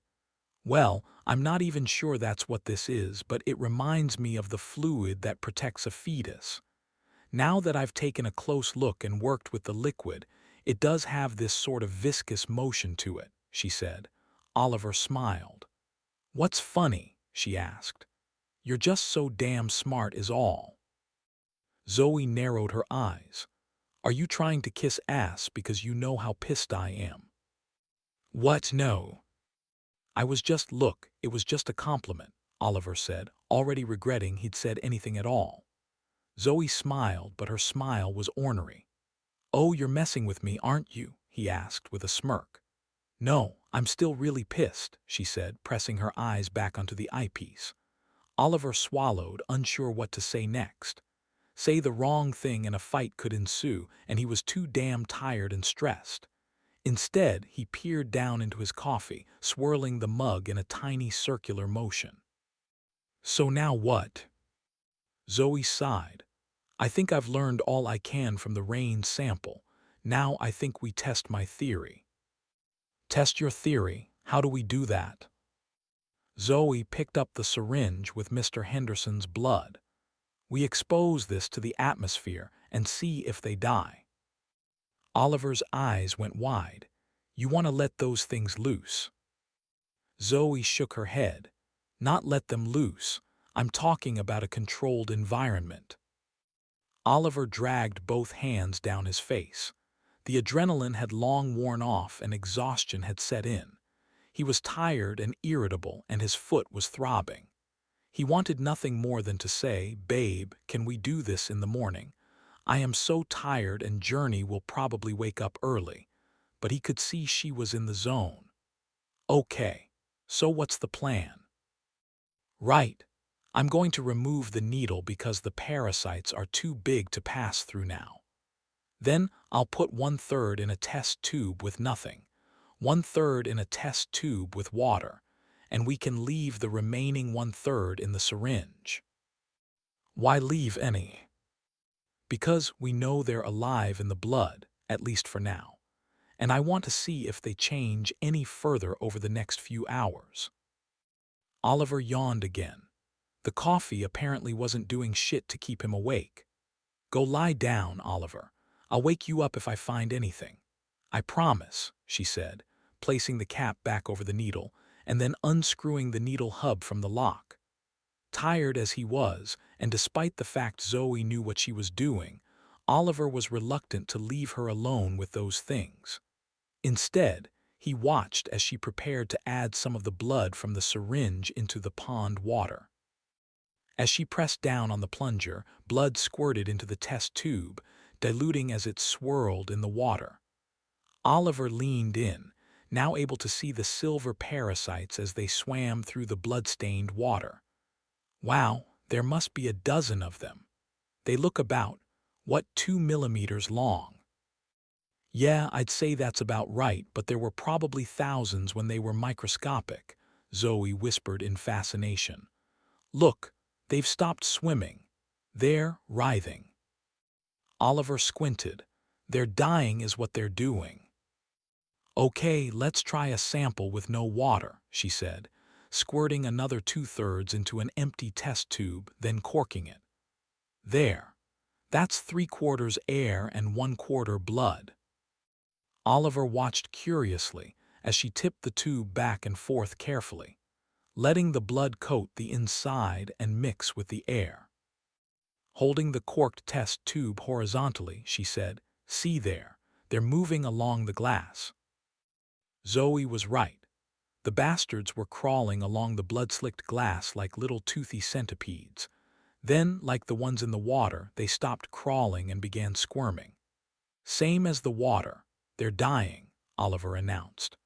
Well, I'm not even sure that's what this is, but it reminds me of the fluid that protects a fetus. Now that I've taken a close look and worked with the liquid, it does have this sort of viscous motion to it, she said. Oliver smiled. What's funny? She asked. You're just so damn smart is all. Zoe narrowed her eyes. Are you trying to kiss ass because you know how pissed I am? What? No. It was just a compliment, Oliver said, already regretting he'd said anything at all. Zoe smiled, but her smile was ornery. Oh, you're messing with me, aren't you? He asked with a smirk. No, I'm still really pissed, she said, pressing her eyes back onto the eyepiece. Oliver swallowed, unsure what to say next. Say the wrong thing and a fight could ensue, and he was too damn tired and stressed. Instead, he peered down into his coffee, swirling the mug in a tiny circular motion. So now what? Zoe sighed. I think I've learned all I can from the rain sample. Now I think we test my theory. Test your theory? How do we do that? Zoe picked up the syringe with Mr. Henderson's blood. We expose this to the atmosphere and see if they die. Oliver's eyes went wide. You want to let those things loose? Zoe shook her head. Not let them loose. I'm talking about a controlled environment. Oliver dragged both hands down his face. The adrenaline had long worn off and exhaustion had set in. He was tired and irritable, and his foot was throbbing. He wanted nothing more than to say, "Babe, can we do this in the morning? I am so tired and Journey will probably wake up early." But he could see she was in the zone. "Okay, so what's the plan?" "Right. I'm going to remove the needle because the parasites are too big to pass through now. Then I'll put 1/3 in a test tube with nothing, 1/3 in a test tube with water, and we can leave the remaining 1/3 in the syringe." "Why leave any?" "Because we know they're alive in the blood, at least for now. And I want to see if they change any further over the next few hours." Oliver yawned again. The coffee apparently wasn't doing shit to keep him awake. "Go lie down, Oliver. I'll wake you up if I find anything." "I promise," she said, placing the cap back over the needle and then unscrewing the needle hub from the lock. Tired as he was, and despite the fact Zoe knew what she was doing, Oliver was reluctant to leave her alone with those things. Instead, he watched as she prepared to add some of the blood from the syringe into the pond water. As she pressed down on the plunger, blood squirted into the test tube, diluting as it swirled in the water. Oliver leaned in, now able to see the silver parasites as they swam through the blood-stained water. "Wow, there must be a dozen of them. They look about, 2 millimeters long?" "Yeah, I'd say that's about right, but there were probably thousands when they were microscopic," Zoe whispered in fascination. "Look, they've stopped swimming. They're writhing." Oliver squinted. "They're dying is what they're doing." "Okay, let's try a sample with no water," she said, squirting another 2/3 into an empty test tube, then corking it. "There. That's 3/4 air and 1/4 blood." Oliver watched curiously as she tipped the tube back and forth carefully, letting the blood coat the inside and mix with the air. Holding the corked test tube horizontally, she said, "See there, they're moving along the glass." Zoe was right. The bastards were crawling along the blood-slicked glass like little toothy centipedes. Then, like the ones in the water, they stopped crawling and began squirming. "Same as the water. They're dying," Oliver announced.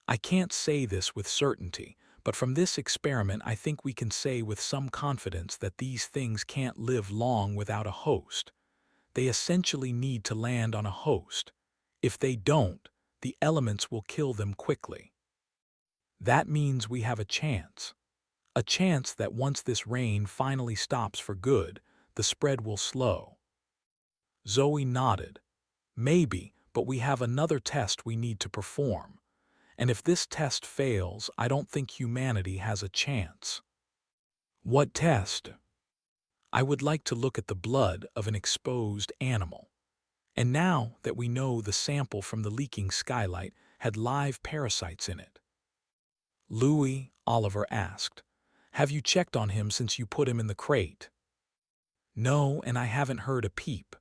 "I can't say this with certainty, but from this experiment I think we can say with some confidence that these things can't live long without a host. They essentially need to land on a host. If they don't, the elements will kill them quickly. That means we have a chance. A chance that once this rain finally stops for good, the spread will slow." Zoe nodded. "Maybe, but we have another test we need to perform. And if this test fails, I don't think humanity has a chance." "What test?" "I would like to look at the blood of an exposed animal. And now that we know the sample from the leaking skylight had live parasites in it." "Louis," Oliver asked, "have you checked on him since you put him in the crate?" "No, and I haven't heard a peep."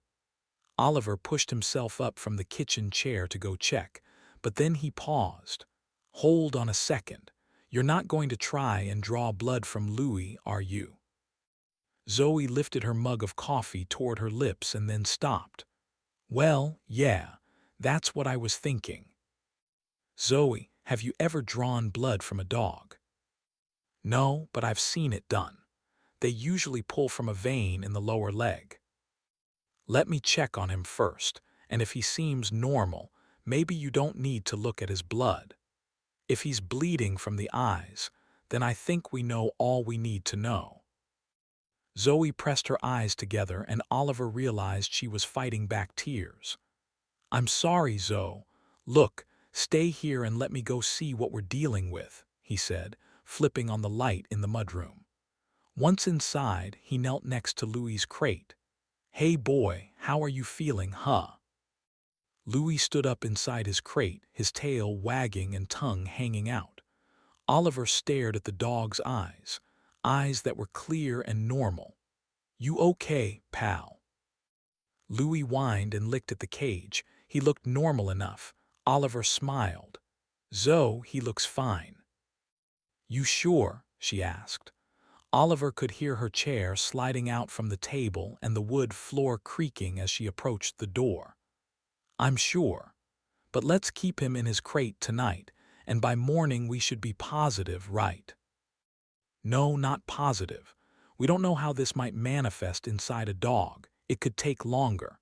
Oliver pushed himself up from the kitchen chair to go check, but then he paused. "Hold on a second. You're not going to try and draw blood from Louis, are you?" Zoe lifted her mug of coffee toward her lips and then stopped. "Well, yeah, that's what I was thinking." "Zoe, have you ever drawn blood from a dog?" "No, but I've seen it done. They usually pull from a vein in the lower leg." "Let me check on him first, and if he seems normal, maybe you don't need to look at his blood. If he's bleeding from the eyes, then I think we know all we need to know." Zoe pressed her eyes together and Oliver realized she was fighting back tears. "I'm sorry, Zoe. Look, stay here and let me go see what we're dealing with," he said, flipping on the light in the mudroom. Once inside, he knelt next to Louis's crate. "Hey boy, how are you feeling, huh?" Louis stood up inside his crate, his tail wagging and tongue hanging out. Oliver stared at the dog's eyes, eyes that were clear and normal. "You okay, pal?" Louis whined and licked at the cage. He looked normal enough. Oliver smiled. "Zoe, he looks fine." "You sure?" she asked. Oliver could hear her chair sliding out from the table and the wood floor creaking as she approached the door. "I'm sure. But let's keep him in his crate tonight, and by morning we should be positive, right?" "No, not positive. We don't know how this might manifest inside a dog. It could take longer.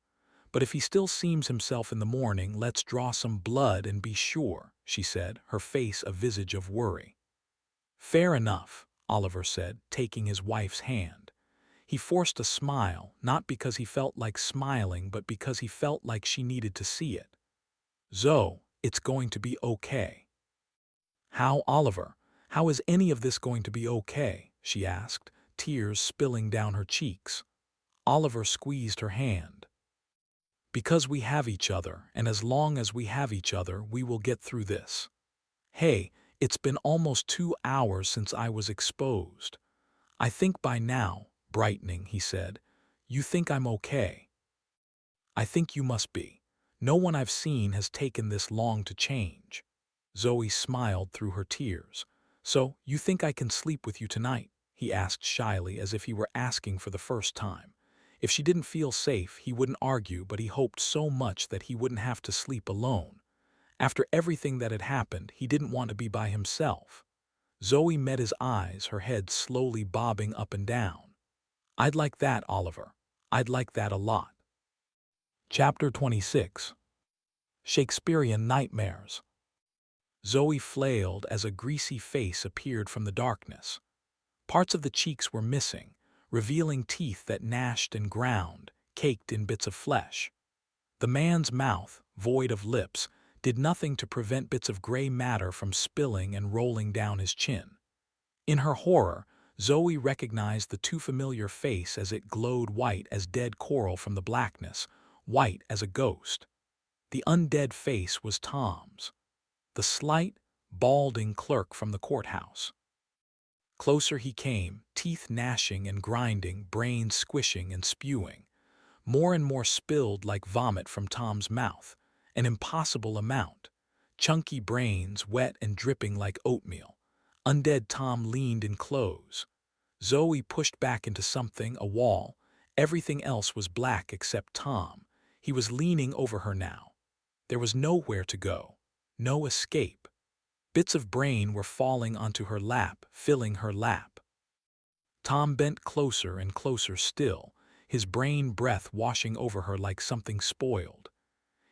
But if he still seems himself in the morning, let's draw some blood and be sure," she said, her face a visage of worry. "Fair enough," Oliver said, taking his wife's hand. He forced a smile, not because he felt like smiling, but because he felt like she needed to see it. "Zoe, it's going to be okay." "How, Oliver? How is any of this going to be okay?" she asked, tears spilling down her cheeks. Oliver squeezed her hand. "Because we have each other, and as long as we have each other, we will get through this. Hey, it's been almost 2 hours since I was exposed. I think by now," brightening, he said, "you think I'm okay." "I think you must be. No one I've seen has taken this long to change." Zoe smiled through her tears. "So, you think I can sleep with you tonight?" he asked shyly, as if he were asking for the first time. If she didn't feel safe, he wouldn't argue, but he hoped so much that he wouldn't have to sleep alone. After everything that had happened, he didn't want to be by himself. Zoe met his eyes, her head slowly bobbing up and down. "I'd like that, Oliver. I'd like that a lot." Chapter 26. Shakespearean Nightmares. Zoe flailed as a greasy face appeared from the darkness. Parts of the cheeks were missing, revealing teeth that gnashed and ground, caked in bits of flesh. The man's mouth, void of lips, did nothing to prevent bits of gray matter from spilling and rolling down his chin. In her horror, Zoe recognized the too familiar face as it glowed white as dead coral from the blackness, white as a ghost. The undead face was Tom's, the slight, balding clerk from the courthouse. Closer he came, teeth gnashing and grinding, brains squishing and spewing. More and more spilled like vomit from Tom's mouth, an impossible amount. Chunky brains, wet and dripping like oatmeal. Undead Tom leaned in close. Zoe pushed back into something, a wall. Everything else was black except Tom. He was leaning over her now. There was nowhere to go. No escape. Bits of brain were falling onto her lap, filling her lap. Tom bent closer and closer still, his brain breath washing over her like something spoiled.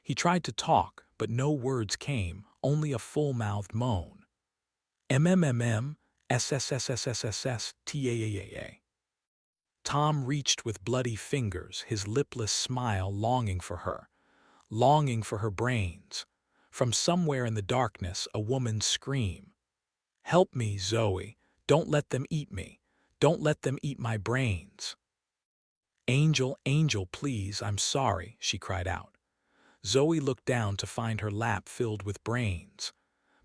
He tried to talk, but no words came, only a full-mouthed moan. MMMM, SSSSSSS, TAAAA. Tom reached with bloody fingers, his lipless smile longing for her brains. From somewhere in the darkness, a woman's scream. "Help me, Zoe. Don't let them eat me. Don't let them eat my brains." "Angel, angel, please, I'm sorry," she cried out. Zoe looked down to find her lap filled with brains.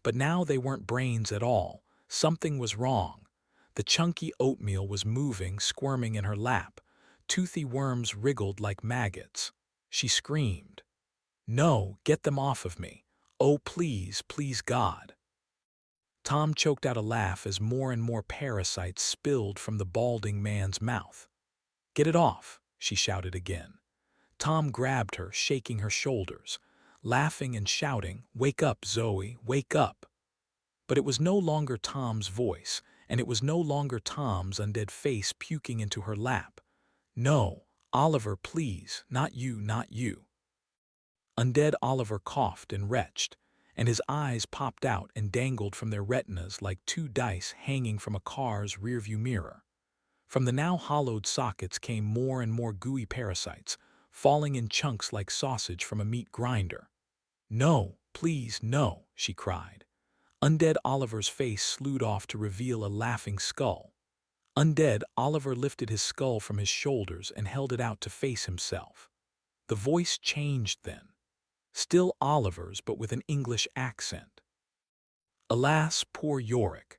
But now they weren't brains at all. Something was wrong. The chunky oatmeal was moving, squirming in her lap. Toothy worms wriggled like maggots. She screamed. "No, get them off of me. Oh, please, please, God." Tom choked out a laugh as more and more parasites spilled from the balding man's mouth. "Get it off," she shouted again. Tom grabbed her, shaking her shoulders, laughing and shouting, "Wake up, Zoe, wake up." But it was no longer Tom's voice, and it was no longer Tom's undead face puking into her lap. "No, Oliver, please, not you, not you." Undead Oliver coughed and retched, and his eyes popped out and dangled from their retinas like two dice hanging from a car's rearview mirror. From the now hollowed sockets came more and more gooey parasites, falling in chunks like sausage from a meat grinder. "No, please, no," she cried. Undead Oliver's face slewed off to reveal a laughing skull. Undead Oliver lifted his skull from his shoulders and held it out to face himself. The voice changed then. Still Oliver's, but with an English accent. "Alas, poor Yorick,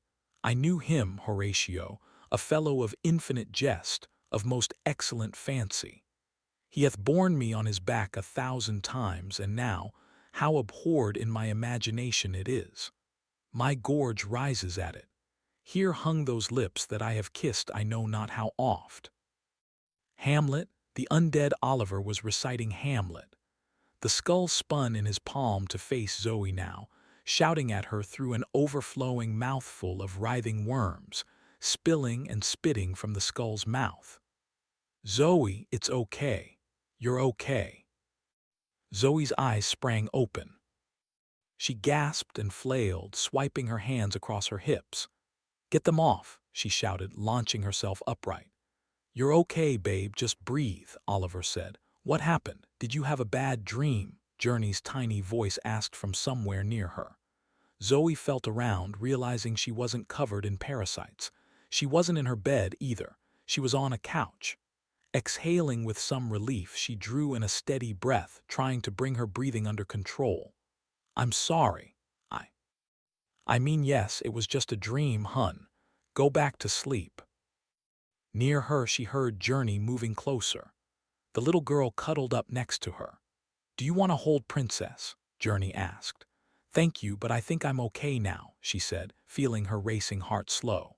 I knew him, Horatio, a fellow of infinite jest, of most excellent fancy. He hath borne me on his back 1,000 times, and now, how abhorred in my imagination it is. My gorge rises at it. Here hung those lips that I have kissed I know not how oft. Hamlet, the undead Oliver was reciting Hamlet. The skull spun in his palm to face Zoe now, shouting at her through an overflowing mouthful of writhing worms, spilling and spitting from the skull's mouth. Zoe, it's okay. You're okay. Zoe's eyes sprang open. She gasped and flailed, swiping her hands across her hips. Get them off, she shouted, launching herself upright. You're okay, babe, just breathe, Oliver said. What happened? Did you have a bad dream? Journey's tiny voice asked from somewhere near her. Zoe felt around, realizing she wasn't covered in parasites. She wasn't in her bed either. She was on a couch. Exhaling with some relief, she drew in a steady breath, trying to bring her breathing under control. I'm sorry. I mean, yes, it was just a dream, hun. Go back to sleep. Near her, she heard Journey moving closer. The little girl cuddled up next to her. Do you want to hold Princess? Journey asked. Thank you, but I think I'm okay now, she said, feeling her racing heart slow.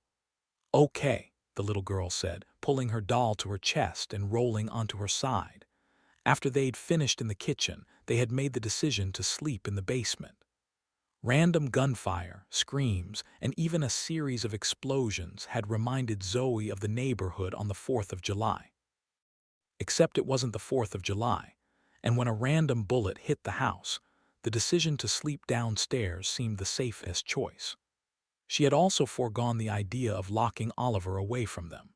Okay, the little girl said, pulling her doll to her chest and rolling onto her side. After they'd finished in the kitchen, they had made the decision to sleep in the basement. Random gunfire, screams, and even a series of explosions had reminded Zoe of the neighborhood on the 4th of July. Except it wasn't the 4th of July, and when a random bullet hit the house, the decision to sleep downstairs seemed the safest choice. She had also foregone the idea of locking Oliver away from them.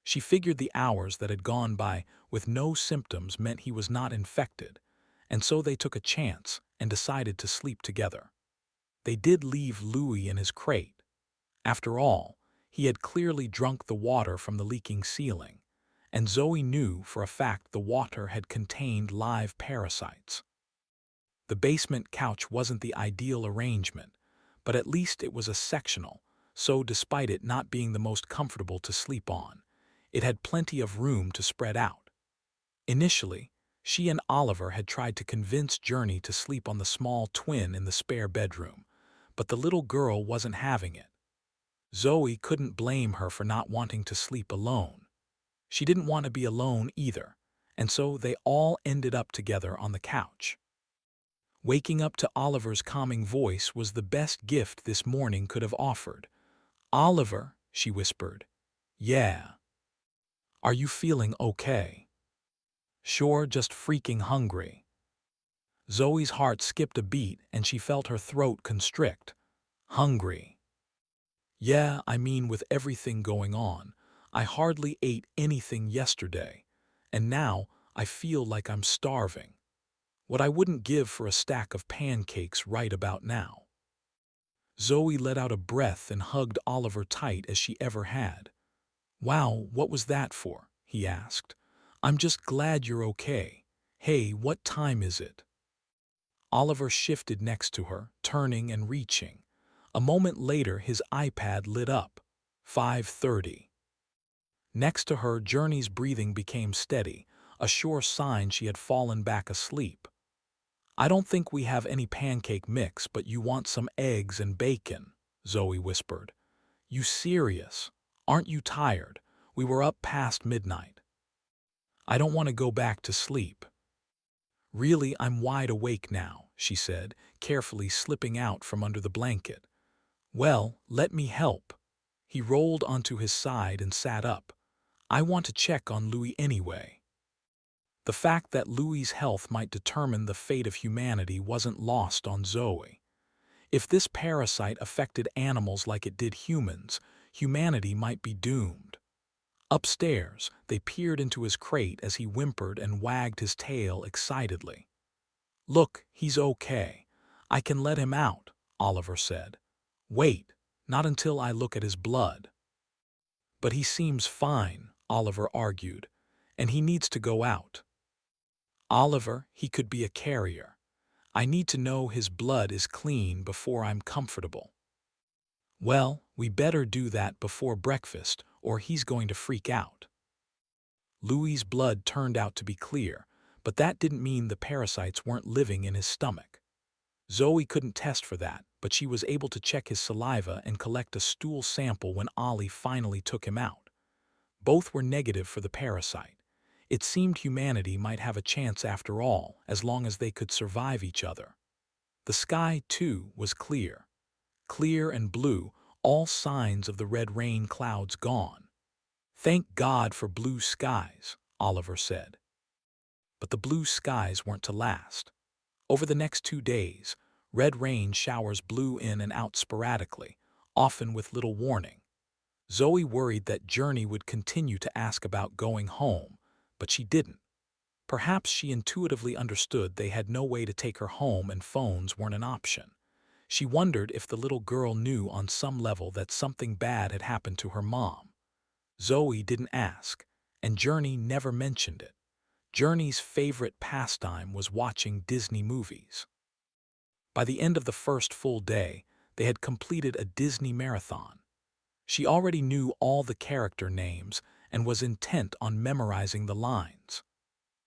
She figured the hours that had gone by with no symptoms meant he was not infected, and so they took a chance and decided to sleep together. They did leave Louis in his crate. After all, he had clearly drunk the water from the leaking ceiling, and Zoe knew for a fact the water had contained live parasites. The basement couch wasn't the ideal arrangement, but at least it was a sectional, so despite it not being the most comfortable to sleep on, it had plenty of room to spread out. Initially, she and Oliver had tried to convince Journey to sleep on the small twin in the spare bedroom, but the little girl wasn't having it. Zoe couldn't blame her for not wanting to sleep alone. She didn't want to be alone either, and so they all ended up together on the couch. Waking up to Oliver's calming voice was the best gift this morning could have offered. Oliver, she whispered. Yeah. Are you feeling okay? Sure, just freaking hungry. Zoe's heart skipped a beat and she felt her throat constrict. Hungry. Yeah, I mean, with everything going on, I hardly ate anything yesterday, and now I feel like I'm starving. What I wouldn't give for a stack of pancakes right about now. Zoe let out a breath and hugged Oliver tight as she ever had. Wow, what was that for? He asked. I'm just glad you're okay. Hey, what time is it? Oliver shifted next to her, turning and reaching. A moment later, his iPad lit up. 5:30. Next to her, Journey's breathing became steady, a sure sign she had fallen back asleep. I don't think we have any pancake mix, but you want some eggs and bacon, Zoe whispered. You serious? Aren't you tired? We were up past midnight. I don't want to go back to sleep. Really, I'm wide awake now, she said, carefully slipping out from under the blanket. Well, let me help. He rolled onto his side and sat up. I want to check on Louis anyway. The fact that Louis's health might determine the fate of humanity wasn't lost on Zoe. If this parasite affected animals like it did humans, humanity might be doomed. Upstairs, they peered into his crate as he whimpered and wagged his tail excitedly. Look, he's okay. I can let him out, Oliver said. Wait, not until I look at his blood. But he seems fine, Oliver argued, and he needs to go out. Oliver, he could be a carrier. I need to know his blood is clean before I'm comfortable. Well, we better do that before breakfast, or he's going to freak out. Louis's blood turned out to be clear, but that didn't mean the parasites weren't living in his stomach. Zoe couldn't test for that, but she was able to check his saliva and collect a stool sample when Ollie finally took him out. Both were negative for the parasite. It seemed humanity might have a chance after all, as long as they could survive each other. The sky, too, was clear. Clear and blue, all signs of the red rain clouds gone. "Thank God for blue skies," Oliver said. But the blue skies weren't to last. Over the next 2 days, red rain showers blew in and out sporadically, often with little warning. Zoe worried that Journey would continue to ask about going home, but she didn't. Perhaps she intuitively understood they had no way to take her home and phones weren't an option. She wondered if the little girl knew on some level that something bad had happened to her mom. Zoe didn't ask, and Journey never mentioned it. Journey's favorite pastime was watching Disney movies. By the end of the first full day, they had completed a Disney marathon. She already knew all the character names and was intent on memorizing the lines.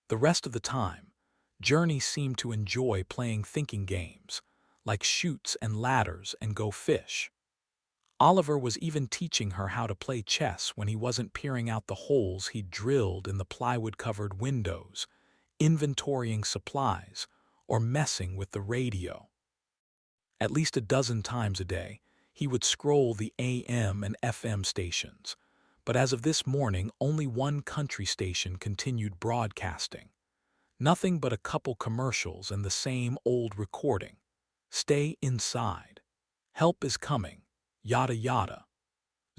The rest of the time, Journey seemed to enjoy playing thinking games, like Chutes and Ladders and Go Fish. Oliver was even teaching her how to play chess when he wasn't peering out the holes he'd drilled in the plywood-covered windows, inventorying supplies, or messing with the radio. At least a dozen times a day, he would scroll the AM and FM stations, but as of this morning, only one country station continued broadcasting. Nothing but a couple commercials and the same old recording. "Stay inside. Help is coming. Yada yada."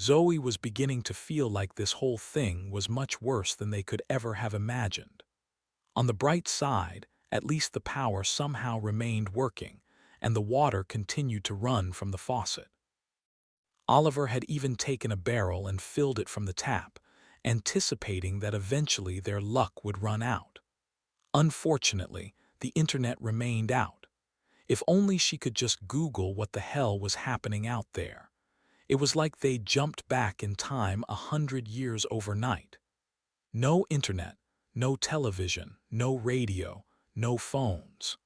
Zoe was beginning to feel like this whole thing was much worse than they could ever have imagined. On the bright side, at least the power somehow remained working, and the water continued to run from the faucet. Oliver had even taken a barrel and filled it from the tap, anticipating that eventually their luck would run out. Unfortunately, the internet remained out. If only she could just Google what the hell was happening out there. It was like they jumped back in time 100 years overnight. No internet, no television, no radio, no phones.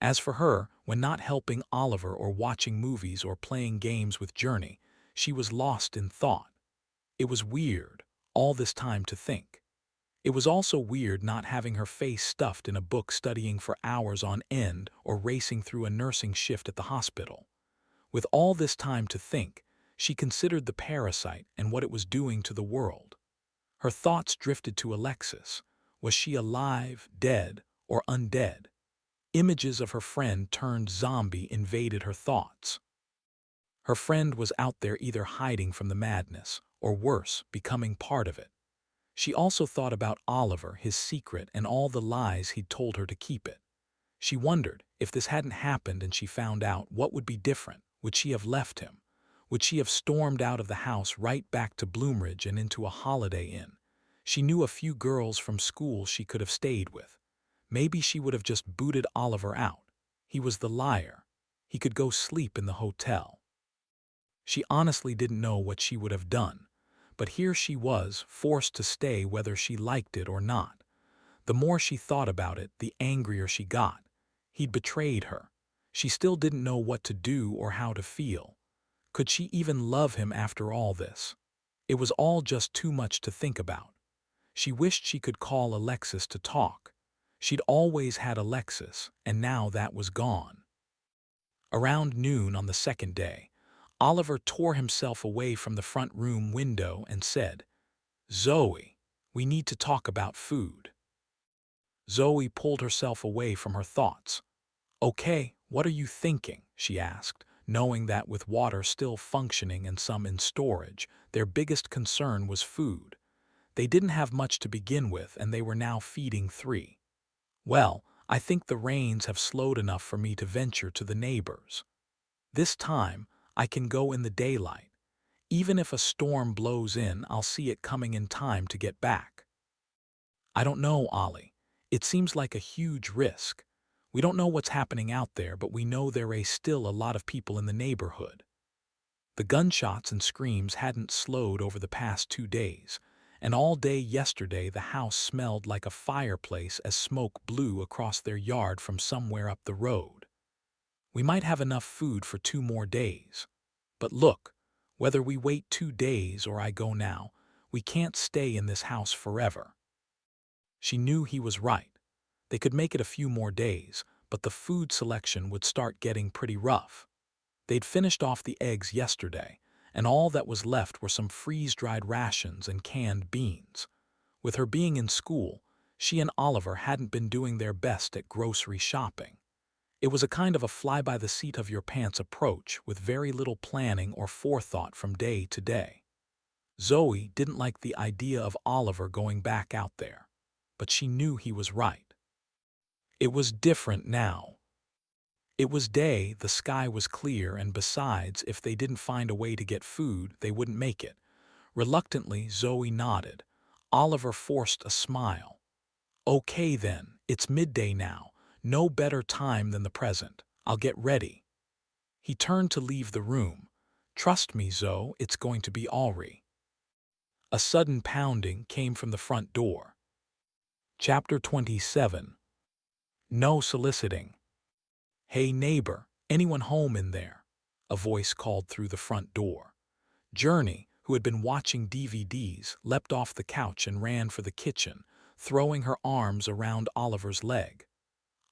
As for her, when not helping Oliver or watching movies or playing games with Journey, she was lost in thought. It was weird, all this time to think. It was also weird not having her face stuffed in a book studying for hours on end or racing through a nursing shift at the hospital. With all this time to think, she considered the parasite and what it was doing to the world. Her thoughts drifted to Alexis. Was she alive, dead, or undead? Images of her friend turned zombie invaded her thoughts. Her friend was out there either hiding from the madness, or worse, becoming part of it. She also thought about Oliver, his secret, and all the lies he'd told her to keep it. She wondered, if this hadn't happened and she found out, what would be different? Would she have left him? Would she have stormed out of the house right back to Bloomridge and into a Holiday Inn? She knew a few girls from school she could have stayed with. Maybe she would have just booted Oliver out. He was the liar. He could go sleep in the hotel. She honestly didn't know what she would have done, but here she was, forced to stay whether she liked it or not. The more she thought about it, the angrier she got. He'd betrayed her. She still didn't know what to do or how to feel. Could she even love him after all this? It was all just too much to think about. She wished she could call Alexis to talk. She'd always had Alexis, and now that was gone. Around noon on the second day, Oliver tore himself away from the front room window and said, "Zoe, we need to talk about food." Zoe pulled herself away from her thoughts. "Okay, what are you thinking?" she asked, knowing that with water still functioning and some in storage, their biggest concern was food. They didn't have much to begin with, and they were now feeding 3. "Well, I think the rains have slowed enough for me to venture to the neighbors. This time, I can go in the daylight. Even if a storm blows in, I'll see it coming in time to get back." "I don't know, Ollie. It seems like a huge risk. We don't know what's happening out there, but we know there are still a lot of people in the neighborhood." The gunshots and screams hadn't slowed over the past 2 days, and all day yesterday the house smelled like a fireplace as smoke blew across their yard from somewhere up the road. We might have enough food for 2 more days. But look, whether we wait 2 days or I go now, we can't stay in this house forever. She knew he was right. They could make it a few more days, but the food selection would start getting pretty rough. They'd finished off the eggs yesterday, and all that was left were some freeze-dried rations and canned beans. With her being in school, she and Oliver hadn't been doing their best at grocery shopping. It was a kind of a fly-by-the-seat-of-your-pants approach with very little planning or forethought from day to day. Zoe didn't like the idea of Oliver going back out there, but she knew he was right. It was different now. It was day, the sky was clear, and besides, if they didn't find a way to get food, they wouldn't make it. Reluctantly, Zoe nodded. Oliver forced a smile. Okay then, it's midday now. No better time than the present. I'll get ready. He turned to leave the room. Trust me, Zoe, it's going to be all right. A sudden pounding came from the front door. Chapter 27. No soliciting. Hey neighbor, anyone home in there? A voice called through the front door. Journey, who had been watching DVDs, leapt off the couch and ran for the kitchen, throwing her arms around Oliver's leg.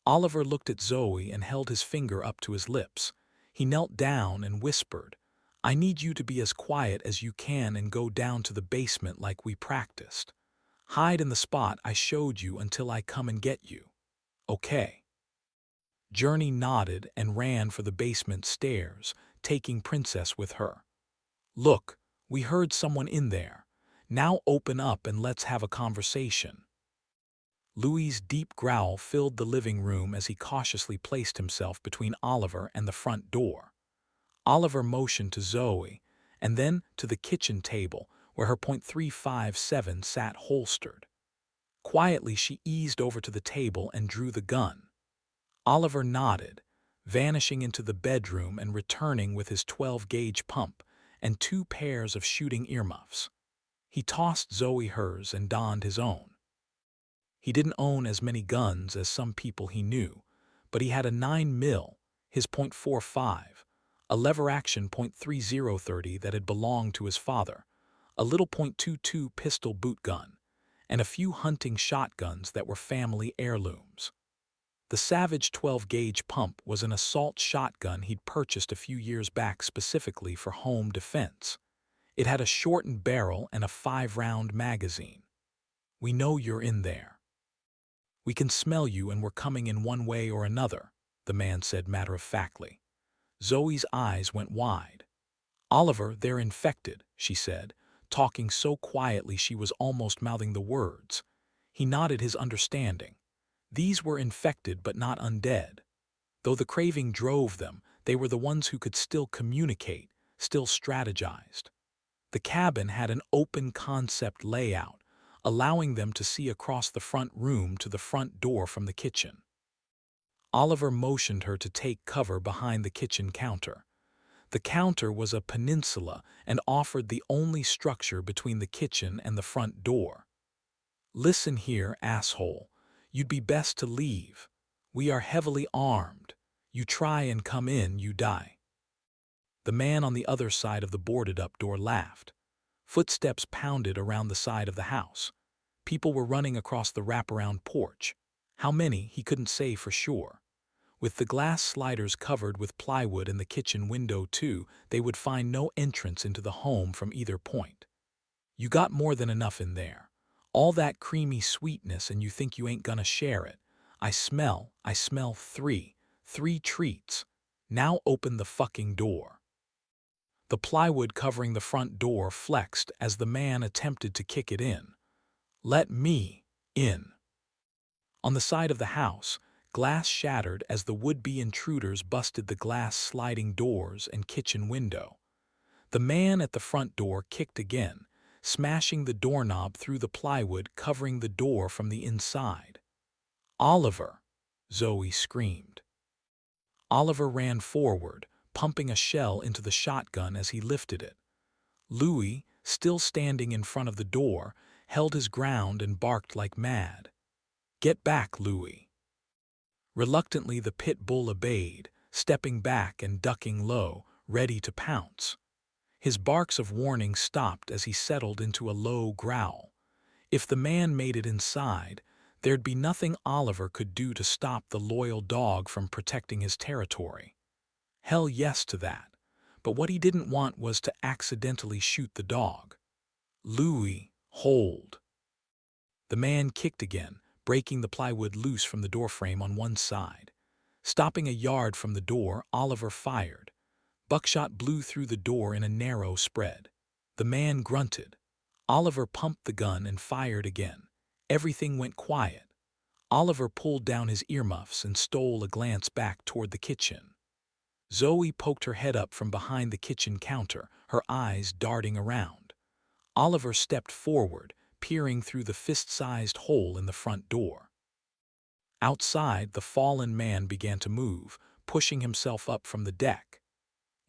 Oliver looked at Zoe and held his finger up to his lips. He knelt down and whispered, I need you to be as quiet as you can and go down to the basement like we practiced. Hide in the spot I showed you until I come and get you. Okay. Journey nodded and ran for the basement stairs, taking Princess with her. Look, we heard someone in there. Now open up and let's have a conversation. Louis's deep growl filled the living room as he cautiously placed himself between Oliver and the front door. Oliver motioned to Zoe, and then to the kitchen table where her .357 sat holstered. Quietly she eased over to the table and drew the gun. Oliver nodded, vanishing into the bedroom and returning with his 12-gauge pump and 2 pairs of shooting earmuffs. He tossed Zoe hers and donned his own. He didn't own as many guns as some people he knew, but he had a 9mm, his .45, a lever-action .3030 that had belonged to his father, a little .22 pistol boot gun, and a few hunting shotguns that were family heirlooms. The Savage 12-gauge pump was an assault shotgun he'd purchased a few years back specifically for home defense. It had a shortened barrel and a 5-round magazine. We know you're in there. We can smell you and we're coming in one way or another, the man said matter-of-factly. Zoe's eyes went wide. Oliver, they're infected, she said, talking so quietly she was almost mouthing the words. He nodded his understanding. These were infected but not undead. Though the craving drove them, they were the ones who could still communicate, still strategized. The cabin had an open concept layout, allowing them to see across the front room to the front door from the kitchen. Oliver motioned her to take cover behind the kitchen counter. The counter was a peninsula and offered the only structure between the kitchen and the front door. Listen here, asshole. You'd be best to leave. We are heavily armed. You try and come in, you die. The man on the other side of the boarded-up door laughed. Footsteps pounded around the side of the house. People were running across the wraparound porch. How many, he couldn't say for sure. With the glass sliders covered with plywood in the kitchen window too, they would find no entrance into the home from either point. You got more than enough in there. All that creamy sweetness and you think you ain't gonna share it. I smell 3 treats. Now open the fucking door. The plywood covering the front door flexed as the man attempted to kick it in. Let me in. On the side of the house, glass shattered as the would-be intruders busted the glass sliding doors and kitchen window. The man at the front door kicked again, smashing the doorknob through the plywood covering the door from the inside. Oliver, Zoe screamed. Oliver ran forward, pumping a shell into the shotgun as he lifted it. Louis, still standing in front of the door, held his ground and barked like mad. "Get back, Louis." Reluctantly, the pit bull obeyed, stepping back and ducking low, ready to pounce. His barks of warning stopped as he settled into a low growl. If the man made it inside, there'd be nothing Oliver could do to stop the loyal dog from protecting his territory. Hell yes to that, but what he didn't want was to accidentally shoot the dog. "Louis, hold." The man kicked again, breaking the plywood loose from the doorframe on one side. Stopping a yard from the door, Oliver fired. Buckshot blew through the door in a narrow spread. The man grunted. Oliver pumped the gun and fired again. Everything went quiet. Oliver pulled down his earmuffs and stole a glance back toward the kitchen. Zoe poked her head up from behind the kitchen counter, her eyes darting around. Oliver stepped forward, peering through the fist-sized hole in the front door. Outside, the fallen man began to move, pushing himself up from the deck.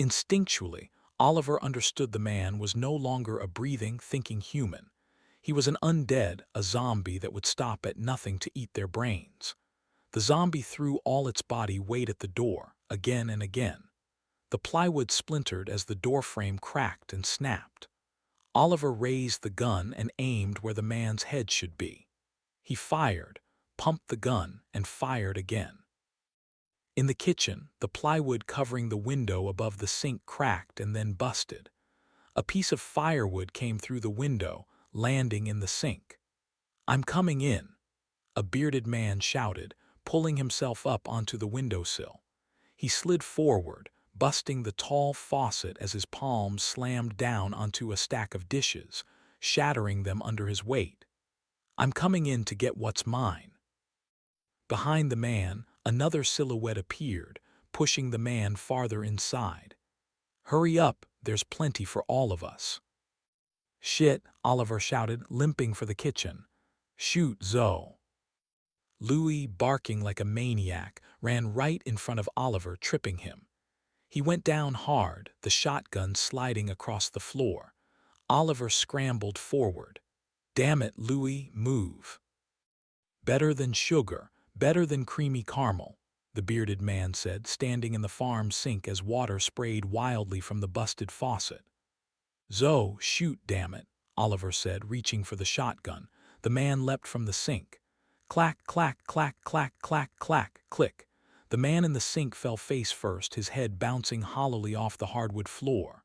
Instinctually, Oliver understood the man was no longer a breathing, thinking human. He was an undead, a zombie that would stop at nothing to eat their brains. The zombie threw all its body weight at the door, again and again. The plywood splintered as the doorframe cracked and snapped. Oliver raised the gun and aimed where the man's head should be. He fired, pumped the gun, and fired again. In the kitchen, the plywood covering the window above the sink cracked and then busted. A piece of firewood came through the window, landing in the sink. "I'm coming in," a bearded man shouted, pulling himself up onto the windowsill. He slid forward, busting the tall faucet as his palms slammed down onto a stack of dishes, shattering them under his weight. "I'm coming in to get what's mine." Behind the man, another silhouette appeared, pushing the man farther inside. "Hurry up, there's plenty for all of us." "Shit," Oliver shouted, limping for the kitchen. "Shoot, Zoe." Louis, barking like a maniac, ran right in front of Oliver, tripping him. He went down hard, the shotgun sliding across the floor. Oliver scrambled forward. "Damn it, Louis, move." "Better than sugar, better than creamy caramel," the bearded man said, standing in the farm sink as water sprayed wildly from the busted faucet. "Zoe, shoot, damn it," Oliver said, reaching for the shotgun. The man leapt from the sink. Clack, clack, clack, clack, clack, clack, click. The man in the sink fell face first, his head bouncing hollowly off the hardwood floor.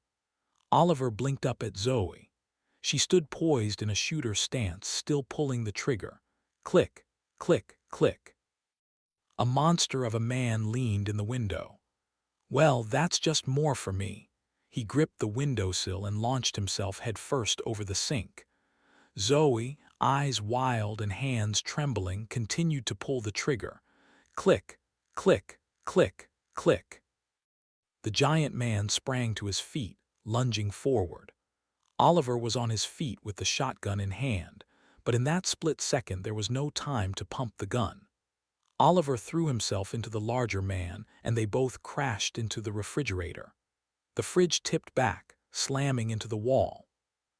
Oliver blinked up at Zoe. She stood poised in a shooter stance, still pulling the trigger. Click, click, click. A monster of a man leaned in the window. "Well, that's just more for me." He gripped the windowsill and launched himself headfirst over the sink. Zoe, eyes wild and hands trembling, continued to pull the trigger. Click, click, click, click. The giant man sprang to his feet, lunging forward. Oliver was on his feet with the shotgun in hand, but in that split second there was no time to pump the gun. Oliver threw himself into the larger man, and they both crashed into the refrigerator. The fridge tipped back, slamming into the wall.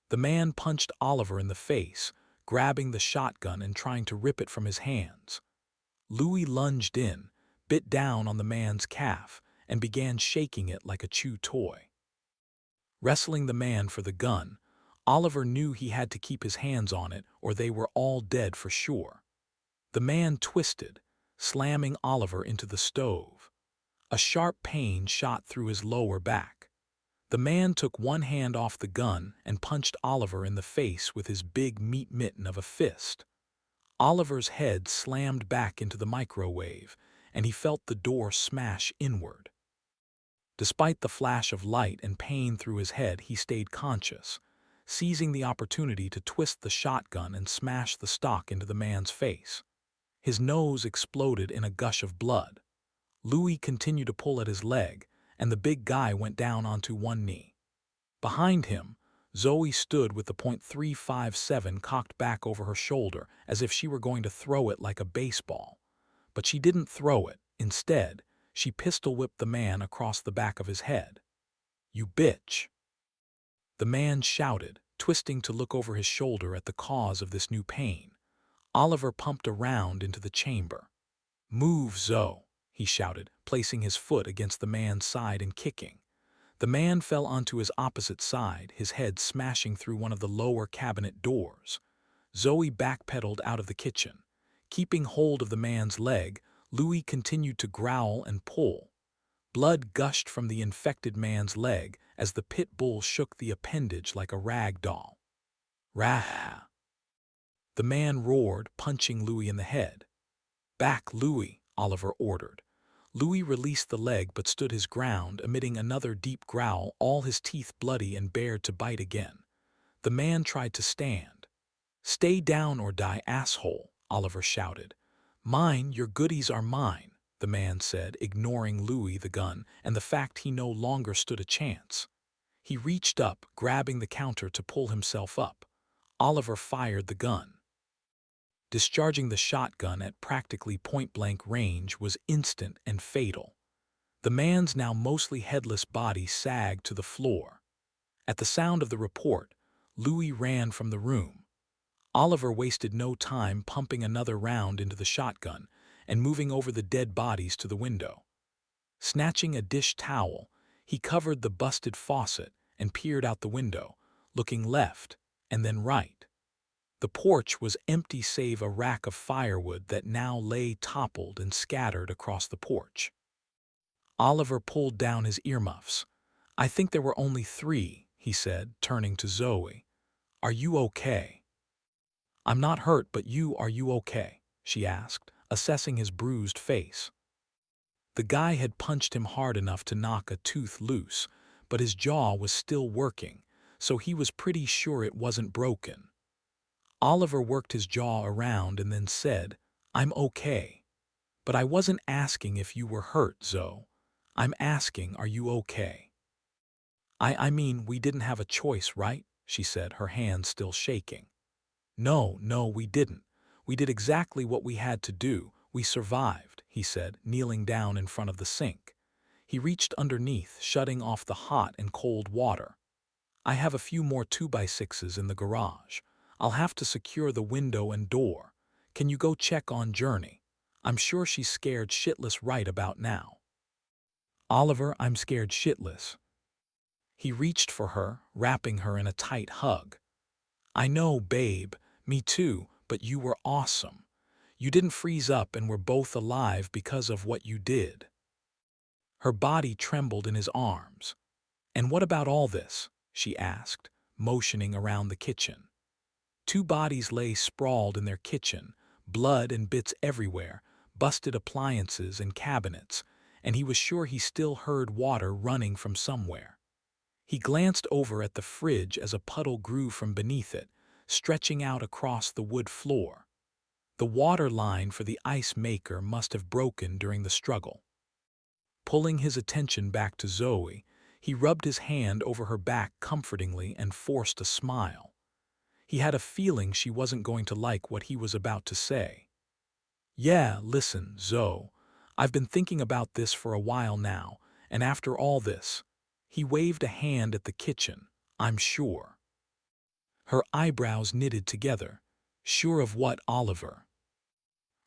The man punched Oliver in the face, grabbing the shotgun and trying to rip it from his hands. Louis lunged in, bit down on the man's calf, and began shaking it like a chew toy. Wrestling the man for the gun, Oliver knew he had to keep his hands on it or they were all dead for sure. The man twisted, slamming Oliver into the stove. A sharp pain shot through his lower back. The man took one hand off the gun and punched Oliver in the face with his big meat mitten of a fist. Oliver's head slammed back into the microwave, and he felt the door smash inward. Despite the flash of light and pain through his head, he stayed conscious, seizing the opportunity to twist the shotgun and smash the stock into the man's face. His nose exploded in a gush of blood. Louis continued to pull at his leg, and the big guy went down onto one knee. Behind him, Zoe stood with the .357 cocked back over her shoulder as if she were going to throw it like a baseball. But she didn't throw it. Instead, She pistol-whipped the man across the back of his head. "You bitch!" The man shouted, twisting to look over his shoulder at the cause of this new pain. Oliver pumped around into the chamber. "Move, Zoe," he shouted, placing his foot against the man's side and kicking. The man fell onto his opposite side, his head smashing through one of the lower cabinet doors. Zoe backpedaled out of the kitchen. Keeping hold of the man's leg, Louis continued to growl and pull. Blood gushed from the infected man's leg as the pit bull shook the appendage like a rag doll. "Rah!" The man roared, punching Louis in the head. "Back, Louis," Oliver ordered. Louis released the leg but stood his ground, emitting another deep growl, all his teeth bloody and bared to bite again. The man tried to stand. "Stay down or die, asshole," Oliver shouted. "Mine, your goodies are mine," the man said, ignoring Louis the gun and the fact he no longer stood a chance. He reached up, grabbing the counter to pull himself up. Oliver fired the gun. Discharging the shotgun at practically point-blank range was instant and fatal. The man's now mostly headless body sagged to the floor. At the sound of the report, Louis ran from the room. Oliver wasted no time pumping another round into the shotgun and moving over the dead bodies to the window. Snatching a dish towel, he covered the busted faucet and peered out the window, looking left and then right. The porch was empty save a rack of firewood that now lay toppled and scattered across the porch. Oliver pulled down his earmuffs. "I think there were only 3, he said, turning to Zoe. "Are you okay?" "I'm not hurt, but are you okay?" she asked, assessing his bruised face. The guy had punched him hard enough to knock a tooth loose, but his jaw was still working, so he was pretty sure it wasn't broken. Oliver worked his jaw around and then said, "I'm okay. But I wasn't asking if you were hurt, Zoe. I'm asking, are you okay?" I mean, we didn't have a choice, right?" she said, her hands still shaking. No, we didn't. We did exactly what we had to do. We survived," he said, kneeling down in front of the sink. He reached underneath, shutting off the hot and cold water. "I have a few more 2x6s in the garage. I'll have to secure the window and door. Can you go check on Journey? I'm sure she's scared shitless right about now." "Oliver, I'm scared shitless." He reached for her, wrapping her in a tight hug. "I know, babe, me too, but you were awesome. You didn't freeze up and we're both alive because of what you did." Her body trembled in his arms. "And what about all this?" she asked, motioning around the kitchen. 2 bodies lay sprawled in their kitchen, blood and bits everywhere, busted appliances and cabinets, and he was sure he still heard water running from somewhere. He glanced over at the fridge as a puddle grew from beneath it, stretching out across the wood floor. The water line for the ice maker must have broken during the struggle. Pulling his attention back to Zoe, he rubbed his hand over her back comfortingly and forced a smile. He had a feeling she wasn't going to like what he was about to say. "Yeah, listen, Zoe, I've been thinking about this for a while now, and after all this," he waved a hand at the kitchen, "I'm sure." Her eyebrows knitted together. "Sure of what, Oliver?"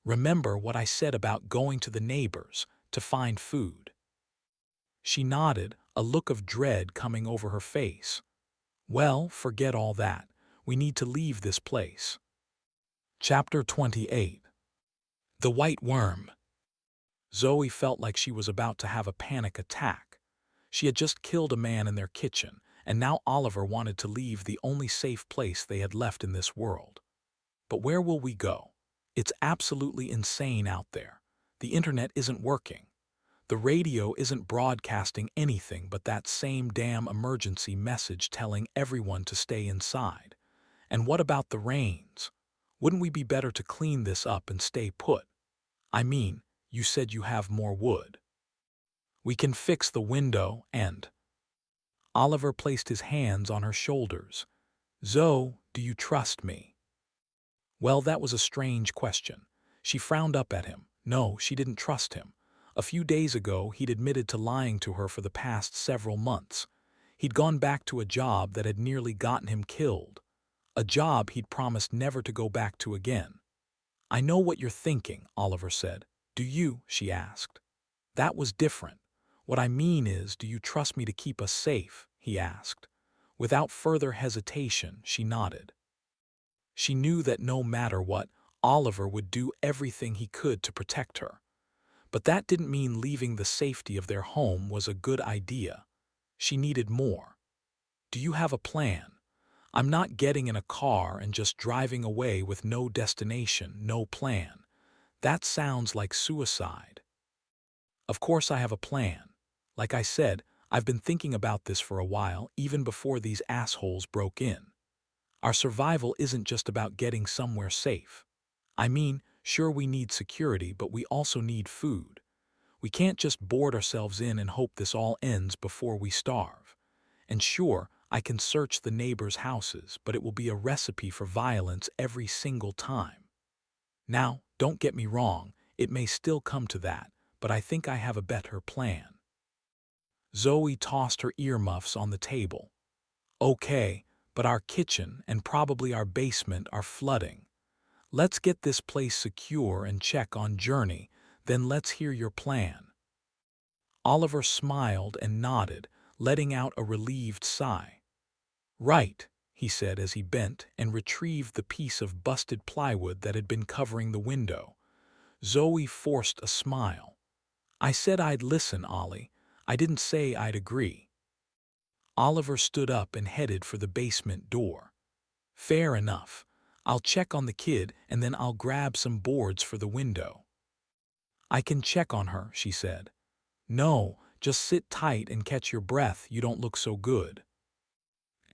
"Remember what I said about going to the neighbors to find food?" She nodded, a look of dread coming over her face. "Well, forget all that. We need to leave this place." Chapter 28. The White Worm. Zoe felt like she was about to have a panic attack. She had just killed a man in their kitchen, and now Oliver wanted to leave the only safe place they had left in this world. But where will we go? It's absolutely insane out there. The internet isn't working. The radio isn't broadcasting anything but that same damn emergency message telling everyone to stay inside. And what about the rains? Wouldn't we be better to clean this up and stay put? I mean, you said you have more wood. We can fix the window and... Oliver placed his hands on her shoulders. "Zoe, do you trust me?" Well, that was a strange question. She frowned up at him. No, she didn't trust him. A few days ago, he'd admitted to lying to her for the past several months. He'd gone back to a job that had nearly gotten him killed, a job he'd promised never to go back to again. "I know what you're thinking," Oliver said. "Do you?" she asked. That was different. "What I mean is, do you trust me to keep us safe?" he asked. Without further hesitation, she nodded. She knew that no matter what, Oliver would do everything he could to protect her. But that didn't mean leaving the safety of their home was a good idea. She needed more. "Do you have a plan? I'm not getting in a car and just driving away with no destination, no plan. That sounds like suicide." "Of course I have a plan. Like I said, I've been thinking about this for a while, even before these assholes broke in. Our survival isn't just about getting somewhere safe. I mean, sure we need security, but we also need food. We can't just board ourselves in and hope this all ends before we starve. And sure, I can search the neighbors' houses, but it will be a recipe for violence every single time. Now, don't get me wrong, it may still come to that, but I think I have a better plan." Zoe tossed her earmuffs on the table. "Okay, but our kitchen and probably our basement are flooding. Let's get this place secure and check on Journey, then let's hear your plan." Oliver smiled and nodded, letting out a relieved sigh. "Right," he said as he bent and retrieved the piece of busted plywood that had been covering the window. Zoe forced a smile. "I said I'd listen, Ollie. I didn't say I'd agree." Oliver stood up and headed for the basement door. "Fair enough. I'll check on the kid and then I'll grab some boards for the window." "I can check on her," she said. "No, just sit tight and catch your breath, you don't look so good."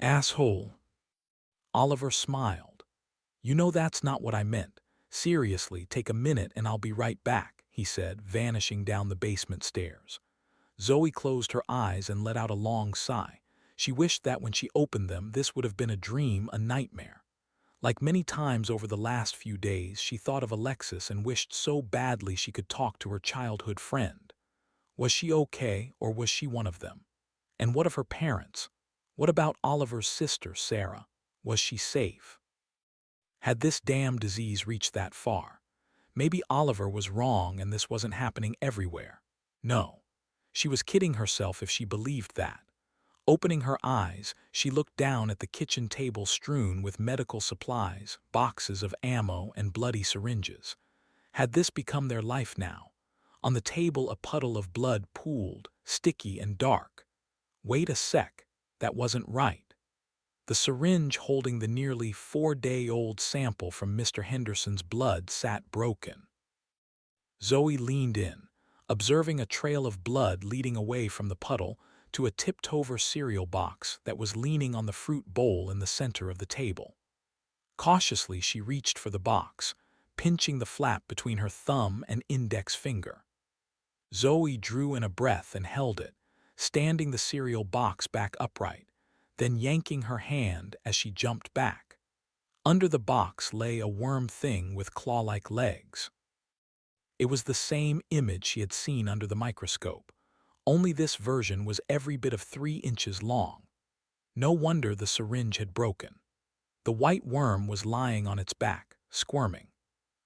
"Asshole." Oliver smiled. "You know that's not what I meant. Seriously, take a minute and I'll be right back," he said, vanishing down the basement stairs. Zoe closed her eyes and let out a long sigh. She wished that when she opened them, this would have been a dream, a nightmare. Like many times over the last few days, she thought of Alexis and wished so badly she could talk to her childhood friend. Was she okay, or was she one of them? And what of her parents? What about Oliver's sister, Sarah? Was she safe? Had this damn disease reached that far? Maybe Oliver was wrong and this wasn't happening everywhere. No. She was kidding herself if she believed that. Opening her eyes, she looked down at the kitchen table strewn with medical supplies, boxes of ammo, and bloody syringes. Had this become their life now? On the table a puddle of blood pooled, sticky and dark. Wait a sec, that wasn't right. The syringe holding the nearly 4-day-old sample from Mr. Henderson's blood sat broken. Zoe leaned in, observing a trail of blood leading away from the puddle to a tipped-over cereal box that was leaning on the fruit bowl in the center of the table. Cautiously, she reached for the box, pinching the flap between her thumb and index finger. Zoe drew in a breath and held it, standing the cereal box back upright, then yanking her hand as she jumped back. Under the box lay a worm thing with claw-like legs. It was the same image she had seen under the microscope, only this version was every bit of 3 inches long. No wonder the syringe had broken. The white worm was lying on its back, squirming.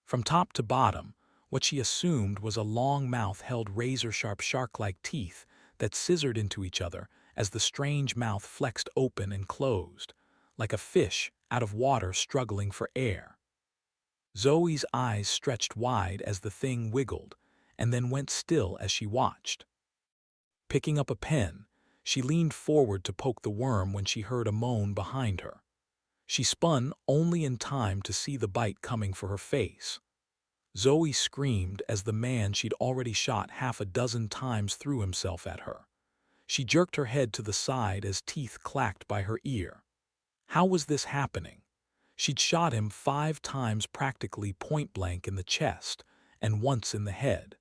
From top to bottom, what she assumed was a long mouth held razor-sharp shark-like teeth that scissored into each other as the strange mouth flexed open and closed, like a fish out of water struggling for air. Zoe's eyes stretched wide as the thing wiggled, and then went still as she watched. Picking up a pen, she leaned forward to poke the worm when she heard a moan behind her. She spun only in time to see the bite coming for her face. Zoe screamed as the man she'd already shot 6 times threw himself at her. She jerked her head to the side as teeth clacked by her ear. How was this happening? She'd shot him 5 times practically point-blank in the chest and once in the head.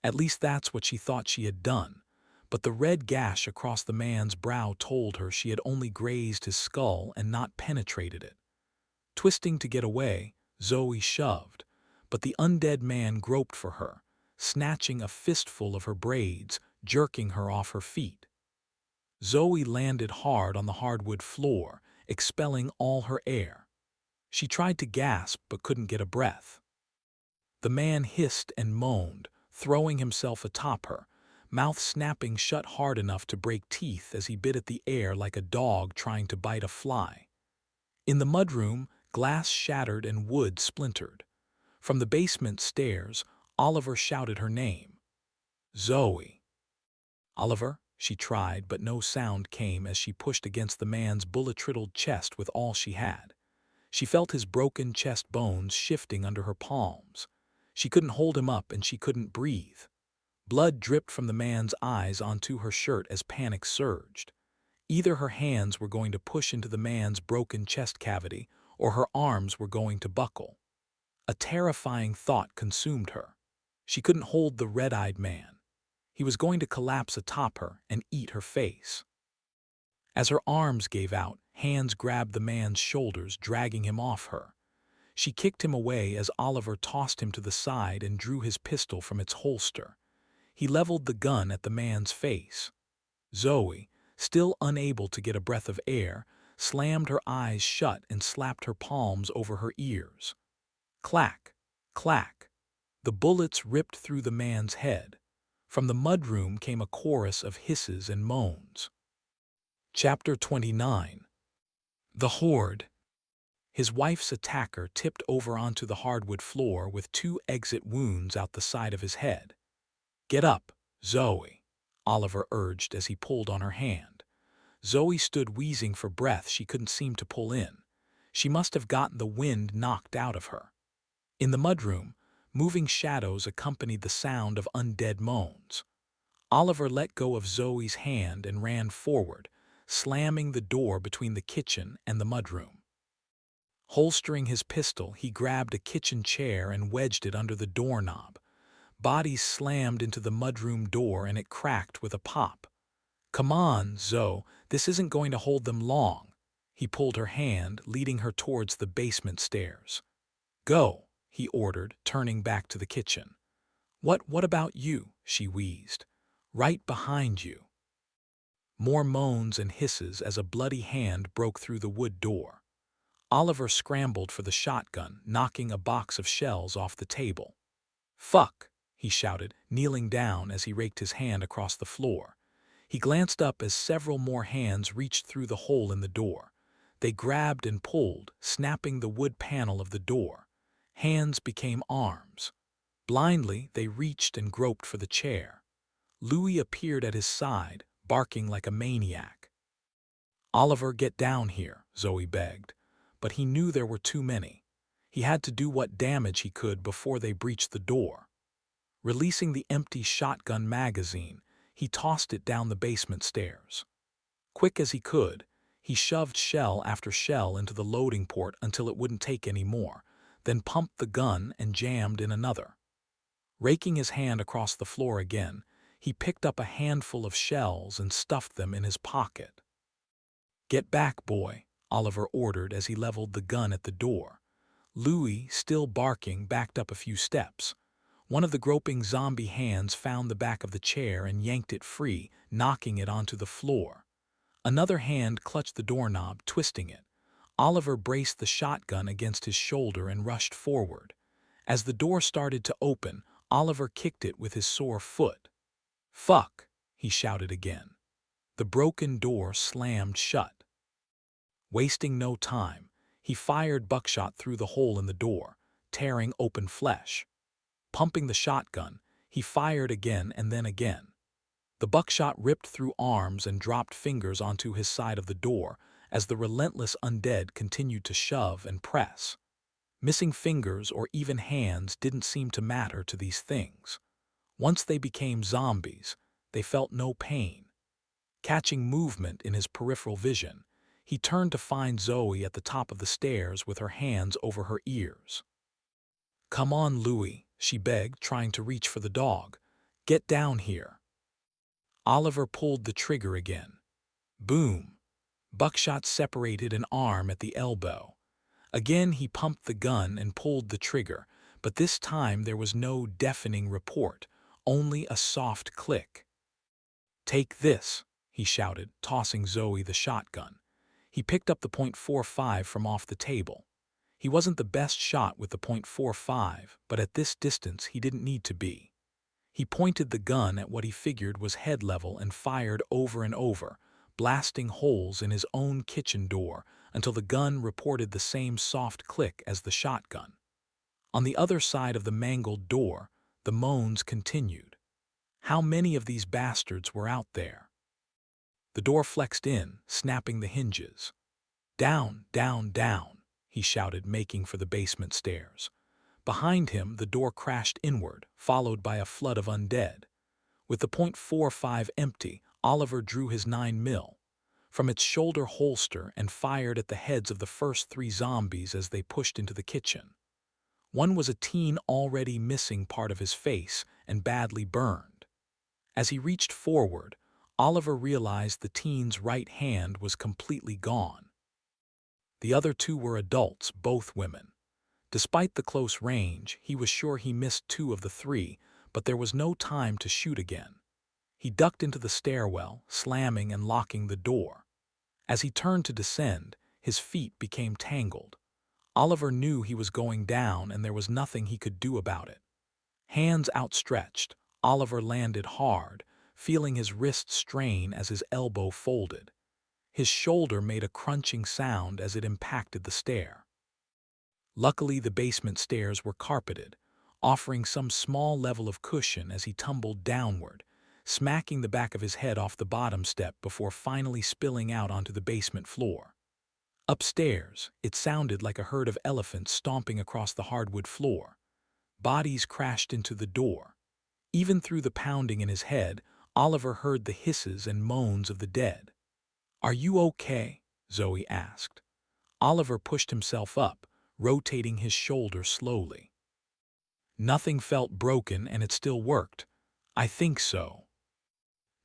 At least that's what she thought she had done, but the red gash across the man's brow told her she had only grazed his skull and not penetrated it. Twisting to get away, Zoe shoved, but the undead man groped for her, snatching a fistful of her braids, jerking her off her feet. Zoe landed hard on the hardwood floor, expelling all her air. She tried to gasp but couldn't get a breath. The man hissed and moaned, throwing himself atop her, mouth snapping shut hard enough to break teeth as he bit at the air like a dog trying to bite a fly. In the mudroom, glass shattered and wood splintered. From the basement stairs, Oliver shouted her name. Zoe. Oliver, she tried, but no sound came as she pushed against the man's bullet-riddled chest with all she had. She felt his broken chest bones shifting under her palms. She couldn't hold him up and she couldn't breathe. Blood dripped from the man's eyes onto her shirt as panic surged. Either her hands were going to push into the man's broken chest cavity or her arms were going to buckle. A terrifying thought consumed her. She couldn't hold the red-eyed man. He was going to collapse atop her and eat her face. As her arms gave out, hands grabbed the man's shoulders, dragging him off her. She kicked him away as Oliver tossed him to the side and drew his pistol from its holster. He leveled the gun at the man's face. Zoe, still unable to get a breath of air, slammed her eyes shut and slapped her palms over her ears. Clack, clack. The bullets ripped through the man's head. From the mudroom came a chorus of hisses and moans. Chapter 29. The Horde. His wife's attacker tipped over onto the hardwood floor with 2 exit wounds out the side of his head. "Get up, Zoe," Oliver urged as he pulled on her hand. Zoe stood wheezing for breath she couldn't seem to pull in. She must have gotten the wind knocked out of her. In the mudroom, moving shadows accompanied the sound of undead moans. Oliver let go of Zoe's hand and ran forward, slamming the door between the kitchen and the mudroom. Holstering his pistol, he grabbed a kitchen chair and wedged it under the doorknob. Bodies slammed into the mudroom door and it cracked with a pop. "Come on, Zoe, this isn't going to hold them long." He pulled her hand, leading her towards the basement stairs. "Go," he ordered, turning back to the kitchen. What about you?" she wheezed. "Right behind you." More moans and hisses as a bloody hand broke through the wood door. Oliver scrambled for the shotgun, knocking a box of shells off the table. "Fuck," he shouted, kneeling down as he raked his hand across the floor. He glanced up as several more hands reached through the hole in the door. They grabbed and pulled, snapping the wood panel of the door. Hands became arms. Blindly, they reached and groped for the chair. Louis appeared at his side, barking like a maniac. "Oliver, get down here," Zoe begged. But he knew there were too many. He had to do what damage he could before they breached the door. Releasing the empty shotgun magazine, he tossed it down the basement stairs. Quick as he could, he shoved shell after shell into the loading port until it wouldn't take any more, then pumped the gun and jammed in another. Raking his hand across the floor again, he picked up a handful of shells and stuffed them in his pocket. "Get back, boy," Oliver ordered as he leveled the gun at the door. Louis, still barking, backed up a few steps. One of the groping zombie hands found the back of the chair and yanked it free, knocking it onto the floor. Another hand clutched the doorknob, twisting it. Oliver braced the shotgun against his shoulder and rushed forward. As the door started to open, Oliver kicked it with his sore foot. "Fuck," he shouted again. The broken door slammed shut. Wasting no time, he fired buckshot through the hole in the door, tearing open flesh. Pumping the shotgun, he fired again and then again. The buckshot ripped through arms and dropped fingers onto his side of the door as the relentless undead continued to shove and press. Missing fingers or even hands didn't seem to matter to these things. Once they became zombies, they felt no pain. Catching movement in his peripheral vision, he turned to find Zoe at the top of the stairs with her hands over her ears. "Come on, Louis," she begged, trying to reach for the dog. "Get down here." Oliver pulled the trigger again. Boom! Buckshot separated an arm at the elbow. Again he pumped the gun and pulled the trigger, but this time there was no deafening report, only a soft click. "Take this," he shouted, tossing Zoe the shotgun. He picked up the .45 from off the table. He wasn't the best shot with the .45, but at this distance he didn't need to be. He pointed the gun at what he figured was head level and fired over and over, blasting holes in his own kitchen door until the gun reported the same soft click as the shotgun. On the other side of the mangled door, the moans continued. How many of these bastards were out there? The door flexed in, snapping the hinges. "Down, down, down," he shouted, making for the basement stairs. Behind him, the door crashed inward, followed by a flood of undead. With the .45 empty, Oliver drew his 9mm from its shoulder holster and fired at the heads of the first 3 zombies as they pushed into the kitchen. One was a teen already missing part of his face and badly burned. As he reached forward, Oliver realized the teen's right hand was completely gone. The other 2 were adults, both women. Despite the close range, he was sure he missed 2 of the 3, but there was no time to shoot again. He ducked into the stairwell, slamming and locking the door. As he turned to descend, his feet became tangled. Oliver knew he was going down and there was nothing he could do about it. Hands outstretched, Oliver landed hard, feeling his wrist strain as his elbow folded. His shoulder made a crunching sound as it impacted the stair. Luckily, the basement stairs were carpeted, offering some small level of cushion as he tumbled downward, smacking the back of his head off the bottom step before finally spilling out onto the basement floor. Upstairs, it sounded like a herd of elephants stomping across the hardwood floor. Bodies crashed into the door. Even through the pounding in his head, Oliver heard the hisses and moans of the dead. "Are you okay?" Zoe asked. Oliver pushed himself up, rotating his shoulder slowly. Nothing felt broken and it still worked. "I think so."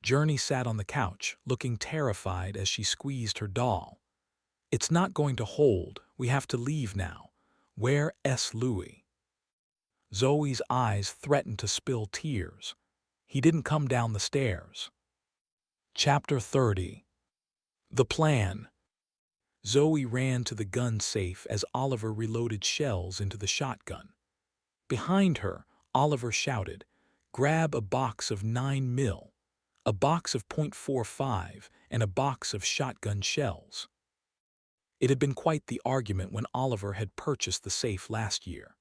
Journey sat on the couch, looking terrified as she squeezed her doll. "It's not going to hold. We have to leave now. Where's Louis?" Zoe's eyes threatened to spill tears. "He didn't come down the stairs." Chapter 30. The Plan. Zoe ran to the gun safe as Oliver reloaded shells into the shotgun. Behind her, Oliver shouted, "Grab a box of 9mm, a box of .45, and a box of shotgun shells." It had been quite the argument when Oliver had purchased the safe last year.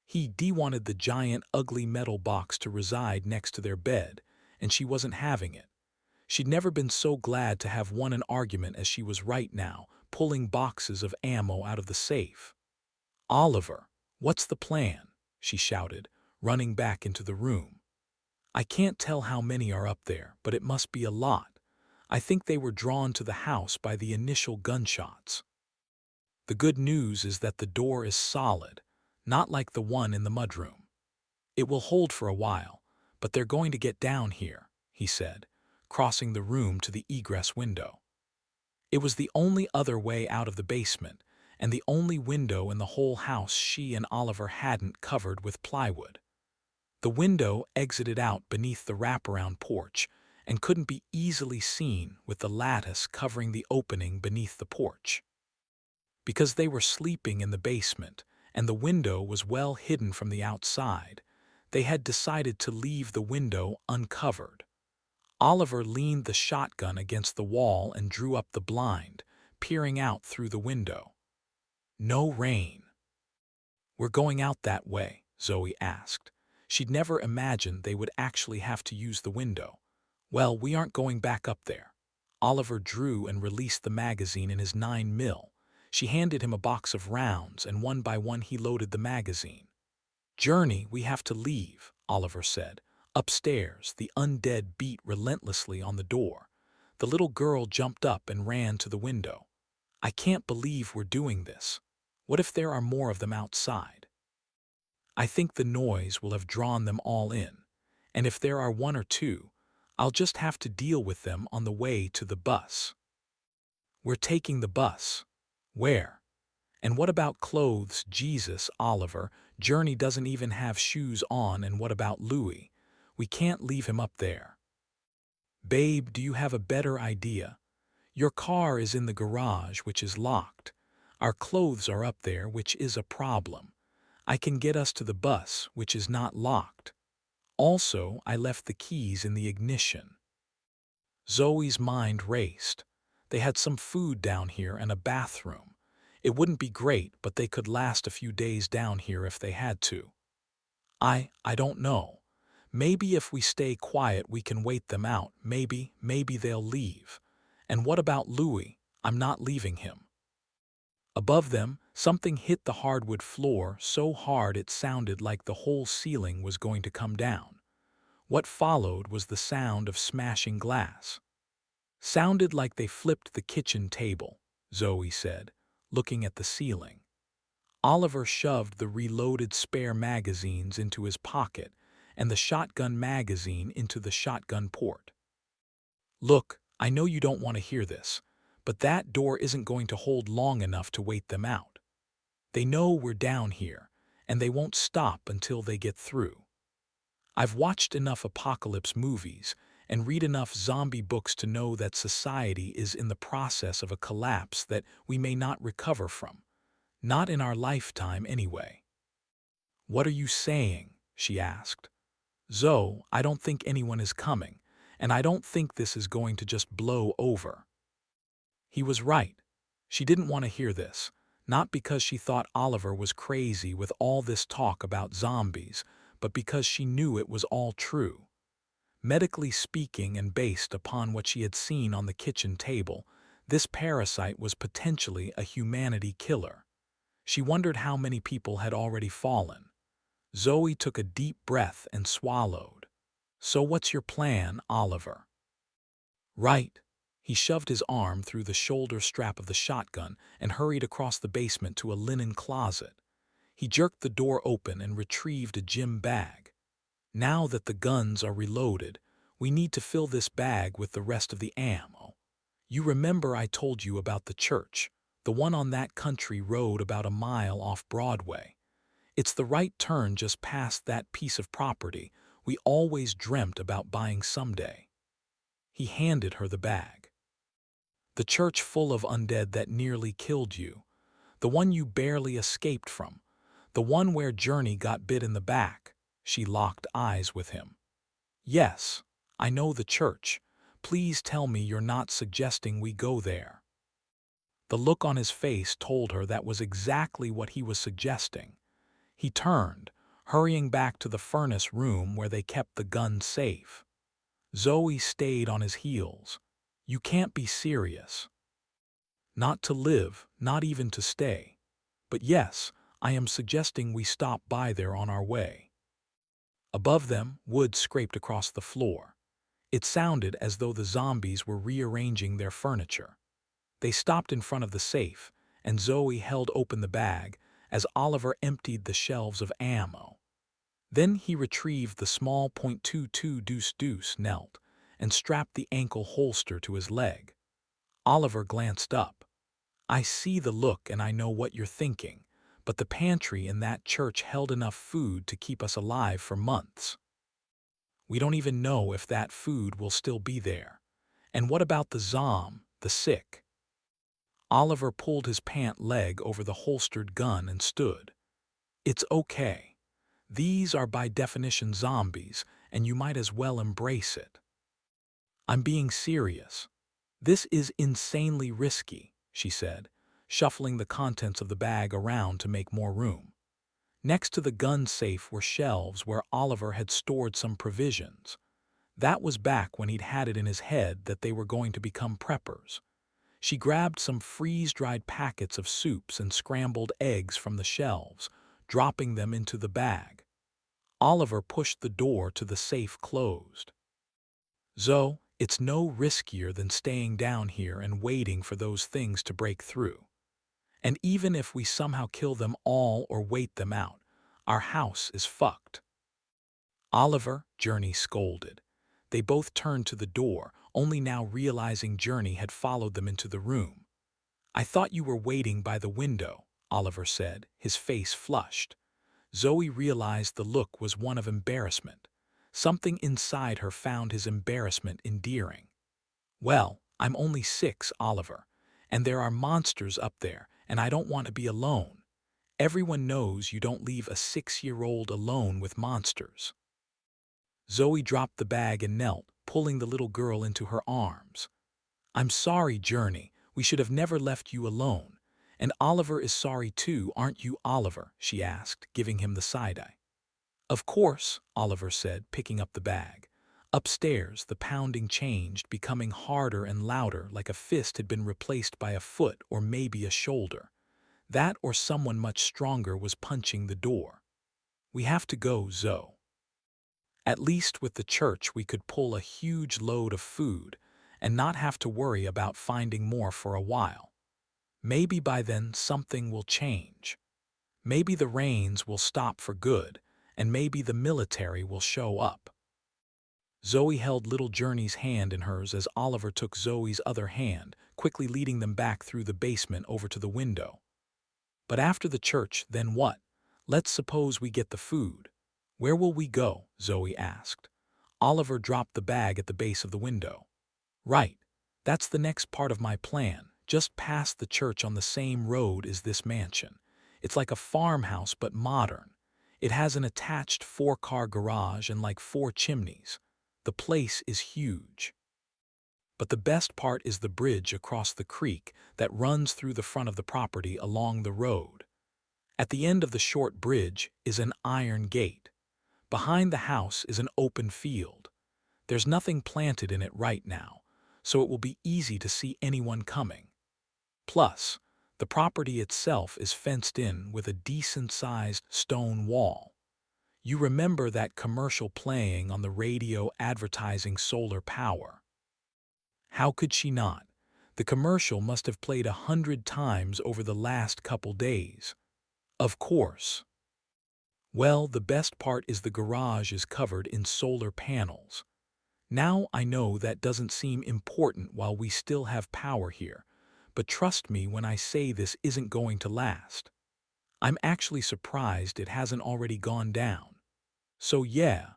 He wanted the giant, ugly metal box to reside next to their bed, and she wasn't having it. She'd never been so glad to have won an argument as she was right now, pulling boxes of ammo out of the safe. "Oliver, what's the plan?" she shouted, running back into the room. "I can't tell how many are up there, but it must be a lot. I think they were drawn to the house by the initial gunshots. The good news is that the door is solid, not like the one in the mudroom. It will hold for a while, but they're going to get down here," he said, crossing the room to the egress window. It was the only other way out of the basement, and the only window in the whole house she and Oliver hadn't covered with plywood. The window exited out beneath the wraparound porch and couldn't be easily seen with the lattice covering the opening beneath the porch. Because they were sleeping in the basement and the window was well hidden from the outside, they had decided to leave the window uncovered. Oliver leaned the shotgun against the wall and drew up the blind, peering out through the window. No rain. "We're going out that way?" Zoe asked. She'd never imagined they would actually have to use the window. "Well, we aren't going back up there." Oliver drew and released the magazine in his 9mm. She handed him a box of rounds, and one by one he loaded the magazine. "Journey, we have to leave," Oliver said. Upstairs, the undead beat relentlessly on the door. The little girl jumped up and ran to the window. "I can't believe we're doing this. What if there are more of them outside? I think the noise will have drawn them all in, and if there are 1 or 2, I'll just have to deal with them on the way to the bus." "We're taking the bus. Where? And what about clothes?" "Jesus, Oliver, Journey doesn't even have shoes on, and what about Louis? We can't leave him up there. Babe, do you have a better idea? Your car is in the garage, which is locked. Our clothes are up there, which is a problem. I can get us to the bus, which is not locked. Also, I left the keys in the ignition. Zoe's mind raced. They had some food down here and a bathroom. It wouldn't be great, but they could last a few days down here if they had to. I don't know. Maybe if we stay quiet we can wait them out. Maybe they'll leave. And what about Louis? I'm not leaving him. Above them, something hit the hardwood floor so hard it sounded like the whole ceiling was going to come down. What followed was the sound of smashing glass. Sounded like they flipped the kitchen table, Zoe said, looking at the ceiling. Oliver shoved the reloaded spare magazines into his pocket and the shotgun magazine into the shotgun port. Look, I know you don't want to hear this, but that door isn't going to hold long enough to wait them out. They know we're down here, and they won't stop until they get through. I've watched enough apocalypse movies and read enough zombie books to know that society is in the process of a collapse that we may not recover from. Not in our lifetime, anyway. What are you saying? She asked. Zoe, I don't think anyone is coming, and I don't think this is going to just blow over. He was right. She didn't want to hear this, not because she thought Oliver was crazy with all this talk about zombies, but because she knew it was all true. Medically speaking and based upon what she had seen on the kitchen table, this parasite was potentially a humanity killer. She wondered how many people had already fallen. Zoe took a deep breath and swallowed. So what's your plan, Oliver? Right. He shoved his arm through the shoulder strap of the shotgun and hurried across the basement to a linen closet. He jerked the door open and retrieved a gym bag. Now that the guns are reloaded, we need to fill this bag with the rest of the ammo. You remember I told you about the church, the one on that country road about a mile off Broadway. It's the right turn just past that piece of property we always dreamt about buying someday. He handed her the bag. The church full of undead that nearly killed you, the one you barely escaped from, the one where Journey got bit in the back. She locked eyes with him. Yes, I know the church. Please tell me you're not suggesting we go there. The look on his face told her that was exactly what he was suggesting. He turned, hurrying back to the furnace room where they kept the gun safe. Zoe stayed on his heels. You can't be serious. Not to live, not even to stay. But yes, I am suggesting we stop by there on our way. Above them, wood scraped across the floor. It sounded as though the zombies were rearranging their furniture. They stopped in front of the safe, and Zoe held open the bag as Oliver emptied the shelves of ammo. Then he retrieved the small .22 deuce knelt and strapped the ankle holster to his leg. Oliver glanced up. I see the look and I know what you're thinking, but the pantry in that church held enough food to keep us alive for months. We don't even know if that food will still be there. And what about the sick? Oliver pulled his pant leg over the holstered gun and stood. It's okay. These are by definition zombies, and you might as well embrace it. I'm being serious. This is insanely risky, she said, shuffling the contents of the bag around to make more room. Next to the gun safe were shelves where Oliver had stored some provisions. That was back when he'd had it in his head that they were going to become preppers. She grabbed some freeze-dried packets of soups and scrambled eggs from the shelves, dropping them into the bag. Oliver pushed the door to the safe closed. Zoe, it's no riskier than staying down here and waiting for those things to break through. And even if we somehow kill them all or wait them out, our house is fucked. Oliver, Journey scolded. They both turned to the door, only now realizing Journey had followed them into the room. I thought you were waiting by the window, Oliver said, his face flushed. Zoe realized the look was one of embarrassment. Something inside her found his embarrassment endearing. "Well, I'm only 6, Oliver, and there are monsters up there, and I don't want to be alone. Everyone knows you don't leave a 6-year-old alone with monsters." Zoe dropped the bag and knelt, pulling the little girl into her arms. "I'm sorry, Journey. We should have never left you alone. And Oliver is sorry too, aren't you, Oliver?" she asked, giving him the side-eye. "Of course," Oliver said, picking up the bag. Upstairs, the pounding changed, becoming harder and louder, like a fist had been replaced by a foot or maybe a shoulder. That or someone much stronger was punching the door. "We have to go, Zoe. At least with the church we could pull a huge load of food and not have to worry about finding more for a while. Maybe by then something will change. Maybe the rains will stop for good, and maybe the military will show up." Zoe held little Journey's hand in hers as Oliver took Zoe's other hand, quickly leading them back through the basement over to the window. "But after the church, then what? Let's suppose we get the food. Where will we go?" Zoe asked. Oliver dropped the bag at the base of the window. "Right. That's the next part of my plan. Just past the church on the same road is this mansion. It's like a farmhouse but modern. It has an attached 4-car garage and like 4 chimneys. The place is huge. But the best part is the bridge across the creek that runs through the front of the property along the road. At the end of the short bridge is an iron gate. Behind the house is an open field. There's nothing planted in it right now, so it will be easy to see anyone coming. Plus, the property itself is fenced in with a decent-sized stone wall. You remember that commercial playing on the radio advertising solar power? How could she not? The commercial must have played 100 times over the last couple days. Of course. Well, the best part is the garage is covered in solar panels. Now I know that doesn't seem important while we still have power here, but trust me when I say this isn't going to last. I'm actually surprised it hasn't already gone down. So yeah,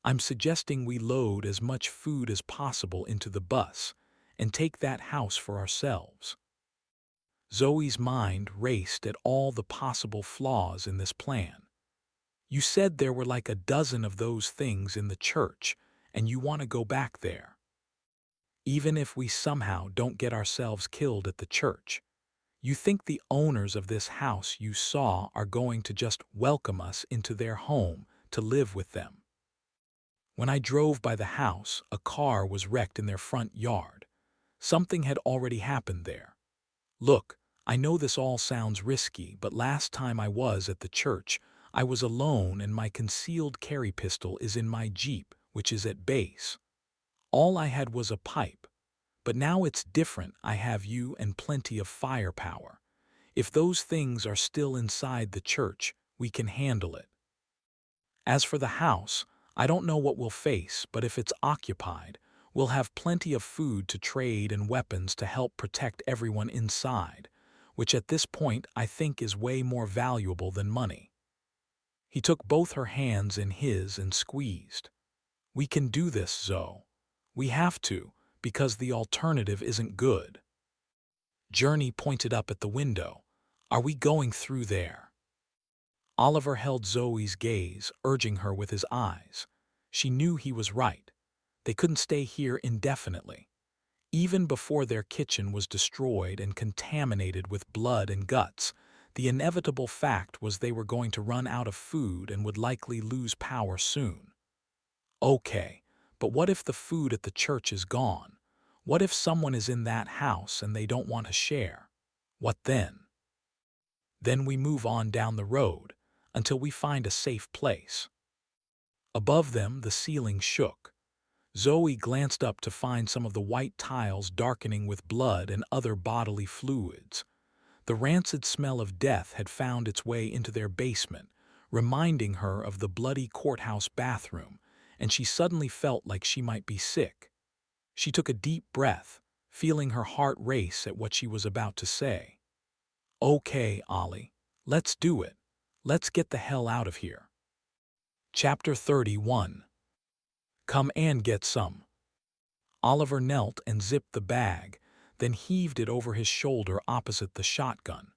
I'm suggesting we load as much food as possible into the bus and take that house for ourselves." Zoe's mind raced at all the possible flaws in this plan. "You said there were like a dozen of those things in the church, and you want to go back there. Even if we somehow don't get ourselves killed at the church, you think the owners of this house you saw are going to just welcome us into their home to live with them? When I drove by the house, a car was wrecked in their front yard. Something had already happened there. Look, I know this all sounds risky, but last time I was at the church, I was alone and my concealed carry pistol is in my Jeep, which is at base. All I had was a pipe. But now it's different. I have you and plenty of firepower. If those things are still inside the church, we can handle it. As for the house, I don't know what we'll face, but if it's occupied, we'll have plenty of food to trade and weapons to help protect everyone inside, which at this point I think is way more valuable than money." He took both her hands in his and squeezed. "We can do this, Zoe. We have to, because the alternative isn't good." Journey pointed up at the window. "Are we going through there?" Oliver held Zoe's gaze, urging her with his eyes. She knew he was right. They couldn't stay here indefinitely. Even before their kitchen was destroyed and contaminated with blood and guts, the inevitable fact was they were going to run out of food and would likely lose power soon. Okay, but what if the food at the church is gone? What if someone is in that house and they don't want to share? What then? Then we move on down the road until we find a safe place. Above them, the ceiling shook. Zoe glanced up to find some of the white tiles darkening with blood and other bodily fluids. The rancid smell of death had found its way into their basement, reminding her of the bloody courthouse bathroom, and she suddenly felt like she might be sick. She took a deep breath, feeling her heart race at what she was about to say. "Okay, Ollie, let's do it. Let's get the hell out of here." Chapter 31. Come and get some. Oliver knelt and zipped the bag, then heaved it over his shoulder opposite the shotgun.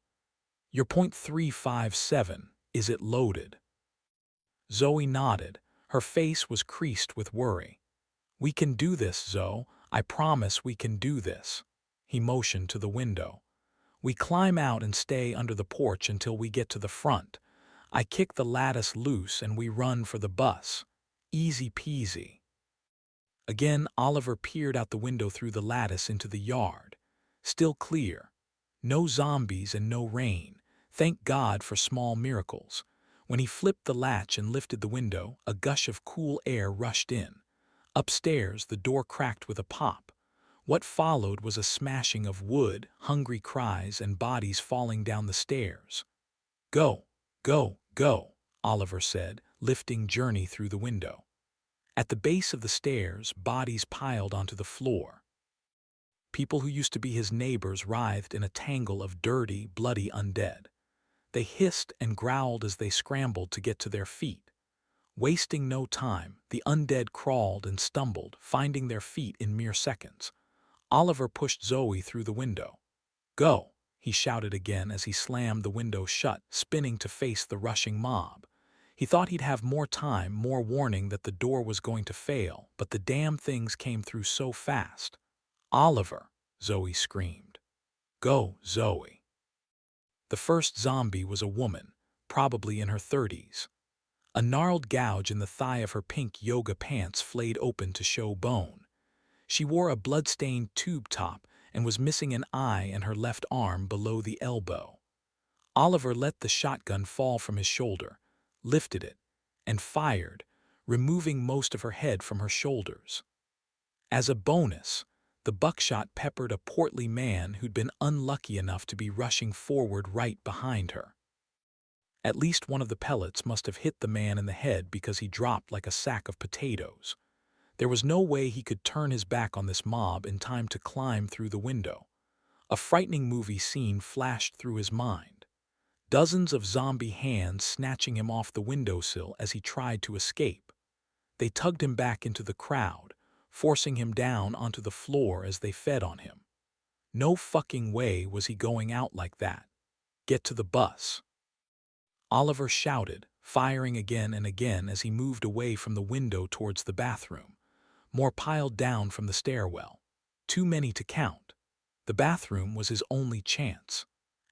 Your .357, is it loaded? Zoe nodded. Her face was creased with worry. We can do this, Zoe. I promise we can do this. He motioned to the window. We climb out and stay under the porch until we get to the front. I kick the lattice loose and we run for the bus. Easy peasy. Again, Oliver peered out the window through the lattice into the yard. Still clear. No zombies and no rain. Thank God for small miracles. When he flipped the latch and lifted the window, a gush of cool air rushed in. Upstairs, the door cracked with a pop. What followed was a smashing of wood, hungry cries, and bodies falling down the stairs. Go, go, go, Oliver said, lifting Journey through the window. At the base of the stairs, bodies piled onto the floor. People who used to be his neighbors writhed in a tangle of dirty, bloody undead. They hissed and growled as they scrambled to get to their feet. Wasting no time, the undead crawled and stumbled, finding their feet in mere seconds. Oliver pushed Zoe through the window. Go, he shouted again as he slammed the window shut, spinning to face the rushing mob. He thought he'd have more time, more warning that the door was going to fail, but the damn things came through so fast. Oliver, Zoe screamed. Go, Zoe. The first zombie was a woman, probably in her 30s. A gnarled gouge in the thigh of her pink yoga pants flayed open to show bone. She wore a blood-stained tube top and was missing an eye and her left arm below the elbow. Oliver let the shotgun fall from his shoulder, lifted it, and fired, removing most of her head from her shoulders. As a bonus, the buckshot peppered a portly man who'd been unlucky enough to be rushing forward right behind her. At least one of the pellets must have hit the man in the head because he dropped like a sack of potatoes. There was no way he could turn his back on this mob in time to climb through the window. A frightening movie scene flashed through his mind. Dozens of zombie hands snatching him off the windowsill as he tried to escape. They tugged him back into the crowd, forcing him down onto the floor as they fed on him. No fucking way was he going out like that. Get to the bus. Oliver shouted, firing again and again as he moved away from the window towards the bathroom. More piled down from the stairwell. Too many to count. The bathroom was his only chance.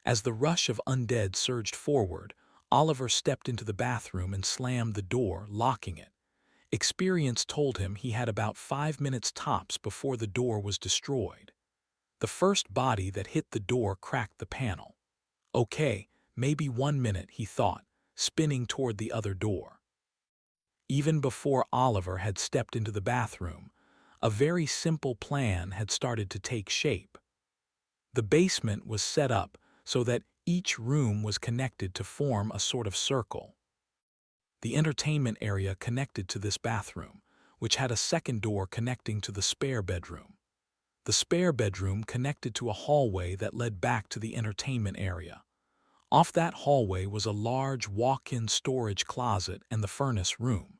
As the rush of undead surged forward, Oliver stepped into the bathroom and slammed the door, locking it. Experience told him he had about 5 minutes tops before the door was destroyed. The first body that hit the door cracked the panel. Okay, maybe 1 minute, he thought, spinning toward the other door. Even before Oliver had stepped into the bathroom, a very simple plan had started to take shape. The basement was set up so that each room was connected to form a sort of circle. The entertainment area connected to this bathroom, which had a second door connecting to the spare bedroom. The spare bedroom connected to a hallway that led back to the entertainment area. Off that hallway was a large walk-in storage closet and the furnace room.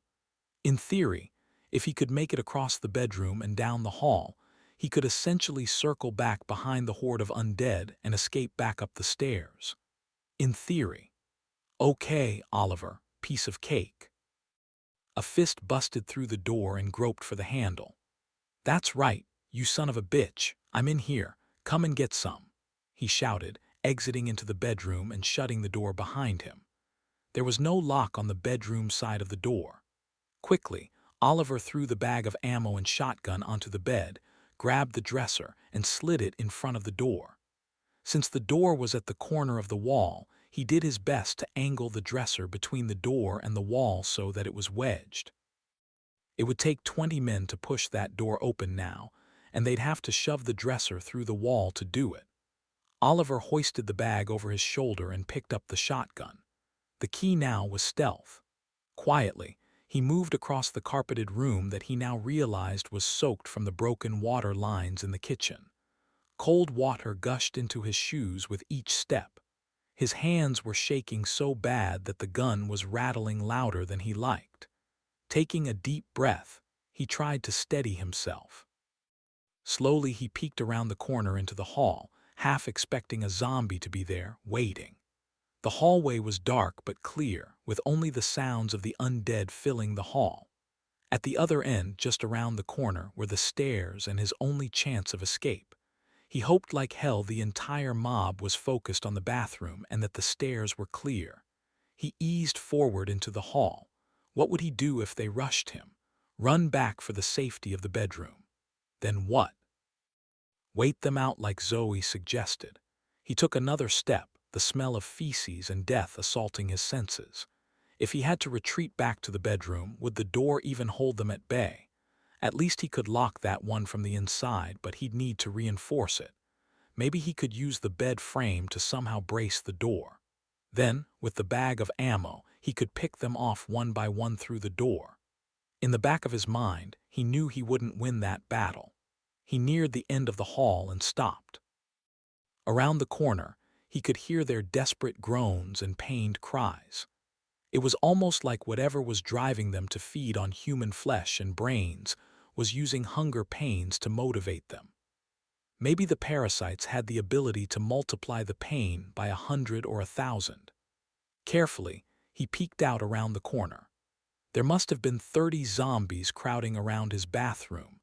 In theory, if he could make it across the bedroom and down the hall, he could essentially circle back behind the horde of undead and escape back up the stairs. In theory. Okay, Oliver, piece of cake. A fist busted through the door and groped for the handle. That's right, you son of a bitch, I'm in here, come and get some, he shouted, exiting into the bedroom and shutting the door behind him. There was no lock on the bedroom side of the door. Quickly, Oliver threw the bag of ammo and shotgun onto the bed, grabbed the dresser, and slid it in front of the door. Since the door was at the corner of the wall, he did his best to angle the dresser between the door and the wall so that it was wedged. It would take 20 men to push that door open now, and they'd have to shove the dresser through the wall to do it. Oliver hoisted the bag over his shoulder and picked up the shotgun. The key now was stealth. Quietly, he moved across the carpeted room that he now realized was soaked from the broken water lines in the kitchen. Cold water gushed into his shoes with each step. His hands were shaking so bad that the gun was rattling louder than he liked. Taking a deep breath, he tried to steady himself. Slowly he peeked around the corner into the hall, half expecting a zombie to be there, waiting. The hallway was dark but clear, with only the sounds of the undead filling the hall. At the other end, just around the corner, were the stairs and his only chance of escape. He hoped like hell the entire mob was focused on the bathroom and that the stairs were clear. He eased forward into the hall. What would he do if they rushed him? Run back for the safety of the bedroom. Then what? Wait them out like Zoe suggested. He took another step, the smell of feces and death assaulting his senses. If he had to retreat back to the bedroom, would the door even hold them at bay? At least he could lock that one from the inside, but he'd need to reinforce it. Maybe he could use the bed frame to somehow brace the door. Then, with the bag of ammo, he could pick them off one by one through the door. In the back of his mind, he knew he wouldn't win that battle. He neared the end of the hall and stopped. Around the corner, he could hear their desperate groans and pained cries. It was almost like whatever was driving them to feed on human flesh and brains was using hunger pains to motivate them. Maybe the parasites had the ability to multiply the pain by 100 or 1,000. Carefully, he peeked out around the corner. There must have been 30 zombies crowding around his bathroom,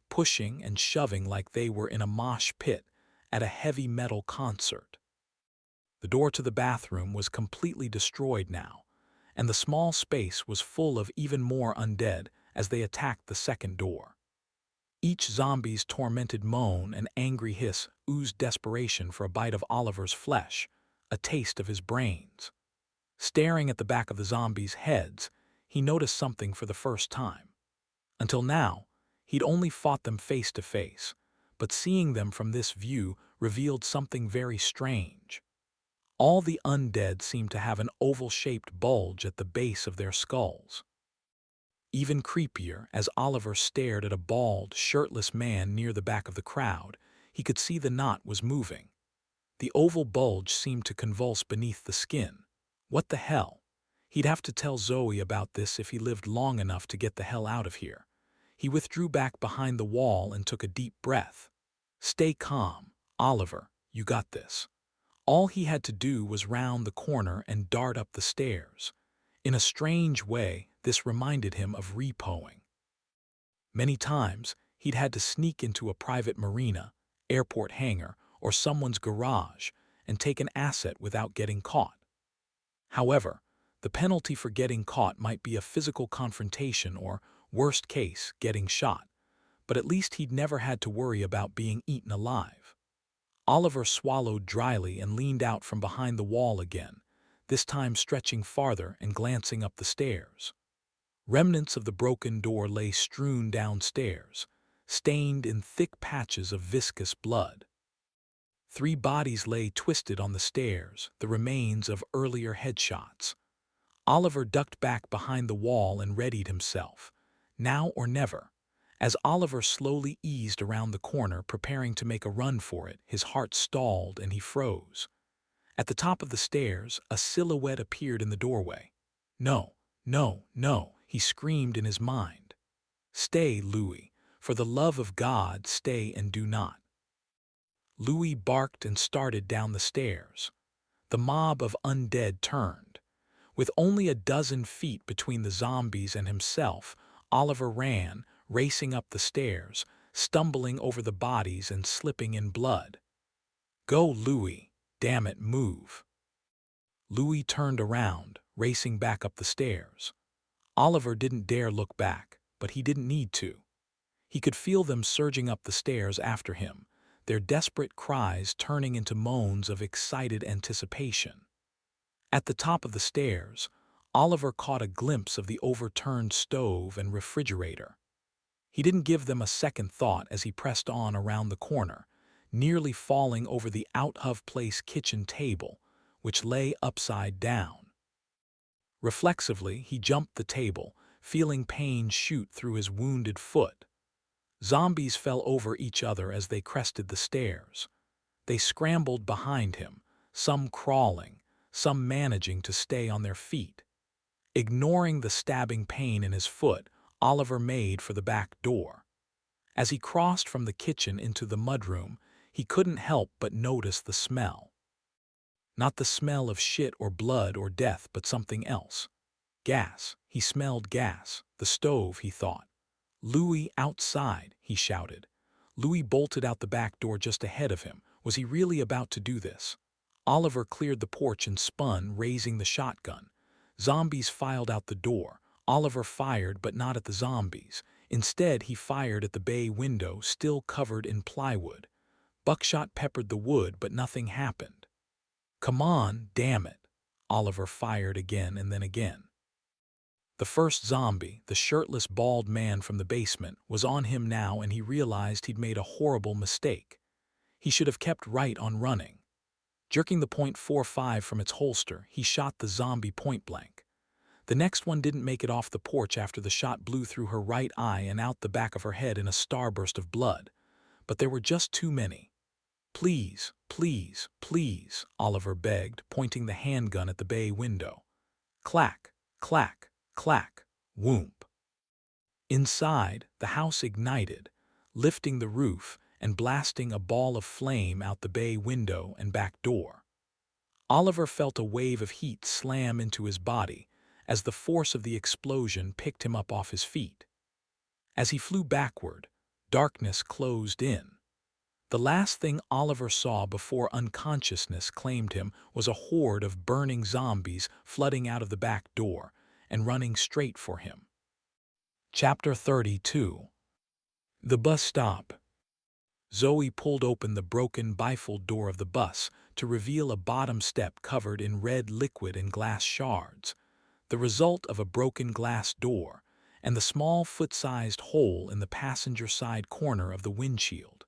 pushing and shoving like they were in a mosh pit at a heavy metal concert. The door to the bathroom was completely destroyed now, and the small space was full of even more undead as they attacked the second door. Each zombie's tormented moan and angry hiss oozed desperation for a bite of Oliver's flesh, a taste of his brains. Staring at the back of the zombies' heads, he noticed something for the first time. Until now, he'd only fought them face to face, but seeing them from this view revealed something very strange. All the undead seemed to have an oval-shaped bulge at the base of their skulls. Even creepier, as Oliver stared at a bald, shirtless man near the back of the crowd, he could see the knot was moving. The oval bulge seemed to convulse beneath the skin. What the hell? He'd have to tell Zoe about this if he lived long enough to get the hell out of here. He withdrew back behind the wall and took a deep breath. Stay calm, Oliver, you got this. All he had to do was round the corner and dart up the stairs. In a strange way, this reminded him of repoing. Many times, he'd had to sneak into a private marina, airport hangar, or someone's garage and take an asset without getting caught. However, the penalty for getting caught might be a physical confrontation or, worst case, getting shot, but at least he'd never had to worry about being eaten alive. Oliver swallowed dryly and leaned out from behind the wall again, this time stretching farther and glancing up the stairs. Remnants of the broken door lay strewn downstairs, stained in thick patches of viscous blood. 3 bodies lay twisted on the stairs, the remains of earlier headshots. Oliver ducked back behind the wall and readied himself. Now or never. As Oliver slowly eased around the corner, preparing to make a run for it, his heart stalled and he froze. At the top of the stairs, a silhouette appeared in the doorway. No, no, no, he screamed in his mind. Stay, Louis. For the love of God, stay and do not. Louis barked and started down the stairs. The mob of undead turned. With only a dozen feet between the zombies and himself, Oliver ran, racing up the stairs, stumbling over the bodies and slipping in blood. Go, Louis. Damn it, move. Louis turned around, racing back up the stairs. Oliver didn't dare look back, but he didn't need to. He could feel them surging up the stairs after him, their desperate cries turning into moans of excited anticipation. At the top of the stairs, Oliver caught a glimpse of the overturned stove and refrigerator. He didn't give them a second thought as he pressed on around the corner, nearly falling over the out-of-place kitchen table, which lay upside down. Reflexively, he jumped the table, feeling pain shoot through his wounded foot. Zombies fell over each other as they crested the stairs. They scrambled behind him, some crawling, some managing to stay on their feet. Ignoring the stabbing pain in his foot, Oliver made for the back door. As he crossed from the kitchen into the mudroom, he couldn't help but notice the smell. Not the smell of shit or blood or death, but something else. Gas. He smelled gas. The stove, he thought. "Louis, outside!" he shouted. Louis bolted out the back door just ahead of him. Was he really about to do this? Oliver cleared the porch and spun, raising the shotgun. Zombies filed out the door. Oliver fired, but not at the zombies. Instead, he fired at the bay window, still covered in plywood. Buckshot peppered the wood, but nothing happened. "Come on, damn it!" Oliver fired again and then again. The first zombie, the shirtless, bald man from the basement, was on him now, and he realized he'd made a horrible mistake. He should have kept right on running. Jerking the .45 from its holster, he shot the zombie point blank. The next one didn't make it off the porch after the shot blew through her right eye and out the back of her head in a starburst of blood. But there were just too many. "Please, please, please," Oliver begged, pointing the handgun at the bay window. Clack, clack, clack, whoomp. Inside, the house ignited, lifting the roof and blasting a ball of flame out the bay window and back door. Oliver felt a wave of heat slam into his body as the force of the explosion picked him up off his feet. As he flew backward, darkness closed in. The last thing Oliver saw before unconsciousness claimed him was a horde of burning zombies flooding out of the back door and running straight for him. Chapter 32. The bus stop. Zoe pulled open the broken bifold door of the bus to reveal a bottom step covered in red liquid and glass shards, the result of a broken glass door and the small foot-sized hole in the passenger side corner of the windshield.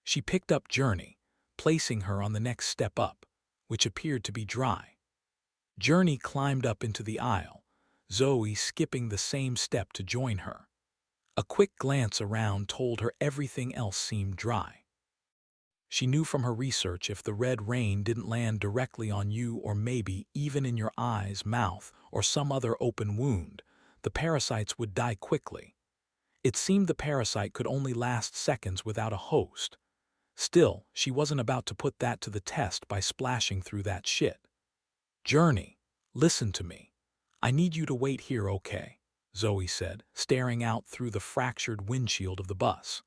She picked up Journey, placing her on the next step up, which appeared to be dry. Journey climbed up into the aisle, Zoe skipping the same step to join her. A quick glance around told her everything else seemed dry. She knew from her research if the red rain didn't land directly on you, or maybe even in your eyes, mouth, or some other open wound, the parasites would die quickly. It seemed the parasite could only last seconds without a host. Still, she wasn't about to put that to the test by splashing through that shit. "Journey, listen to me. I need you to wait here, okay?" Zoe said, staring out through the fractured windshield of the bus.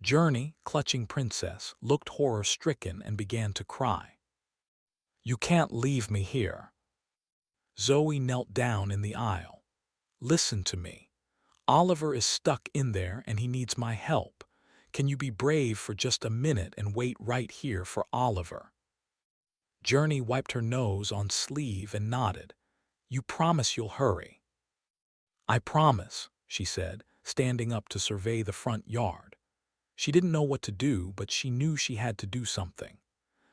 Journey, clutching Princess, looked horror-stricken and began to cry. "You can't leave me here." Zoe knelt down in the aisle. "Listen to me. Oliver is stuck in there and he needs my help. Can you be brave for just a minute and wait right here for Oliver?" Journey wiped her nose on sleeve and nodded. "You promise you'll hurry?" "I promise," she said, standing up to survey the front yard. She didn't know what to do, but she knew she had to do something.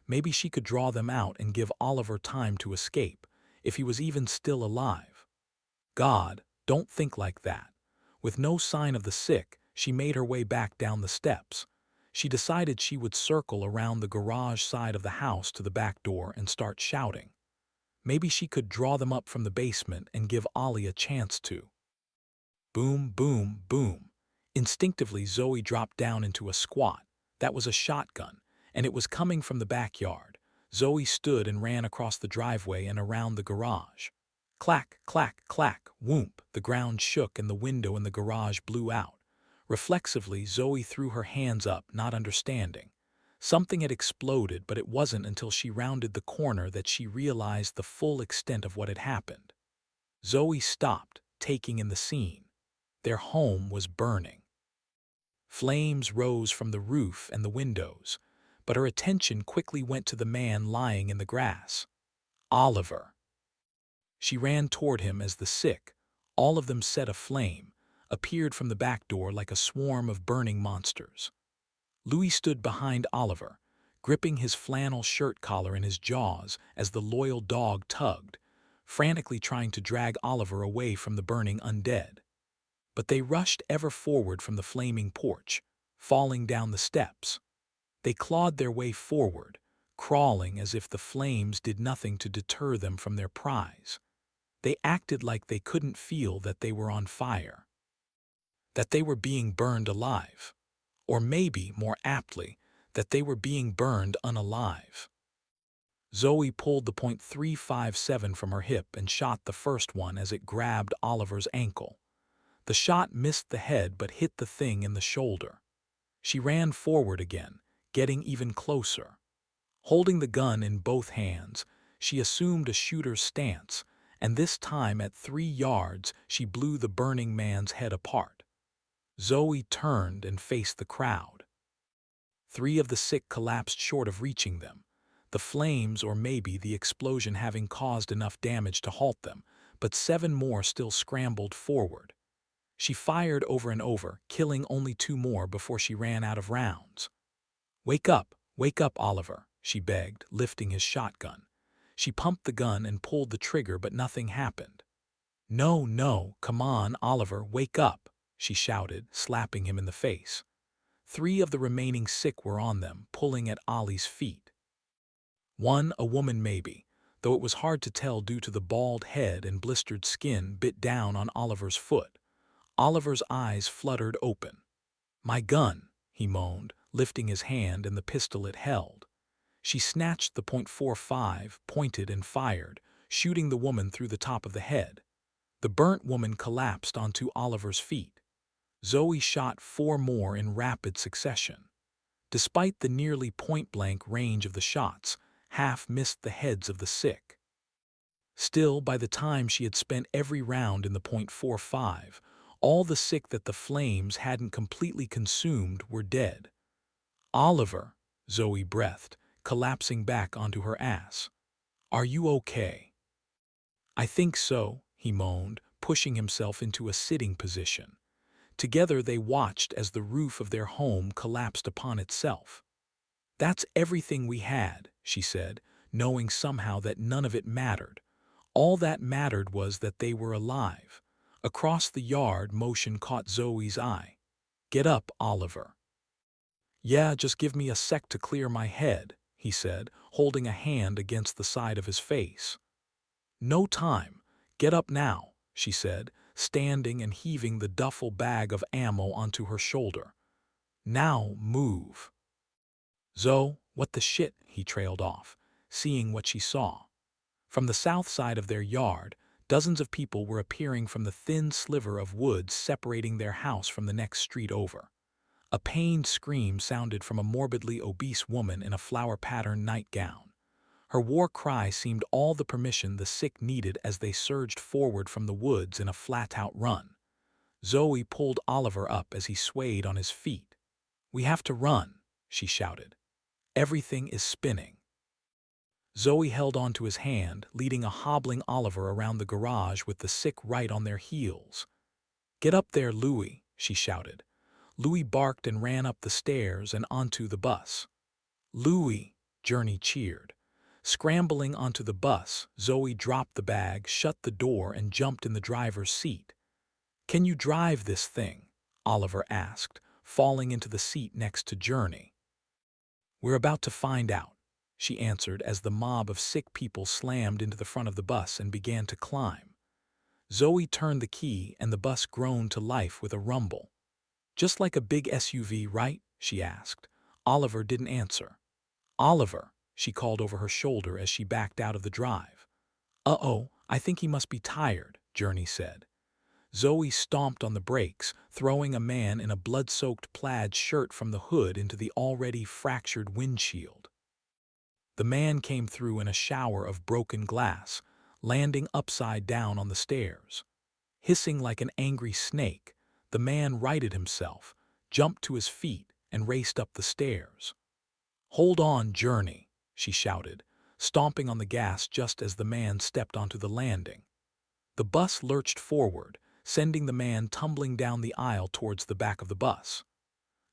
Maybe she could draw them out and give Oliver time to escape, if he was even still alive. God, don't think like that. With no sign of the sick, she made her way back down the steps. She decided she would circle around the garage side of the house to the back door and start shouting. Maybe she could draw them up from the basement and give Ollie a chance to. Boom, boom, boom. Instinctively, Zoe dropped down into a squat. That was a shotgun, and it was coming from the backyard. Zoe stood and ran across the driveway and around the garage. Clack, clack, clack, whoomp. The ground shook and the window in the garage blew out. Reflexively, Zoe threw her hands up, not understanding. Something had exploded, but it wasn't until she rounded the corner that she realized the full extent of what had happened. Zoe stopped, taking in the scene. Their home was burning. Flames rose from the roof and the windows, but her attention quickly went to the man lying in the grass. Oliver. She ran toward him as the sick, all of them set aflame, appeared from the back door like a swarm of burning monsters. Louis stood behind Oliver, gripping his flannel shirt collar in his jaws as the loyal dog tugged, frantically trying to drag Oliver away from the burning undead. But they rushed ever forward from the flaming porch, falling down the steps. They clawed their way forward, crawling as if the flames did nothing to deter them from their prize. They acted like they couldn't feel that they were on fire. that they were being burned alive. Or maybe, more aptly, that they were being burned unalive. Zoe pulled the .357 from her hip and shot the first one as it grabbed Oliver's ankle. The shot missed the head but hit the thing in the shoulder. She ran forward again, getting even closer. Holding the gun in both hands, she assumed a shooter's stance, and this time at 3 yards she blew the burning man's head apart. Zoe turned and faced the crowd. 3 of the sick collapsed short of reaching them, the flames or maybe the explosion having caused enough damage to halt them, but 7 more still scrambled forward. She fired over and over, killing only 2 more before she ran out of rounds. Wake up, Oliver," she begged, lifting his shotgun. She pumped the gun and pulled the trigger, but nothing happened. No, no, come on, Oliver, wake up," she shouted, slapping him in the face. 3 of the remaining sick were on them, pulling at Ollie's feet. 1, a woman maybe, though it was hard to tell due to the bald head and blistered skin, bit down on Oliver's foot. Oliver's eyes fluttered open. "My gun," he moaned, lifting his hand and the pistol it held. She snatched the .45, pointed and fired, shooting the woman through the top of the head. The burnt woman collapsed onto Oliver's feet. Zoe shot 4 more in rapid succession. Despite the nearly point-blank range of the shots, half missed the heads of the sick. Still, by the time she had spent every round in the .45, all the sick that the flames hadn't completely consumed were dead. "Oliver," Zoe breathed, collapsing back onto her ass. "Are you okay?" "I think so," he moaned, pushing himself into a sitting position. Together they watched as the roof of their home collapsed upon itself. "That's everything we had," she said, knowing somehow that none of it mattered. All that mattered was that they were alive. Across the yard, motion caught Zoe's eye. "Get up, Oliver." "Yeah, just give me a sec to clear my head," he said, holding a hand against the side of his face. "No time. Get up now," she said, standing and heaving the duffel bag of ammo onto her shoulder. "Now move." "Zoe, what the shit?" he trailed off, seeing what she saw. From the south side of their yard, dozens of people were appearing from the thin sliver of woods separating their house from the next street over. A pained scream sounded from a morbidly obese woman in a flower-patterned nightgown. Her war cry seemed all the permission the sick needed as they surged forward from the woods in a flat-out run. Zoe pulled Oliver up as he swayed on his feet. "We have to run," she shouted. "Everything is spinning." Zoe held onto his hand, leading a hobbling Oliver around the garage with the sick right on their heels. "Get up there, Louie," she shouted. Louie barked and ran up the stairs and onto the bus. "Louie," Journey cheered. Scrambling onto the bus, Zoe dropped the bag, shut the door, and jumped in the driver's seat. "Can you drive this thing?" Oliver asked, falling into the seat next to Journey. "We're about to find out," she answered as the mob of sick people slammed into the front of the bus and began to climb. Zoe turned the key and the bus groaned to life with a rumble. "Just like a big SUV, right?" she asked. Oliver didn't answer. "Oliver," she called over her shoulder as she backed out of the drive. "Uh-oh, I think he must be tired," Journey said. Zoe stomped on the brakes, throwing a man in a blood-soaked plaid shirt from the hood into the already fractured windshield. The man came through in a shower of broken glass, landing upside down on the stairs. Hissing like an angry snake, the man righted himself, jumped to his feet, and raced up the stairs. "Hold on, Journey," she shouted, stomping on the gas just as the man stepped onto the landing. The bus lurched forward, sending the man tumbling down the aisle towards the back of the bus.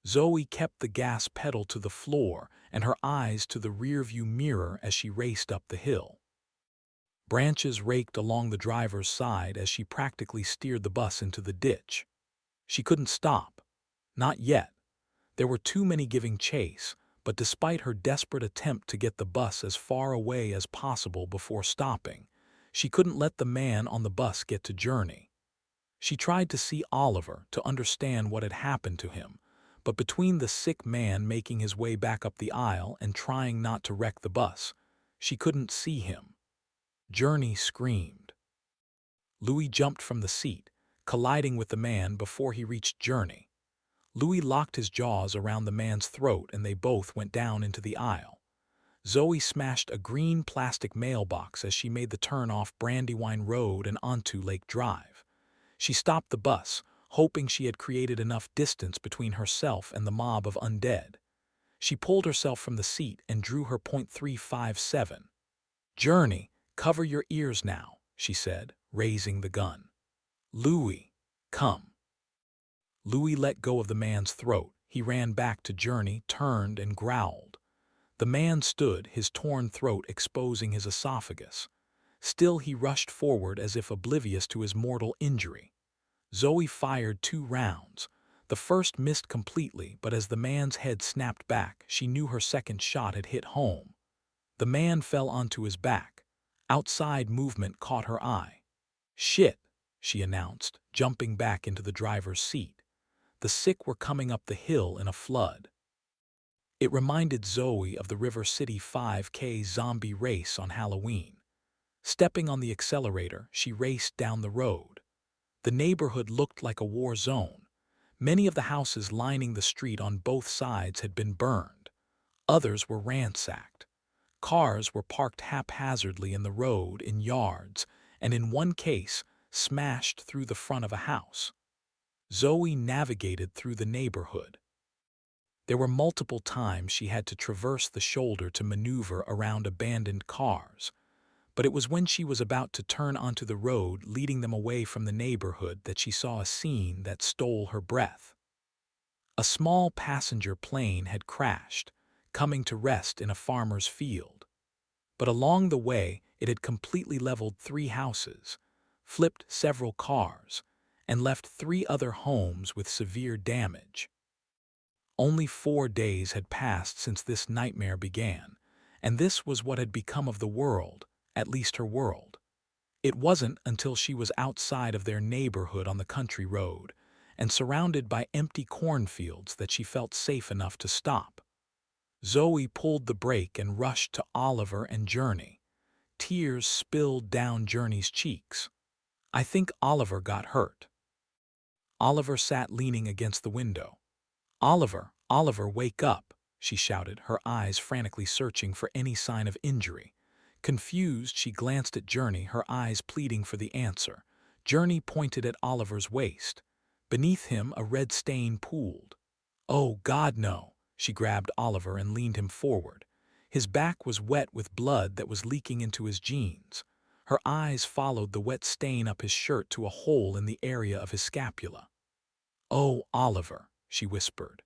Zoe kept the gas pedal to the floor and her eyes to the rearview mirror as she raced up the hill. Branches raked along the driver's side as she practically steered the bus into the ditch. She couldn't stop. Not yet. There were too many giving chase, but despite her desperate attempt to get the bus as far away as possible before stopping, she couldn't let the man on the bus get to Journey. She tried to see Oliver to understand what had happened to him, but between the sick man making his way back up the aisle and trying not to wreck the bus, she couldn't see him. Journey screamed. Louis jumped from the seat, colliding with the man before he reached Journey. Louis locked his jaws around the man's throat and they both went down into the aisle. Zoe smashed a green plastic mailbox as she made the turn off Brandywine Road and onto Lake Drive. She stopped the bus, hoping she had created enough distance between herself and the mob of undead. She pulled herself from the seat and drew her .357. "Journey, cover your ears now," she said, raising the gun. "Louis, come." Louis let go of the man's throat. He ran back to Journey, turned, and growled. The man stood, his torn throat exposing his esophagus. Still he rushed forward as if oblivious to his mortal injury. Zoe fired 2 rounds. The first missed completely, but as the man's head snapped back, she knew her second shot had hit home. The man fell onto his back. Outside movement caught her eye. "Shit," she announced, jumping back into the driver's seat. The sick were coming up the hill in a flood. It reminded Zoe of the River City 5K zombie race on Halloween. Stepping on the accelerator, she raced down the road. The neighborhood looked like a war zone. Many of the houses lining the street on both sides had been burned. Others were ransacked. Cars were parked haphazardly in the road, in yards, and in one case, smashed through the front of a house. Zoe navigated through the neighborhood. There were multiple times she had to traverse the shoulder to maneuver around abandoned cars, but it was when she was about to turn onto the road leading them away from the neighborhood that she saw a scene that stole her breath. A small passenger plane had crashed, coming to rest in a farmer's field. But along the way, it had completely leveled 3 houses, flipped several cars, and left 3 other homes with severe damage. Only 4 days had passed since this nightmare began, and this was what had become of the world, at least her world. It wasn't until she was outside of their neighborhood on the country road and surrounded by empty cornfields that she felt safe enough to stop. Zoe pulled the brake and rushed to Oliver and Journey. Tears spilled down Journey's cheeks. "I think Oliver got hurt." Oliver sat leaning against the window. "Oliver, Oliver, wake up," she shouted, her eyes frantically searching for any sign of injury. Confused, she glanced at Journey, her eyes pleading for the answer. Journey pointed at Oliver's waist. Beneath him, a red stain pooled. "Oh, God, no!" She grabbed Oliver and leaned him forward. His back was wet with blood that was leaking into his jeans. Her eyes followed the wet stain up his shirt to a hole in the area of his scapula. "Oh, Oliver," she whispered.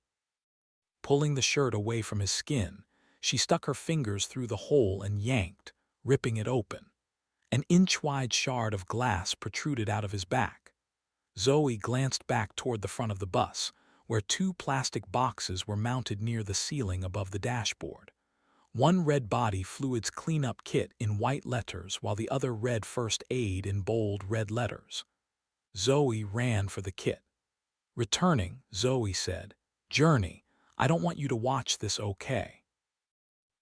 Pulling the shirt away from his skin, she stuck her fingers through the hole and yanked, ripping it open. An inch-wide shard of glass protruded out of his back. Zoe glanced back toward the front of the bus, where 2 plastic boxes were mounted near the ceiling above the dashboard. One read Body Fluids Cleanup Kit in white letters, while the other read First Aid in bold red letters. Zoe ran for the kit. Returning, Zoe said, "Journey, I don't want you to watch this, okay?"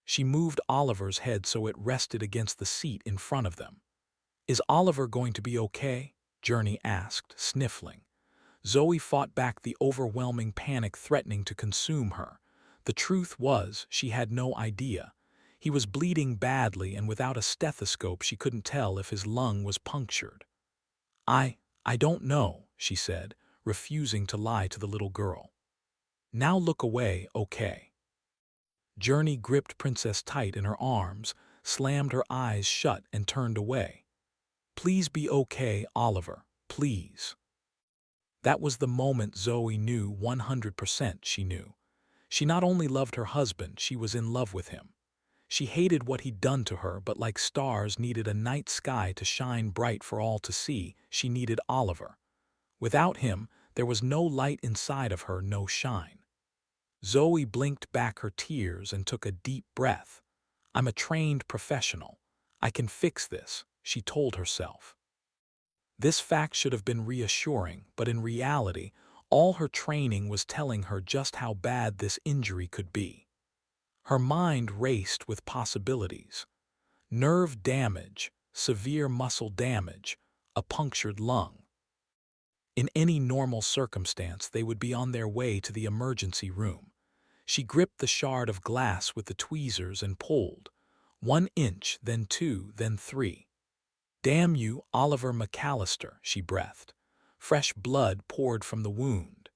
She moved Oliver's head so it rested against the seat in front of them. "Is Oliver going to be okay?" Journey asked, sniffling. Zoe fought back the overwhelming panic threatening to consume her. The truth was, she had no idea. He was bleeding badly, and without a stethoscope she couldn't tell if his lung was punctured. I don't know," she said, refusing to lie to the little girl. "Now look away, okay?" Journey gripped Princess tight in her arms, slammed her eyes shut, and turned away. "Please be okay, Oliver, please." That was the moment Zoe knew 100% she knew. She not only loved her husband, she was in love with him. She hated what he'd done to her, but like stars needed a night sky to shine bright for all to see, she needed Oliver. Without him, there was no light inside of her, no shine. Zoe blinked back her tears and took a deep breath. "I'm a trained professional. I can fix this," she told herself. This fact should have been reassuring, but in reality, all her training was telling her just how bad this injury could be. Her mind raced with possibilities. Nerve damage, severe muscle damage, a punctured lung. In any normal circumstance, they would be on their way to the emergency room. She gripped the shard of glass with the tweezers and pulled. 1 inch, then 2, then 3. "Damn you, Oliver McAllister," she breathed. Fresh blood poured from the wound.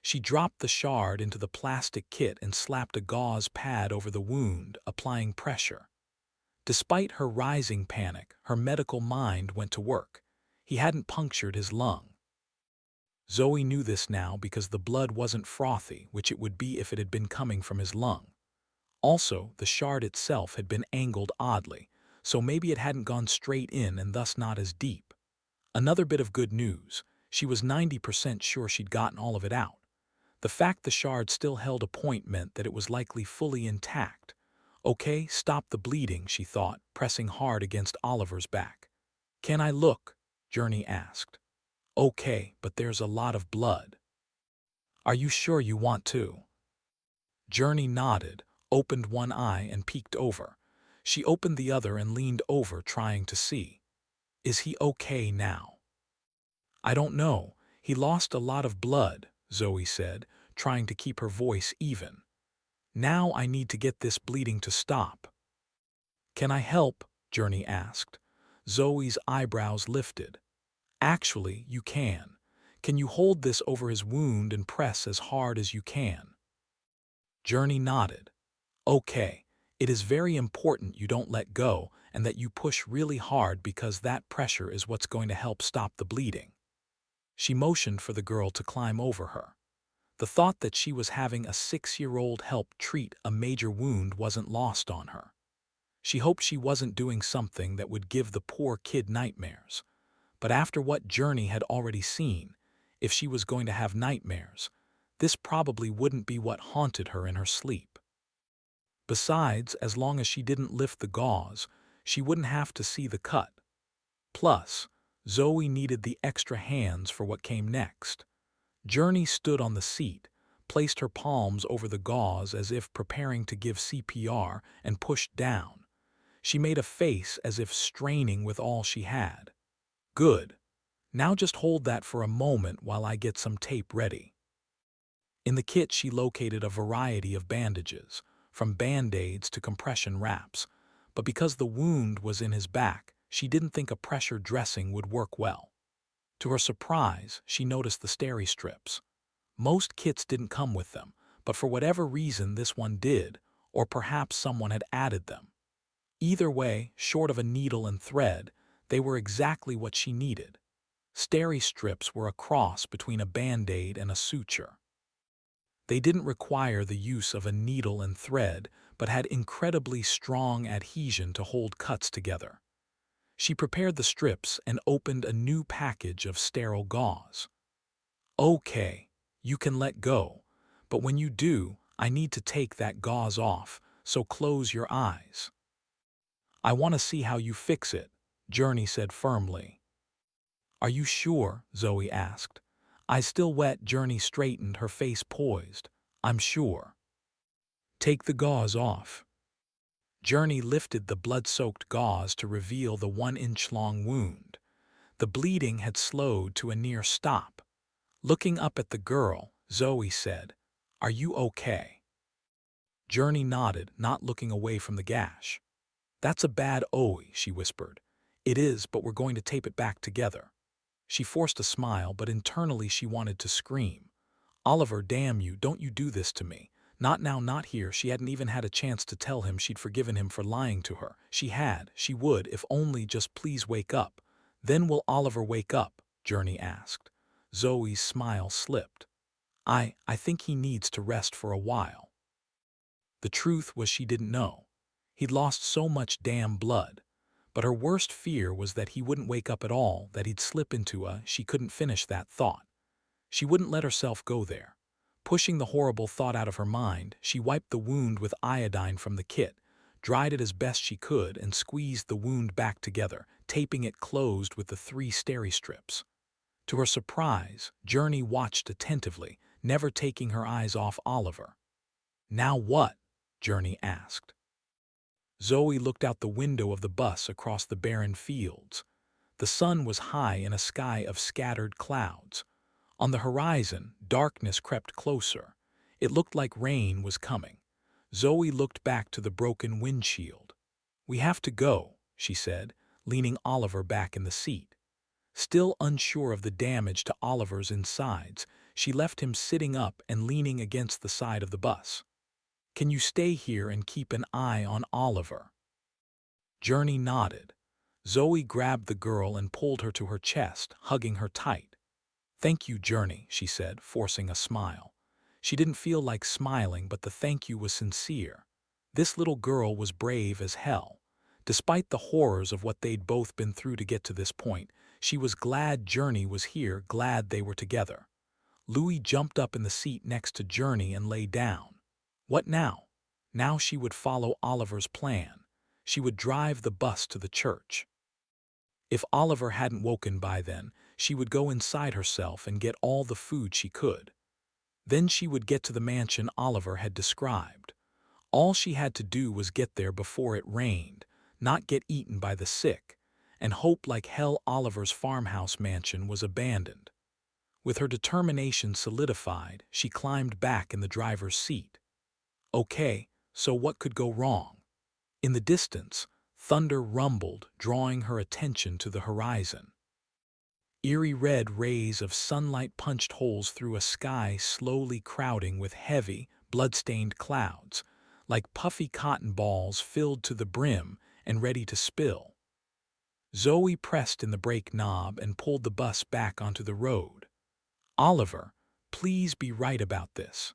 She dropped the shard into the plastic kit and slapped a gauze pad over the wound, applying pressure. Despite her rising panic, her medical mind went to work. He hadn't punctured his lung. Zoe knew this now because the blood wasn't frothy, which it would be if it had been coming from his lung. Also, the shard itself had been angled oddly, so maybe it hadn't gone straight in and thus not as deep. Another bit of good news. She was 90% sure she'd gotten all of it out. The fact the shard still held a point meant that it was likely fully intact. "Okay, stop the bleeding," she thought, pressing hard against Oliver's back. "Can I look?" Journey asked. "Okay, but there's a lot of blood." "Are you sure you want to?" Journey nodded, opened one eye and peeked over. She opened the other and leaned over, trying to see. "Is he okay now?" "I don't know. He lost a lot of blood," Zoe said, trying to keep her voice even. "Now I need to get this bleeding to stop." "Can I help?" Journey asked. Zoe's eyebrows lifted. "Actually, you can. Can you hold this over his wound and press as hard as you can?" Journey nodded. "Okay. It is very important you don't let go and that you push really hard because that pressure is what's going to help stop the bleeding." She motioned for the girl to climb over her. The thought that she was having a 6-year-old help treat a major wound wasn't lost on her. She hoped she wasn't doing something that would give the poor kid nightmares. But after what Journey had already seen, if she was going to have nightmares, this probably wouldn't be what haunted her in her sleep. Besides, as long as she didn't lift the gauze, she wouldn't have to see the cut. Plus, Zoe needed the extra hands for what came next. Journey stood on the seat, placed her palms over the gauze as if preparing to give CPR, and pushed down. She made a face as if straining with all she had. "Good. Now just hold that for a moment while I get some tape ready." In the kit she located a variety of bandages, from Band-Aids to compression wraps, but because the wound was in his back, she didn't think a pressure dressing would work well. To her surprise, she noticed the steri strips. Most kits didn't come with them, but for whatever reason this one did, or perhaps someone had added them. Either way, short of a needle and thread, they were exactly what she needed. Steri strips were a cross between a Band-Aid and a suture. They didn't require the use of a needle and thread, but had incredibly strong adhesion to hold cuts together. She prepared the strips and opened a new package of sterile gauze. "Okay, you can let go, but when you do, I need to take that gauze off, so close your eyes." "I want to see how you fix it," Journey said firmly. "Are you sure?" Zoe asked. Eyes still wet, Journey straightened, her face poised. "I'm sure." "Take the gauze off." Journey lifted the blood-soaked gauze to reveal the 1-inch-long wound. The bleeding had slowed to a near stop. Looking up at the girl, Zoe said, "Are you okay?" Journey nodded, not looking away from the gash. "That's a bad OE," she whispered. "It is, but we're going to tape it back together." She forced a smile, but internally she wanted to scream. "Oliver, damn you, don't you do this to me. Not now, not here." She hadn't even had a chance to tell him she'd forgiven him for lying to her. She would, if only just please wake up. "Then will Oliver wake up?" Journey asked. Zoe's smile slipped. I think he needs to rest for a while." The truth was she didn't know. He'd lost so much damn blood. But her worst fear was that he wouldn't wake up at all, that he'd slip into she couldn't finish that thought. She wouldn't let herself go there. Pushing the horrible thought out of her mind, she wiped the wound with iodine from the kit, dried it as best she could, and squeezed the wound back together, taping it closed with the 3 steri strips. To her surprise, Journey watched attentively, never taking her eyes off Oliver. "Now what?" Journey asked. Zoe looked out the window of the bus across the barren fields. The sun was high in a sky of scattered clouds. On the horizon, darkness crept closer. It looked like rain was coming. Zoe looked back to the broken windshield. "We have to go," she said, leaning Oliver back in the seat. Still unsure of the damage to Oliver's insides, she left him sitting up and leaning against the side of the bus. "Can you stay here and keep an eye on Oliver?" Journey nodded. Zoe grabbed the girl and pulled her to her chest, hugging her tight. "Thank you, Journey," she said, forcing a smile. She didn't feel like smiling, but the thank you was sincere. This little girl was brave as hell. Despite the horrors of what they'd both been through to get to this point, she was glad Journey was here, glad they were together. Louis jumped up in the seat next to Journey and lay down. What now? Now she would follow Oliver's plan. She would drive the bus to the church. If Oliver hadn't woken by then, she would go inside herself and get all the food she could. Then she would get to the mansion Oliver had described. All she had to do was get there before it rained, not get eaten by the sick, and hope like hell Oliver's farmhouse mansion was abandoned. With her determination solidified, she climbed back in the driver's seat. Okay, so what could go wrong? In the distance, thunder rumbled, drawing her attention to the horizon. Eerie red rays of sunlight punched holes through a sky slowly crowding with heavy, blood-stained clouds, like puffy cotton balls filled to the brim and ready to spill. Zoe pressed in the brake knob and pulled the bus back onto the road. "Oliver, please be right about this."